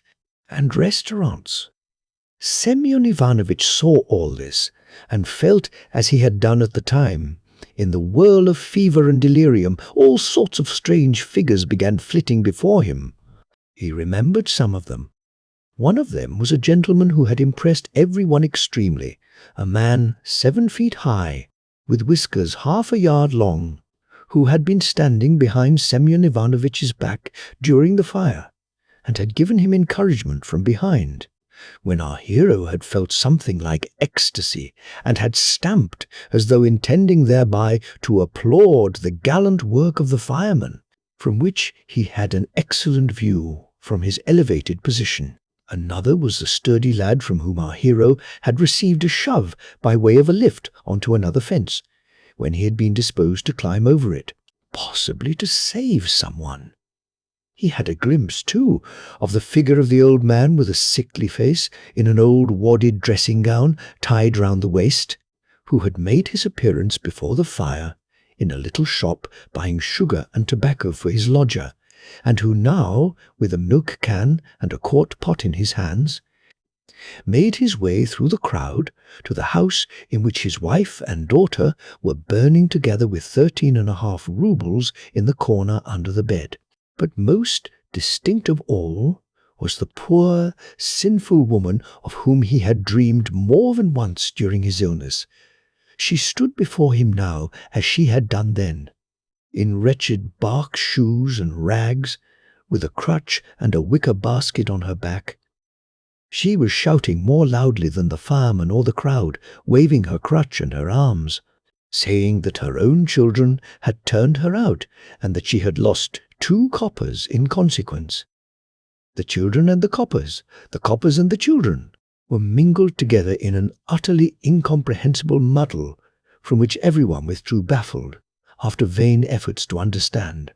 and restaurants. Semyon Ivanovitch saw all this, and felt as he had done at the time. In the whirl of fever and delirium, all sorts of strange figures began flitting before him. He remembered some of them. One of them was a gentleman who had impressed everyone extremely, a man 7 feet high, with whiskers half a yard long, who had been standing behind Semyon Ivanovitch's back during the fire, and had given him encouragement from behind, when our hero had felt something like ecstasy, and had stamped as though intending thereby to applaud the gallant work of the firemen, from which he had an excellent view from his elevated position. Another was the sturdy lad from whom our hero had received a shove by way of a lift onto another fence, when he had been disposed to climb over it, possibly to save someone. He had a glimpse, too, of the figure of the old man with a sickly face, in an old wadded dressing-gown tied round the waist, who had made his appearance before the fire in a little shop buying sugar and tobacco for his lodger, and who now, with a milk can and a quart pot in his hands, made his way through the crowd to the house in which his wife and daughter were burning together with 13.5 roubles in the corner under the bed. But most distinct of all was the poor, sinful woman of whom he had dreamed more than once during his illness. She stood before him now as she had done then, in wretched bark shoes and rags, with a crutch and a wicker basket on her back. She was shouting more loudly than the firemen or the crowd, waving her crutch and her arms, saying that her own children had turned her out, and that she had lost 2 coppers in consequence. The children and the coppers and the children, were mingled together in an utterly incomprehensible muddle, from which everyone withdrew baffled, after vain efforts to understand.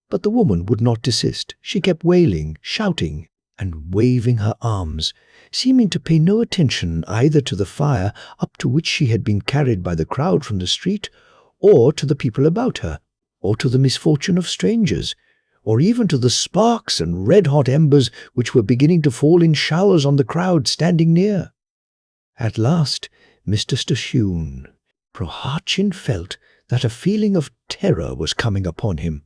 But the woman would not desist. She kept wailing, shouting, and waving her arms, seeming to pay no attention either to the fire up to which she had been carried by the crowd from the street, or to the people about her, or to the misfortune of strangers, or even to the sparks and red-hot embers which were beginning to fall in showers on the crowd standing near. At last, Mr. Stachune Prohartchin felt that a feeling of terror was coming upon him,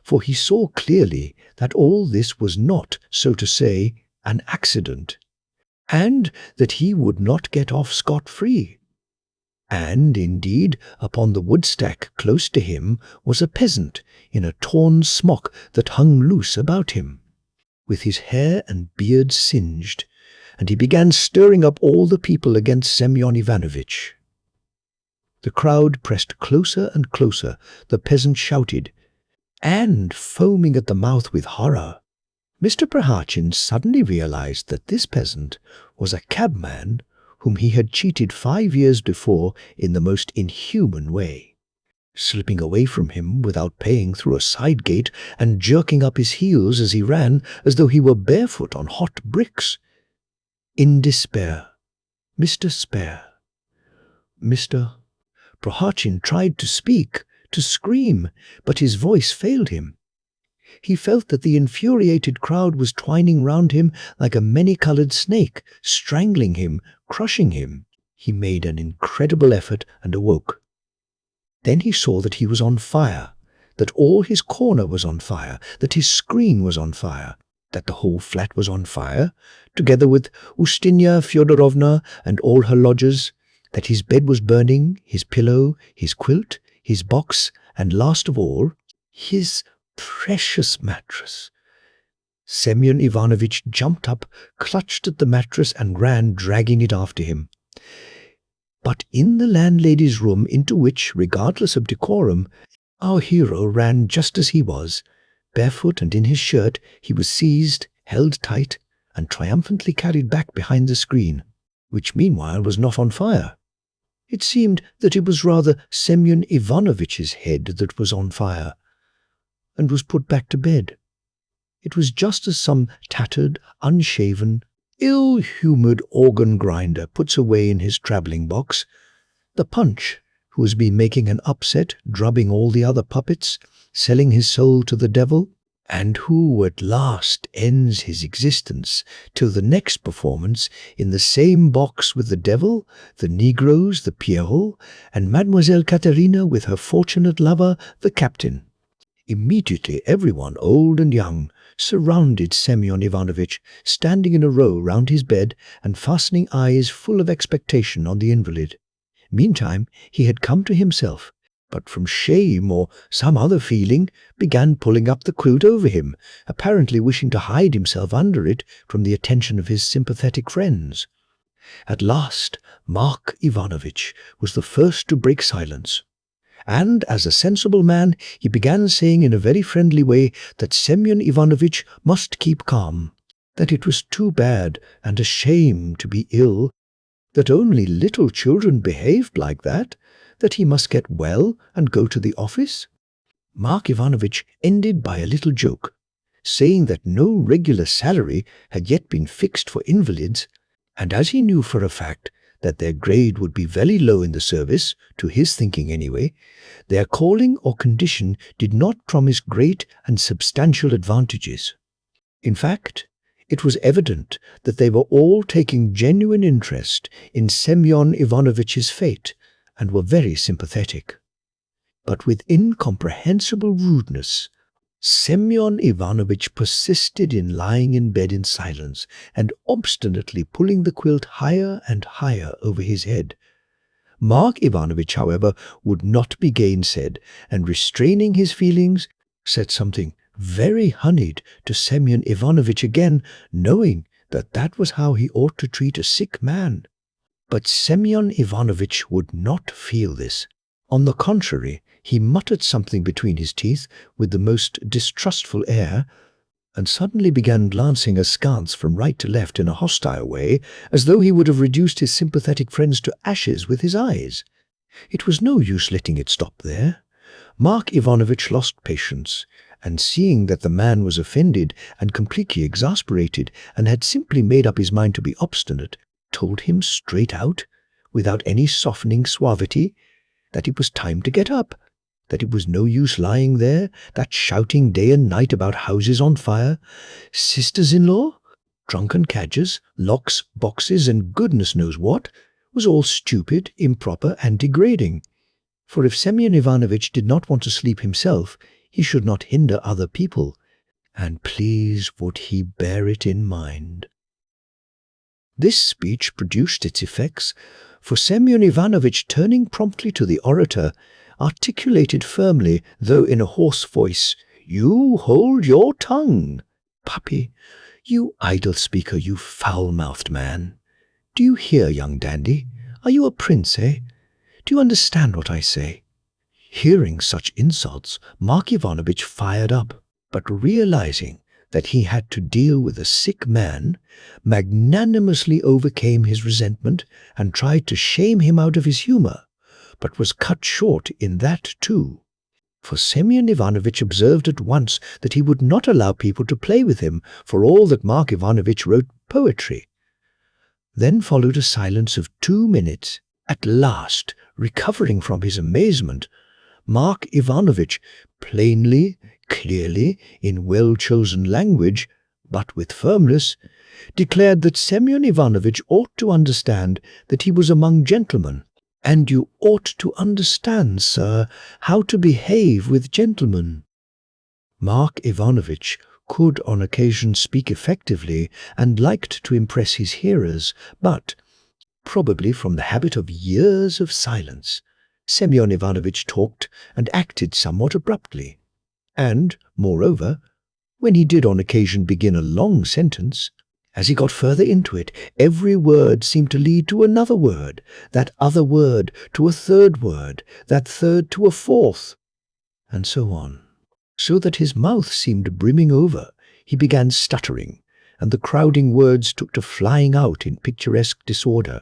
for he saw clearly that all this was not, so to say, an accident, and that he would not get off scot-free. And, indeed, upon the woodstack close to him was a peasant in a torn smock that hung loose about him, with his hair and beard singed, and he began stirring up all the people against Semyon Ivanovitch. The crowd pressed closer and closer. The peasant shouted, and, foaming at the mouth with horror, Mr. Prohartchin suddenly realized that this peasant was a cabman whom he had cheated 5 years before in the most inhuman way, slipping away from him without paying through a side gate and jerking up his heels as he ran as though he were barefoot on hot bricks. In despair, Mr. Prohartchin tried to speak, to scream, but his voice failed him. He felt that the infuriated crowd was twining round him like a many-colored snake, strangling him, crushing him. He made an incredible effort and awoke. Then he saw that he was on fire, that all his corner was on fire, that his screen was on fire, that the whole flat was on fire, together with Ustinya Fyodorovna and all her lodgers, that his bed was burning, his pillow, his quilt, his box, and last of all, his precious mattress. Semyon Ivanovitch jumped up, clutched at the mattress, and ran, dragging it after him. But in the landlady's room, into which, regardless of decorum, our hero ran just as he was, barefoot and in his shirt, he was seized, held tight, and triumphantly carried back behind the screen, which meanwhile was not on fire. It seemed that it was rather Semyon Ivanovitch's head that was on fire, and was put back to bed. It was just as some tattered, unshaven, ill-humoured organ grinder puts away in his travelling box the punch who has been making an upset, drubbing all the other puppets, selling his soul to the devil, and who at last ends his existence till the next performance in the same box with the devil, the negroes, the Pierrot, and Mademoiselle Katerina with her fortunate lover, the captain. Immediately everyone, old and young, surrounded Semyon Ivanovitch, standing in a row round his bed and fastening eyes full of expectation on the invalid. Meantime he had come to himself, but from shame or some other feeling began pulling up the quilt over him, apparently wishing to hide himself under it from the attention of his sympathetic friends. At last Mark Ivanovitch was the first to break silence, and as a sensible man he began saying in a very friendly way that Semyon Ivanovitch must keep calm, that it was too bad and a shame to be ill, that only little children behaved like that he must get well and go to the office. Mark Ivanovitch ended by a little joke, saying that no regular salary had yet been fixed for invalids, and as he knew for a fact that their grade would be very low in the service, to his thinking anyway, their calling or condition did not promise great and substantial advantages. In fact, it was evident that they were all taking genuine interest in Semyon Ivanovitch's fate and were very sympathetic. But with incomprehensible rudeness, Semyon Ivanovitch persisted in lying in bed in silence and obstinately pulling the quilt higher and higher over his head. Mark Ivanovitch, however, would not be gainsaid, and restraining his feelings, said something very honeyed to Semyon Ivanovitch again, knowing that that was how he ought to treat a sick man. But Semyon Ivanovitch would not feel this. On the contrary, he muttered something between his teeth with the most distrustful air, and suddenly began glancing askance from right to left in a hostile way, as though he would have reduced his sympathetic friends to ashes with his eyes. It was no use letting it stop there. Mark Ivanovitch lost patience, and seeing that the man was offended and completely exasperated, and had simply made up his mind to be obstinate, told him straight out, without any softening suavity, that it was time to get up, that it was no use lying there, that shouting day and night about houses on fire, sisters-in-law, drunken cadgers, locks, boxes, and goodness knows what, was all stupid, improper, and degrading. For if Semyon Ivanovitch did not want to sleep himself, he should not hinder other people, and please would he bear it in mind. This speech produced its effects, for Semyon Ivanovitch, turning promptly to the orator, articulated firmly, though in a hoarse voice, "You hold your tongue, puppy, you idle speaker, you foul-mouthed man. Do you hear, young dandy? Are you a prince, eh? Do you understand what I say?" Hearing such insults, Mark Ivanovitch fired up, but realizing that he had to deal with a sick man, magnanimously overcame his resentment and tried to shame him out of his humor, but was cut short in that too. For Semyon Ivanovitch observed at once that he would not allow people to play with him for all that Mark Ivanovitch wrote poetry. Then followed a silence of 2 minutes. At last, recovering from his amazement, Mark Ivanovich, plainly, clearly, in well-chosen language, but with firmness, declared that Semyon Ivanovich ought to understand that he was among gentlemen, and you ought to understand, sir, how to behave with gentlemen. Mark Ivanovich could on occasion speak effectively and liked to impress his hearers, but, probably from the habit of years of silence, Semyon Ivanovich talked and acted somewhat abruptly, and, moreover, when he did on occasion begin a long sentence, as he got further into it, every word seemed to lead to another word, that other word to a third word, that third to a fourth, and so on, so that his mouth seemed brimming over. He began stuttering, and the crowding words took to flying out in picturesque disorder.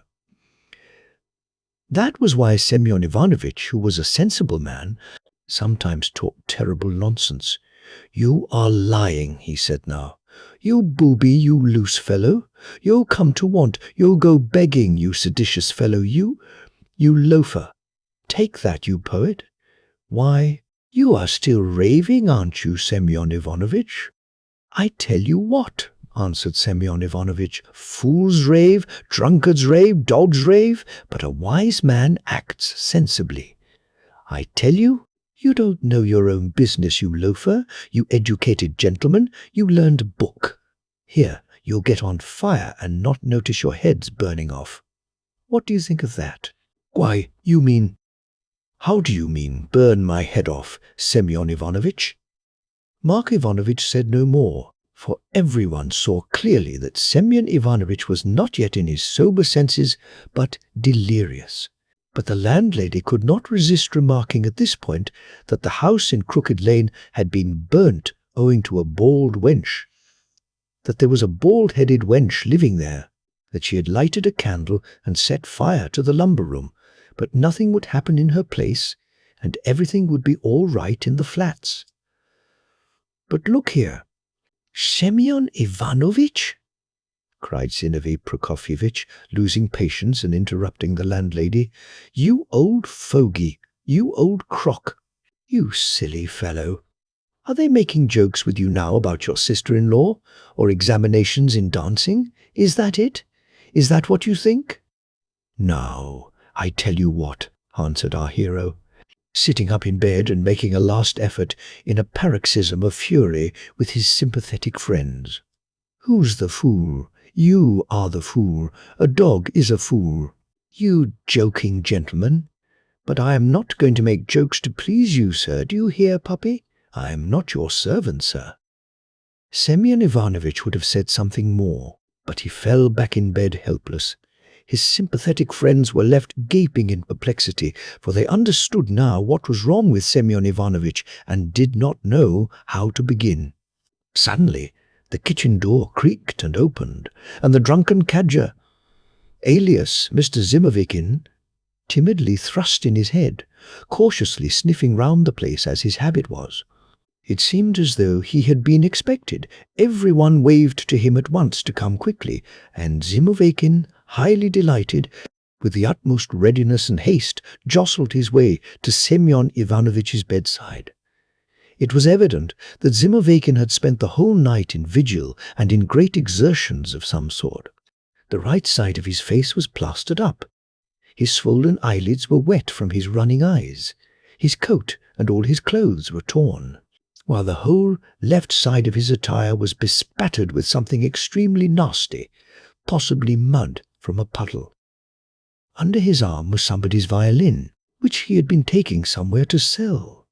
That was why Semyon Ivanovich, who was a sensible man, sometimes talked terrible nonsense. "You are lying," he said now. "You booby, you loose fellow. You'll come to want. You'll go begging, you seditious fellow. You loafer. Take that, you poet. Why, you are still raving, aren't you, Semyon Ivanovich?" "I tell you what," answered Semyon Ivanovich, "fools rave, drunkards rave, dogs rave, but a wise man acts sensibly. I tell you, you don't know your own business, you loafer, you educated gentleman, you learned book. Here, you'll get on fire and not notice your heads burning off. What do you think of that?" "Why, you mean—" "How do you mean, burn my head off, Semyon Ivanovich?" Mark Ivanovich said no more, for everyone saw clearly that Semyon Ivanovich was not yet in his sober senses, but delirious. But the landlady could not resist remarking at this point that the house in Crooked Lane had been burnt owing to a bald wench, that there was a bald-headed wench living there, that she had lighted a candle and set fire to the lumber room, but nothing would happen in her place, and everything would be all right in the flats. "But look here, Semyon Ivanovich?" cried Zinovy Prokofyevitch, losing patience and interrupting the landlady. "You old fogey, you old crock, you silly fellow. Are they making jokes with you now about your sister-in-law, or examinations in dancing? Is that it? Is that what you think?" "Now, I tell you what," answered our hero, sitting up in bed and making a last effort in a paroxysm of fury with his sympathetic friends. "Who's the fool? You are the fool. A dog is a fool. You joking gentleman. But I am not going to make jokes to please you, sir. Do you hear, puppy? I am not your servant, sir." Semyon Ivanovich would have said something more, but he fell back in bed helpless. His sympathetic friends were left gaping in perplexity, for they understood now what was wrong with Semyon Ivanovich and did not know how to begin. Suddenly, the kitchen door creaked and opened, and the drunken cadger, alias Mr. Zimoveykin, timidly thrust in his head, cautiously sniffing round the place as his habit was. It seemed as though he had been expected. Everyone waved to him at once to come quickly, and Zimoveykin, highly delighted, with the utmost readiness and haste, jostled his way to Semyon Ivanovitch's bedside. It was evident that Zimoveykin had spent the whole night in vigil and in great exertions of some sort. The right side of his face was plastered up. His swollen eyelids were wet from his running eyes. His coat and all his clothes were torn, while the whole left side of his attire was bespattered with something extremely nasty, possibly mud from a puddle. Under his arm was somebody's violin, which he had been taking somewhere to sell.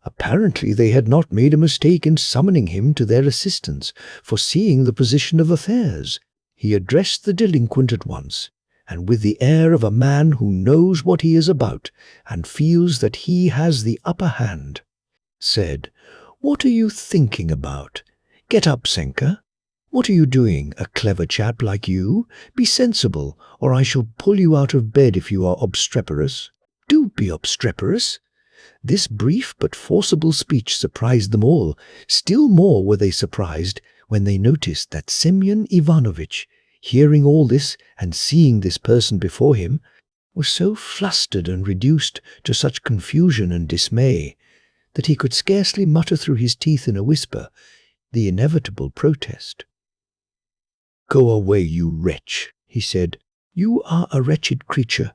Apparently they had not made a mistake in summoning him to their assistance, for seeing the position of affairs, he addressed the delinquent at once, and with the air of a man who knows what he is about and feels that he has the upper hand, said, "What are you thinking about? Get up, Senka. What are you doing, a clever chap like you? Be sensible, or I shall pull you out of bed if you are obstreperous. Do be obstreperous." This brief but forcible speech surprised them all. Still more were they surprised when they noticed that Semyon Ivanovich, hearing all this and seeing this person before him, was so flustered and reduced to such confusion and dismay that he could scarcely mutter through his teeth in a whisper the inevitable protest. "Go away, you wretch," he said. "You are a wretched creature.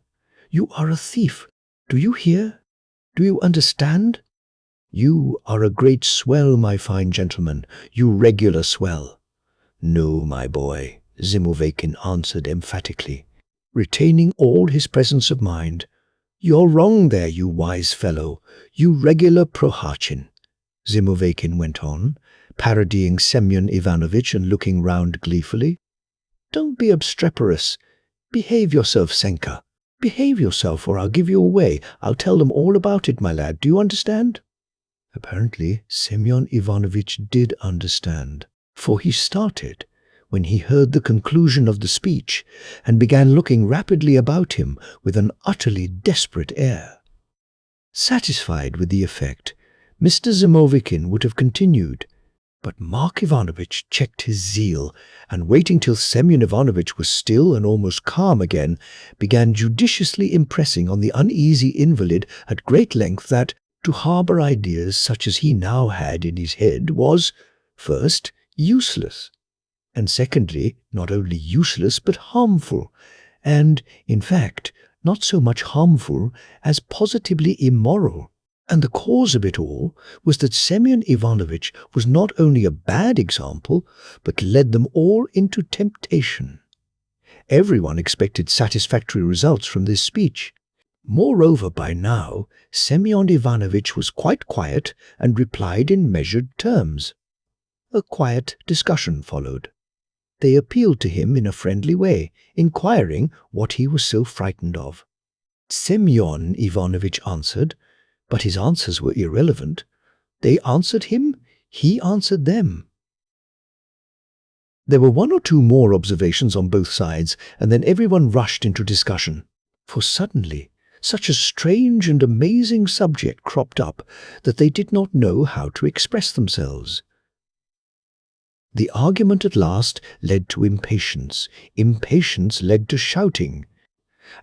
You are a thief. Do you hear? Do you understand? You are a great swell, my fine gentleman, you regular swell." "No, my boy," Zimoveykin answered emphatically, retaining all his presence of mind. "You're wrong there, you wise fellow, you regular Prohachin," Zimoveykin went on, parodying Semyon Ivanovitch and looking round gleefully. "Don't be obstreperous. Behave yourself, Senka. Behave yourself, or I'll give you away. I'll tell them all about it, my lad. Do you understand?" Apparently, Semyon Ivanovitch did understand, for he started when he heard the conclusion of the speech and began looking rapidly about him with an utterly desperate air. Satisfied with the effect, Mr. Zimoveykin would have continued, but Mark Ivanovitch checked his zeal, and waiting till Semyon Ivanovitch was still and almost calm again, began judiciously impressing on the uneasy invalid at great length that to harbour ideas such as he now had in his head was, first, useless, and secondly, not only useless but harmful, and, in fact, not so much harmful as positively immoral. And the cause of it all was that Semyon Ivanovitch was not only a bad example, but led them all into temptation. Everyone expected satisfactory results from this speech. Moreover, by now, Semyon Ivanovitch was quite quiet and replied in measured terms. A quiet discussion followed. They appealed to him in a friendly way, inquiring what he was so frightened of. Semyon Ivanovitch answered, but his answers were irrelevant. They answered him, he answered them. There were one or two more observations on both sides, and then everyone rushed into discussion. For suddenly, such a strange and amazing subject cropped up that they did not know how to express themselves. The argument at last led to impatience. Impatience led to shouting,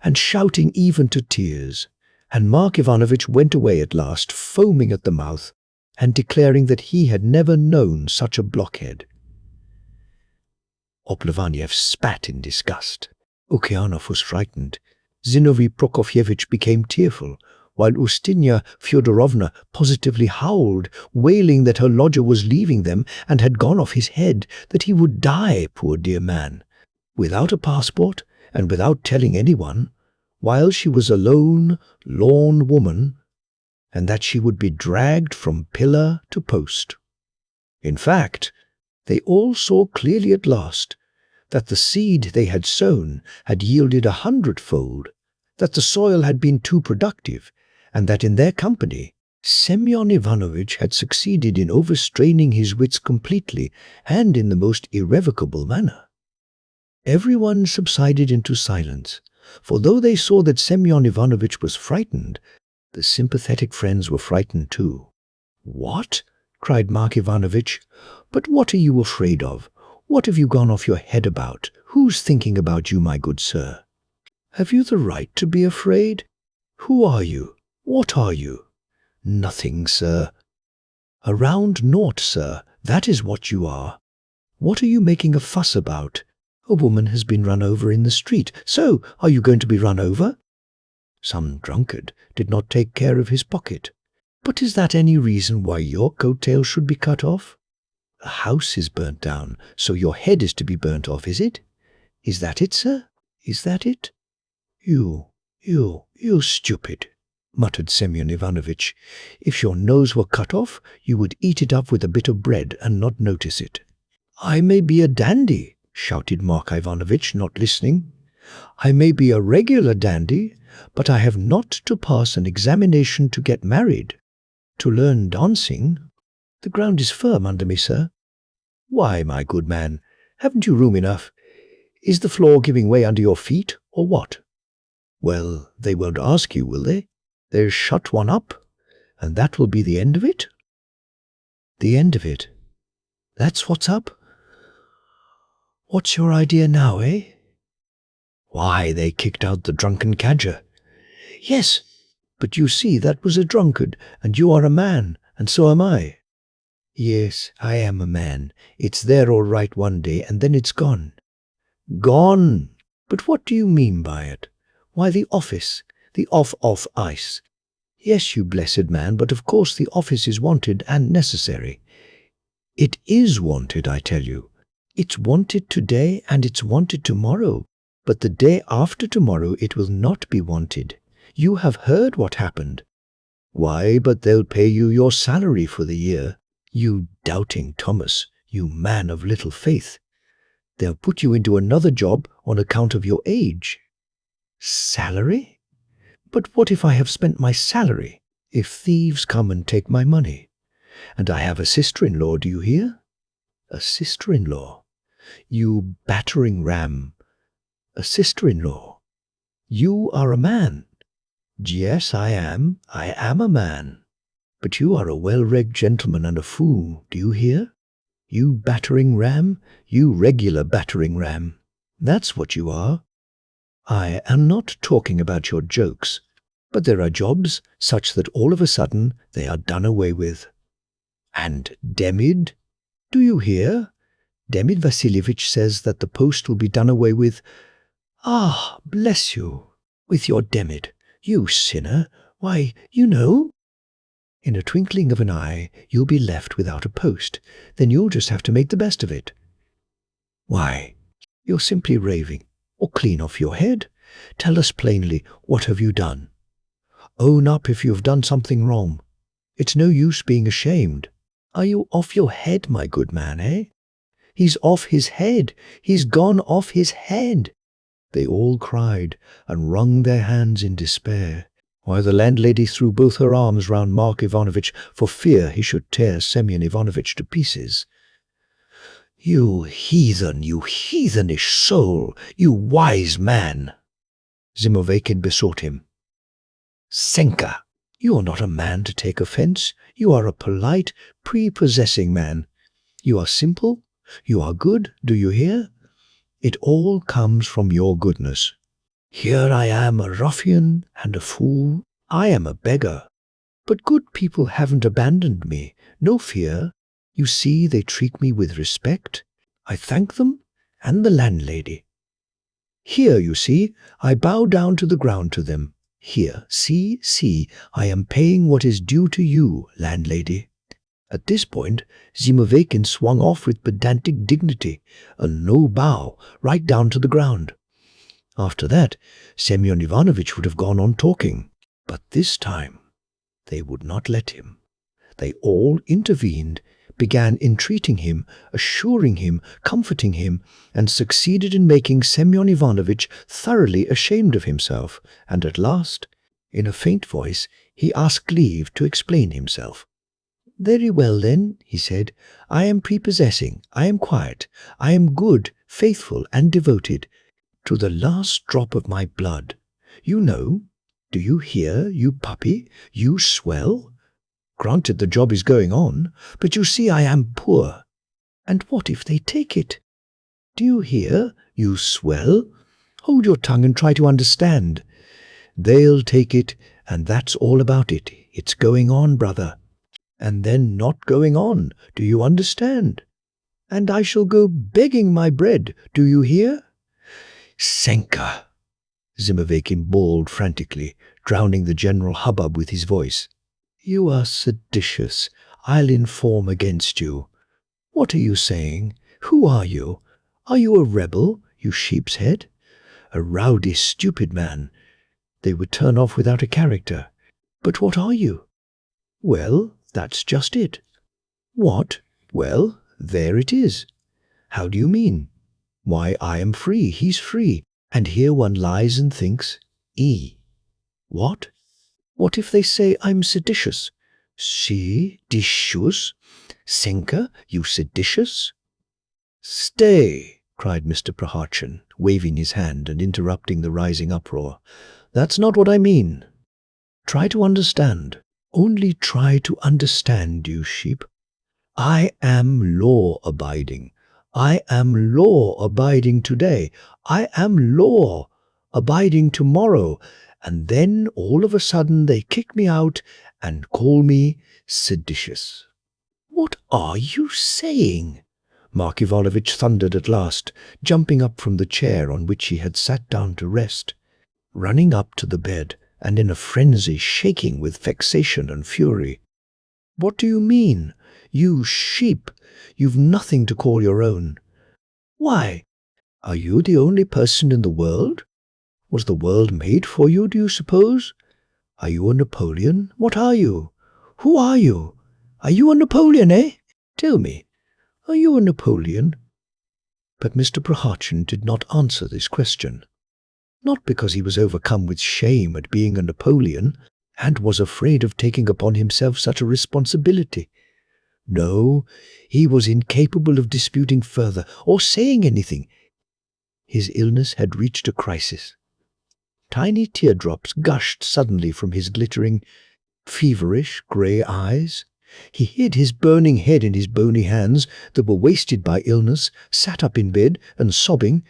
and shouting even to tears. And Mark Ivanovitch went away at last, foaming at the mouth, and declaring that he had never known such a blockhead. Oplovaniev spat in disgust. Okeanov was frightened. Zinovy Prokofyevitch became tearful, while Ustinya Fyodorovna positively howled, wailing that her lodger was leaving them and had gone off his head, that he would die, poor dear man, without a passport and without telling anyone, while she was a lone, lorn woman, and that she would be dragged from pillar to post. In fact, they all saw clearly at last that the seed they had sown had yielded 100-fold, that the soil had been too productive, and that in their company Semyon Ivanovitch had succeeded in overstraining his wits completely and in the most irrevocable manner. Everyone subsided into silence, for though they saw that Semyon Ivanovitch was frightened, the sympathetic friends were frightened too. "What?" cried Mark Ivanovitch. "But what are you afraid of? What have you gone off your head about? Who's thinking about you, my good sir? Have you the right to be afraid? Who are you? What are you?" "Nothing, sir." "A round naught, sir, that is what you are. What are you making a fuss about? A woman has been run over in the street, so are you going to be run over? Some drunkard did not take care of his pocket. But is that any reason why your coat-tail should be cut off? A house is burnt down, so your head is to be burnt off, is it? Is that it, sir? Is that it?" You stupid," muttered Semyon Ivanovitch. "If your nose were cut off, you would eat it up with a bit of bread and not notice it." "I may be a dandy," shouted Mark Ivanovitch, not listening. "I may be a regular dandy, but I have not to pass an examination to get married. To learn dancing, the ground is firm under me, sir." "Why, my good man, haven't you room enough? Is the floor giving way under your feet, or what?" "Well, they won't ask you, will they? They'll shut one up, and that will be the end of it?" "The end of it? That's what's up? What's your idea now, eh?" "Why, they kicked out the drunken cadger. Yes, but you see, that was a drunkard, and you are a man, and so am I. Yes, I am a man. It's there all right one day, and then it's gone. Gone? But what do you mean by it? Why, the office, the off ice. Yes, you blessed man, but of course the office is wanted and necessary. It is wanted, I tell you. It's wanted today and it's wanted tomorrow. But the day after tomorrow it will not be wanted. You have heard what happened. Why, but they'll pay you your salary for the year. You doubting Thomas, you man of little faith. They'll put you into another job on account of your age. Salary? But what if I have spent my salary? If thieves come and take my money? And I have a sister-in-law, do you hear? A sister-in-law? You battering ram. A sister-in-law. You are a man. Yes, I am. I am a man. But you are a well-read gentleman and a fool, do you hear? You battering ram, you regular battering ram. That's what you are. I am not talking about your jokes, but there are jobs such that all of a sudden they are done away with. And Demid? Do you hear? Demid Vasilievich says that the post will be done away with. Ah, bless you, with your Demid, you sinner. Why, you know. In a twinkling of an eye, you'll be left without a post. Then you'll just have to make the best of it. Why, you're simply raving, or clean off your head. Tell us plainly, what have you done? Own up if you have done something wrong. It's no use being ashamed. Are you off your head, my good man, eh? He's off his head. He's gone off his head. They all cried and wrung their hands in despair, while the landlady threw both her arms round Mark Ivanovitch for fear he should tear Semyon Ivanovitch to pieces. You heathen, you heathenish soul, you wise man! Zimoveykin besought him. Senka, you are not a man to take offence. You are a polite, prepossessing man. You are simple. You are good, do you hear? It all comes from your goodness. Here I am a ruffian and a fool. I am a beggar. But good people haven't abandoned me. No fear. You see, they treat me with respect. I thank them and the landlady. Here, you see, I bow down to the ground to them. Here, see, I am paying what is due to you, landlady. At this point, Zimoveykin swung off with pedantic dignity, a low bow, right down to the ground. After that, Semyon Ivanovitch would have gone on talking, but this time they would not let him. They all intervened, began entreating him, assuring him, comforting him, and succeeded in making Semyon Ivanovitch thoroughly ashamed of himself, and at last, in a faint voice, he asked leave to explain himself. Very well, then, he said, I am prepossessing, I am quiet, I am good, faithful, and devoted, to the last drop of my blood. You know, do you hear, you puppy, you swell? Granted the job is going on, but you see I am poor. And what if they take it? Do you hear, you swell? Hold your tongue and try to understand. They'll take it, and that's all about it. It's going on, brother. And then not going on, do you understand? And I shall go begging my bread, do you hear? Senka, Zimoveykin bawled frantically, drowning the general hubbub with his voice. You are seditious. I'll inform against you. What are you saying? Who are you? Are you a rebel, you sheep's head? A rowdy, stupid man. They would turn off without a character. But what are you? Well, that's just it. What? Well, there it is. How do you mean? Why, I am free, he's free, and here one lies and thinks, What? What if they say I'm seditious? Seditious? Senka, you seditious? Stay, cried Mr. Prohartchin, waving his hand and interrupting the rising uproar. That's not what I mean. Try to understand. Only try to understand, you sheep. I am law-abiding. I am law-abiding today. I am law-abiding tomorrow. and then all of a sudden they kick me out and call me seditious." "What are you saying?" Mark Ivanovitch thundered at last, jumping up from the chair on which he had sat down to rest, running up to the bed, and in a frenzy shaking with vexation and fury. "What do you mean? You sheep! You've nothing to call your own. Why, are you the only person in the world? Was the world made for you, do you suppose? Are you a Napoleon? What are you? Who are you? Are you a Napoleon, eh? Tell me, are you a Napoleon?" But Mr. Prohartchin did not answer this question. Not because he was overcome with shame at being a Napoleon, and was afraid of taking upon himself such a responsibility. No, he was incapable of disputing further, or saying anything. His illness had reached a crisis. Tiny teardrops gushed suddenly from his glittering, feverish grey eyes. He hid his burning head in his bony hands that were wasted by illness, sat up in bed, and sobbing,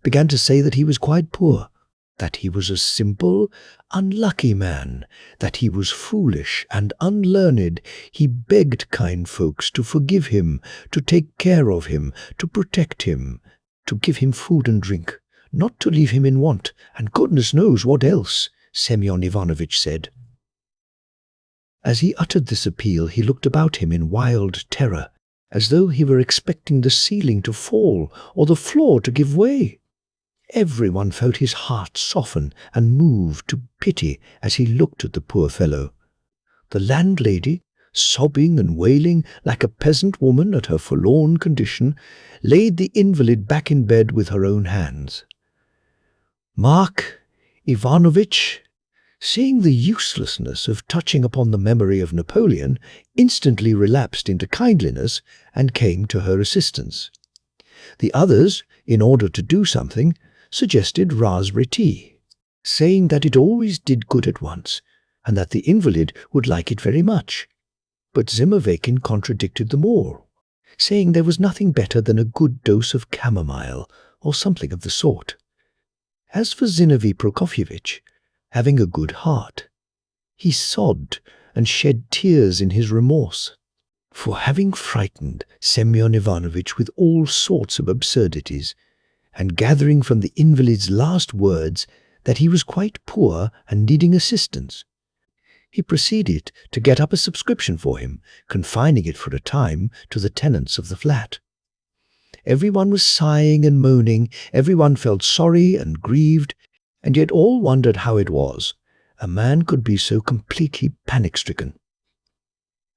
began to say that he was quite poor, that he was a simple, unlucky man, that he was foolish and unlearned. He begged kind folks to forgive him, to take care of him, to protect him, to give him food and drink, not to leave him in want, and goodness knows what else, Semyon Ivanovitch said. As he uttered this appeal, he looked about him in wild terror, as though he were expecting the ceiling to fall or the floor to give way. Everyone felt his heart soften and move to pity as he looked at the poor fellow. The landlady, sobbing and wailing like a peasant woman at her forlorn condition, laid the invalid back in bed with her own hands. Mark Ivanovitch, seeing the uselessness of touching upon the memory of Napoleon, instantly relapsed into kindliness and came to her assistance. The others, in order to do something, suggested raspberry tea, saying that it always did good at once, and that the invalid would like it very much. But Zimoveykin contradicted them all, saying there was nothing better than a good dose of chamomile, or something of the sort. As for Zinovy Prokofyevitch, having a good heart, he sobbed and shed tears in his remorse for having frightened Semyon Ivanovitch with all sorts of absurdities, and gathering from the invalid's last words that he was quite poor and needing assistance. He proceeded to get up a subscription for him, confining it for a time to the tenants of the flat. Everyone was sighing and moaning, everyone felt sorry and grieved, and yet all wondered how it was a man could be so completely panic-stricken.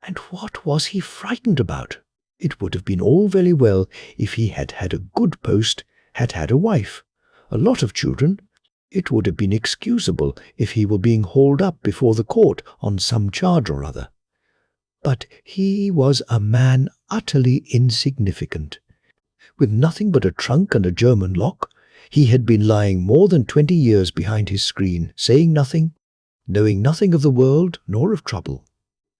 And what was he frightened about? It would have been all very well if he had had a good post, had had a wife, a lot of children. It would have been excusable if he were being hauled up before the court on some charge or other. But he was a man utterly insignificant. With nothing but a trunk and a German lock, he had been lying more than 20 years behind his screen, saying nothing, knowing nothing of the world nor of trouble.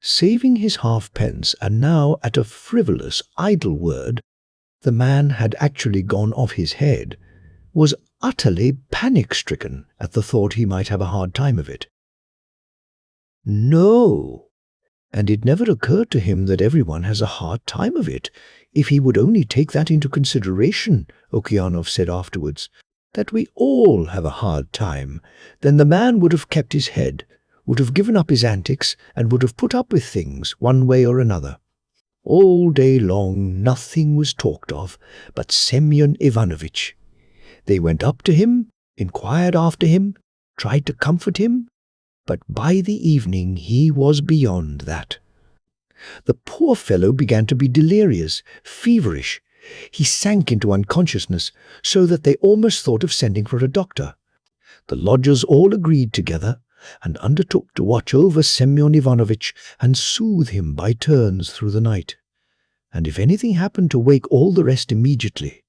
Saving his halfpence, and now at a frivolous, idle word, the man had actually gone off his head, was utterly panic-stricken at the thought he might have a hard time of it. No, and it never occurred to him that everyone has a hard time of it. If he would only take that into consideration, Okeanov said afterwards, that we all have a hard time, then the man would have kept his head, would have given up his antics, and would have put up with things one way or another. All day long nothing was talked of but Semyon Ivanovitch. They went up to him, inquired after him, tried to comfort him, but by the evening he was beyond that. The poor fellow began to be delirious, feverish. He sank into unconsciousness, so that they almost thought of sending for a doctor. The lodgers all agreed together, and undertook to watch over Semyon Ivanovitch and soothe him by turns through the night, and if anything happened to wake all the rest immediately.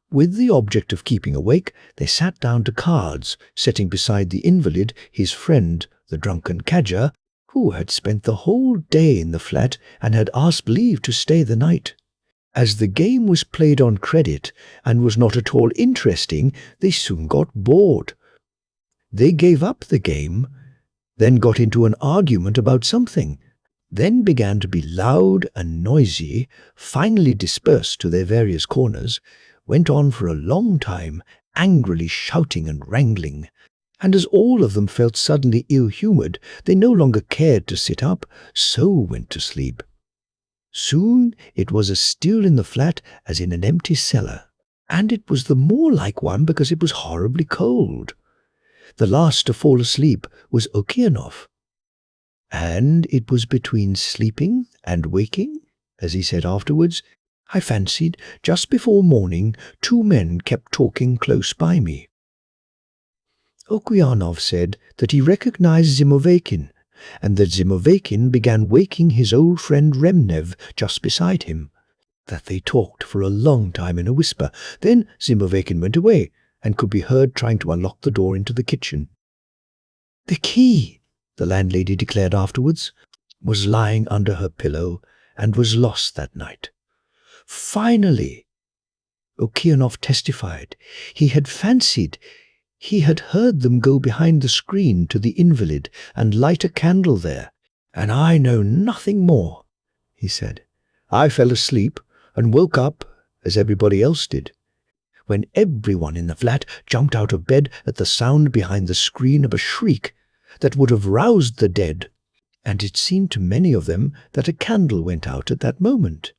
With the object of keeping awake, they sat down to cards, setting beside the invalid his friend, the drunken cadger, who had spent the whole day in the flat and had asked leave to stay the night. As the game was played on credit and was not at all interesting, they soon got bored. They gave up the game, then got into an argument about something, then began to be loud and noisy, finally dispersed to their various corners, went on for a long time, angrily shouting and wrangling. And as all of them felt suddenly ill-humoured, they no longer cared to sit up, so went to sleep. Soon it was as still in the flat as in an empty cellar, and it was the more like one because it was horribly cold. The last to fall asleep was Okeanov, and it was between sleeping and waking, as he said afterwards, I fancied just before morning 2 men kept talking close by me. Okeanov said that he recognized Zimoveykin, and that Zimoveykin began waking his old friend Remnev just beside him, that they talked for a long time in a whisper. Then Zimoveykin went away, and could be heard trying to unlock the door into the kitchen. The key, the landlady declared afterwards, was lying under her pillow and was lost that night. Finally, Okeanov testified, he had fancied he had heard them go behind the screen to the invalid and light a candle there, and I know nothing more, he said. I fell asleep and woke up as everybody else did, when everyone in the flat jumped out of bed at the sound behind the screen of a shriek that would have roused the dead, and it seemed to many of them that a candle went out at that moment.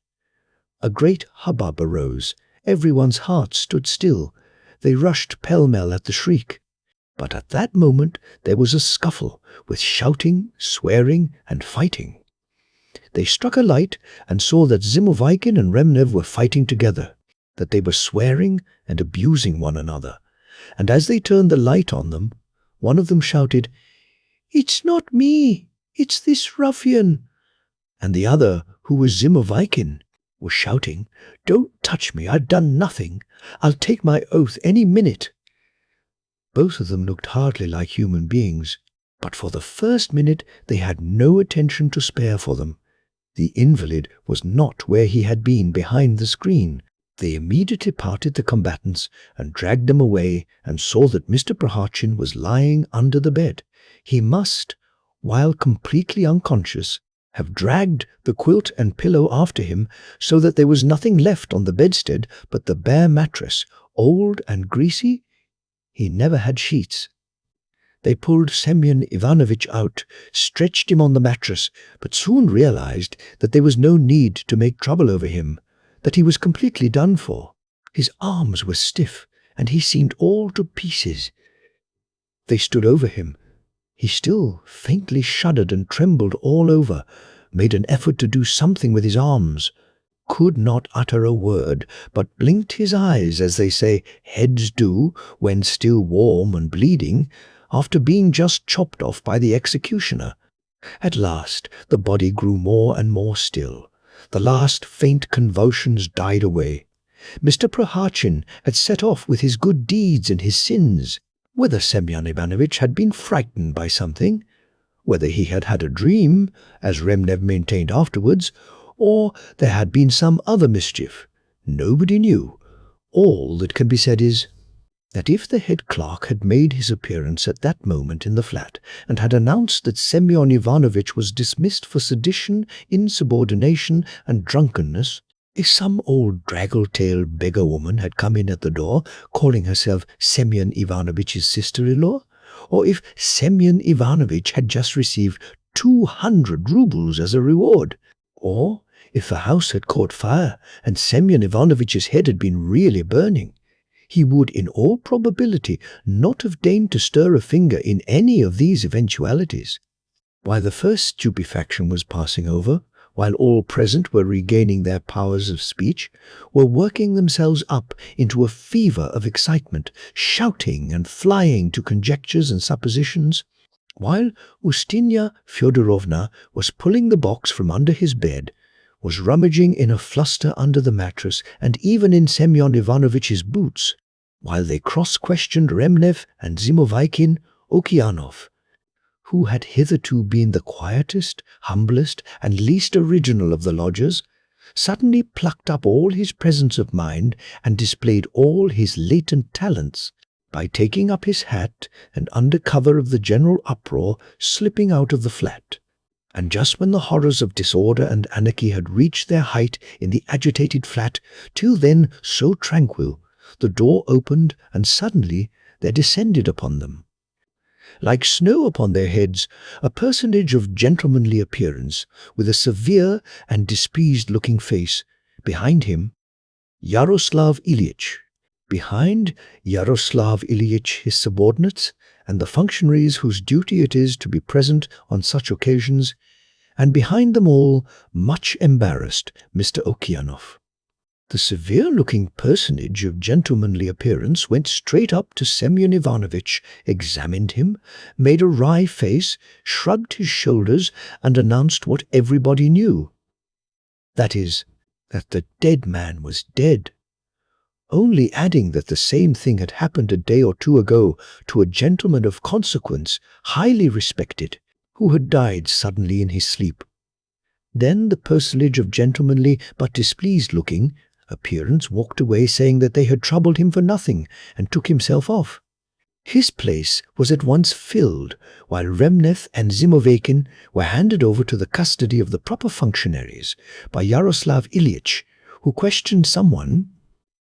A great hubbub arose, everyone's hearts stood still, they rushed pell-mell at the shriek. But at that moment there was a scuffle, with shouting, swearing, and fighting. They struck a light and saw that Zimoveykin and Remnev were fighting together, that they were swearing and abusing one another, and as they turned the light on them, one of them shouted, "It's not me, it's this ruffian," and the other, who was Zimoveykin, was shouting, "Don't touch me, I've done nothing. I'll take my oath any minute." Both of them looked hardly like human beings, but for the first minute they had no attention to spare for them. The invalid was not where he had been behind the screen. They immediately parted the combatants and dragged them away, and saw that Mr. Proharchin was lying under the bed. He must, while completely unconscious, have dragged the quilt and pillow after him, so that there was nothing left on the bedstead but the bare mattress, old and greasy. He never had sheets. They pulled Semyon Ivanovitch out, stretched him on the mattress, but soon realized that there was no need to make trouble over him, that he was completely done for. His arms were stiff, and he seemed all to pieces. They stood over him. He still faintly shuddered and trembled all over, made an effort to do something with his arms, could not utter a word, but blinked his eyes, as they say heads do when still warm and bleeding, after being just chopped off by the executioner. At last the body grew more and more still. The last faint convulsions died away. Mr. Proharchin had set off with his good deeds and his sins. Whether Semyon Ivanovitch had been frightened by something, whether he had had a dream, as Remnev maintained afterwards, or there had been some other mischief, nobody knew. All that can be said is that if the head clerk had made his appearance at that moment in the flat and had announced that Semyon Ivanovitch was dismissed for sedition, insubordination, and drunkenness, if some old draggle-tailed beggar-woman had come in at the door, calling herself Semyon Ivanovitch's sister-in-law, or if Semyon Ivanovitch had just received 200 rubles as a reward, or if the house had caught fire and Semyon Ivanovitch's head had been really burning, he would in all probability not have deigned to stir a finger in any of these eventualities. While the first stupefaction was passing over, while all present were regaining their powers of speech, were working themselves up into a fever of excitement, shouting and flying to conjectures and suppositions, while Ustinya Fyodorovna was pulling the box from under his bed, was rummaging in a fluster under the mattress and even in Semyon Ivanovitch's boots, while they cross-questioned Remnev and Zimoveykin, Okeanov, who had hitherto been the quietest, humblest, and least original of the lodgers, suddenly plucked up all his presence of mind and displayed all his latent talents. by taking up his hat and, under cover of the general uproar, slipping out of the flat. And just when the horrors of disorder and anarchy had reached their height in the agitated flat, till then so tranquil, the door opened, and suddenly there descended upon them, like snow upon their heads, a personage of gentlemanly appearance, with a severe and displeased-looking face. Behind him, Yaroslav Ilyitch. Behind Yaroslav Ilyitch his subordinates, and the functionaries whose duty it is to be present on such occasions, and behind them all, much embarrassed, Mr. Okeanov. The severe-looking personage of gentlemanly appearance went straight up to Semyon Ivanovitch, examined him, made a wry face, shrugged his shoulders, and announced what everybody knew. That is, that the dead man was dead. Only adding that the same thing had happened a day or two ago to a gentleman of consequence, highly respected, who had died suddenly in his sleep. Then the personage of gentlemanly but displeased-looking appearance walked away, saying that they had troubled him for nothing, and took himself off. His place was at once filled, while Remnev and Zimoveykin were handed over to the custody of the proper functionaries by Yaroslav Ilyitch, who questioned someone,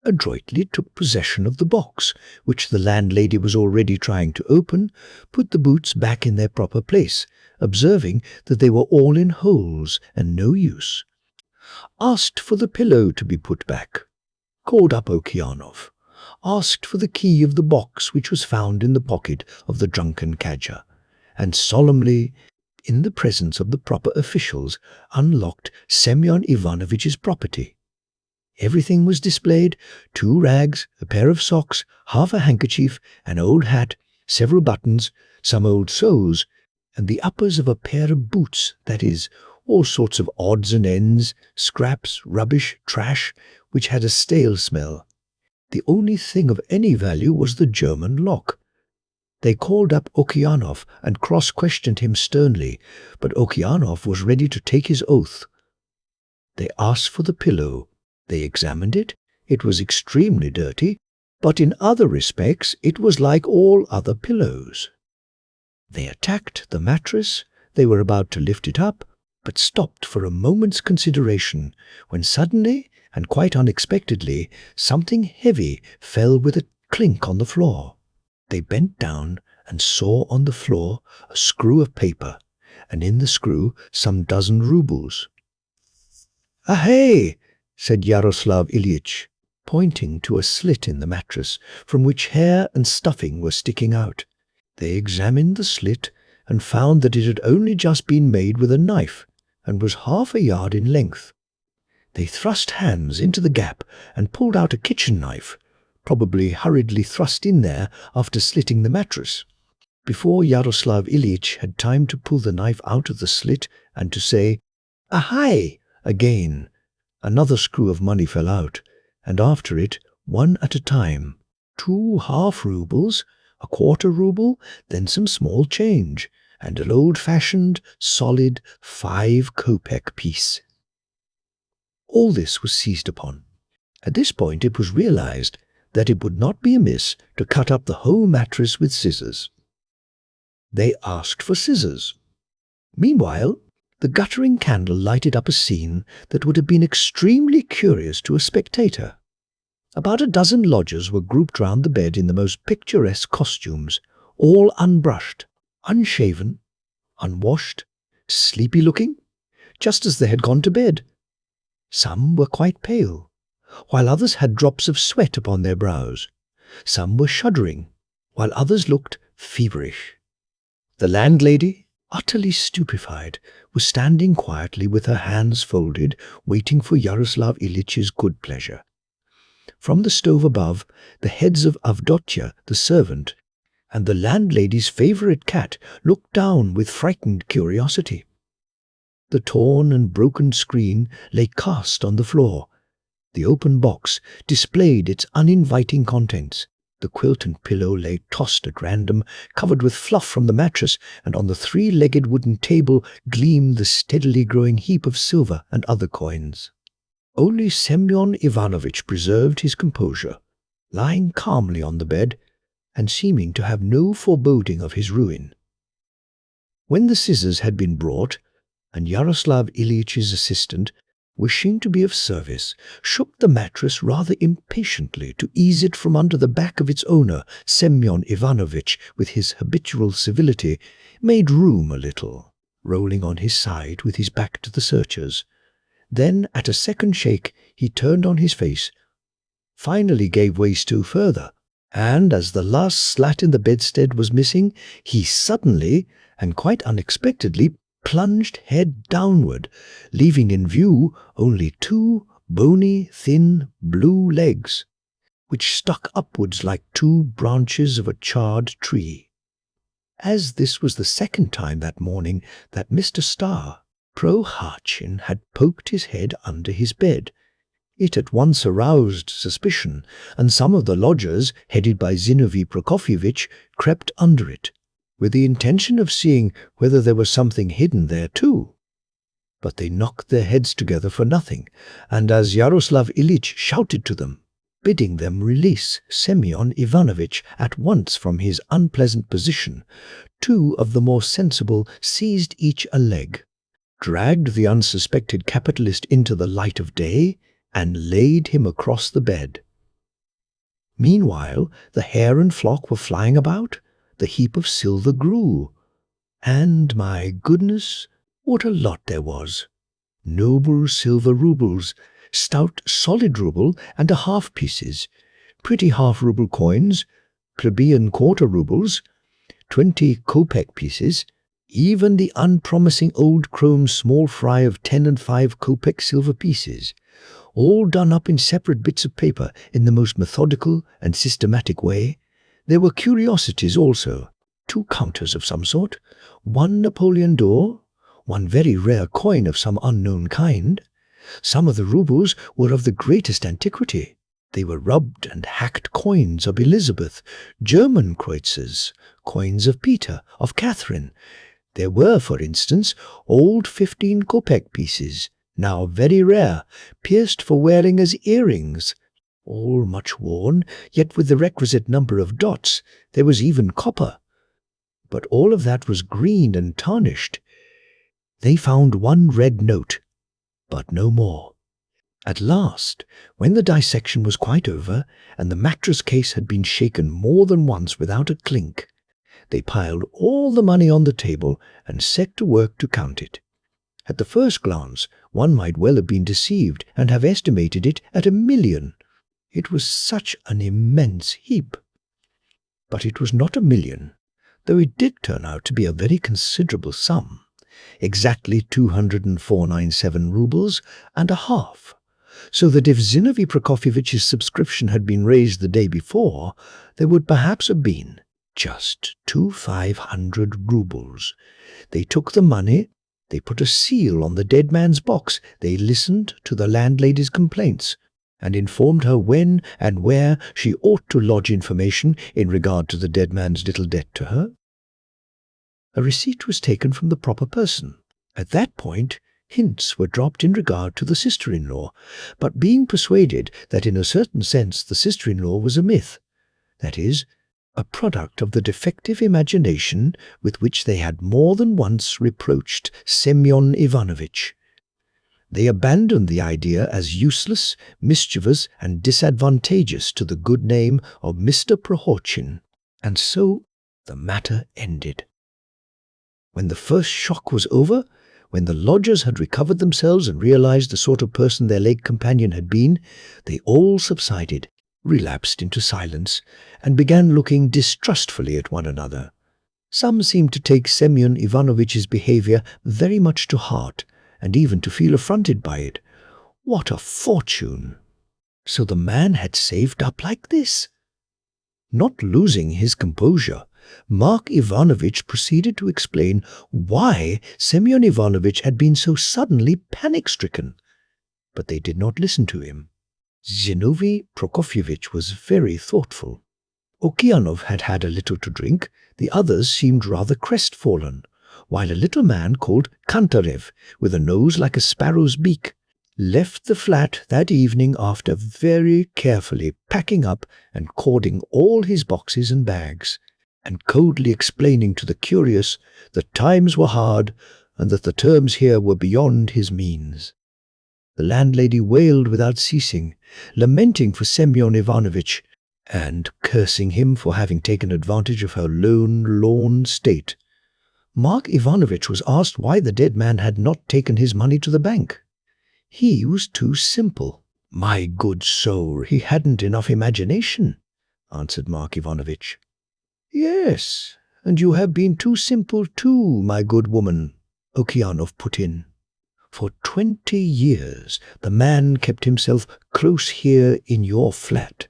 adroitly took possession of the box, which the landlady was already trying to open, put the boots back in their proper place, observing that they were all in holes and no use, asked for the pillow to be put back, called up Okeanov, asked for the key of the box which was found in the pocket of the drunken cadger, and solemnly, in the presence of the proper officials, unlocked Semyon Ivanovitch's property. Everything was displayed: 2 rags, a pair of socks, half a handkerchief, an old hat, several buttons, some old soles, and the uppers of a pair of boots, that is, all sorts of odds and ends, scraps, rubbish, trash, which had a stale smell. The only thing of any value was the German lock. They called up Okeanov and cross-questioned him sternly, but Okeanov was ready to take his oath. They asked for the pillow. They examined it. It was extremely dirty, but in other respects it was like all other pillows. They attacked the mattress. They were about to lift it up, but stopped for a moment's consideration, when suddenly, and quite unexpectedly, something heavy fell with a clink on the floor. They bent down and saw on the floor a screw of paper, and in the screw some dozen roubles. "Ahey!" said Yaroslav Ilyitch, pointing to a slit in the mattress from which hair and stuffing were sticking out. They examined the slit and found that it had only just been made with a knife and was half a yard in length. They thrust hands into the gap and pulled out a kitchen knife, probably hurriedly thrust in there after slitting the mattress. Before Yaroslav Ilyitch had time to pull the knife out of the slit and to say, "Ahai!" again, another screw of money fell out, and after it, one at a time, 2 half-roubles, a quarter-rouble, then some small change, and an old-fashioned, solid 5-kopeck piece. All this was seized upon. At this point it was realized that it would not be amiss to cut up the whole mattress with scissors. They asked for scissors. Meanwhile, the guttering candle lighted up a scene that would have been extremely curious to a spectator. About a dozen lodgers were grouped round the bed in the most picturesque costumes, all unbrushed, unshaven, unwashed, sleepy-looking, just as they had gone to bed. Some were quite pale, while others had drops of sweat upon their brows. Some were shuddering, while others looked feverish. The landlady, utterly stupefied, was standing quietly with her hands folded, waiting for Yaroslav Ilyitch's good pleasure. From the stove above, the heads of Avdotya, the servant, and the landlady's favourite cat looked down with frightened curiosity. The torn and broken screen lay cast on the floor. The open box displayed its uninviting contents. The quilt and pillow lay tossed at random, covered with fluff from the mattress, and on the 3-legged wooden table gleamed the steadily growing heap of silver and other coins. Only Semyon Ivanovitch preserved his composure. Lying calmly on the bed, and seeming to have no foreboding of his ruin. When the scissors had been brought, and Yaroslav Ilyitch's assistant, wishing to be of service, shook the mattress rather impatiently to ease it from under the back of its owner, Semyon Ivanovitch, with his habitual civility, made room a little, rolling on his side with his back to the searchers. Then, at a second shake, he turned on his face, finally gave way still further, and as the last slat in the bedstead was missing, he suddenly, and quite unexpectedly, plunged head downward, leaving in view only two bony, thin, blue legs, which stuck upwards like two branches of a charred tree. As this was the second time that morning that Mr. Starr, Prohartchin, had poked his head under his bed, it at once aroused suspicion, and some of the lodgers, headed by Zinovy Prokofyevitch, crept under it, with the intention of seeing whether there was something hidden there too. But they knocked their heads together for nothing, and as Yaroslav Ilyitch shouted to them, bidding them release Semyon Ivanovitch at once from his unpleasant position, two of the more sensible seized each a leg, dragged the unsuspected capitalist into the light of day, and laid him across the bed. Meanwhile, the hare and flock were flying about, the heap of silver grew, and, my goodness, what a lot there was! Noble silver roubles, stout solid rouble and a half pieces, pretty half-rouble coins, plebeian quarter roubles, 20 kopeck pieces, even the unpromising old chrome small fry of 10 and 5 kopeck silver pieces, all done up in separate bits of paper in the most methodical and systematic way. There were curiosities also, 2 counters of some sort, 1 Napoleon d'or, 1 very rare coin of some unknown kind. Some of the roubles were of the greatest antiquity. They were rubbed and hacked coins of Elizabeth, German kreuzers, coins of Peter, of Catherine. There were, for instance, old 15 kopeck pieces, now very rare, pierced for wearing as earrings, all much worn, yet with the requisite number of dots. There was even copper. But all of that was green and tarnished. They found 1 red note, but no more. At last, when the dissection was quite over, and the mattress case had been shaken more than once without a clink, they piled all the money on the table and set to work to count it. At the first glance, one might well have been deceived and have estimated it at 1,000,000. It was such an immense heap. But it was not 1,000,000, though it did turn out to be a very considerable sum, exactly 204.97 roubles and a half, so that if Zinovy Prokofyevitch's subscription had been raised the day before, there would perhaps have been just 2,500 roubles. They took the money, they put a seal on the dead man's box, they listened to the landlady's complaints, and informed her when and where she ought to lodge information in regard to the dead man's little debt to her. A receipt was taken from the proper person. At that point, hints were dropped in regard to the sister-in-law, but being persuaded that in a certain sense the sister-in-law was a myth, that is, a product of the defective imagination with which they had more than once reproached Semyon Ivanovitch. They abandoned the idea as useless, mischievous, and disadvantageous to the good name of Mr. Prohartchin, and so the matter ended. When the first shock was over, when the lodgers had recovered themselves and realized the sort of person their late companion had been, they all subsided, relapsed into silence, and began looking distrustfully at one another. Some seemed to take Semyon Ivanovitch's behavior very much to heart, and even to feel affronted by it. What a fortune! So the man had saved up like this! Not losing his composure, Mark Ivanovitch proceeded to explain why Semyon Ivanovitch had been so suddenly panic-stricken. But they did not listen to him. Zinovy Prokofyevitch was very thoughtful. Okeanov had had a little to drink, the others seemed rather crestfallen, while a little man called Kantarev, with a nose like a sparrow's beak, left the flat that evening after very carefully packing up and cording all his boxes and bags, and coldly explaining to the curious that times were hard and that the terms here were beyond his means. The landlady wailed without ceasing, lamenting for Semyon Ivanovitch, and cursing him for having taken advantage of her lorn state. Mark Ivanovitch was asked why the dead man had not taken his money to the bank. He was too simple. My good soul, he hadn't enough imagination, answered Mark Ivanovitch. Yes, and you have been too simple too, my good woman, Okeanov put in. For 20 years the man kept himself close here in your flat,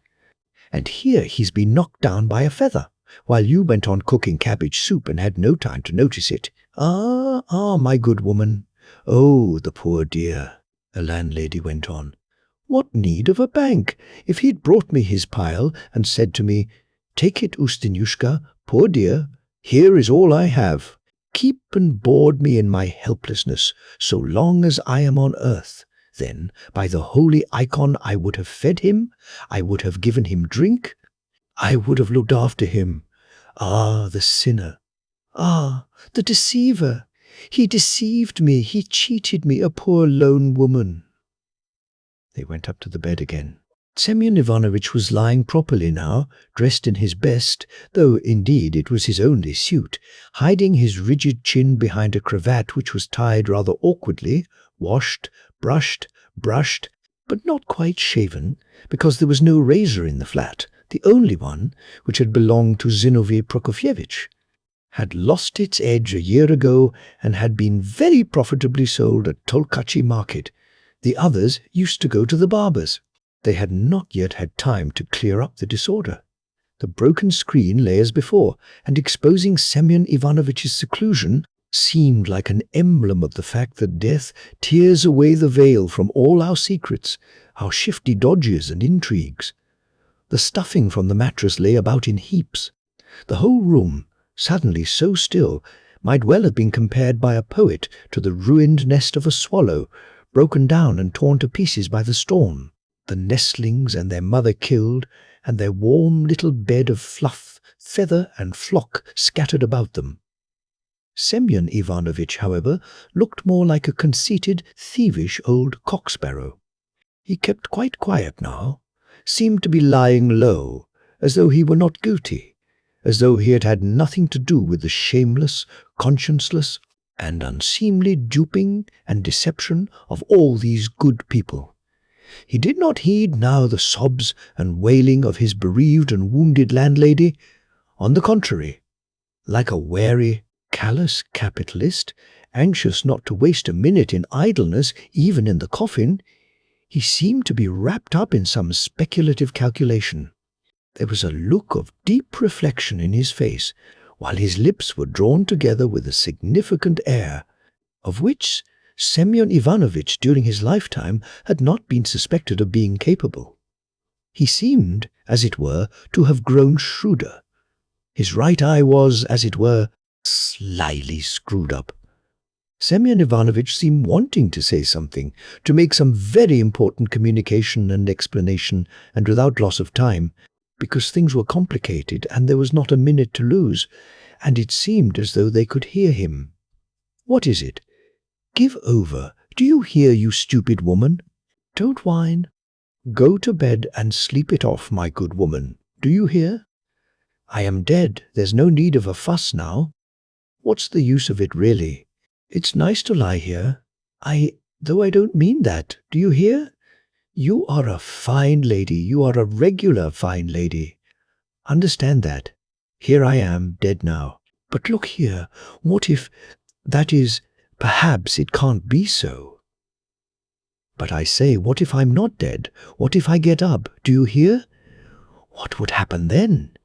and here he's been knocked down by a feather, while you went on cooking cabbage soup and had no time to notice it. Ah, my good woman. Oh, the poor dear, the landlady went on. What need of a bank? If he'd brought me his pile and said to me, "Take it, Ustinyushka, poor dear, here is all I have. Keep and board me in my helplessness so long as I am on earth. Then, by the holy icon, I would have fed him, I would have given him drink, I would have looked after him. Ah, the sinner! Ah, the deceiver! He deceived me, he cheated me, a poor lone woman." They went up to the bed again. Semyon Ivanovitch was lying properly now, dressed in his best, though indeed it was his only suit, hiding his rigid chin behind a cravat which was tied rather awkwardly, washed, brushed, but not quite shaven, because there was no razor in the flat. The only one, which had belonged to Zinovy Prokofyevitch, had lost its edge a year ago and had been very profitably sold at Tolkachi market. The others used to go to the barber's. They had not yet had time to clear up the disorder. The broken screen lay as before, and exposing Semyon Ivanovitch's seclusion seemed like an emblem of the fact that death tears away the veil from all our secrets, our shifty dodges and intrigues. The stuffing from the mattress lay about in heaps. The whole room, suddenly so still, might well have been compared by a poet to the ruined nest of a swallow, broken down and torn to pieces by the storm, the nestlings and their mother killed, and their warm little bed of fluff, feather and flock scattered about them. Semyon Ivanovitch, however, looked more like a conceited, thievish old cock-sparrow. He kept quite quiet now, seemed to be lying low, as though he were not guilty, as though he had had nothing to do with the shameless, conscienceless, and unseemly duping and deception of all these good people. He did not heed now the sobs and wailing of his bereaved and wounded landlady. On the contrary, like a wary, callous capitalist, anxious not to waste a minute in idleness even in the coffin, he seemed to be wrapped up in some speculative calculation. There was a look of deep reflection in his face, while his lips were drawn together with a significant air, of which Semyon Ivanovitch during his lifetime had not been suspected of being capable. He seemed, as it were, to have grown shrewder. His right eye was, as it were, slyly screwed up. Semyon Ivanovitch seemed wanting to say something, to make some very important communication and explanation, and without loss of time, because things were complicated and there was not a minute to lose, and it seemed as though they could hear him. "What is it? Give over. Do you hear, you stupid woman? Don't whine. Go to bed and sleep it off, my good woman. Do you hear? I am dead. There's no need of a fuss now. What's the use of it, really? It's nice to lie here. Though I don't mean that. Do you hear? You are a fine lady. You are a regular fine lady. Understand that. Here I am, dead now. But look here. What if, that is, perhaps it can't be so. But I say, what if I'm not dead? What if I get up? Do you hear? What would happen then?